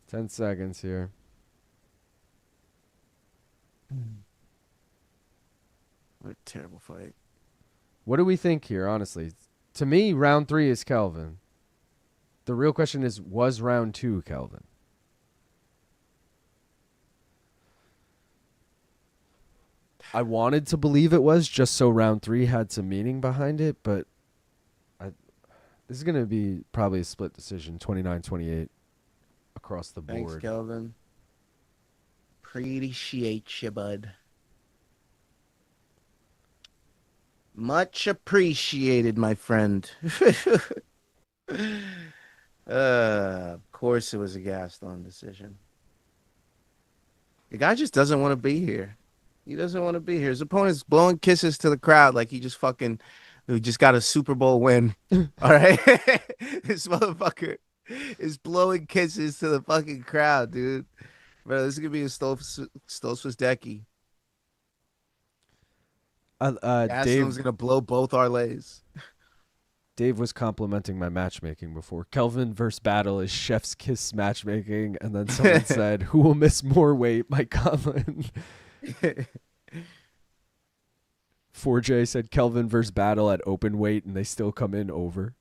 Ten seconds here. What a terrible fight. What do we think here, honestly? To me, round 3 is Kelvin. The real question is, was round 2 Kelvin? I wanted to believe it was just so round 3 had some meaning behind it, but this is going to be probably a split decision, 29-28 across the board. Thanks, Kelvin. Appreciate you, bud. Much appreciated, my friend. Of course it was a Gastelum decision. The guy just doesn't want to be here. He doesn't want to be here. His opponent's blowing kisses to the crowd like he just got a Super Bowl win. All right? This motherfucker is blowing kisses to the fucking crowd, dude. Bro, this is going to be a Stoltzfus Decky. Gastelum's going to blow both our lays. Dave was complimenting my matchmaking before. Kelvin versus Battle is chef's kiss matchmaking. And then someone said, who will miss more weight? Mike Conlon. 4J said Kelvin versus Battle at open weight, and they still come in over.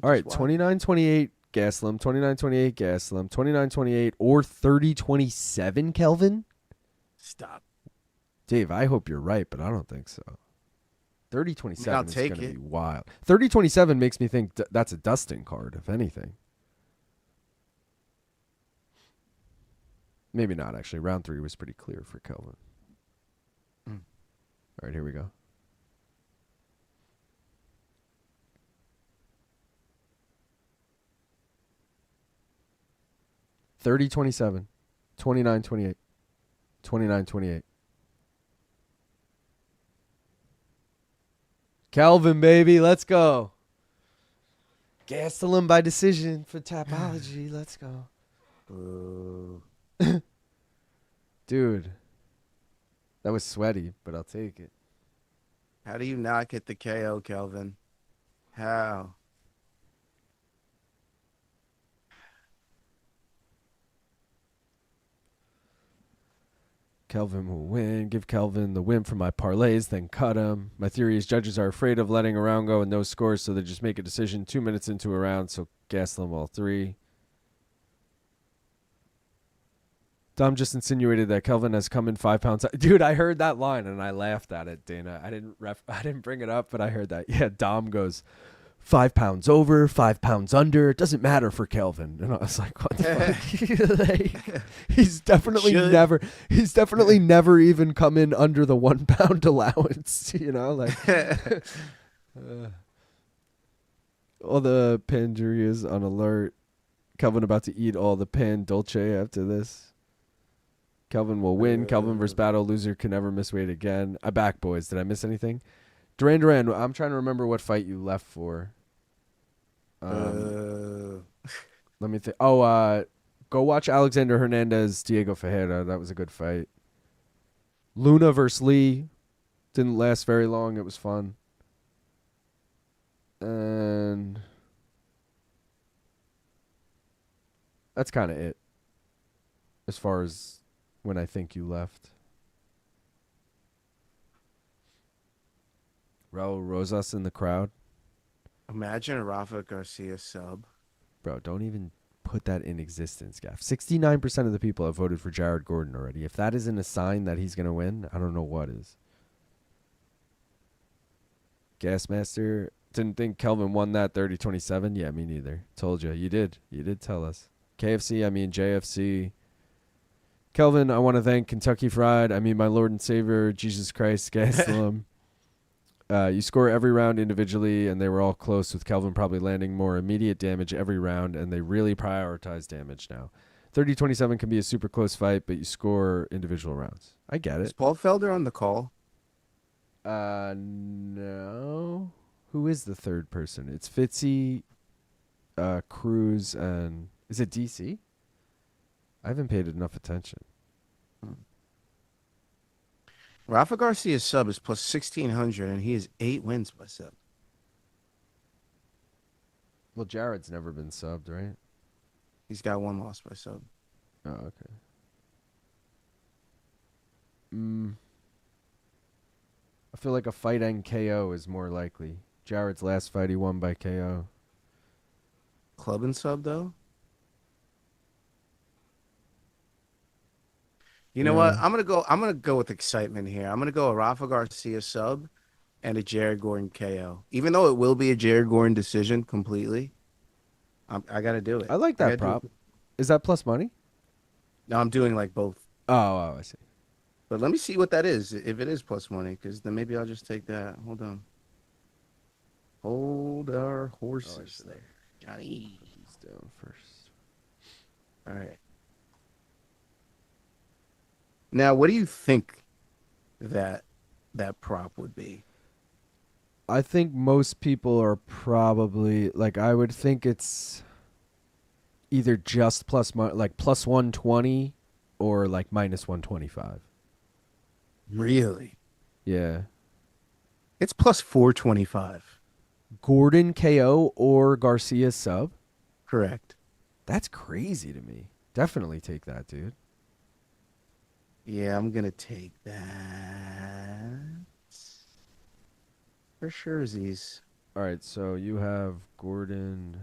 All right, 29-28 Gastelum, 29-28 Gastelum, 29-28 or 30-27 Kelvin? Stop. Dave, I hope you're right, but I don't think so. 30-27 is going to be wild. 30-27 makes me think that's a dusting card, if anything. Maybe not, actually. Round 3 was pretty clear for Kelvin. All right, here we go. (30-27), 29-28, 29-28. Kelvin, baby, let's go. Gastelum by decision for Tapology. Let's go. Dude, that was sweaty, but I'll take it. How do you not get the KO, Kelvin? How? Kelvin will win. Give Kelvin the win for my parlays, then cut him. My theory is judges are afraid of letting a round go with no scores, so they just make a decision 2 minutes into a round, so Gastelum all 3. Dom just insinuated that Kelvin has come in 5 pounds. Dude, I heard that line and I laughed at it, Dana. I didn't bring it up, but I heard that. Yeah, Dom goes 5 pounds over, 5 pounds under. It doesn't matter for Kelvin. And I was like, what the fuck? He's definitely never even come in under the 1 pound allowance, you know, like all the pin jury is on alert. Kelvin about to eat all the pin Dolce after this. Kelvin will win. Kelvin versus Battle. Loser can never miss weight again. I back, boys. Did I miss anything? Duran, I'm trying to remember what fight you left for. Let me think. Oh, go watch Alexander Hernandez, Diego Ferreira. That was a good fight. Luna versus Lee. Didn't last very long. It was fun. And that's kind of it. As far as when I think you left. Raul Rosas in the crowd. Imagine a Rafa Garcia sub. Bro, don't even put that in existence, Gaff. 69% of the people have voted for Jared Gordon already. If that isn't a sign that he's going to win, I don't know what is. Gasmaster, didn't think Kelvin won that 30-27. Yeah, me neither. Told you. You did. You did tell us. JFC. Kelvin, I want to thank Kentucky Fried. My Lord and Savior, Jesus Christ, Gastelum. You score every round individually, and they were all close, with Kelvin probably landing more immediate damage every round, and they really prioritize damage now. 30-27 can be a super close fight, but you score individual rounds. I get Is it. Paul Felder on the call? No. Who is the third person? It's Fitzy, Cruz, and is it DC? I haven't paid enough attention. Rafa Garcia's sub is plus 1,600, and he has 8 wins by sub. Well, Jared's never been subbed, right? He's got 1 loss by sub. Oh, okay. I feel like a fight end KO is more likely. Jared's last fight, he won by KO. Club and sub, though? You know what? I'm gonna go with excitement here. I'm gonna go a Rafa Garcia sub and a Jared Gordon KO. Even though it will be a Jared Gordon decision completely, I gotta do it. I like that prop. Is that plus money? No, I'm doing like both. Oh, I see. But let me see what that is. If it is plus money, because then maybe I'll just take that. Hold on. Hold our horses there, Johnny. He's down first. All right. Now, what do you think that prop would be? I think most people are probably like, I would think it's either just like plus 120 or like minus 125. Really? Yeah. It's plus 425. Gordon KO or Garcia sub? Correct. That's crazy to me. Definitely take that, dude. Yeah, I'm going to take that. For sure, Z's. All right, so you have Gordon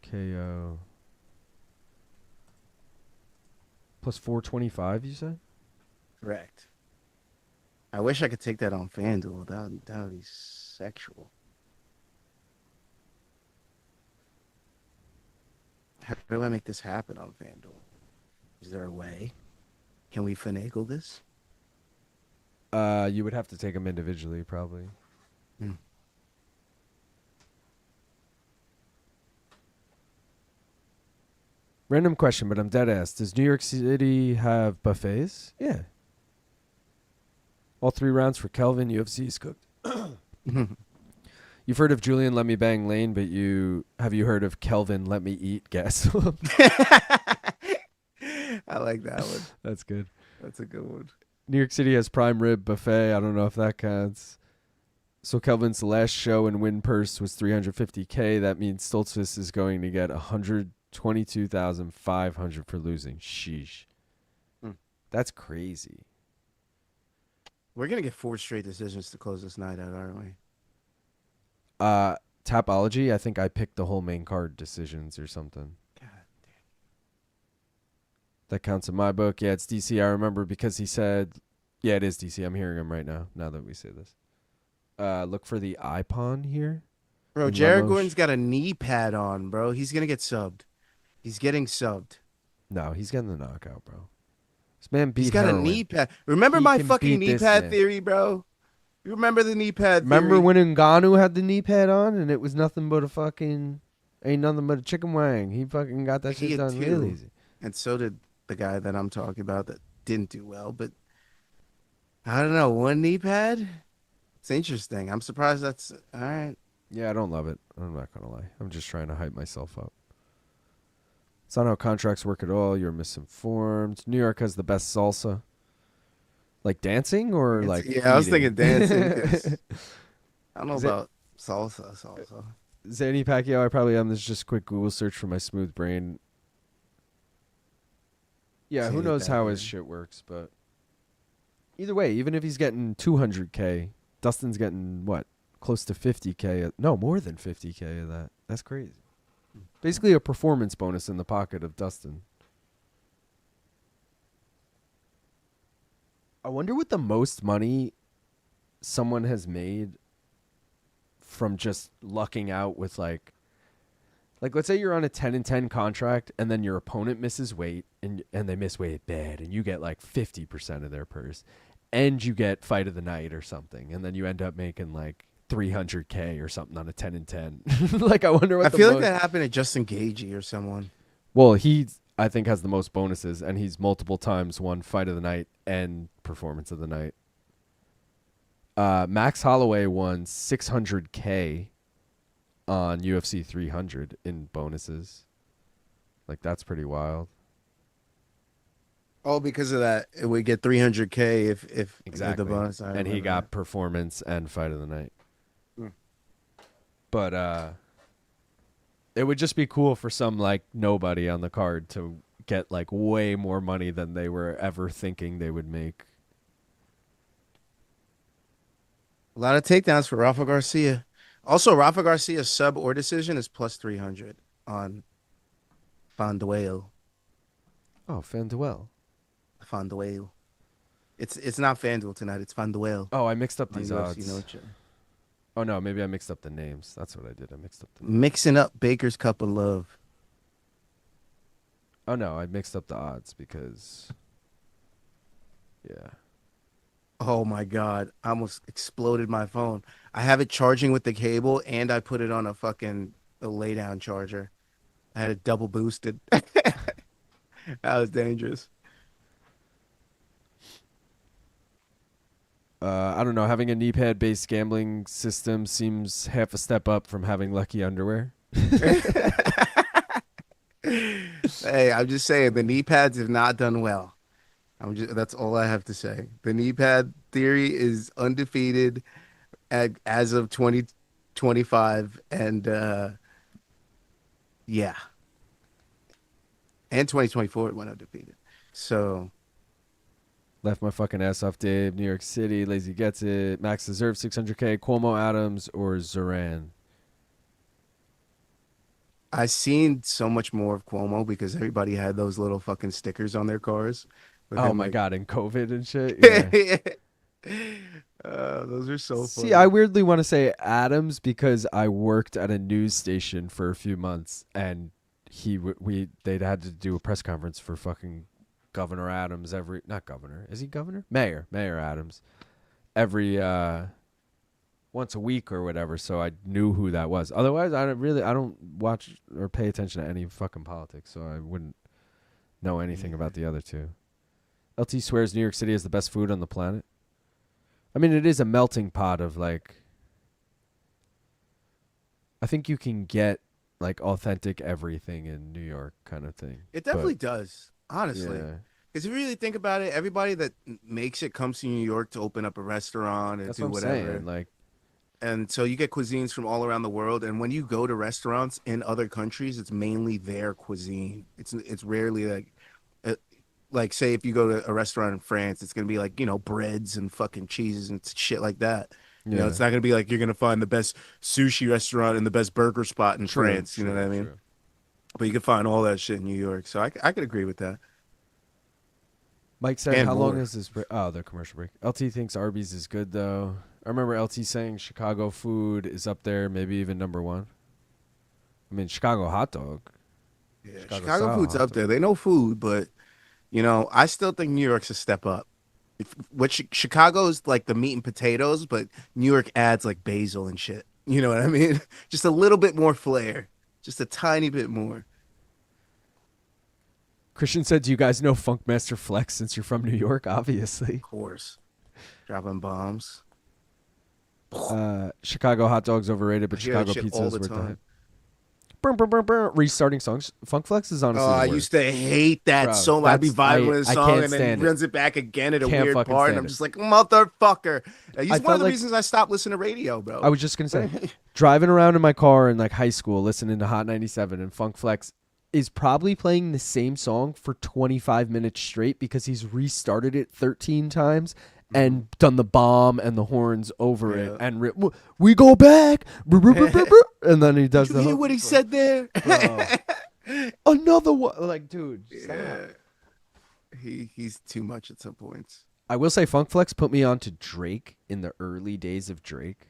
KO plus 425, you said? Correct. I wish I could take that on FanDuel. That would be sexual. How do I make this happen on FanDuel? Is there a way? Can we finagle this? You would have to take them individually, probably. Random question, but I'm dead ass. Does New York City have buffets? Yeah. All 3 rounds for Kelvin. UFC is cooked. You've heard of Julian Let Me Bang Lane, but have you heard of Kelvin Let Me Eat Gastelum? I like that one. That's good. That's a good one. New York City has prime rib buffet. I don't know if that counts. So Kelvin's last show and win purse was $350K. That means Stoltzfus is going to get $122,500 for losing. Sheesh. That's crazy. We're gonna get 4 straight decisions to close this night out, aren't we? Tapology, I think I picked the whole main card decisions or something. God damn. That counts in my book. Yeah, it's DC. I remember because he said, yeah, it is DC. I'm hearing him right now that we say this. Look for the eye-pawn here. Bro, Jared Gordon's got a knee pad on, bro. He's gonna get subbed. He's getting subbed. No, he's getting the knockout, bro. This man beat He's got heroin. a knee pad. Remember my fucking knee pad theory, bro? You remember the knee pad theory? Remember when Ngannou had the knee pad on and it was nothing but a fucking, ain't nothing but a chicken wang. He fucking got that shit done real easy. And so did the guy that I'm talking about that didn't do well. But I don't know, 1 knee pad? It's interesting. I'm surprised that's all right. Yeah, I don't love it. I'm not going to lie. I'm just trying to hype myself up. It's not how contracts work at all. You're misinformed. New York has the best salsa. Like dancing or like yeah, eating? I was thinking dancing. I don't know about salsa. Zanny Pacquiao, I probably am. This is just a quick Google search for my smooth brain. Yeah, who knows how his shit works, but either way, even if he's getting 200K, Dustin's getting what? Close to 50K. No, more than 50K of that. That's crazy. Basically a performance bonus in the pocket of Dustin. I wonder what the most money someone has made from just lucking out with like let's say you're on a 10-10 contract and then your opponent misses weight and they miss weight bad and you get like 50% of their purse. and you get fight of the night or something, and then you end up making like $300K or something on a 10 and 10. Like, I wonder what I the feel like most- that happened to Justin Gagey or someone. Well, he I think has the most bonuses, and he's multiple times won fight of the night and performance of the night. Max Holloway won $600K on UFC 300 in bonuses. Like, that's pretty wild. Oh, because of that, it would get 300K if Exactly. the bonus. And he got performance and fight of the night. Hmm. But it would just be cool for some like nobody on the card to get like way more money than they were ever thinking they would make. A lot of takedowns for Rafa Garcia. Also, Rafa Garcia's sub or decision is plus 300 on Fonduel. Oh, FanDuel. Fonduel. It's not FanDuel tonight. It's Fonduel. Oh, I mixed up on these UFC odds. Noche. Oh no, maybe I mixed up the names. That's what I did. I mixed up the Mixing up Baker's Cup of Love. Oh no, I mixed up the odds because yeah. Oh my God. I almost exploded my phone. I have it charging with the cable and I put it on a lay down charger. I had it double boosted. That was dangerous. I don't know. Having a knee pad based gambling system seems half a step up from having lucky underwear. Hey, I'm just saying the knee pads have not done well. That's all I have to say. The knee pad theory is undefeated as of 2025, and yeah, and 2024 it went undefeated. So Left my fucking ass off, Dave. New York City. Lazy gets it. Max deserves 600K. Cuomo, Adams, or Zoran? I've seen so much more of Cuomo because everybody had those little fucking stickers on their cars. with Oh him, my like- God, and COVID and shit. Yeah. Those are so funny. See, I weirdly want to say Adams because I worked at a news station for a few months, and they'd had to do a press conference for fucking Governor Adams not governor, is he governor? Mayor Adams every once a week or whatever, so I knew who that was. Otherwise, I don't watch or pay attention to any fucking politics, so I wouldn't know anything about the other two. LT swears New York City is the best food on the planet. I mean, it is a melting pot of like, I think you can get like authentic everything in New York kind of thing. It definitely does, honestly. Yeah. Because if you really think about it, everybody that makes it comes to New York to open up a restaurant and That's do what I'm whatever. saying. Like, And so you get cuisines from all around the world. And when you go to restaurants in other countries, it's mainly their cuisine. It's rarely like say if you go to a restaurant in France, it's gonna be like, breads and fucking cheeses and shit like that. yeah. It's not gonna be like you're gonna find the best sushi restaurant and the best burger spot in France. You know what I mean? True. But you can find all that shit in New York. So I could agree with that. Mike said, And how long more. is this break? Oh, the commercial break. LT thinks Arby's is good, though. I remember LT saying Chicago food is up there, maybe even number one. I mean, Chicago hot dog. Yeah, Chicago Chicago style food's hot up there. They know food, but I still think New York's a step up. Chicago's like the meat and potatoes, but New York adds like basil and shit. You know what I mean? Just a little bit more flair, just a tiny bit more. Christian said, do you guys know Funkmaster Flex since you're from New York? Obviously. Of course, dropping bombs. Chicago hot dogs overrated, but I hear that Chicago shit pizza all is the worth the time. hype. Burn, burn, burn, burn. Restarting songs. Funk Flex is honestly Oh, the I worst. used to hate that Bro, so much. I'd be that's- vibing with a I song can't and then stand he it. runs it back again at a Can't weird fucking part, and stand I'm it. just like, motherfucker. He's I one felt of the like- reasons I stopped listening to radio, bro. I was just going to say, driving around in my car in like high school, listening to Hot 97 and Funk Flex is probably playing the same song for 25 minutes straight because he's restarted it 13 times and done the bomb and the horns over it. And we go back. And then he does Did the you hear hook. what he said there? Another one. Like, dude. Stop. Yeah. He's too much at some points. I will say Funk Flex put me on to Drake in the early days of Drake.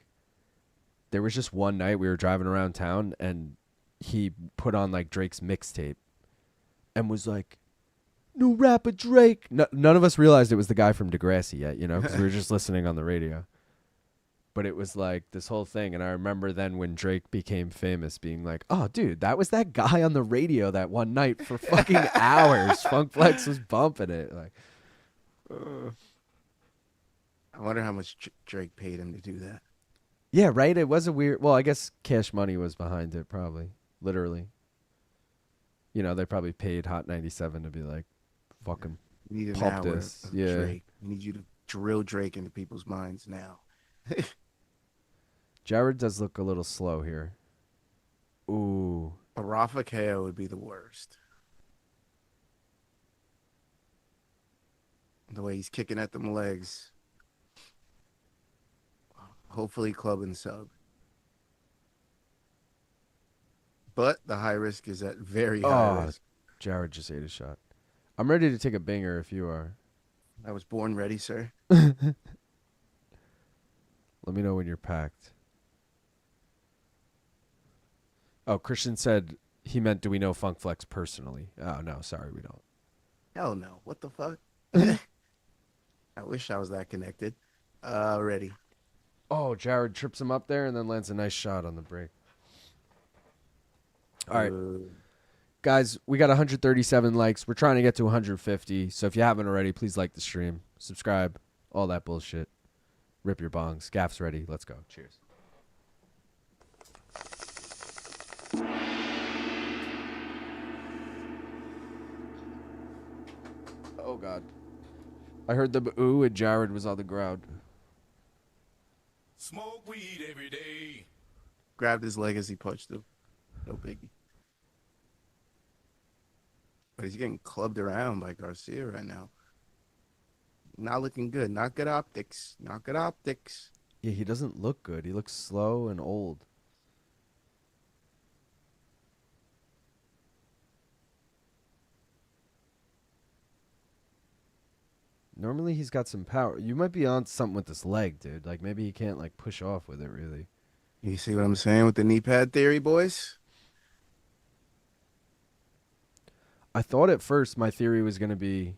There was just one night we were driving around town and he put on like Drake's mixtape and was like, new rapper Drake. No, none of us realized it was the guy from Degrassi yet, because we were just listening on the radio. But it was like this whole thing. And I remember then when Drake became famous being like, oh, dude, that was that guy on the radio that one night for fucking hours. Funk Flex was bumping it. Like, I wonder how much Drake paid him to do that. yeah, right? It was a weird. Well, I guess Cash Money was behind it, probably. Literally. They probably paid Hot 97 to be like, fucking We need an pump hour this. of Yeah. Drake. We need you to drill Drake into people's minds now. Jared does look a little slow here. Ooh. A Rafa KO would be the worst. The way he's kicking at them legs. Hopefully club and sub. But the high risk is at very high risk. Jared just ate a shot. I'm ready to take a binger if you are. I was born ready, sir. Let me know when you're packed. Oh, Christian said he meant, do we know Funk Flex personally? Oh, no, sorry, we don't. Hell no. What the fuck? I wish I was that connected. Ready. Oh, Jared trips him up there and then lands a nice shot on the break. All right. Guys, we got 137 likes. We're trying to get to 150. So if you haven't already, please like the stream. Subscribe. All that bullshit. Rip your bongs. Gaff's ready. Let's go. Cheers. Oh, God. I heard the ooh and Jared was on the ground. Smoke weed every day. Grabbed his leg as he punched him. No biggie. But he's getting clubbed around by Garcia right now. Not looking good. Not good optics. Not good optics. Yeah, he doesn't look good. He looks slow and old. Normally he's got some power. You might be on something with this leg, dude. Like maybe he can't like push off with it really. You see what I'm saying with the knee pad theory, boys? I thought at first my theory was going to be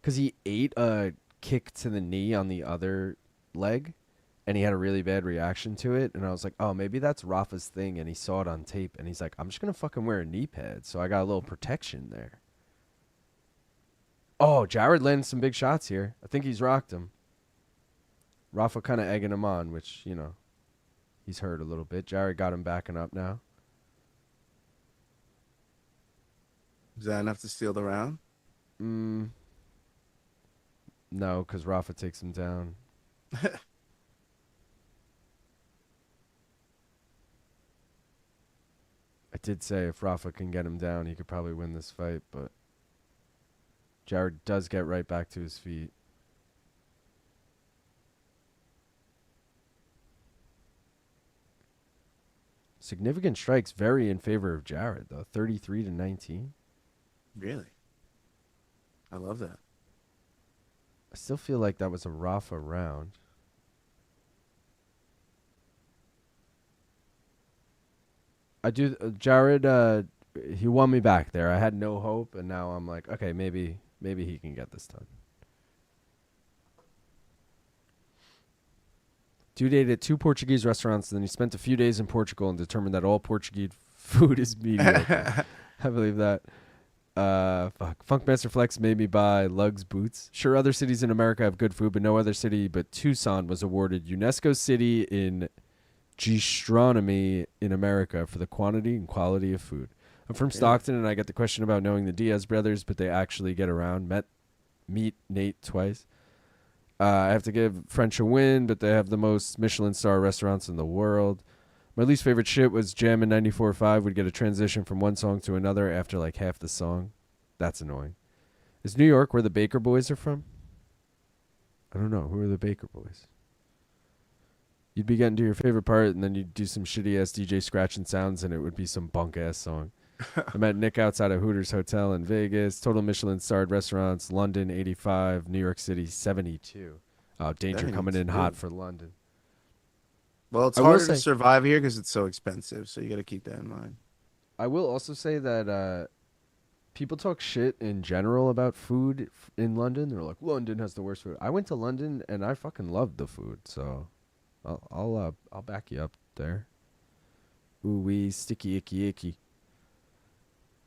because he ate a kick to the knee on the other leg and he had a really bad reaction to it. And I was like, oh, maybe that's Rafa's thing. And he saw it on tape and he's like, I'm just going to fucking wear a knee pad. So I got a little protection there. Oh, Jared landed some big shots here. I think he's rocked him. Rafa kind of egging him on, which, he's hurt a little bit. Jared got him backing up now. Is that enough to steal the round? No, because Rafa takes him down. I did say if Rafa can get him down, he could probably win this fight, but Jared does get right back to his feet. Significant strikes very in favor of Jared, though. 33-19. Really? I love that. I still feel like that was a Rafa round. I do. Jared, he won me back there. I had no hope, and now I'm like, okay, maybe he can get this done. Dude ate at 2 Portuguese restaurants, and then he spent a few days in Portugal and determined that all Portuguese food is mediocre. I believe that. Funkmaster Flex made me buy Lugs boots. Sure, other cities in America have good food, but no other city but Tucson was awarded UNESCO City in Gastronomy in America for the quantity and quality of food. I'm from Stockton, and I get the question about knowing the Diaz brothers, but they actually get around. Meet Nate twice. I have to give French a win, but they have the most Michelin star restaurants in the world. My least favorite shit was Jam in 94.5 would get a transition from one song to another after like half the song. That's annoying. Is New York where the Baker Boys are from? I don't know. Who are the Baker Boys? You'd be getting to your favorite part, and then you'd do some shitty-ass DJ scratching sounds, and it would be some bunk-ass song. I met Nick outside of Hooters Hotel in Vegas. Total Michelin-starred restaurants, London, 85. New York City, 72. Oh, danger coming in hot for London. Well, it's harder to survive here because it's so expensive, so you got to keep that in mind. I will also say that People talk shit in general about food in London. They're like, London has the worst food. I went to London and I fucking loved the food. So I'll back you up there. Ooh wee, sticky icky icky.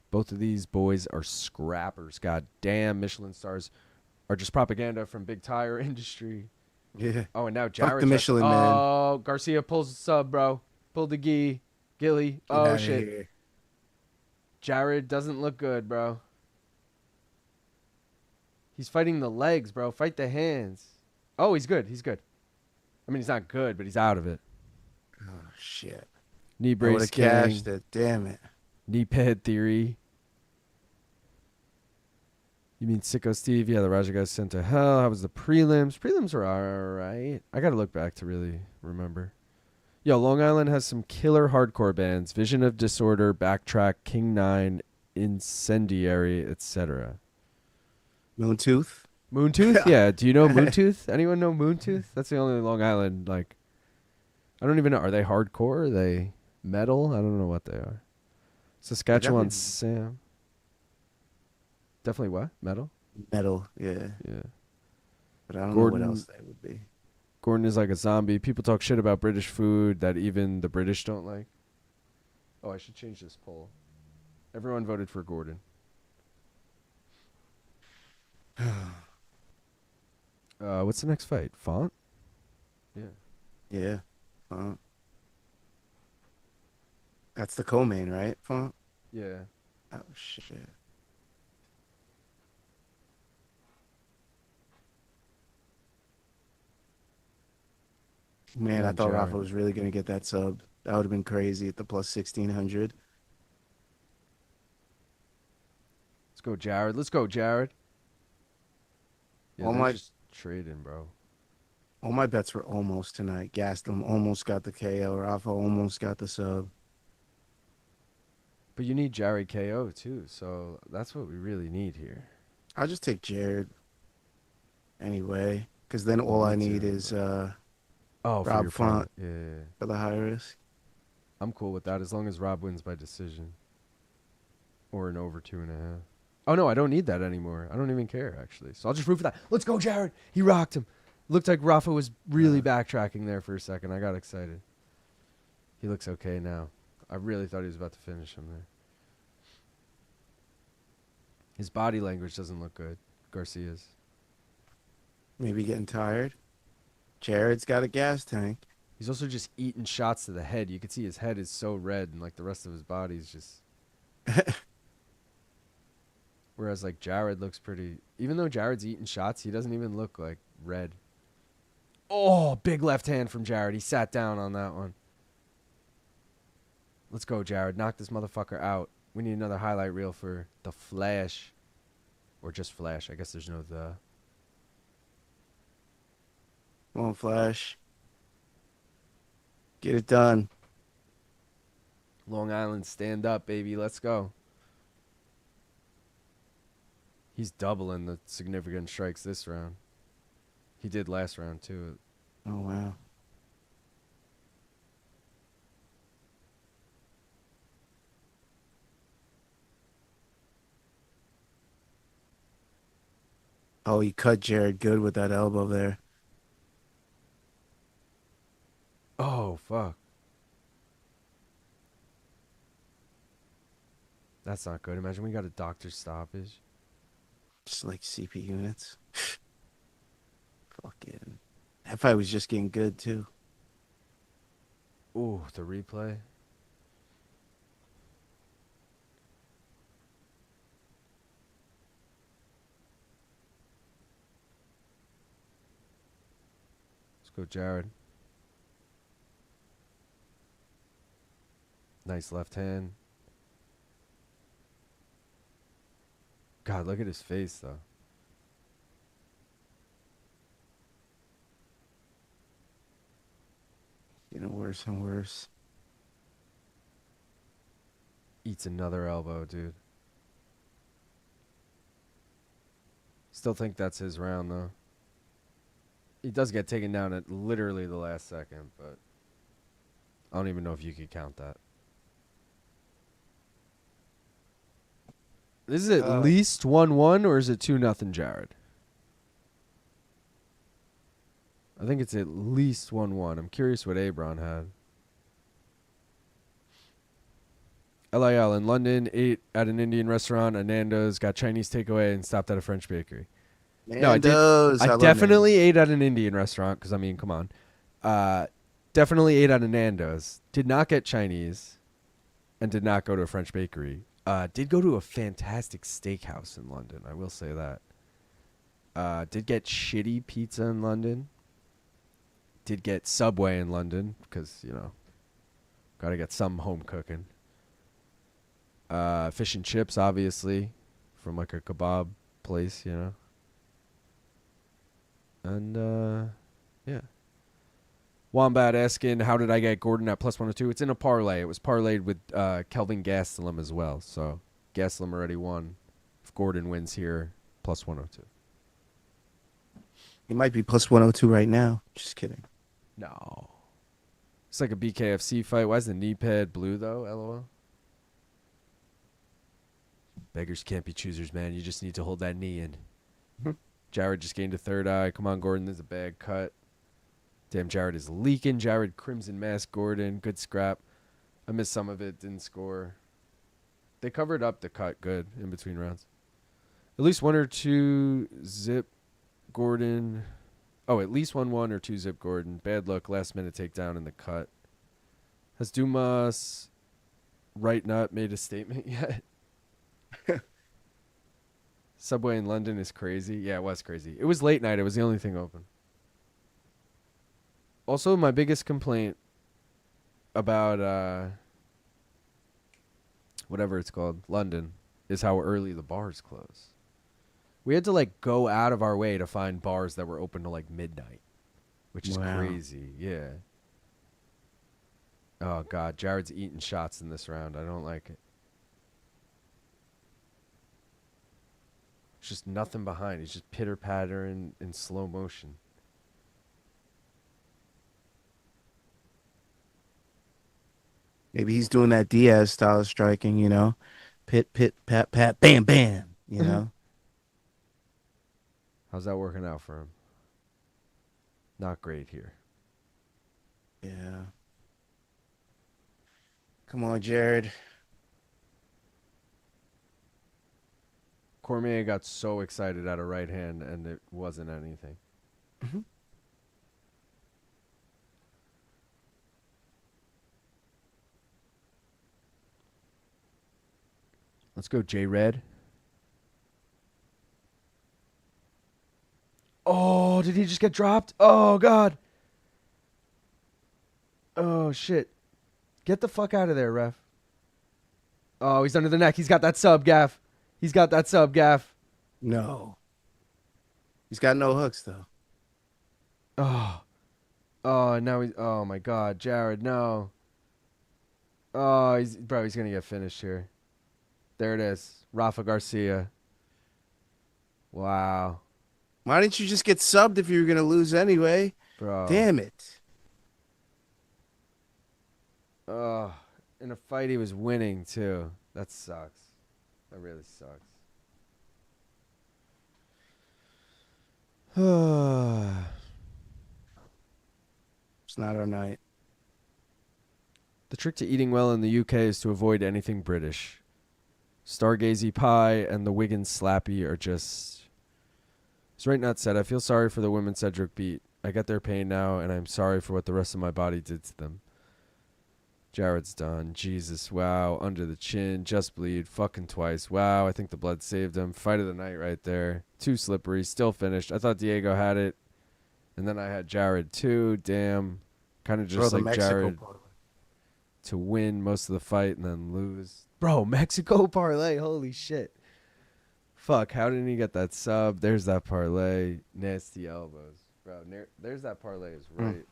Both of these boys are scrappers. God damn, Michelin stars are just propaganda from big tire industry. Yeah. Oh, and now Fuck Jared. the Michelin man. Oh, Garcia pulls the sub, bro. Pulled the Gilly. Get Oh outta shit. here. Jared doesn't look good, bro. He's fighting the legs, bro. Fight the hands. Oh, he's good. He's good. I mean, he's not good, but he's out of it. Oh shit. Knee I would brace have gang. cashed it. Damn it. Knee pad theory. You mean Sicko Steve? Yeah, the Raja guy sent to hell. How was the prelims? Prelims were alright. I gotta look back to really remember. Yo, Long Island has some killer hardcore bands. Vision of Disorder, Backtrack, King 9, Incendiary, etc. Moontooth. Moontooth? Yeah. Do you know Moontooth? Anyone know Moontooth? That's the only Long Island, like, I don't even know. Are they hardcore? Are they metal? I don't know what they are. Saskatchewan Sam. Definitely what? Metal? Metal. Yeah. Yeah. But I don't Gordon- know what else they would be. Gordon is like a zombie. People talk shit about British food that even the British don't like. Oh, I should change this poll. Everyone voted for Gordon. What's the next fight? Font? Yeah. Yeah. That's the co-main, right? Font? Yeah. Oh shit. Man, I thought Jared. Rafa was really gonna get that sub. That would have been crazy at the plus 1600. Let's go, Jared. Let's go, Jared. Yeah, All they're my- just trading, bro. All my bets were almost tonight. Gastelum almost got the KO. Rafa almost got the sub. But you need Jared KO too, so that's what we really need here. I'll just take Jared anyway, because then all Me I need too, is Oh, for Rob your Font. point. Yeah. for the high risk. I'm cool with that as long as Rob wins by decision. Or an over 2.5. Oh, no, I don't need that anymore. I don't even care, actually. So I'll just root for that. Let's go, Jared. He rocked him. Looked like Rafa was really backtracking there for a second. I got excited. He looks okay now. I really thought he was about to finish him there. His body language doesn't look good. Garcia's. Maybe getting tired. Jared's got a gas tank. He's also just eating shots to the head. You can see his head is so red and like the rest of his body's just... Whereas like Jared looks pretty... Even though Jared's eating shots, he doesn't even look like red. Oh, big left hand from Jared. He sat down on that one. Let's go, Jared. Knock this motherfucker out. We need another highlight reel for the Flash. Or just Flash. I guess there's no the... Come on, Flash. Get it done. Long Island, stand up, baby. Let's go. He's doubling the significant strikes this round. He did last round, too. Oh, wow. Oh, he cut Jared good with that elbow there. Oh, fuck. That's not good. Imagine we got a doctor's stoppage. Just like CP units. Fucking. That fight was just getting good, too. Ooh, the replay. Let's go, Jared. Nice left hand. God, look at his face, though. Getting worse and worse. Eats another elbow, dude. Still think that's his round, though. He does get taken down at literally the last second, but I don't even know if you could count that. This is at least 1-1 or is it 2-0, Jared? I think it's at least 1-1. I'm curious what Abron had. LIL in London, ate at an Indian restaurant, a Nando's, got Chinese takeaway, and stopped at a French bakery. Nando's. I love definitely Nando's. ate at an Indian restaurant because, I mean, come on. Definitely ate at a Nando's. Did not get Chinese and did not go to a French bakery. Did go to a fantastic steakhouse in London. I will say that. Did get shitty pizza in London. Did get Subway in London because, you know, got to get some home cooking. Fish and chips, obviously, from like a kebab place, you know. And, yeah. Wombat asking, how did I get Gordon at plus 102? It's in a parlay. It was parlayed with Kelvin Gastelum as well. So Gastelum already won. If Gordon wins here, plus 102. He might be plus 102 right now. Just kidding. No. It's like a BKFC fight. Why is the knee pad blue, though? LOL. Beggars can't be choosers, man. You just need to hold that knee in. Jared just gained a third eye. Come on, Gordon. There's a bad cut. Damn, Jared is leaking. Jared Crimson Mask Gordon. Good scrap. I missed some of it. Didn't score. They covered up the cut good in between rounds. At least 1 or 2 zip Gordon. Oh, at least 1-1 or 2 zip Gordon. Bad luck. Last minute takedown in the cut. Has Dumas right nut made a statement yet? Subway in London is crazy. Yeah, it was crazy. It was late night. It was the only thing open. Also, my biggest complaint about whatever it's called, London, is how early the bars close. We had to like go out of our way to find bars that were open to like midnight, which is crazy. Yeah. Oh God, Jared's eating shots in this round. I don't like it. There's just nothing behind. He's just pitter pattering in slow motion. Maybe he's doing that Diaz style of striking, you know, pit, pit, pat, pat, bam, bam, you know. How's that working out for him? Not great here. Yeah. Come on, Jared. Cormier got so excited at a right hand, and it wasn't anything. Mm-hmm. Let's go, J-Red. Oh, did he just get dropped? Oh, God. Oh, shit. Get the fuck out of there, ref. Oh, he's under the neck. He's got that sub, Gaff. He's got that sub, Gaff. No. He's got no hooks, though. Oh. Oh, now he's... Oh, my God. Jared, no. Oh, he's going to get finished here. There it is. Rafa Garcia. Wow. Why didn't you just get subbed if you were going to lose anyway? Bro. Damn it. Oh, in a fight he was winning, too. That sucks. That really sucks. It's not our night. The trick to eating well in the UK is to avoid anything British. Stargazy pie and the Wiggins slappy are just... It's right not said. I feel sorry for the women Cedric beat. I get their pain now, and I'm sorry for what the rest of my body did to them. Jared's done. Jesus, wow. Under the chin. Just bleed. Fucking twice. Wow, I think the blood saved him. Fight of the night right there. Too slippery. Still finished. I thought Diego had it. And then I had Jared too. Damn. Kind of just like Jared to win most of the fight and then lose. Bro, Mexico parlay. Holy shit. Fuck, how didn't he get that sub? There's that parlay. Nasty elbows. Bro, there's that parlay is right.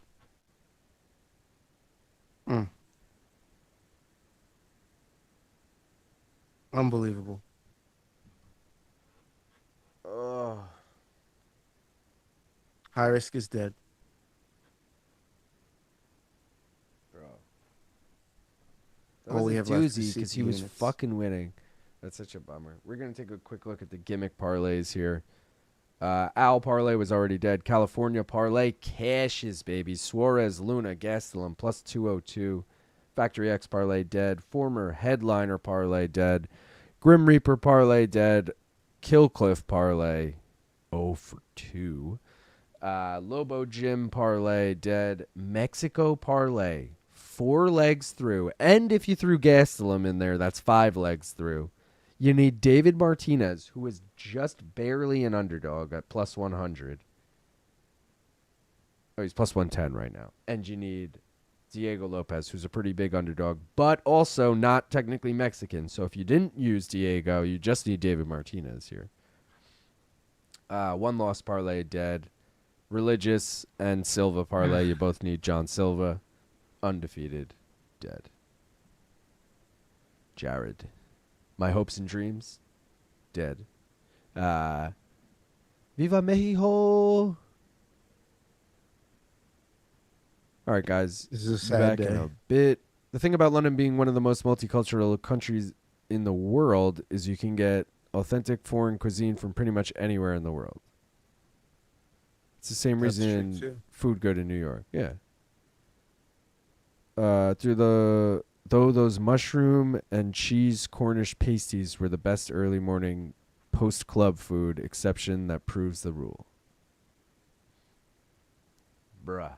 Unbelievable. Oh. High risk is dead. Bro. That All was we a have left is doozy because he was units. fucking winning. That's such a bummer. We're going to take a quick look at the gimmick parlays here. Al parlay was already dead. California parlay cashes, baby. Suarez, Luna, Gastelum, plus 202. Factory X parlay dead. Former headliner parlay dead. Grim Reaper parlay dead. Killcliff parlay 0 for 2. Lobo Gym parlay dead. Mexico parlay 4 legs through. And if you threw Gastelum in there, that's 5 legs through. You need David Martinez, who is just barely an underdog at plus 100. Oh, he's plus 110 right now. And you need Diego Lopes, who's a pretty big underdog, but also not technically Mexican. So if you didn't use Diego, you just need David Martinez here. 1 loss parlay dead. Religious and Silva parlay, you both need John Silva. Undefeated, dead. Jared. My hopes and dreams, dead. Viva Mexico! All right, guys. This is a sad back day. in a bit. The thing about London being one of the most multicultural countries in the world is you can get authentic foreign cuisine from pretty much anywhere in the world. It's the same That's true, reason too. food good in New York. Yeah. Though those mushroom and cheese Cornish pasties were the best early morning post-club food, exception that proves the rule. Bruh.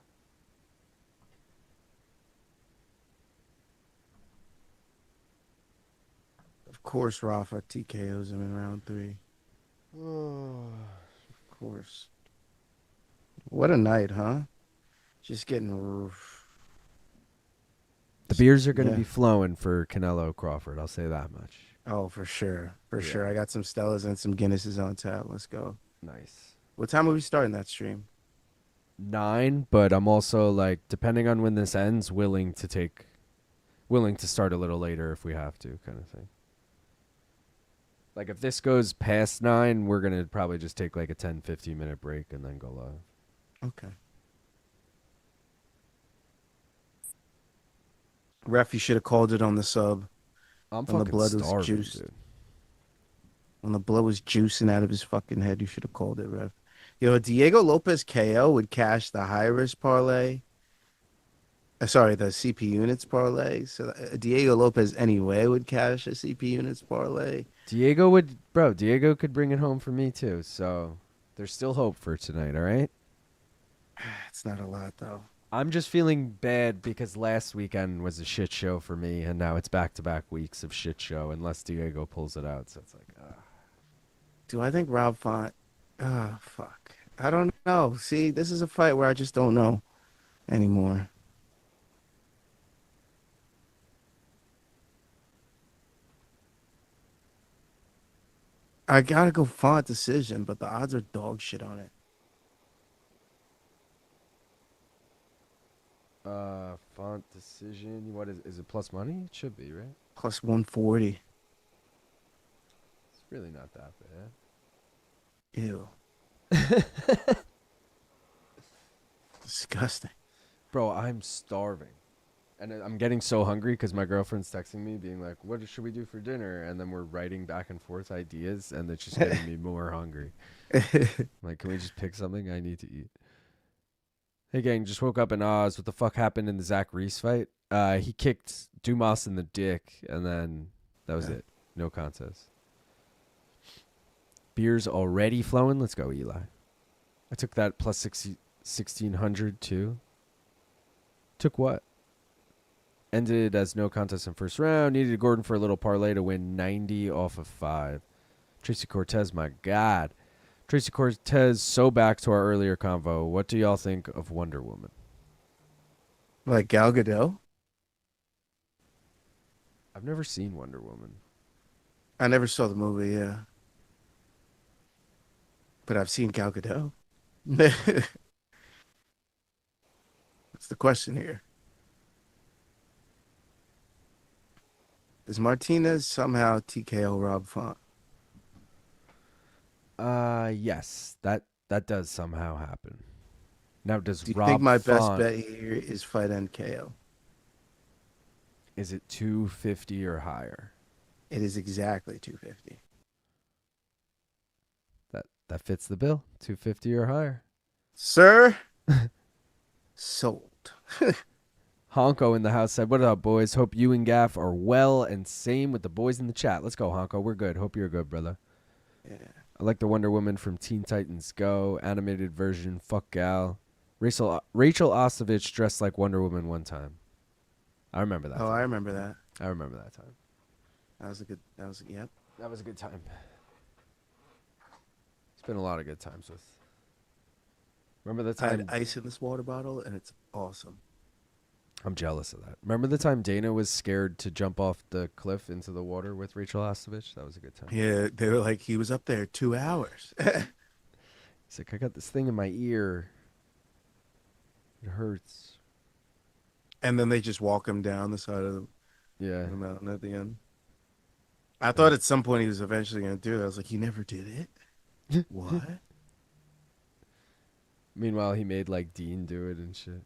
Of course, Rafa TKOs him in round 3. Of course. What a night, huh? Just getting... The beers are going to Yeah. be flowing for Canelo Crawford. I'll say that much. Oh, for sure. For Yeah. sure. I got some Stellas and some Guinnesses on tap. Let's go. Nice. What time are we starting that stream? 9, but I'm also, like, depending on when this ends, willing to start a little later if we have to, kind of thing. Like, if this goes past 9, we're going to probably just take, like, a 10, 15-minute break and then go live. Okay. Ref, you should have called it on the sub. I'm When the fucking blood was starving, juiced. dude. When the blood was juicing out of his fucking head, you should have called it, Ref. Yo, Diego Lopes KO would cash the high risk parlay. Sorry, the CP units parlay. So Diego Lopes anyway would cash a CP units parlay. Diego could bring it home for me, too. So there's still hope for tonight, all right? It's not a lot, though. I'm just feeling bad because last weekend was a shit show for me, and now it's back-to-back weeks of shit show unless Diego pulls it out. So it's like, Do I think Rob Font? Oh, fuck. I don't know. See, this is a fight where I just don't know anymore. I gotta go Font decision, but the odds are dog shit on it. font decision. What is it? Plus money? It should be, right? Plus 140. It's really not that bad. Ew. Disgusting. Bro, I'm starving. And I'm getting so hungry because my girlfriend's texting me being like, what should we do for dinner? And then we're writing back and forth ideas, and it's just getting me more hungry. Like, can we just pick something I need to eat? Hey, gang, just woke up in Oz. What the fuck happened in the Zach Reese fight? He kicked Dumas in the dick, and then that was it. No contest. Beer's already flowing. Let's go, Eli. I took that plus 1600 too. Took what? Ended as no contest in first round. Needed Gordon for a little parlay to win 90 off of 5. Tracy Cortez, my God. Tracy Cortez, so back to our earlier convo. What do y'all think of Wonder Woman? Like Gal Gadot? I've never seen Wonder Woman. I never saw the movie, yeah. But I've seen Gal Gadot. That's the question here. Does Martinez somehow TKO Rob Font? Yes. That does somehow happen. Now, does Do you Rob think my best Font, bet here is fight end KO? is it 250 or higher? It is exactly 250. That fits the bill. 250 or higher. Sir, sold. Honko in the house said, "What up, boys? Hope you and Gaff are well, and same with the boys in the chat. Let's go, Honko. We're good. Hope you're good, brother. Yeah. I like the Wonder Woman from Teen Titans Go animated version. Fuck gal. Rachel Ostovich dressed like Wonder Woman one time. I remember that. Oh, time. I remember that. I remember that time. Yep. That was a good time. It's been a lot of good times with. Remember the I time? had ice in this water bottle, and it's awesome. I'm jealous of that. Remember the time Dana was scared to jump off the cliff into the water with Rachel Ostovich? That was a good time. Yeah, they were like, he was up there 2 hours. He's like, I got this thing in my ear. It hurts. And then they just walk him down the side of Yeah. the mountain at the end. I thought at some point he was eventually going to do that. I was like, he never did it? What? Meanwhile, he made like Dean do it and shit.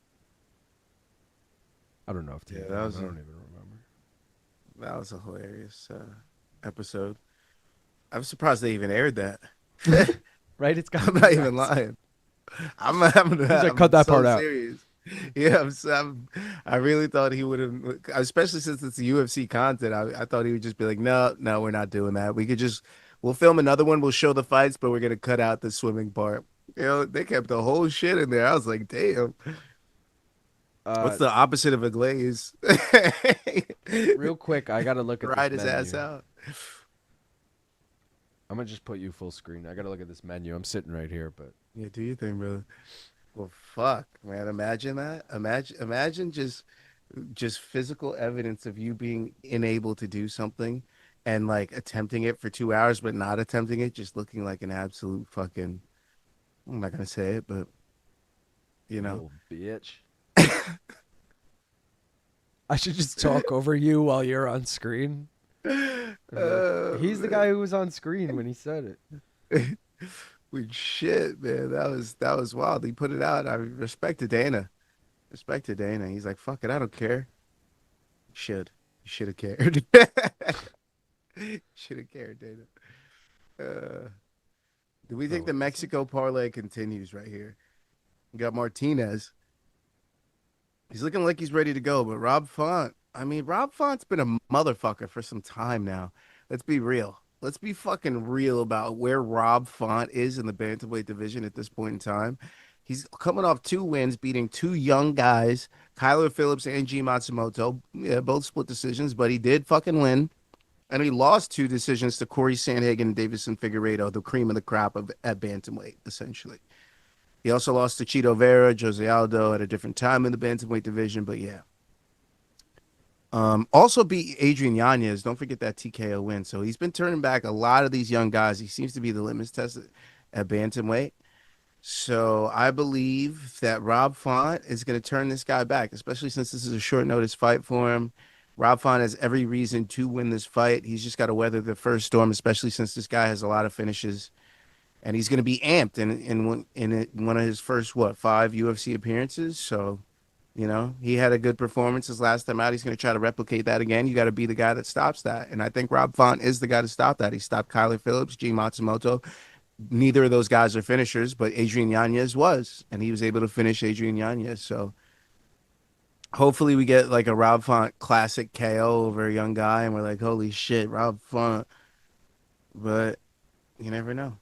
I don't know if Dean Yeah, did that it. was I a- don't even remember. That was a hilarious episode. I'm surprised they even aired that. Right? It's got. I'm not even lying. I'm cut that so part out. serious. Yeah, I really thought he would have, especially since it's UFC content. I thought he would just be like, no, we're not doing that. We'll film another one. We'll show the fights, but we're gonna cut out the swimming part. They kept the whole shit in there. I was like, damn. What's the opposite of a glaze? Real quick, I gotta look at Ride this his menu. ass out. I'm gonna just put you full screen. I gotta look at this menu. I'm sitting right here, but Yeah, do you think, brother? Well, fuck, man. Imagine that. Imagine just physical evidence of you being unable to do something and like attempting it for 2 hours, but not attempting it, just looking like an absolute fucking. I'm not gonna say it, but you know. little bitch. I should just talk over you while you're on screen. He's the guy who was on screen when he said it. Shit, man. That was wild. He put it out. I respect to Dana. Respect to Dana. He's like, fuck it, I don't care. You should have cared. Should have cared, Dana. Do we think the Mexico parlay continues right here? We got Martinez. He's looking like he's ready to go, but Rob Font. I mean, Rob Font's been a motherfucker for some time now. Let's be real. Let's be fucking real about where Rob Font is in the bantamweight division at this point in time. He's coming off 2 wins, beating 2 young guys, Kyler Phillips and G Matsumoto. Yeah, both split decisions, but he did fucking win. And he lost 2 decisions to Corey Sandhagen and Davison Figueiredo, the cream of the crop at bantamweight, essentially. He also lost to Chito Vera, Jose Aldo at a different time in the bantamweight division, but yeah. Also beat Adrian Yanez. Don't forget that TKO win. So he's been turning back a lot of these young guys. He seems to be the litmus test at bantamweight. So I believe that Rob Font is going to turn this guy back, especially since this is a short notice fight for him. Rob Font has every reason to win this fight. He's just got to weather the first storm, especially since this guy has a lot of finishes. And he's going to be amped in one of his first, 5 UFC appearances. So, he had a good performance his last time out. He's going to try to replicate that again. You got to be the guy that stops that. And I think Rob Font is the guy to stop that. He stopped Kyler Phillips, G Matsumoto. Neither of those guys are finishers, but Adrian Yanez was. And he was able to finish Adrian Yanez. So hopefully we get like a Rob Font classic KO over a young guy. And we're like, holy shit, Rob Font. But you never know.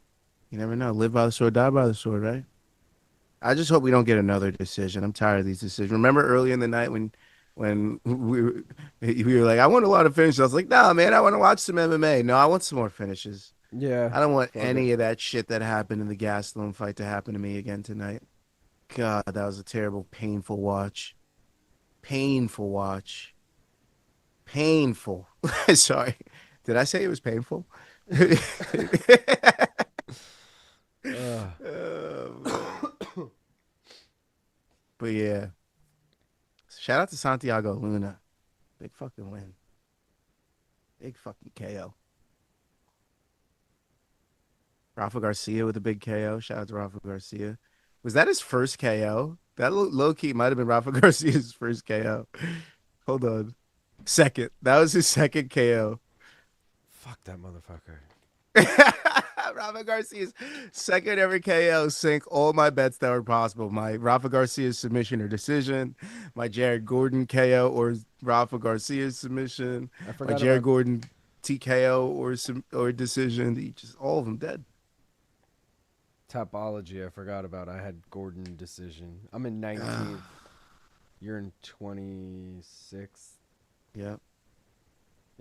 You never know. Live by the sword, die by the sword, right? I just hope we don't get another decision. I'm tired of these decisions. Remember early in the night when we were like, I want a lot of finishes. I was like, nah, man, I want to watch some MMA. No, I want some more finishes. Yeah. I don't want any of that shit that happened in the Gastelum fight to happen to me again tonight. God, that was a terrible, painful watch. Painful watch. Painful. Sorry. Did I say it was painful? But yeah, shout out to Santiago Luna. Big fucking win. Big fucking KO. Rafa Garcia with a big KO. Shout out to Rafa Garcia. Was that his first KO? That low key might have been Rafa Garcia's first KO. Hold on. Second. That was his second KO. Fuck that motherfucker. Rafa Garcia's second ever KO sink all my bets that were possible. My Rafa Garcia submission or decision, my Jared Gordon KO or Rafa Garcia submission, I my forgot Jared about Gordon TKO or decision. Just all of them dead. Topology. I forgot about. I had Gordon decision. I'm in 19th. You're in 26th. Yeah.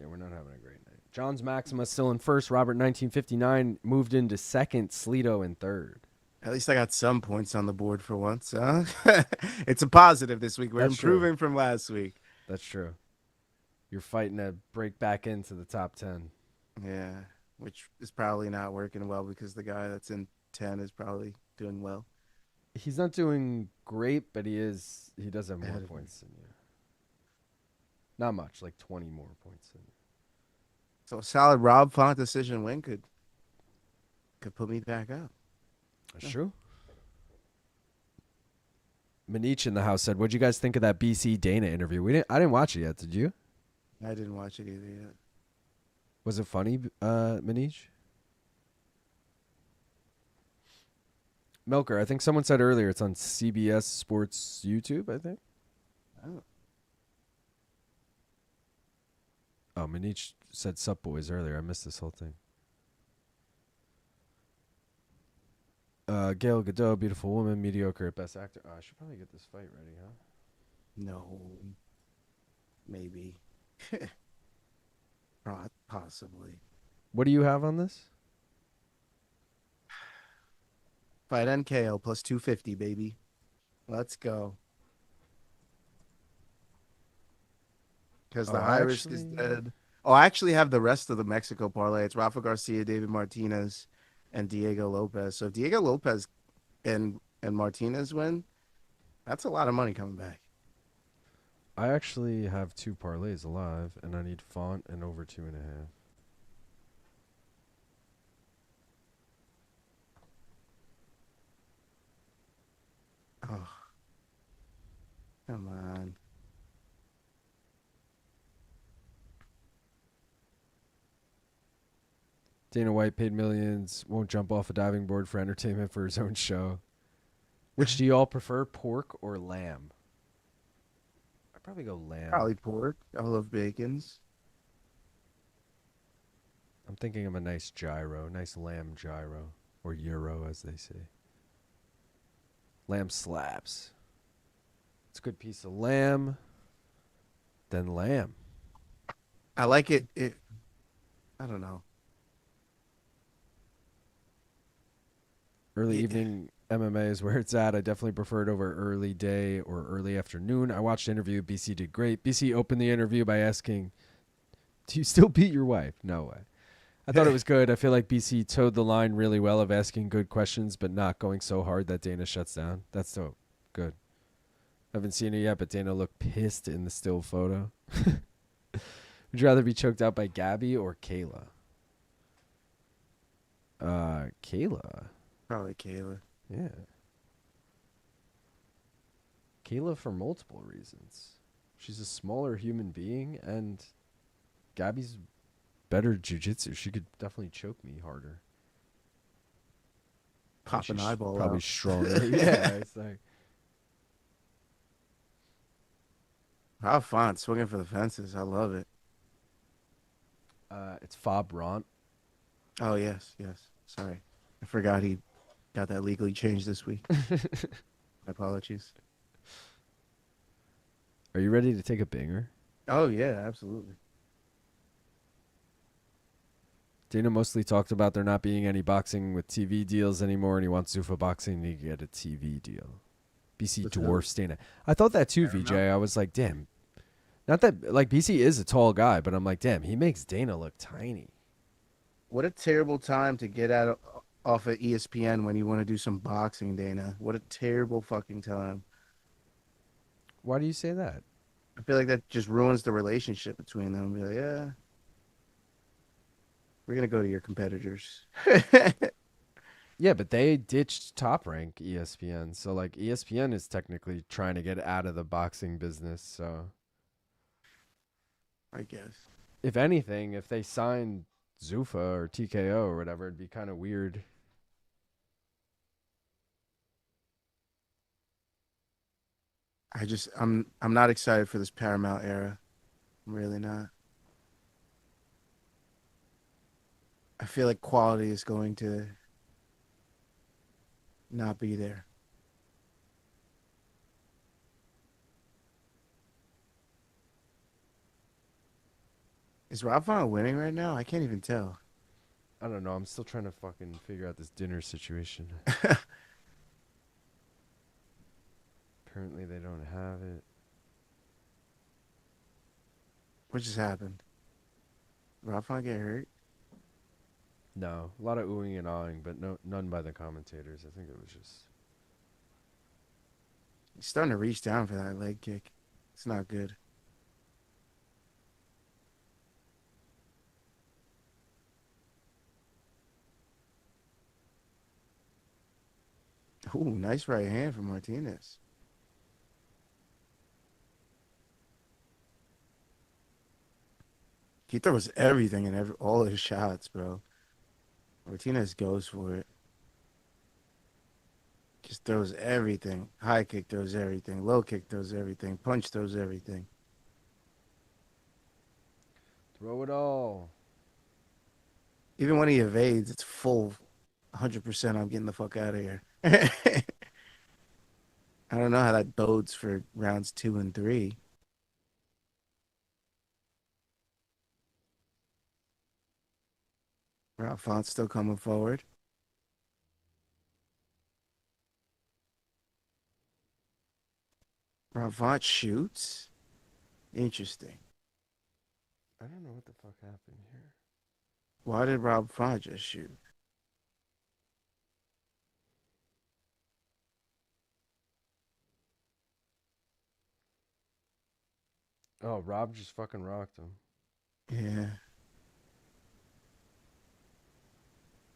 Yeah, we're not having a great night. John's Maxima still in first. Robert 1959 moved into second. Sleeto in third. At least I got some points on the board for once. Huh? It's a positive this week. We're That's true. improving from last week. That's true. You're fighting to break back into the top 10. Yeah, which is probably not working well because the guy that's in 10 is probably doing well. He's not doing great, but he does have more Ahead of points than you. Not much, like 20 more points than you. So a solid Rob Font decision win could put me back up. That's true. Manich in the house said, "What'd you guys think of that BC Dana interview? I didn't watch it yet. Did you? I didn't watch it either yet. Was it funny, Manich?" Milker, I think someone said earlier it's on CBS Sports YouTube, I think. Oh, Manich said sup boys earlier. I missed this whole thing. Gail Godot, beautiful woman, mediocre at best actor. Oh, I should probably get this fight ready, huh? No. Maybe. Possibly. What do you have on this? Fight NKO plus 250, baby. Let's go. Because the high risk is dead. Oh, I actually have the rest of the Mexico parlay. It's Rafa Garcia, David Martinez, and Diego Lopes. So if Diego Lopes and Martinez win, that's a lot of money coming back. I actually have 2 parlays alive, and I need Font and over 2.5. Oh, come on. Dana White paid millions, won't jump off a diving board for entertainment for his own show. Which do you all prefer, pork or lamb? I'd probably go lamb. Probably pork. I love bacons. I'm thinking of a nice gyro, nice lamb gyro, or gyro as they say. Lamb slaps. It's a good piece of lamb, then lamb. I like it. I don't know. Early evening MMA is where it's at. I definitely prefer it over early day or early afternoon. I watched the interview. BC did great. BC opened the interview by asking, "Do you still beat your wife?" No way. I thought it was good. I feel like BC towed the line really well of asking good questions, but not going so hard that Dana shuts down. That's so good. I haven't seen it yet, but Dana looked pissed in the still photo. Would you rather be choked out by Gabby or Kayla? Kayla. Probably Kayla. Yeah. Kayla for multiple reasons. She's a smaller human being, and Gabby's better jiu-jitsu. She could definitely choke me harder. Pop an eyeball probably out. stronger. Yeah, it's like How fun. Swinging for the fences. I love it. it's Fob Ront. Oh, yes. Sorry. I forgot he got that legally changed this week. My apologies. Are you ready to take a binger? Oh, yeah, absolutely. Dana mostly talked about there not being any boxing with TV deals anymore, and he wants Zuffa Boxing to get a TV deal. BC What's dwarfs Dana. I thought that too, VJ. I was like, damn. Not that, like, BC is a tall guy, but I'm like, damn, he makes Dana look tiny. What a terrible time to get out off of ESPN when you want to do some boxing, Dana. What a terrible fucking time. Why do you say that? I feel like that just ruins the relationship between them. Be like, yeah, we're going to go to your competitors. Yeah, but they ditched Top Rank ESPN. So, like, ESPN is technically trying to get out of the boxing business. So, I guess. if anything, if they signed Zuffa or TKO or whatever. It'd be kind of weird. I'm not excited for this Paramount era. I'm really not. I feel like quality is going to not be there. Is Rob Font winning right now? I can't even tell. I don't know. I'm still trying to fucking figure out this dinner situation. Apparently they don't have it. What just happened? Rob Font get hurt? No, a lot of oohing and awing, but none by the commentators. I think it was just. He's starting to reach down for that leg kick. It's not good. Ooh, nice right hand from Martinez. He throws everything in all his shots, bro. Martinez goes for it. Just throws everything. High kick throws everything. Low kick throws everything. Punch throws everything. Throw it all. Even when he evades, it's full 100%. I'm getting the fuck out of here. I don't know how that bodes for rounds 2 and 3. Rob Font's still coming forward. Rob Font shoots. Interesting. I don't know what the fuck happened here. Why did Rob Font just shoot? Oh, Rob just fucking rocked him. Yeah.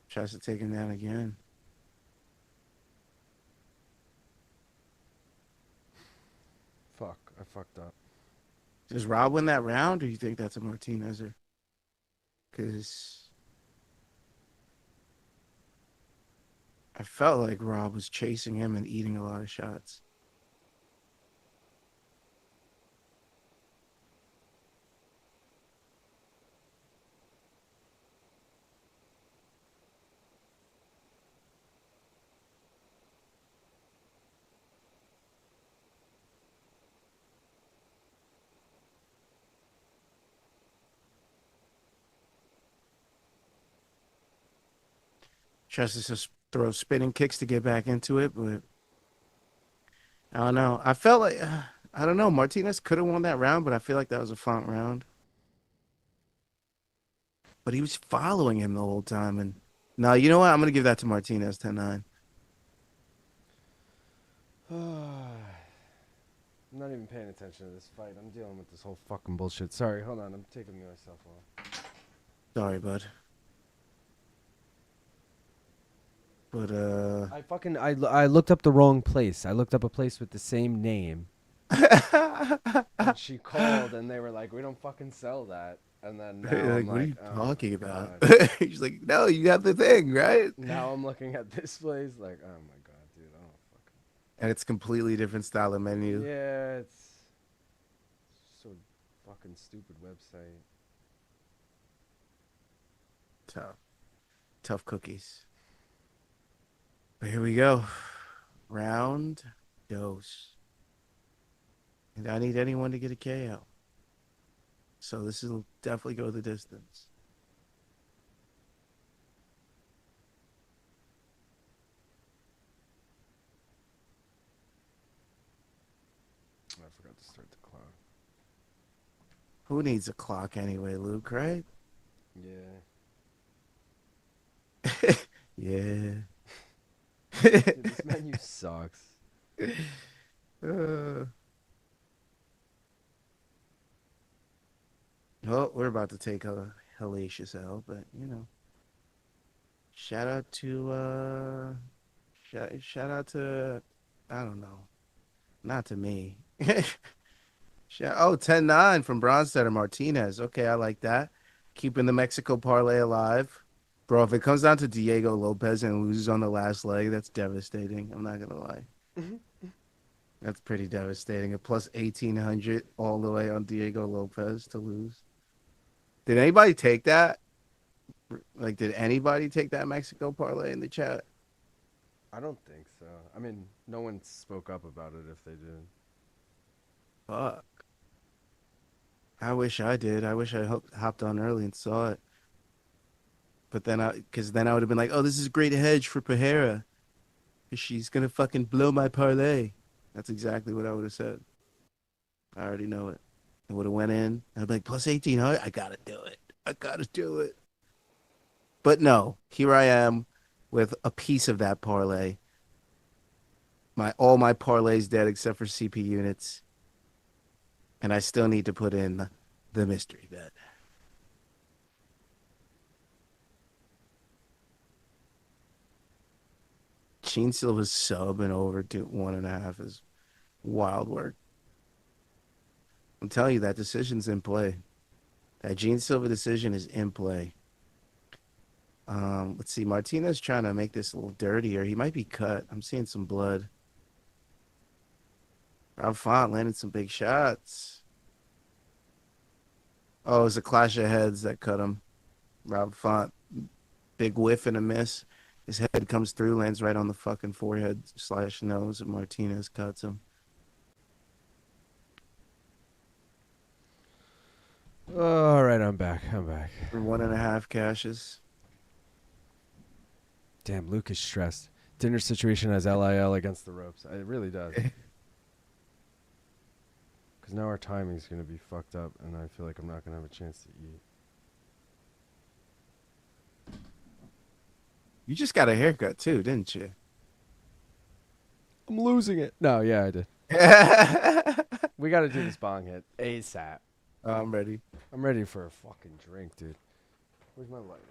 Tries to take him down again. Fuck, I fucked up. Does Rob win that round, or you think that's a Martinezer? Because I felt like Rob was chasing him and eating a lot of shots. Tries to just throw spinning kicks to get back into it, but I don't know. I felt like I don't know. Martinez could have won that round, but I feel like that was a Font round. But he was following him the whole time, and no, you know what? I'm gonna give that to Martinez 10-9. I'm not even paying attention to this fight. I'm dealing with this whole fucking bullshit. Sorry, hold on. I'm taking myself off. Sorry, bud. But I looked up the wrong place. I looked up a place with the same name. And she called and they were like, "We don't fucking sell that." And then now I'm what are you oh talking my about? God. He's like, no, you have the thing, right? Now I'm looking at this place like, oh my God, dude, I don't fucking. And it's completely different style of menu. Yeah, it's so fucking stupid website. Tough cookies. But here we go. Round dose. And I need anyone to get a KO. So this will definitely go the distance. I forgot to start the clock. Who needs a clock anyway, Luke, right? Yeah. Yeah. Dude, this menu sucks. Well, we're about to take a hellacious L, but you know. Shout out to shout out to I don't know. Not to me. 10-9 from Bronstetter Martinez. Okay, I like that. keeping the Mexico parlay alive. Bro, if it comes down to Diego Lopes and loses on the last leg, that's devastating. I'm not gonna lie. That's pretty devastating. A plus 1,800 all the way on Diego Lopes to lose. Did anybody take that? Like, did anybody take that Mexico parlay in the chat? I don't think so. I mean, no one spoke up about it if they did. Fuck. I wish I did. I wish I hopped on early and saw it. But then because then I would have been like, oh, this is a great hedge for Pereira. Because she's going to fucking blow my parlay. That's exactly what I would have said. I already know it. I would have went in. I'd be like, plus 1,800? I got to do it. I got to do it. But no, here I am with a piece of that parlay. All my parlays dead except for CP units. And I still need to put in the mystery bet. Gene Silva's sub and over to 1.5 is wild work. I'm telling you, that decision's in play. That Gene Silva decision is in play. Let's see. Martinez trying to make this a little dirtier. He might be cut. I'm seeing some blood. Rob Font landed some big shots. Oh, it was a clash of heads that cut him. Rob Font, big whiff and a miss. His head comes through, lands right on the fucking forehead / nose, and Martinez cuts him. All right, I'm back. For 1.5 cashes. Damn, Luke is stressed. Dinner situation has LIL against the ropes. It really does. Because now our timing's going to be fucked up, and I feel like I'm not going to have a chance to eat. You just got a haircut too, didn't you? I'm losing it. No, yeah, I did. We got to do this bong hit ASAP. I'm ready. I'm ready for a fucking drink, dude. Where's my lighter?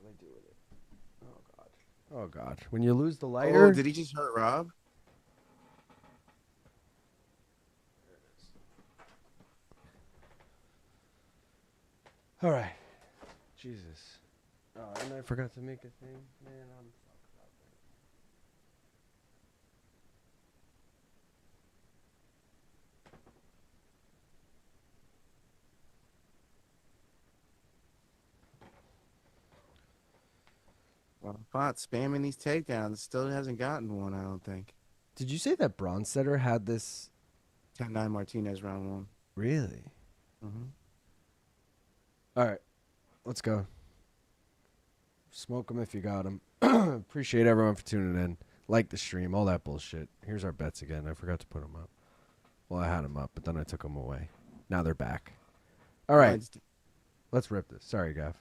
What do I do with it? Oh, God. Oh, God. When you lose the lighter... Oh, did he just hurt Rob? There it is. All right. Jesus. Oh, and I forgot to make a thing. Man, I'm fucked up. Well, Font spamming these takedowns. Still hasn't gotten one, I don't think. Did you say that Bronstetter had this? 10-9 Martinez round 1. Really? Mm-hmm. All right. Let's go. Smoke them if you got them. Appreciate everyone for tuning in. Like the stream, all that bullshit. Here's our bets again. I forgot to put them up. Well, I had them up, but then I took them away. Now they're back. All right. Let's rip this. Sorry, Gav.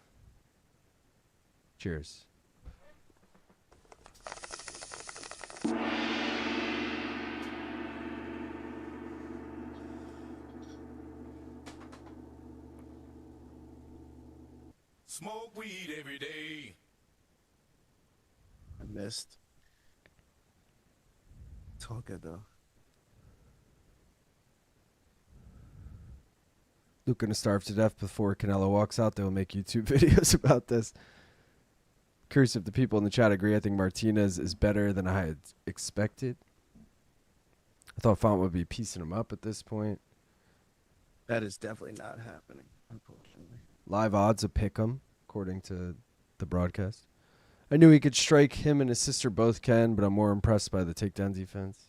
Cheers. Smoke weed every day. I missed. It's all good, though. Luke gonna starve to death before Canelo walks out. They will make YouTube videos about this. Curious if the people in the chat agree. I think Martinez is better than I had expected. I thought Font would be piecing him up at this point. That is definitely not happening, unfortunately. Live odds of pick'em, according to the broadcast. I knew he could strike. Him and his sister both can, but I'm more impressed by the takedown defense.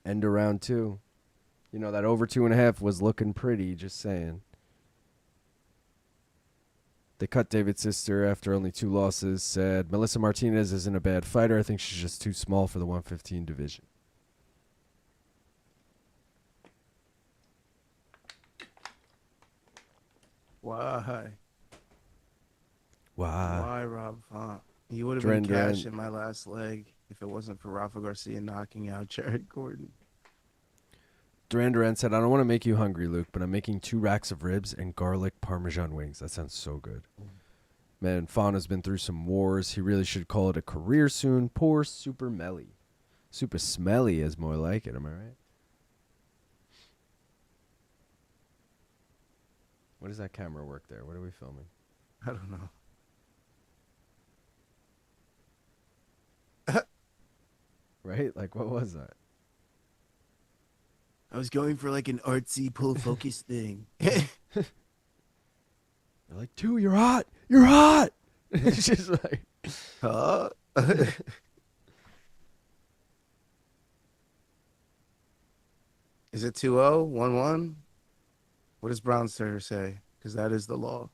End of round 2. You know, that over 2.5 was looking pretty, just saying. They cut David's sister after only 2 losses. Said, Melissa Martinez isn't a bad fighter. I think she's just too small for the 115 division. Why? Wow. Why, Rob Font? You would have been cash in my last leg if it wasn't for Rafa Garcia knocking out Jared Gordon. Duran said, I don't want to make you hungry, Luke, but I'm making 2 racks of ribs and garlic Parmesan wings. That sounds so good. Man, Fauna's been through some wars. He really should call it a career soon. Poor Super Melly. Super Smelly is more like it, am I right? What does that camera work there? What are we filming? I don't know. Right? Like, what was that? I was going for like an artsy pull focus thing. They're like, 2, you're hot. You're hot. It's just like, Huh? Is it 2-0, 1-1? What does Brown Sir say? Because that is the law.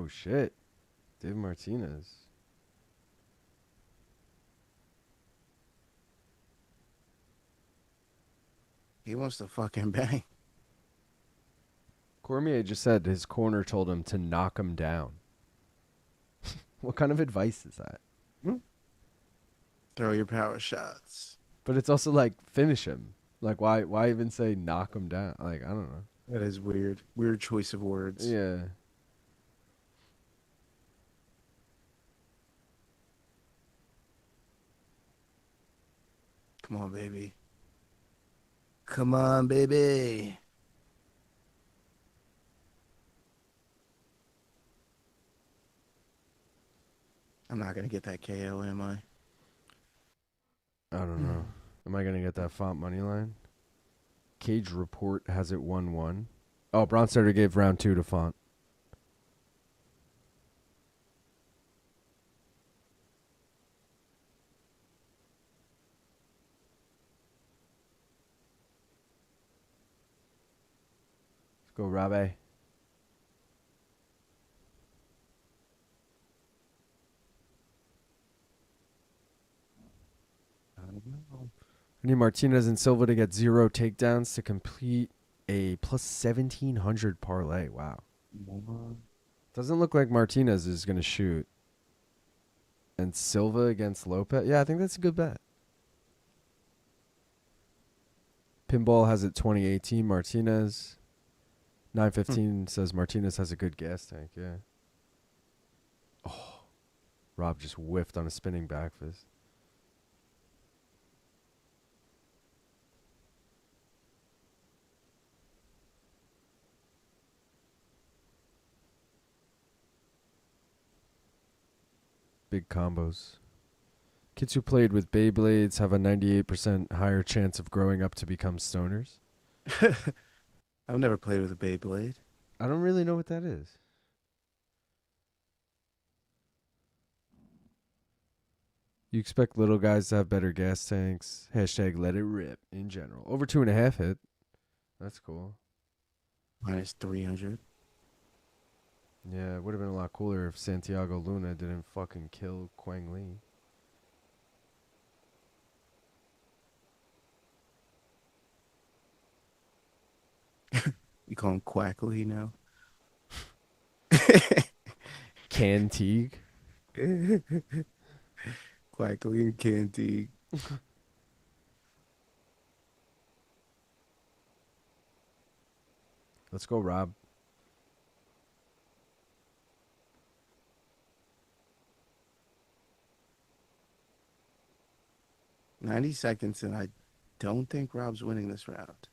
oh shit, Dave Martinez. He wants to fucking bang. Cormier just said his corner told him to knock him down. What kind of advice is that? Throw your power shots. But it's also like, finish him. Like, why even say knock him down? Like, I don't know. That is weird. Weird choice of words. Yeah. Come on, baby. Come on, baby. I'm not going to get that KO, am I? I don't know. Am I going to get that Font money line? Cage Report has it 1-1. Oh, Bronstetter gave round 2 to Font. Let's go, Rabe. I don't know. I need Martinez and Silva to get 0 takedowns to complete a plus 1,700 parlay. Wow. Doesn't look like Martinez is going to shoot. And Silva against Lopes. Yeah, I think that's a good bet. Pinball has it 2018. Martinez. 915 says Martinez has a good gas tank. Yeah. Oh. Rob just whiffed on a spinning back fist. Big combos. Kids who played with Beyblades have a 98% higher chance of growing up to become stoners. I've never played with a Beyblade. I don't really know what that is. You expect little guys to have better gas tanks. Hashtag let it rip in general. Over 2.5 hit. That's cool. Minus 300. Yeah, it would have been a lot cooler if Santiago Luna didn't fucking kill Quang Lee. You call him Quackly now? Cantigue. Quackly and Canty. Let's go, Rob. $90 seconds, and I don't think Rob's winning this round.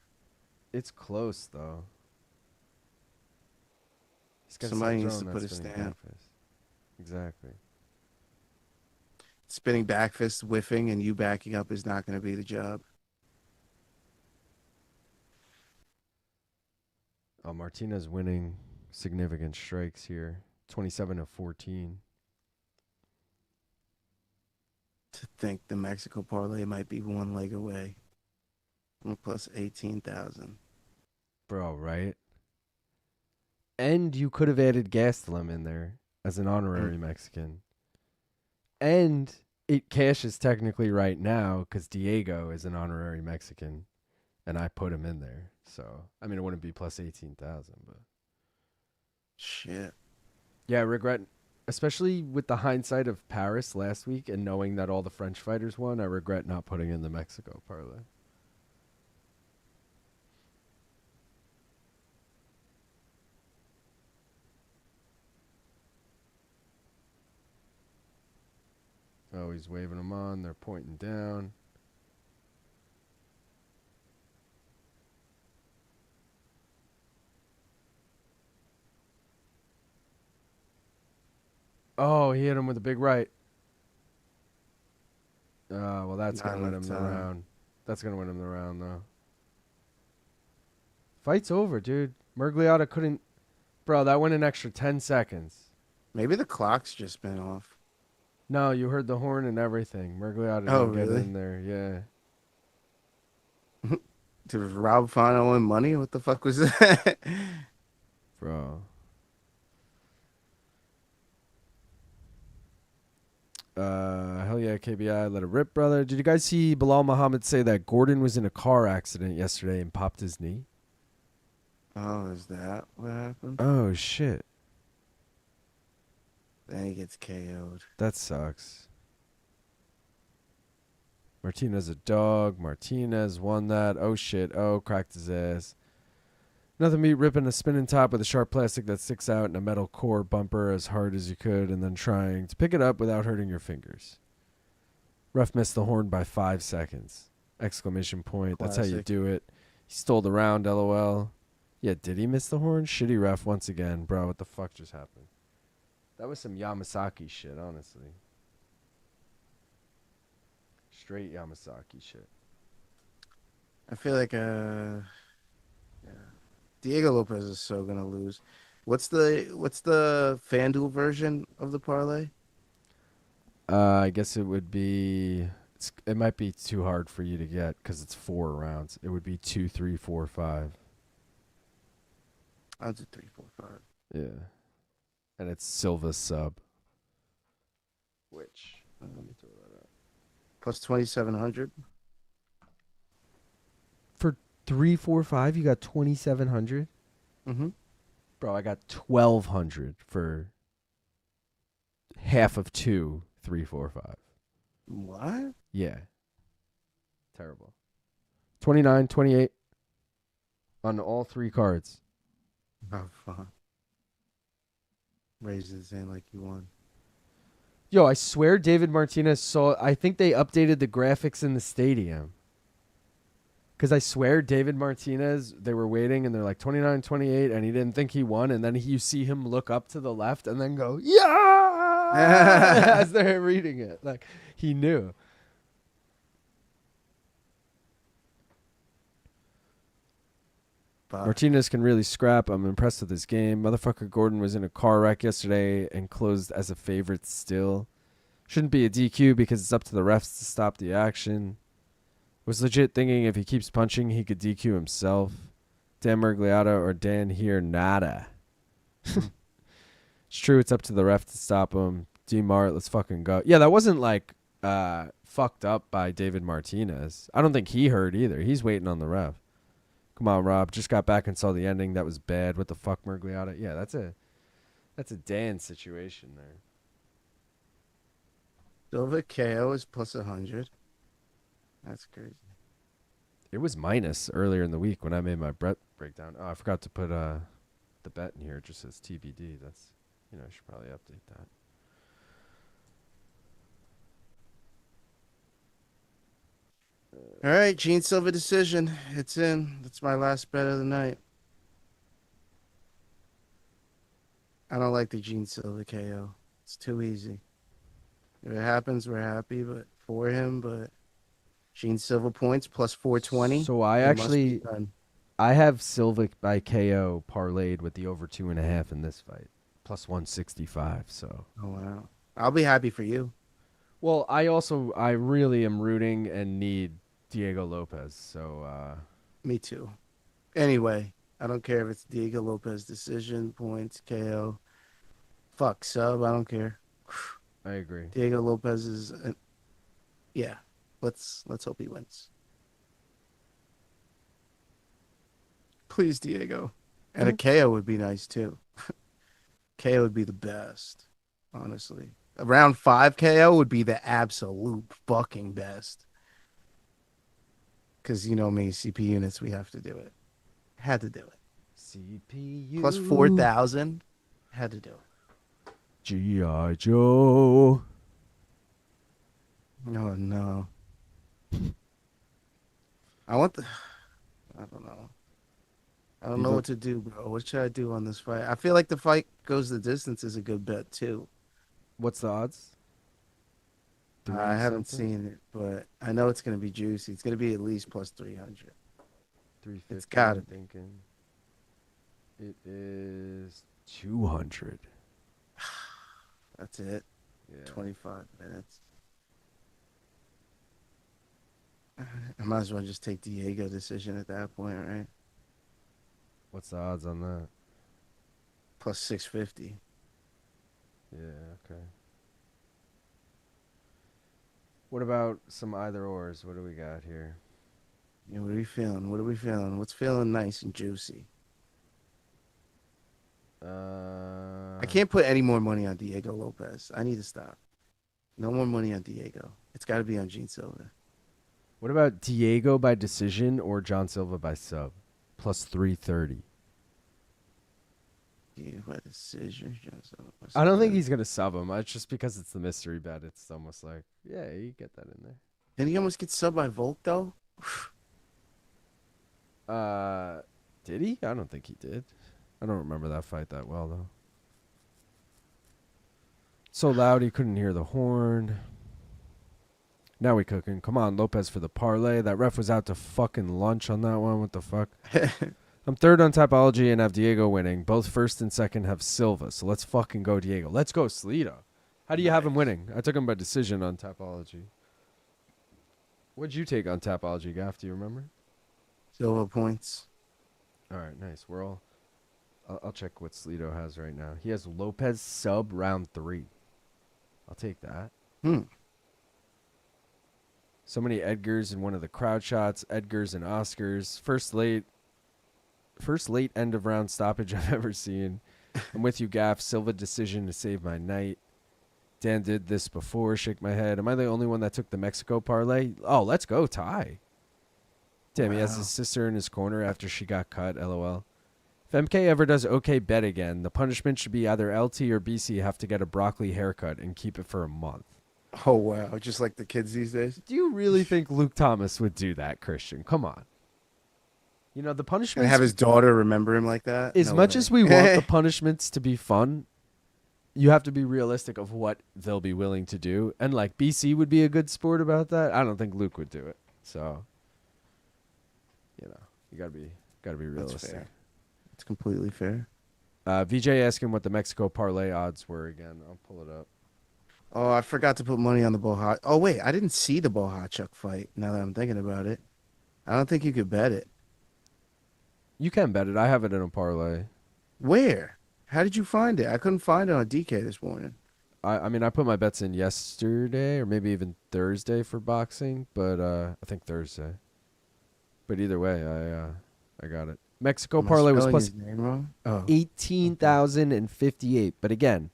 It's close, though. He's gotta Somebody stop needs to throwing put that a spinning stamp. back fist. Exactly. Spinning back fist, whiffing, and you backing up is not going to be the job. Oh, Martinez winning significant strikes here. 27-14. To think the Mexico parlay might be one leg away. Plus 18,000. Bro, right? And you could have added Gastelum in there as an honorary Mexican. And it cashes technically right now because Diego is an honorary Mexican. And I put him in there. So, I mean, it wouldn't be plus 18,000, but. Shit. Yeah, I regret, especially with the hindsight of Paris last week and knowing that all the French fighters won, I regret not putting in the Mexico parlay. Oh, he's waving them on. They're pointing down. Oh, he hit him with a big right. Well, that's going to win him the round. That's going to win him the round, though. Fight's over, dude. Miragliotta couldn't... Bro, that went an extra 10 seconds. Maybe the clock's just been off. No, you heard the horn and everything. Miragliotta didn't get in there. Yeah. Did Rob finally win money? What the fuck was that? Bro. Hell yeah, KBI, let it rip, brother. Did you guys see Bilal Muhammad say that Gordon was in a car accident yesterday and popped his knee? Oh, is that what happened? Oh, shit. Then he gets KO'd. That sucks. Martinez a dog. Martinez won that. Oh, shit. Oh, cracked his ass. Nothing beat ripping a spinning top with a sharp plastic that sticks out in a metal core bumper as hard as you could and then trying to pick it up without hurting your fingers. Ref missed the horn by 5 seconds. Exclamation point. Classic. That's how you do it. He stole the round, LOL. Yeah, did he miss the horn? Shitty ref once again. Bro, what the fuck just happened? That was some Yamasaki shit, honestly. Straight Yamasaki shit. I feel like Diego Lopes is so gonna lose. What's the FanDuel version of the parlay? I guess it would be. It might be too hard for you to get because it's 4 rounds. It would be 2, 3, 4, 5. I'll do 3, 4, 5. Yeah, and it's Silva sub. Which let me throw that up. Plus 2,700. For 3, 4, 5, you got 2,700. Mm-hmm. Bro, I got 1,200 for half of 2, 3, 4, 5. What? Yeah. Terrible. 29, 28 on all 3 cards. Oh, fuck. Raised his hand like you won. Yo, I swear David Martinez saw... I think they updated the graphics in the stadium. Because I swear David Martinez, they were waiting, and they're like 29, 28, and he didn't think he won. And then you see him look up to the left and then go, yeah! As they're reading it. Like, he knew. Martinez can really scrap. I'm impressed with his game. Motherfucker Gordon was in a car wreck yesterday and closed as a favorite still. Shouldn't be a DQ because it's up to the refs to stop the action. Was legit thinking if he keeps punching, he could DQ himself. Dan Miragliotta or Dan here, nada. It's true, it's up to the ref to stop him. D-Mart, let's fucking go. Yeah, that wasn't like fucked up by David Martinez. I don't think he heard either. He's waiting on the ref. Come on, Rob. Just got back and saw the ending. That was bad. What the fuck, Miragliotta? Yeah, that's a Dan situation there. Silva KO is plus 100. That's crazy. It was minus earlier in the week when I made my bet breakdown. Oh, I forgot to put the bet in here. It just says TBD. That's, I should probably update that. All right, Gene Silva decision. It's in. That's my last bet of the night. I don't like the Gene Silva KO. It's too easy. If it happens, we're happy, but for him. But Gene Silva points plus 420. So I have Silva by KO parlayed with the over 2.5 in this fight, plus 165. So. Oh wow! I'll be happy for you. Well, I really am rooting and need Diego Lopes. So. Me too. Anyway, I don't care if it's Diego Lopes decision, points, KO. Fuck sub. I don't care. I agree. Diego Lopes is, yeah. Let's hope he wins. Please, Diego. And a KO would be nice too. KO would be the best, honestly. Around 5 KO would be the absolute fucking best. Because you know me, CP units, we have to do it. Had to do it. CPU. Plus 4,000. Had to do it. G.I. Joe. No, no. I want the. I don't know. I don't know Viva, what to do, bro. What should I do on this fight? I feel like the fight goes the distance is a good bet too. what's the odds? I Three haven't something? seen it, but I know it's gonna be juicy. It's gonna be at least plus 300. It's 350, gotta I'm be. thinking. It is 200. That's it. Yeah. 25 minutes. I might as well just take Diego decision at that point, right? What's the odds on that? Plus 650. Yeah, okay. What about some either ors? What do we got here? Yeah, what are we feeling? What are we feeling? What's feeling nice and juicy? I can't put any more money on Diego Lopez. I need to stop. No more money on Diego. It's got to be on Gene Silva. What about Diego by decision or John Silva by sub? Plus 330. Yeah, by decision. I don't think he's going to sub him. It's just because it's the mystery bet. It's almost like, yeah, you get that in there. Did he almost get subbed by Volk, though? Did he? I don't think he did. I don't remember that fight that well, though. So loud he couldn't hear the horn. Now we cooking. Come on, Lopez for the parlay. That ref was out to fucking lunch on that one. What the fuck? I'm third on Tapology and have Diego winning. Both first and second have Silva. So let's fucking go Diego. Let's go Slita. How do you have him winning? I took him by decision on Tapology. What'd you take on Tapology, Gaff? Do you remember? Silva points. All right, nice. We're all. I'll check what Slito has right now. He has Lopez sub round 3. I'll take that. So many Edgars in one of the crowd shots. Edgars and Oscars. First late end of round stoppage I've ever seen. I'm with you, Gaff. Silva decision to save my night. Dan did this before. Shake my head. Am I the only one that took the Mexico parlay? Oh, let's go, Ty. Damn, he has his sister in his corner after she got cut. LOL. If MK ever does okay bet again, the punishment should be either LT or BC have to get a broccoli haircut and keep it for a month. Oh, wow. Just like the kids these days? Do you really think Luke Thomas would do that, Christian? Come on. You know, the punishment. And have his daughter remember him like that? As No much way. as we want the punishments to be fun, you have to be realistic of what they'll be willing to do. And like BC would be a good sport about that. I don't think Luke would do it. So, you know, you gotta be realistic. That's fair. It's completely fair. VJ asking what the Mexico parlay odds were again. I'll pull it up. Oh, I forgot to put money on the Boha. Oh, wait. I didn't see the Bohachuk fight now that I'm thinking about it. I don't think you could bet it. You can bet it. I have it in a parlay. Where? How did you find it? I couldn't find it on DK this morning. I mean, I put my bets in yesterday or maybe even Thursday for boxing, but I think Thursday. But either way, I got it. Mexico Am I parlay was spelling plus his name wrong? Oh. 18,058. But again,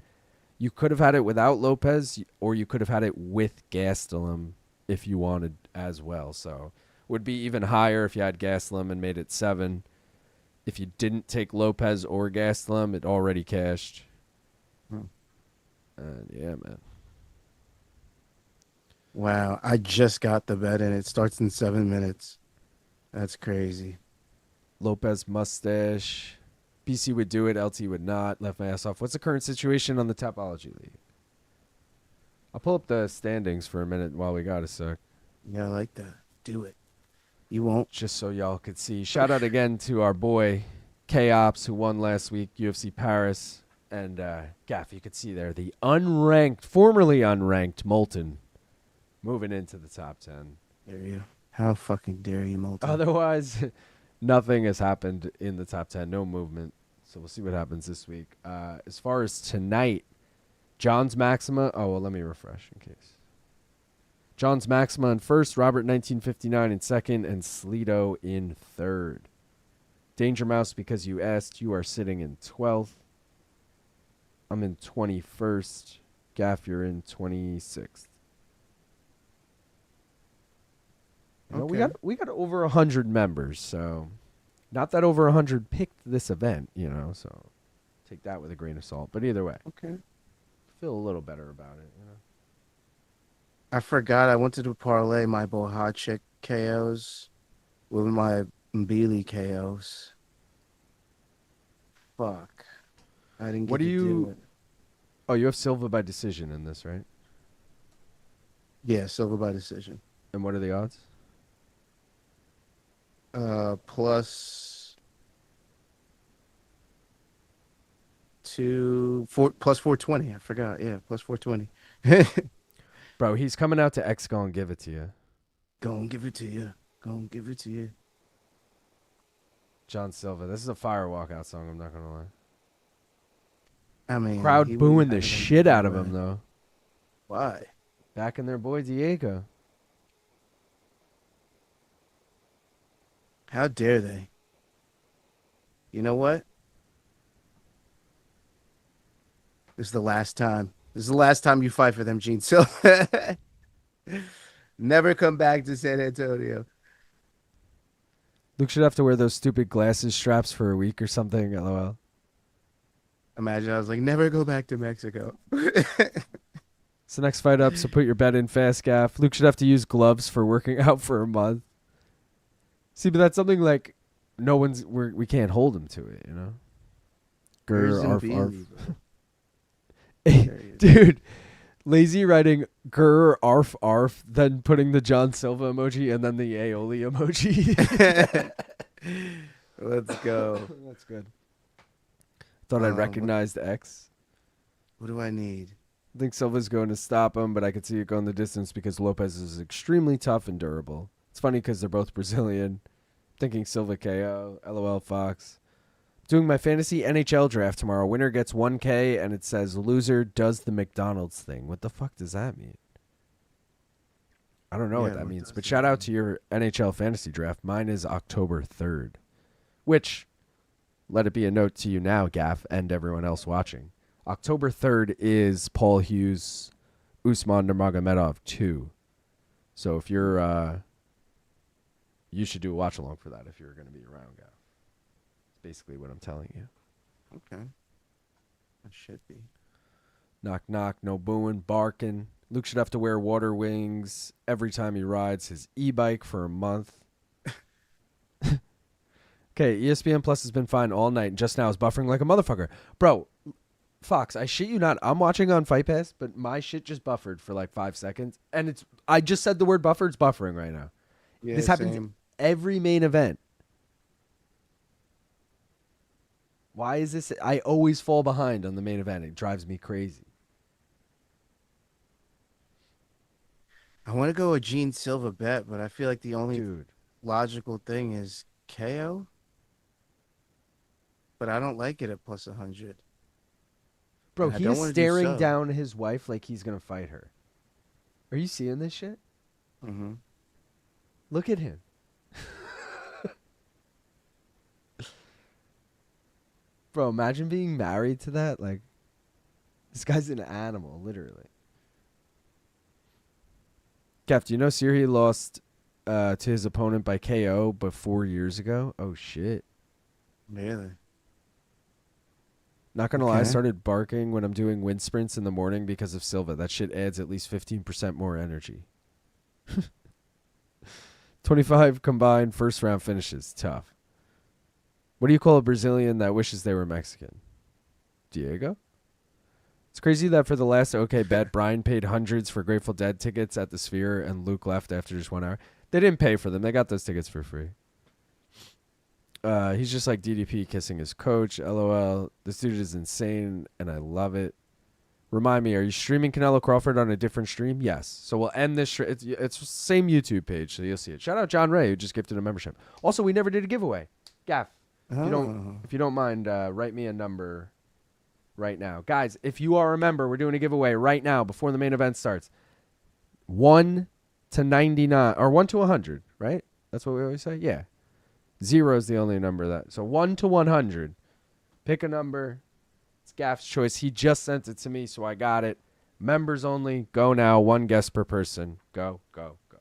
you could have had it without Lopez, or you could have had it with Gastelum if you wanted as well. So would be even higher if you had Gastelum and made it 7. If you didn't take Lopez or Gastelum, it already cashed. And yeah, man. Wow. I just got the bet and it starts in 7 minutes. That's crazy. Lopez mustache. BC would do it. LT would not. Left my ass off. What's the current situation on the Tapology League? I'll pull up the standings for a minute while we got a sec. Yeah, I like that. Do it. You won't. Just so y'all could see. Shout out again to our boy, K-Ops, who won last week, UFC Paris. And Gaff, you could see there, the formerly unranked Molten moving into the top 10. Dare you? How fucking dare you, Molten? Otherwise, nothing has happened in the top 10. No movement. So we'll see what happens this week. As far as tonight, John's Maxima. Oh, well, let me refresh in case. John's Maxima in first, Robert 1959 in second, and Slito in third. Danger Mouse, because you asked, you are sitting in 12th. I'm in 21st. Gaff, you're in 26th. You know, Okay. we got over 100 members, so not that over 100 picked this event, you know, so take that with a grain of salt. But either way, Okay. feel a little better about it, you know. I forgot I wanted to parlay my Bohacek KOs with my Mbili KOs. Fuck. I didn't What get do to do you? it. Oh, you have Silva by decision in this, right? Yeah, Silva by decision. And what are the odds? Plus plus 420. I forgot. Yeah, plus 420. Bro, he's coming out to X go and give it to you. Go and give it to you. Go and give it to you. John Silva. This is a fire walkout song, I'm not gonna lie. I mean, Crowd he wouldn't booing have the it shit out of anyway. him though. Why? Backing their boy Diego. How dare they? You know what? This is the last time. This is the last time you fight for them, Gene Silva. Never come back to San Antonio. Luke should have to wear those stupid glasses straps for a week or something, lol. Imagine I was like, never go back to Mexico. It's the next fight up, so put your bet in fast, Gaff. Luke should have to use gloves for working out for a month. See, but that's something like we can't hold him to it, you know? Where's Grr, arf, Zambini, arf. bro? There he is. Dude, lazy writing grr, arf, arf, then putting the John Silva emoji and then the aioli emoji. Let's go. That's good. Thought I recognized X. What do I need? I think Silva's going to stop him, but I could see it going the distance because Lopes is extremely tough and durable. It's funny because they're both Brazilian. Thinking Silva KO, LOL Fox. Doing my fantasy NHL draft tomorrow. Winner gets 1K, and it says loser does the McDonald's thing. What the fuck does that mean? I don't know what that means, but shout out to your NHL fantasy draft. Mine is October 3rd, which, let it be a note to you now, Gaff, and everyone else watching. October 3rd is Paul Hughes, Usman Nurmagomedov 2. So if you're, you should do a watch along for that if you're going to be around, Gaff. That's basically what I'm telling you. Okay. That should be. Knock, knock, no booing, barking. Luke should have to wear water wings every time he rides his e-bike for a month. Okay, ESPN Plus has been fine all night, and just now is buffering like a motherfucker. Bro, Fox, I shit you not. I'm watching on Fight Pass, but my shit just buffered for like 5 seconds, and I just said the word buffer. It's buffering right now. Yeah, This happens every main event. Why is this? I always fall behind on the main event. It drives me crazy. I want to go a Gene Silva bet, but I feel like the only Dude. logical thing is KO. But I don't like it at plus 100. Bro, And I don't he's wanna do staring sub. down his wife like he's going to fight her. Are you seeing this shit? Mm-hmm. Look at him. Bro, imagine being married to that. Like, this guy's an animal, literally. Kev, do you know Siri lost to his opponent by KO but 4 years ago? Oh, shit. Really? Not going to lie, I Okay. started barking when I'm doing wind sprints in the morning because of Silva. That shit adds at least 15% more energy. 25 combined first round finishes. Tough. What do you call a Brazilian that wishes they were Mexican? Diego? It's crazy that for the last OK bet, Brian paid hundreds for Grateful Dead tickets at the Sphere and Luke left after just 1 hour. They didn't pay for them. They got those tickets for free. He's just like DDP kissing his coach. LOL. This dude is insane, and I love it. Remind me, are you streaming Canelo Crawford on a different stream? Yes. So we'll end this. It's the same YouTube page, so you'll see it. Shout out John Ray, who just gifted a membership. Also, we never did a giveaway. Gaff, if you don't mind, write me a number right now. Guys, if you are a member, we're doing a giveaway right now before the main event starts. 1 to 99, or 1 to 100, right? That's what we always say? Yeah. 0 is the only number that. So 1 to 100. Pick a number. It's Gaff's choice. He just sent it to me, so I got it. Members only. Go now. 1 guest per person. Go, go, go.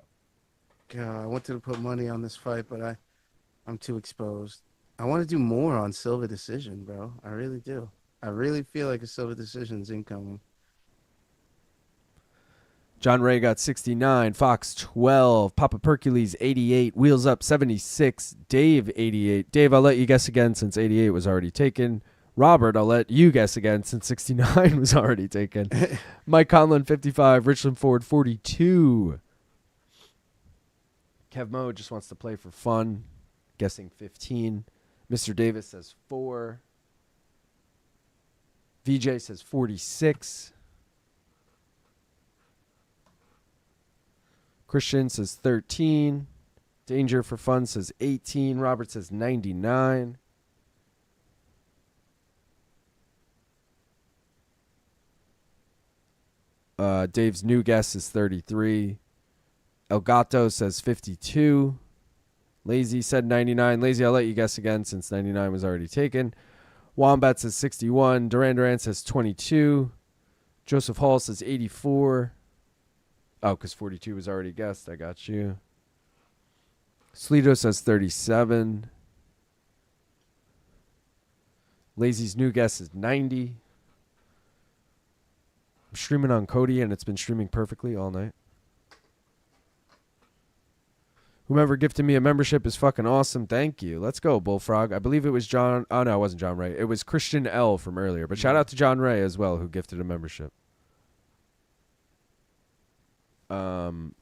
God, I wanted to put money on this fight, but I'm too exposed. I want to do more on Silva decision, bro. I really do. I really feel like a Silva decision's incoming. John Ray got 69. Fox 12. Papa Percules 88. Wheels Up 76. Dave 88. Dave, I'll let you guess again since 88 was already taken. Robert, I'll let you guess again since 69 was already taken. Mike Conlon 55. Richland Ford 42. Kev Mo just wants to play for fun. Guessing 15. Mr. Davis says 4. VJ says 46. Christian says 13. Danger for Fun says 18. Robert says 99. Dave's new guess is 33. El Gato says 52. Lazy said 99. Lazy, I'll let you guess again since 99 was already taken. Wombat says 61. Duran says 22. Joseph Hall says 84. Oh, because 42 was already guessed. I got you. Sleeto says 37. Lazy's new guess is 90. I'm streaming on Cody, and it's been streaming perfectly all night. Whomever gifted me a membership is fucking awesome. Thank you. Let's go, Bullfrog. I believe it was John. Oh, no, it wasn't John Ray. It was Christian L. from earlier. But shout out to John Ray as well, who gifted a membership. Bro,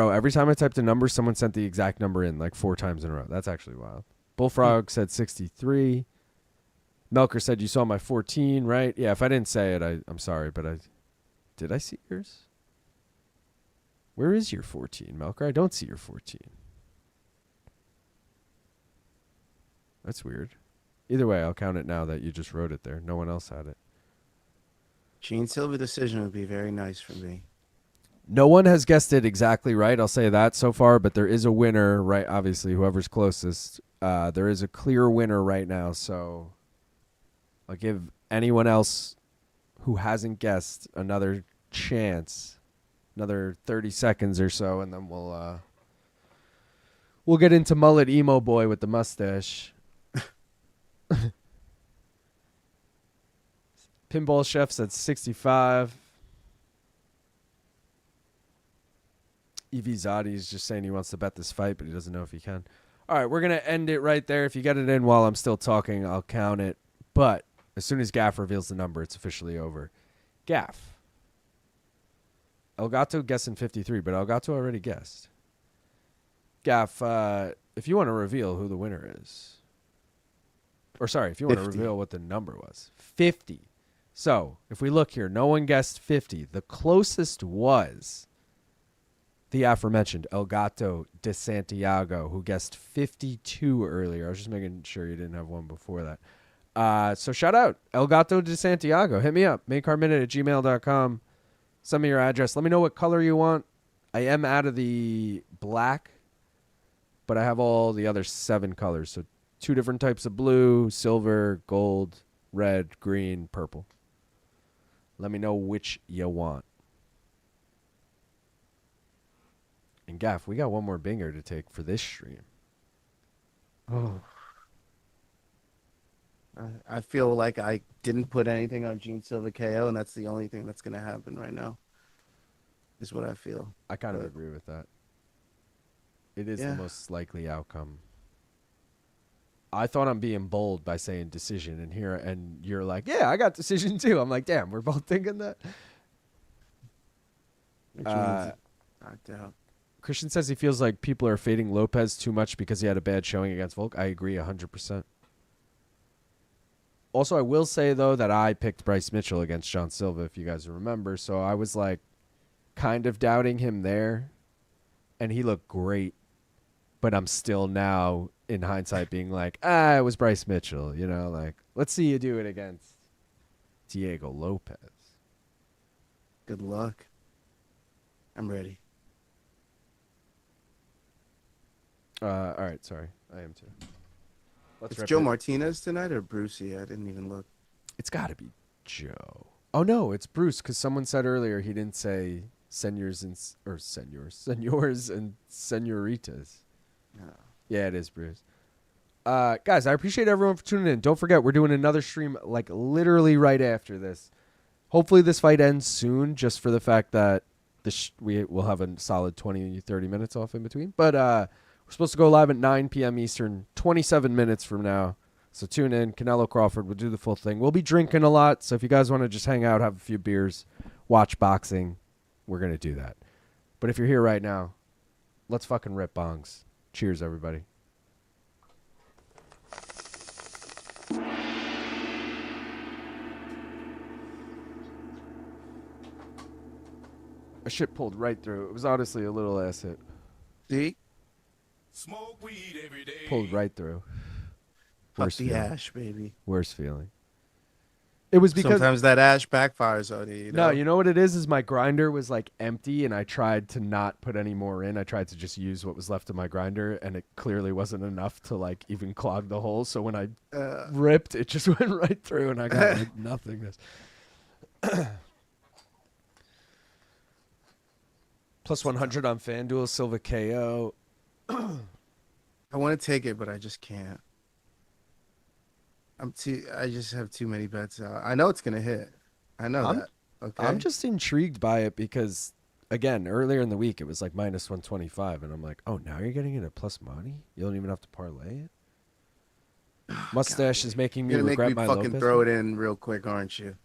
every time I typed a number, someone sent the exact number in like 4 times in a row. That's actually wild. Bullfrog said 63. Melker said you saw my 14, right? Yeah, if I didn't say it, I'm sorry, but did I see yours? Where is your 14, Melker? I don't see your 14. That's weird. Either way, I'll count it now that you just wrote it there. No one else had it. Gene Silva decision would be very nice for me. No one has guessed it exactly right. I'll say that so far, but there is a winner, right? Obviously, whoever's closest. There is a clear winner right now, so I'll give anyone else who hasn't guessed another chance, another 30 seconds or so, and then we'll get into mullet emo boy with the mustache. Pinball Chef said 65. Evie Zadi is just saying he wants to bet this fight, but he doesn't know if he can. All right, we're going to end it right there. If you get it in while I'm still talking, I'll count it. But as soon as Gaff reveals the number, it's officially over. Gaff. Elgato guessing 53, but Elgato already guessed. Gaff, if you want to reveal who the winner is. Or sorry, if you want to reveal what the number was. 50. So, if we look here, no one guessed 50. The closest was the aforementioned El Gato de Santiago, who guessed 52 earlier. I was just making sure you didn't have one before that. So shout out, El Gato de Santiago. Hit me up, maincarminute@gmail.com. Send me your address. Let me know what color you want. I am out of the black, but I have all the other 7 colors. So 2 different types of blue, silver, gold, red, green, purple. Let me know which you want. And Gaff, we got one more binger to take for this stream. Oh. I feel like I didn't put anything on Gene Silva KO, and that's the only thing that's going to happen right now. Is what I feel. I kind of agree with that. It is the most likely outcome. I thought I'm being bold by saying decision, and you're like, yeah, I got decision too. I'm like, damn, we're both thinking that. Knocked out. Christian says he feels like people are fading Lopes too much because he had a bad showing against Volk. I agree 100%. Also, I will say, though, that I picked Bryce Mitchell against John Silva, if you guys remember. So I was, like, kind of doubting him there. And he looked great. But I'm still now, in hindsight, being like, it was Bryce Mitchell. You know, like, let's see you do it against Diego Lopes. Good luck. I'm ready. All right, sorry. I am too. It's Joe Martinez tonight or Brucey? I didn't even look. It's got to be Joe. Oh, no, it's Bruce, because someone said earlier he didn't say senors and senoritas. No. Yeah, it is Bruce. Guys, I appreciate everyone for tuning in. Don't forget, we're doing another stream like literally right after this. Hopefully this fight ends soon, just for the fact that we will have a solid 20, 30 minutes off in between. But we're supposed to go live at 9 p.m. Eastern, 27 minutes from now. So tune in. Canelo Crawford. We'll do the full thing. We'll be drinking a lot. So if you guys want to just hang out, have a few beers, watch boxing, we're going to do that. But if you're here right now, let's fucking rip bongs. Cheers, everybody. A shit pulled right through. It was honestly a little ass hit. See? Smoke weed every day. Pulled right through. Fuck the ash, baby. Worst feeling. It was because sometimes that ash backfires on you. No, you know what it is my grinder was like empty and I tried to not put any more in. I tried to just use what was left of my grinder and it clearly wasn't enough to like even clog the hole. So when I ripped, it just went right through and I got like nothingness. Plus 100 on FanDuel, Silva KO. I want to take it, but I just can't. I just have too many bets out. I know it's gonna hit. I know that. Okay. I'm just intrigued by it because, again, earlier in the week it was like minus 125, and I'm like, oh, now you're getting it at plus money. You don't even have to parlay it. Mustache is making me regret my Lopes. You're gonna make me fucking throw it in real quick, aren't you?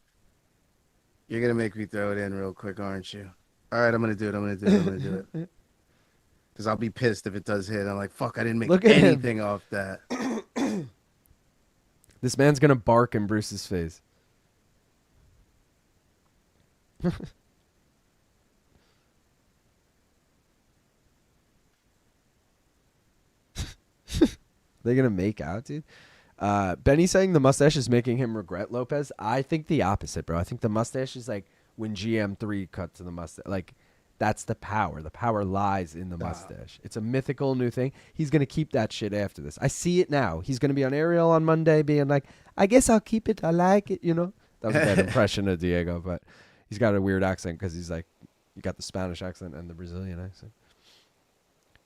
You're gonna make me throw it in real quick, aren't you? All right, I'm gonna do it. Because I'll be pissed if it does hit. I'm like, fuck, I didn't make anything off that. This man's going to bark in Bruce's face. They're going to make out, dude? Benny saying the mustache is making him regret Lopes. I think the opposite, bro. I think the mustache is like when GM3 cut to the mustache. Like, that's the power. The power lies in the mustache. It's a mythical new thing. He's going to keep that shit after this. I see it now. He's going to be on Ariel on Monday being like, I guess I'll keep it. I like it, you know? That was a bad impression of Diego, but he's got a weird accent because he's like, you got the Spanish accent and the Brazilian accent.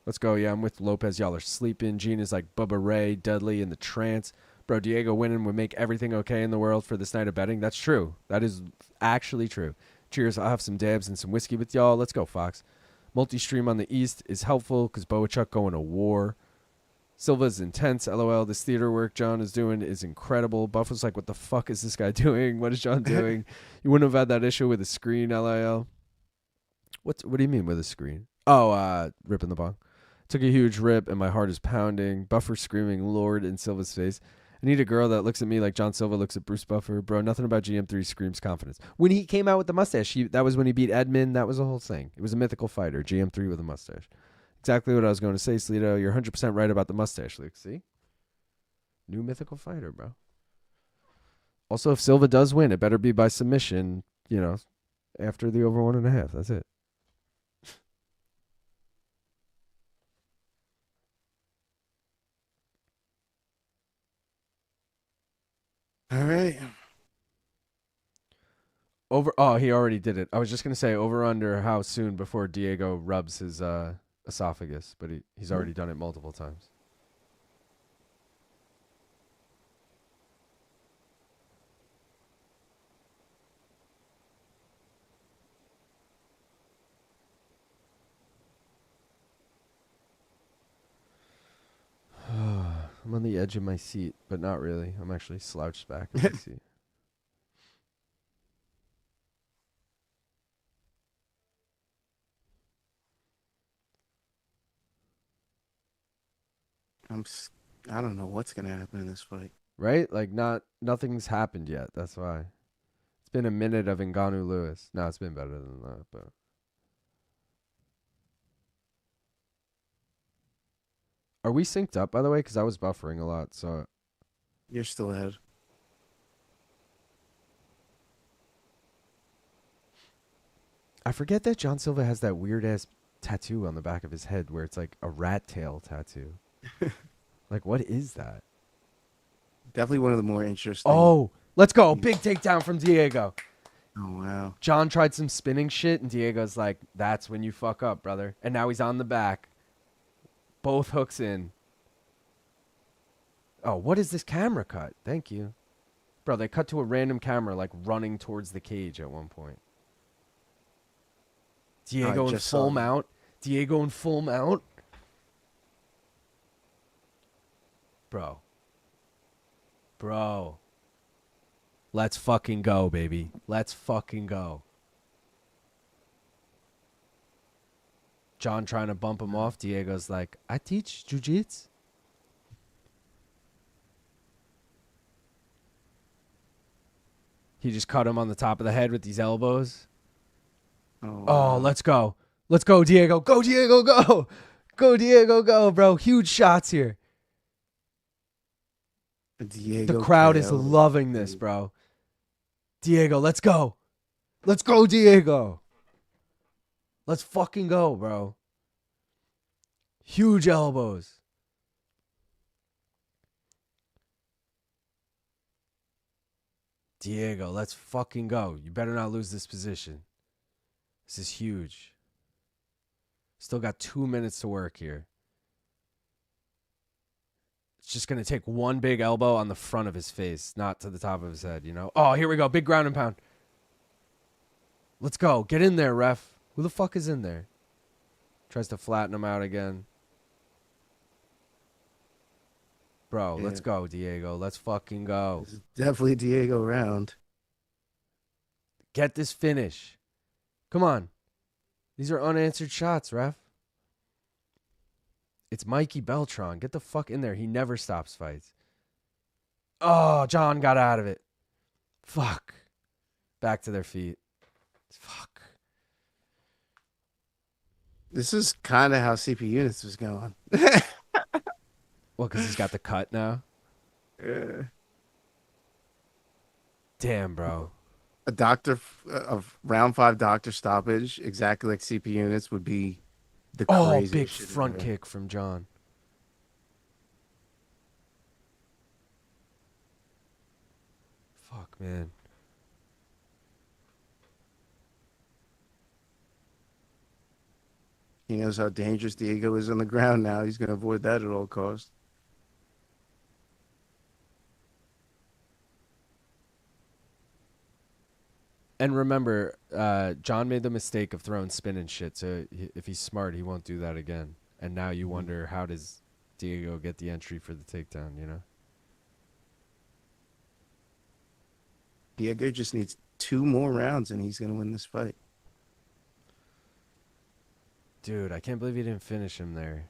Let's go. Yeah, I'm with Lopes. Y'all are sleeping. Gene is like Bubba Ray, Dudley in the trance. Bro, Diego winning would make everything okay in the world for this night of betting. That's true. That is actually true. Cheers. I'll have some dabs and some whiskey with y'all. Let's go, Fox. Multi-stream on the East is helpful because Boachuk going to war. Silva's intense. LOL. This theater work John is doing is incredible. Buff was like, what the fuck is this guy doing? What is John doing? You wouldn't have had that issue with a screen, LOL. What do you mean with a screen? Oh, ripping the bong. Took a huge rip and my heart is pounding. Buffer screaming Lord in Silva's face. I need a girl that looks at me like John Silva looks at Bruce Buffer. Bro, nothing about GM3 screams confidence. When he came out with the mustache, that was when he beat Edmund. That was the whole thing. It was a mythical fighter, GM3 with a mustache. Exactly what I was going to say, Sleeto. You're 100% right about the mustache, Luke. See? New mythical fighter, bro. Also, if Silva does win, it better be by submission, you know, after the over 1.5. That's it. All right. He already did it. I was just going to say over under how soon before Diego rubs his esophagus, but he's already done it multiple times. I'm on the edge of my seat, but not really. I'm actually slouched back in my seat. I don't know what's gonna happen in this fight. Right? Like nothing's happened yet. That's why. It's been a minute of Ngannou Lewis. No, it's been better than that, but are we synced up, by the way? Because I was buffering a lot, so... You're still ahead. I forget that John Silva has that weird-ass tattoo on the back of his head where it's like a rat tail tattoo. Like, what is that? Definitely one of the more interesting... Oh, let's go. Big takedown from Diego. Oh, wow. John tried some spinning shit, and Diego's like, that's when you fuck up, brother. And now he's on the back. Both hooks in. Oh, what is this camera cut? Thank you. Bro, they cut to a random camera like running towards the cage at one point. Diego in just full saw that. mount. Diego in full mount. Bro. Bro. Let's fucking go, baby. Let's fucking go. John trying to bump him off. Diego's like, I teach jiu-jitsu. He just cut him on the top of the head with these elbows. Oh, Oh, wow. let's go. Let's go, Diego. Go, Diego, go. Go, Diego, go, bro. Huge shots here. Diego The crowd is KO. loving this, bro. Diego, let's go. Let's go, Diego. Let's fucking go, bro. Huge elbows. Diego, let's fucking go. You better not lose this position. This is huge. Still got 2 minutes to work here. It's just going to take one big elbow on the front of his face, not to the top of his head, you know? Oh, here we go. Big ground and pound. Let's go. Get in there, ref. Who the fuck is in there? Tries to flatten him out again. Bro, Yeah. let's go, Diego. Let's fucking go. This is definitely Diego round. Get this finish. Come on. These are unanswered shots, ref. It's Mikey Beltran. Get the fuck in there. He never stops fights. Oh, John got out of it. Fuck. Back to their feet. Fuck. This is kind of how CP Units was going. Well, because he's got the cut now. Yeah. Damn, bro. A doctor of round 5 doctor stoppage, exactly like CP Units, would be the Oh, craziest big shit front ever. kick from John. Fuck, man. He knows how dangerous Diego is on the ground now. He's going to avoid that at all costs. And remember, John made the mistake of throwing spin and shit. So if he's smart, he won't do that again. And now you wonder, how does Diego get the entry for the takedown, you know? Diego just needs 2 more rounds and he's going to win this fight. Dude, I can't believe he didn't finish him there.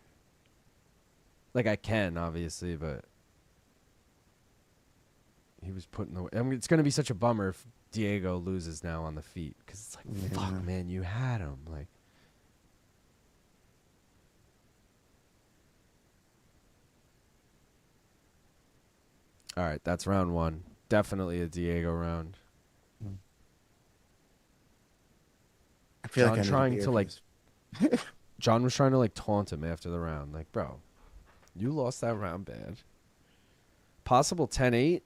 Like, I can, obviously, but he was putting the... I mean, it's going to be such a bummer if Diego loses now on the feet. Because it's like, fuck, Yeah. man, you had him. Like, all right, that's round 1. Definitely a Diego round. I feel John like I need a trying beer to, for like... this. John was trying to, like, taunt him after the round. Like, bro, you lost that round bad. Possible 10-8.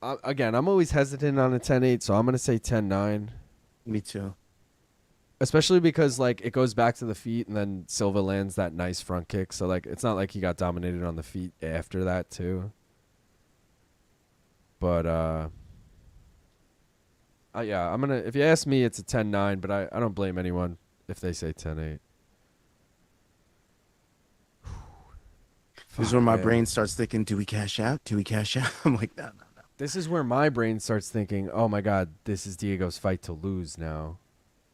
Again, I'm always hesitant on a 10-8, so I'm going to say 10-9. Me too. Especially because, like, it goes back to the feet, and then Silva lands that nice front kick. So, like, it's not like he got dominated on the feet after that, too. But, yeah, I'm going to... If you ask me, it's a 10-9, but I don't blame anyone if they say 10-8. This is where my brain starts thinking, do we cash out? Do we cash out? I'm like, no. This is where my brain starts thinking, oh, my God, this is Diego's fight to lose now.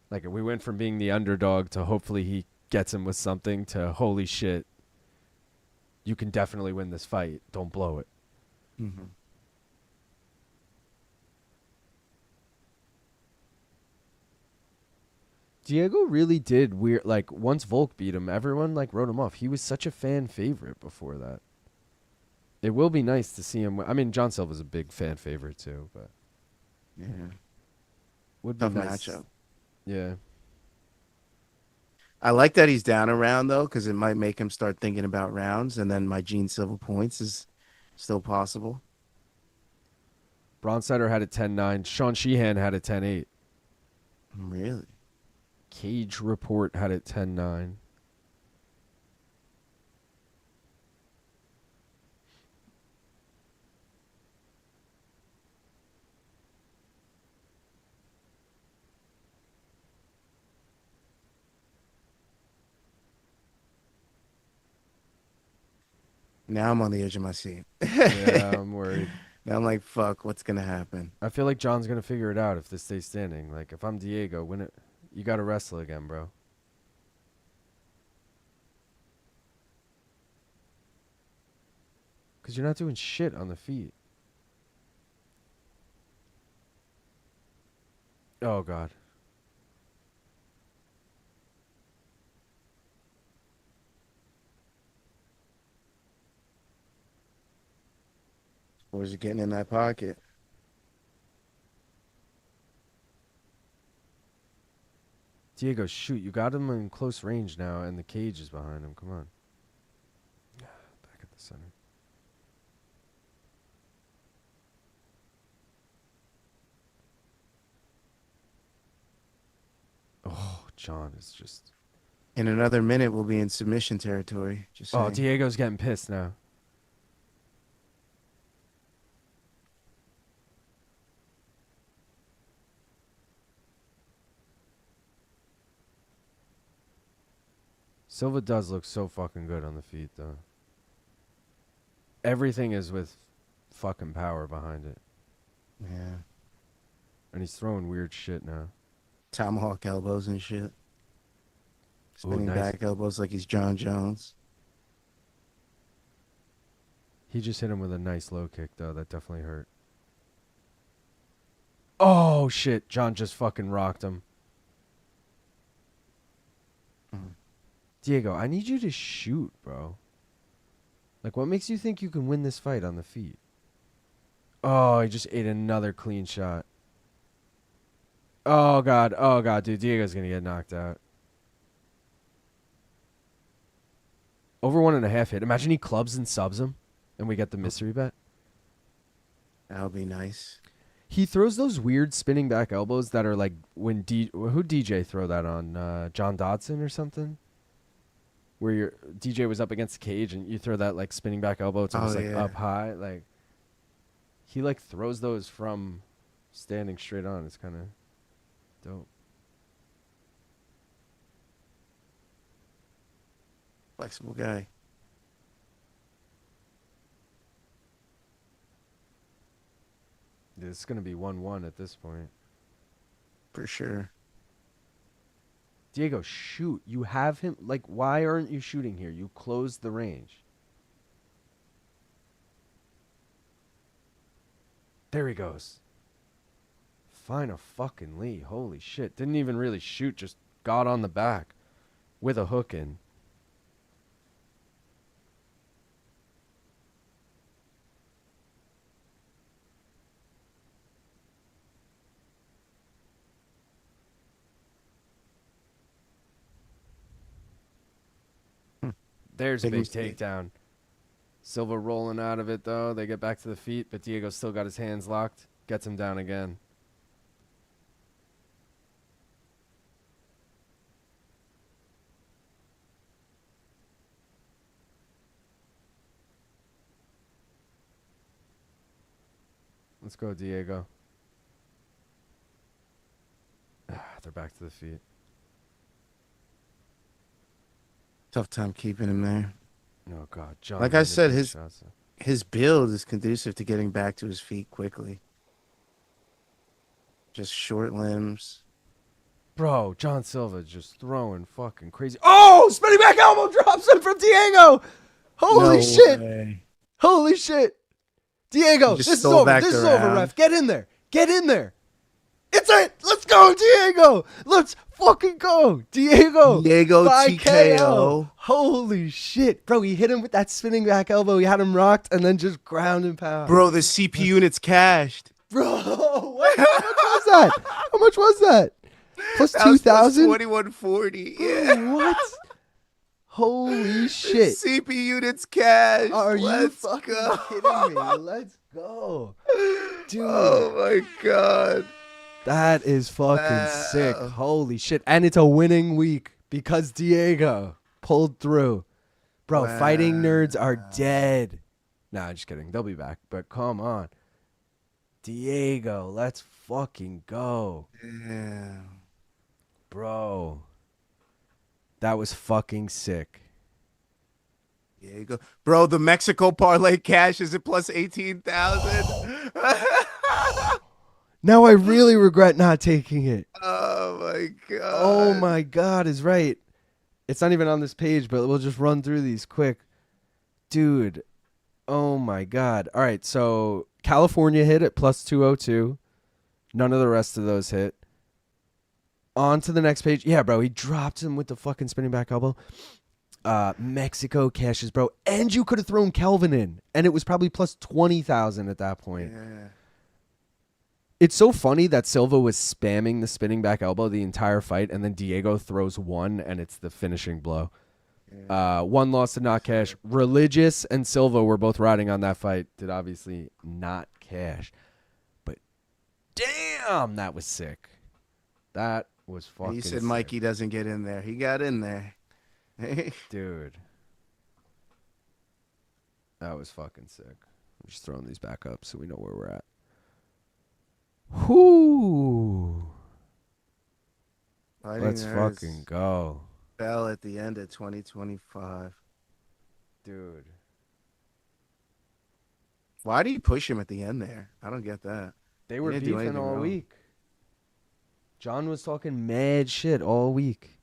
Like, we went from being the underdog to hopefully he gets him with something to, holy shit, you can definitely win this fight. Don't blow it. Mm-hmm. Diego really did weird. Like, once Volk beat him, everyone, like, wrote him off. He was such a fan favorite before that. It will be nice to see him. I mean, John Silva's a big fan favorite, too, but Yeah. would be Tough nice. matchup. Yeah. I like that he's down a round, though, because it might make him start thinking about rounds, and then my Gene Silva points is still possible. Bronstetter had a 10-9. Sean Sheehan had a 10-8. Really? Cage Report had it 10-9. Now I'm on the edge of my seat. Yeah, I'm worried. Now I'm like, fuck, what's gonna happen? I feel like John's gonna figure it out if this stays standing. Like if I'm Diego, you gotta wrestle again, bro. Cause you're not doing shit on the feet. Oh God. Or is it getting in that pocket? Diego, shoot, you got him in close range now, and the cage is behind him. Come on. Back at the center. Oh, John is just... In another minute, we'll be in submission territory. Just Oh, saying. Diego's getting pissed now. Silva does look so fucking good on the feet, though. Everything is with fucking power behind it. Yeah. And he's throwing weird shit now. Tomahawk elbows and shit. Spinning nice. back elbows like he's John Jones. He just hit him with a nice low kick, though. That definitely hurt. Oh, shit. John just fucking rocked him. Diego, I need you to shoot, bro. Like, what makes you think you can win this fight on the feet? Oh, he just ate another clean shot. Oh, God. Oh, God, dude. Diego's going to get knocked out. Over 1.5 hit. Imagine he clubs and subs him, and we get the mystery bet. That would be nice. He throws those weird spinning back elbows that are like when who DJ throw that on? John Dodson or something? Where your DJ was up against the cage and you throw that like spinning back elbow. It's almost like up high. Like he like throws those from standing straight on. It's kind of dope. Flexible guy. It's going to be 1-1 at this point. For sure. Diego, shoot. You have him. Like, why aren't you shooting here? You closed the range. There he goes. Find a fucking Lee. Holy shit. Didn't even really shoot. Just got on the back with a hook in. There's a big takedown. Silva rolling out of it, though. They get back to the feet, but Diego still got his hands locked. Gets him down again. Let's go, Diego. They're back to the feet. Tough time keeping him there. Oh, God. John, like I said, his build is conducive to getting back to his feet quickly. Just short limbs. Bro, John Silva just throwing fucking crazy. Oh, spinning back elbow drops him from Diego. Holy shit. Way. Holy shit. Diego, this is over. This is over, ref. Get in there. Get in there. It's it. Let's go, Diego. Let's fucking go. Diego by TKO. KO. Holy shit. Bro, he hit him with that spinning back elbow. He had him rocked and then just ground and pound. Bro, the CP unit's cashed. Bro, what? How much was that? How much was that? Plus 2,000? 2140. Yeah. What? Holy shit. CP unit's cashed. Are you fucking kidding me? Let's go. Dude. Oh my God. That is fucking sick. Holy shit. And it's a winning week because Diego pulled through. Bro, fighting nerds are dead. Nah, just kidding. They'll be back. But come on. Diego, let's fucking go. Yeah. Bro. That was fucking sick. Diego. Bro, the Mexico parlay cash is at plus 18,000. Now I really regret not taking it. Oh my god. Oh my God, is right. It's not even on this page, but we'll just run through these quick. Dude, oh my God. All right, so California hit at plus 202. None of the rest of those hit. On to the next page. Yeah, bro, he dropped him with the fucking spinning back elbow. Mexico cashes, bro. And you could have thrown Kelvin in, and it was probably plus 20,000 at that point. Yeah. It's so funny that Silva was spamming the spinning back elbow the entire fight, and then Diego throws one, and it's the finishing blow. Yeah. One loss to not cash. Religious and Silva were both riding on that fight. Did obviously not cash. But damn, that was sick. That was fucking You said sick. Mikey doesn't get in there. He got in there. Dude. That was fucking sick. I'm just throwing these back up so we know where we're at. Whoo! Let's fucking go. Fell at the end of 2025. Dude. Why do you push him at the end there? I don't get that. They were didn't do beefing anything all wrong. week. John was talking mad shit all week.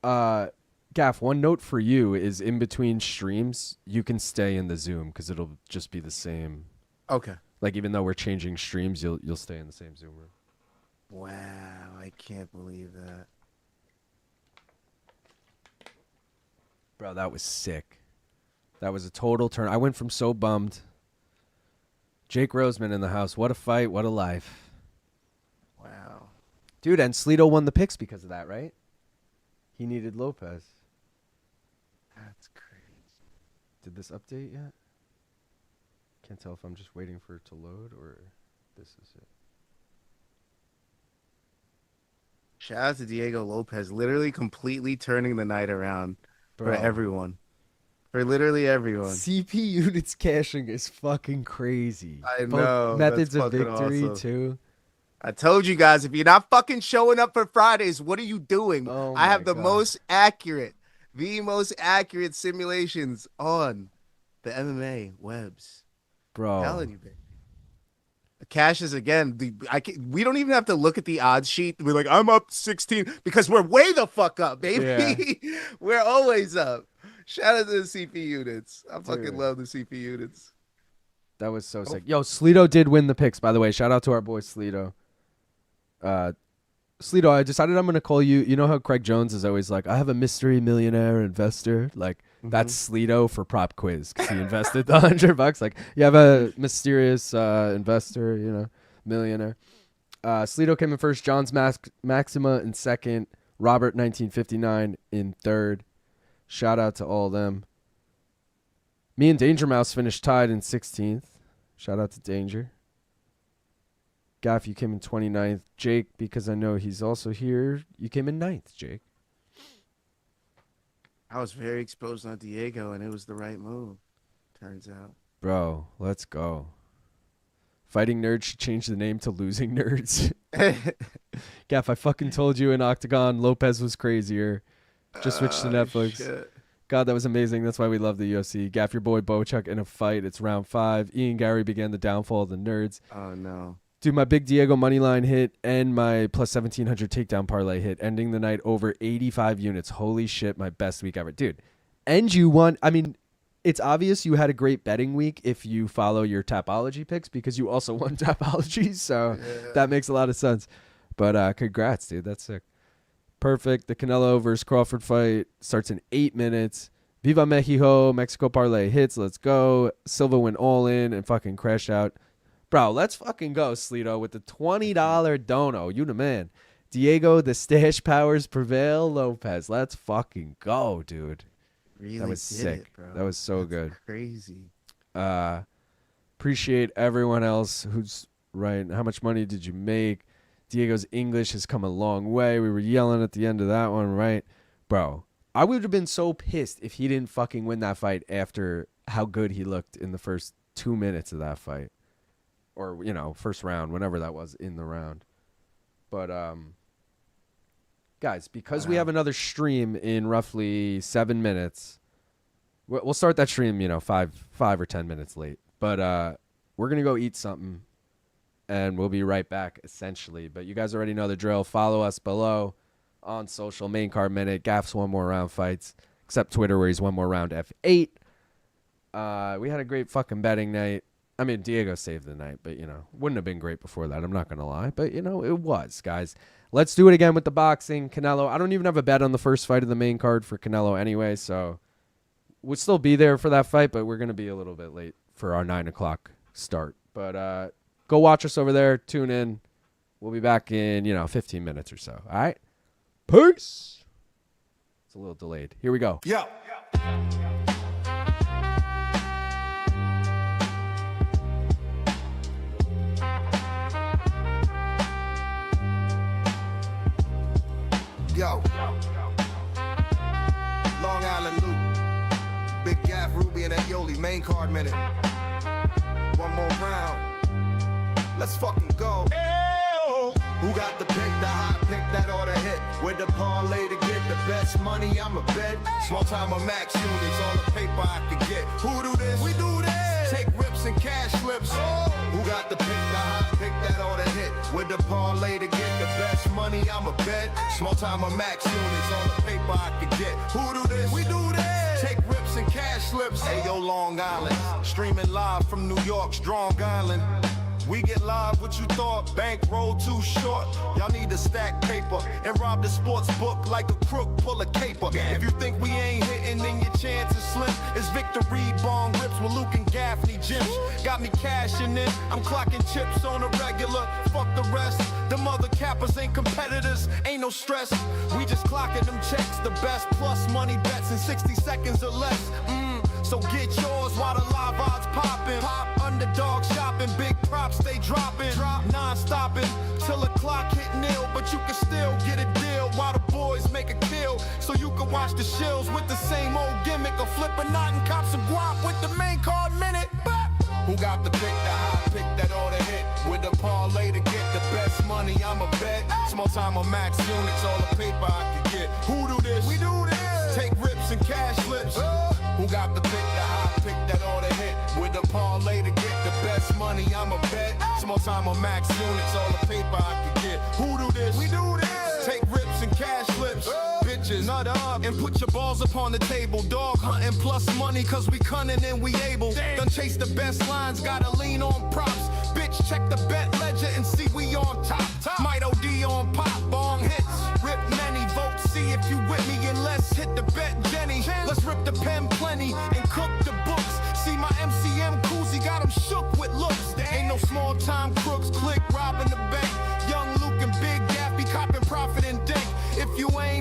Gaff, one note for you is in between streams, you can stay in the Zoom because it'll just be the same. Okay. Like, even though we're changing streams, you'll stay in the same Zoom room. Wow, I can't believe that. Bro, that was sick. That was a total turn. I went from so bummed. Jake Roseman in the house. What a fight. What a life. Wow. Dude, and Slido won the picks because of that, right? He needed Lopes. That's crazy. Did this update yet? Can't tell if I'm just waiting for it to load or this is it. Shout out to Diego Lopes, literally completely turning the night around for everyone. For literally everyone. CP units cashing is fucking crazy. I Both know. methods That's of fucking victory awesome. too. I told you guys, if you're not fucking showing up for Fridays, what are you doing? Oh I have my the God. most accurate simulations on the MMA webs. Bro. I'm telling you, baby. The cashes again. We don't even have to look at the odds sheet. We're like, I'm up 16 because we're way the fuck up, baby. Yeah. We're always up. Shout out to the CP units. I fucking Dude. love the CP units. That was so sick. Yo, Slido did win the picks, by the way. Shout out to our boy Slido. Slido, I decided I'm going to call you. You know how Craig Jones is always like, I have a mystery millionaire investor? Like, that's Slido for prop quiz because he invested the $100. Like, you have a mysterious investor, millionaire. Slido came in first. John's Maxima in second. Robert 1959 in third. Shout out to all of them. Me and Danger Mouse finished tied in 16th. Shout out to Danger. Gaff, you came in 29th. Jake, because I know he's also here, you came in 9th, Jake. I was very exposed on Diego, and it was the right move, turns out. Bro, let's go. Fighting Nerds should change the name to Losing Nerds. Gaff, I fucking told you in Octagon, Lopes was crazier. Just switch to Netflix. Shit. God, that was amazing. That's why we love the UFC. Gaff, your boy Bochuk in a fight. It's round 5. Ian Gary began the downfall of the Nerds. Oh, no. Dude, my big Diego money line hit and my plus 1,700 takedown parlay hit, ending the night over 85 units. Holy shit, my best week ever. Dude, and you won. I mean, it's obvious you had a great betting week if you follow your Tapology picks because you also won Tapology, so that makes a lot of sense. But congrats, dude. That's sick. Perfect. The Canelo versus Crawford fight starts in 8 minutes. Viva Mexico parlay hits. Let's go. Silva went all in and fucking crashed out. Bro, let's fucking go, Slido, with the $20 dono. You the man. Diego, the stash powers prevail. Lopes. Let's fucking go, dude. Really That was sick. bro. That was so That's good. Crazy. Appreciate everyone else who's right. How much money did you make? Diego's English has come a long way. We were yelling at the end of that one, right? Bro, I would have been so pissed if he didn't fucking win that fight after how good he looked in the first 2 minutes of that fight. Or, first round, whenever that was in the round. But, guys, because we have another stream in roughly 7 minutes. We'll start that stream, 5 or 10 minutes late. But we're going to go eat something, and we'll be right back, essentially. But you guys already know the drill. Follow us below on social. Main card minute. Gaff's one more round fights, except Twitter where he's one more round F8. We had a great fucking betting night. I mean, Diego saved the night, but, wouldn't have been great before that. I'm not going to lie. But, it was, guys. Let's do it again with the boxing. Canelo. I don't even have a bet on the first fight of the main card for Canelo anyway, so we'll still be there for that fight, but we're going to be a little bit late for our 9 o'clock start. But go watch us over there. Tune in. We'll be back in, 15 minutes or so. All right? Peace. It's a little delayed. Here we go. Yo. Yo, Long Island Loop, Big Gaff, Ruby, and Aioli, main card minute. One more round, let's fucking go. Who got the pick, the hot pick that ought to hit? With the parlay to get the best money, I'm a bet. Small time of max units, all the paper I can get. Who do this? We do this. Take rips and cash flips. Who got the pick, the hot pick that ought to hit? With the parlay to get the best money, I'm a bet. Small time of max units, all the paper I can get. Who do this? We do this. Take rips and cash slips. Ayo, Long Island, streaming live from New York's Strong Island. We get live, what you thought? Bankroll too short. Y'all need to stack paper and rob the sports book like a crook pull a caper. If you think we ain't hitting, then your chance is slim. It's victory bong rips with Luke and Gaffney gyms. Got me cashing in, I'm clocking chips on a regular. Fuck the rest, them other cappers ain't competitors, ain't no stress. We just clocking them checks, the best plus money bets in 60 seconds or less. So get yours while the live odds poppin'. Pop underdog shopping, big props stay dropping. Drop non-stopping till the clock hit nil. But you can still get a deal while the boys make a kill. So you can watch the shills with the same old gimmick. Or flip a knot and cop some guap with the main card minute. Who got the pick, the hot pick that ought to hit? With the parlay to get the best money, I'm a bet. Small time of max units, all the paper I can get. Who do this? We do this. Take rips and cash flips. Who got the pick, the hot pick that ought to hit? With the parlay to get the best money, I'm a bet. Small time of max units, all the paper I can get. Who do this? We do this. Take rips and cash flips. Bitches, nut up and put your balls upon the table. Dog hunting plus money, cause we cunning and we able. Done chase the best lines, gotta lean on props. Bitch, check the bet ledger and see we on top. Might OD on pop, bong hits. Rip many votes, see if you with me, and let's hit the bet, Jenny. Let's rip the pen plenty and cook the books. See my MCM koozie got him shook with looks. There ain't no small time crooks, click robbing the bank. Young Luke and Big Gaff be copping profit and dank. If you ain't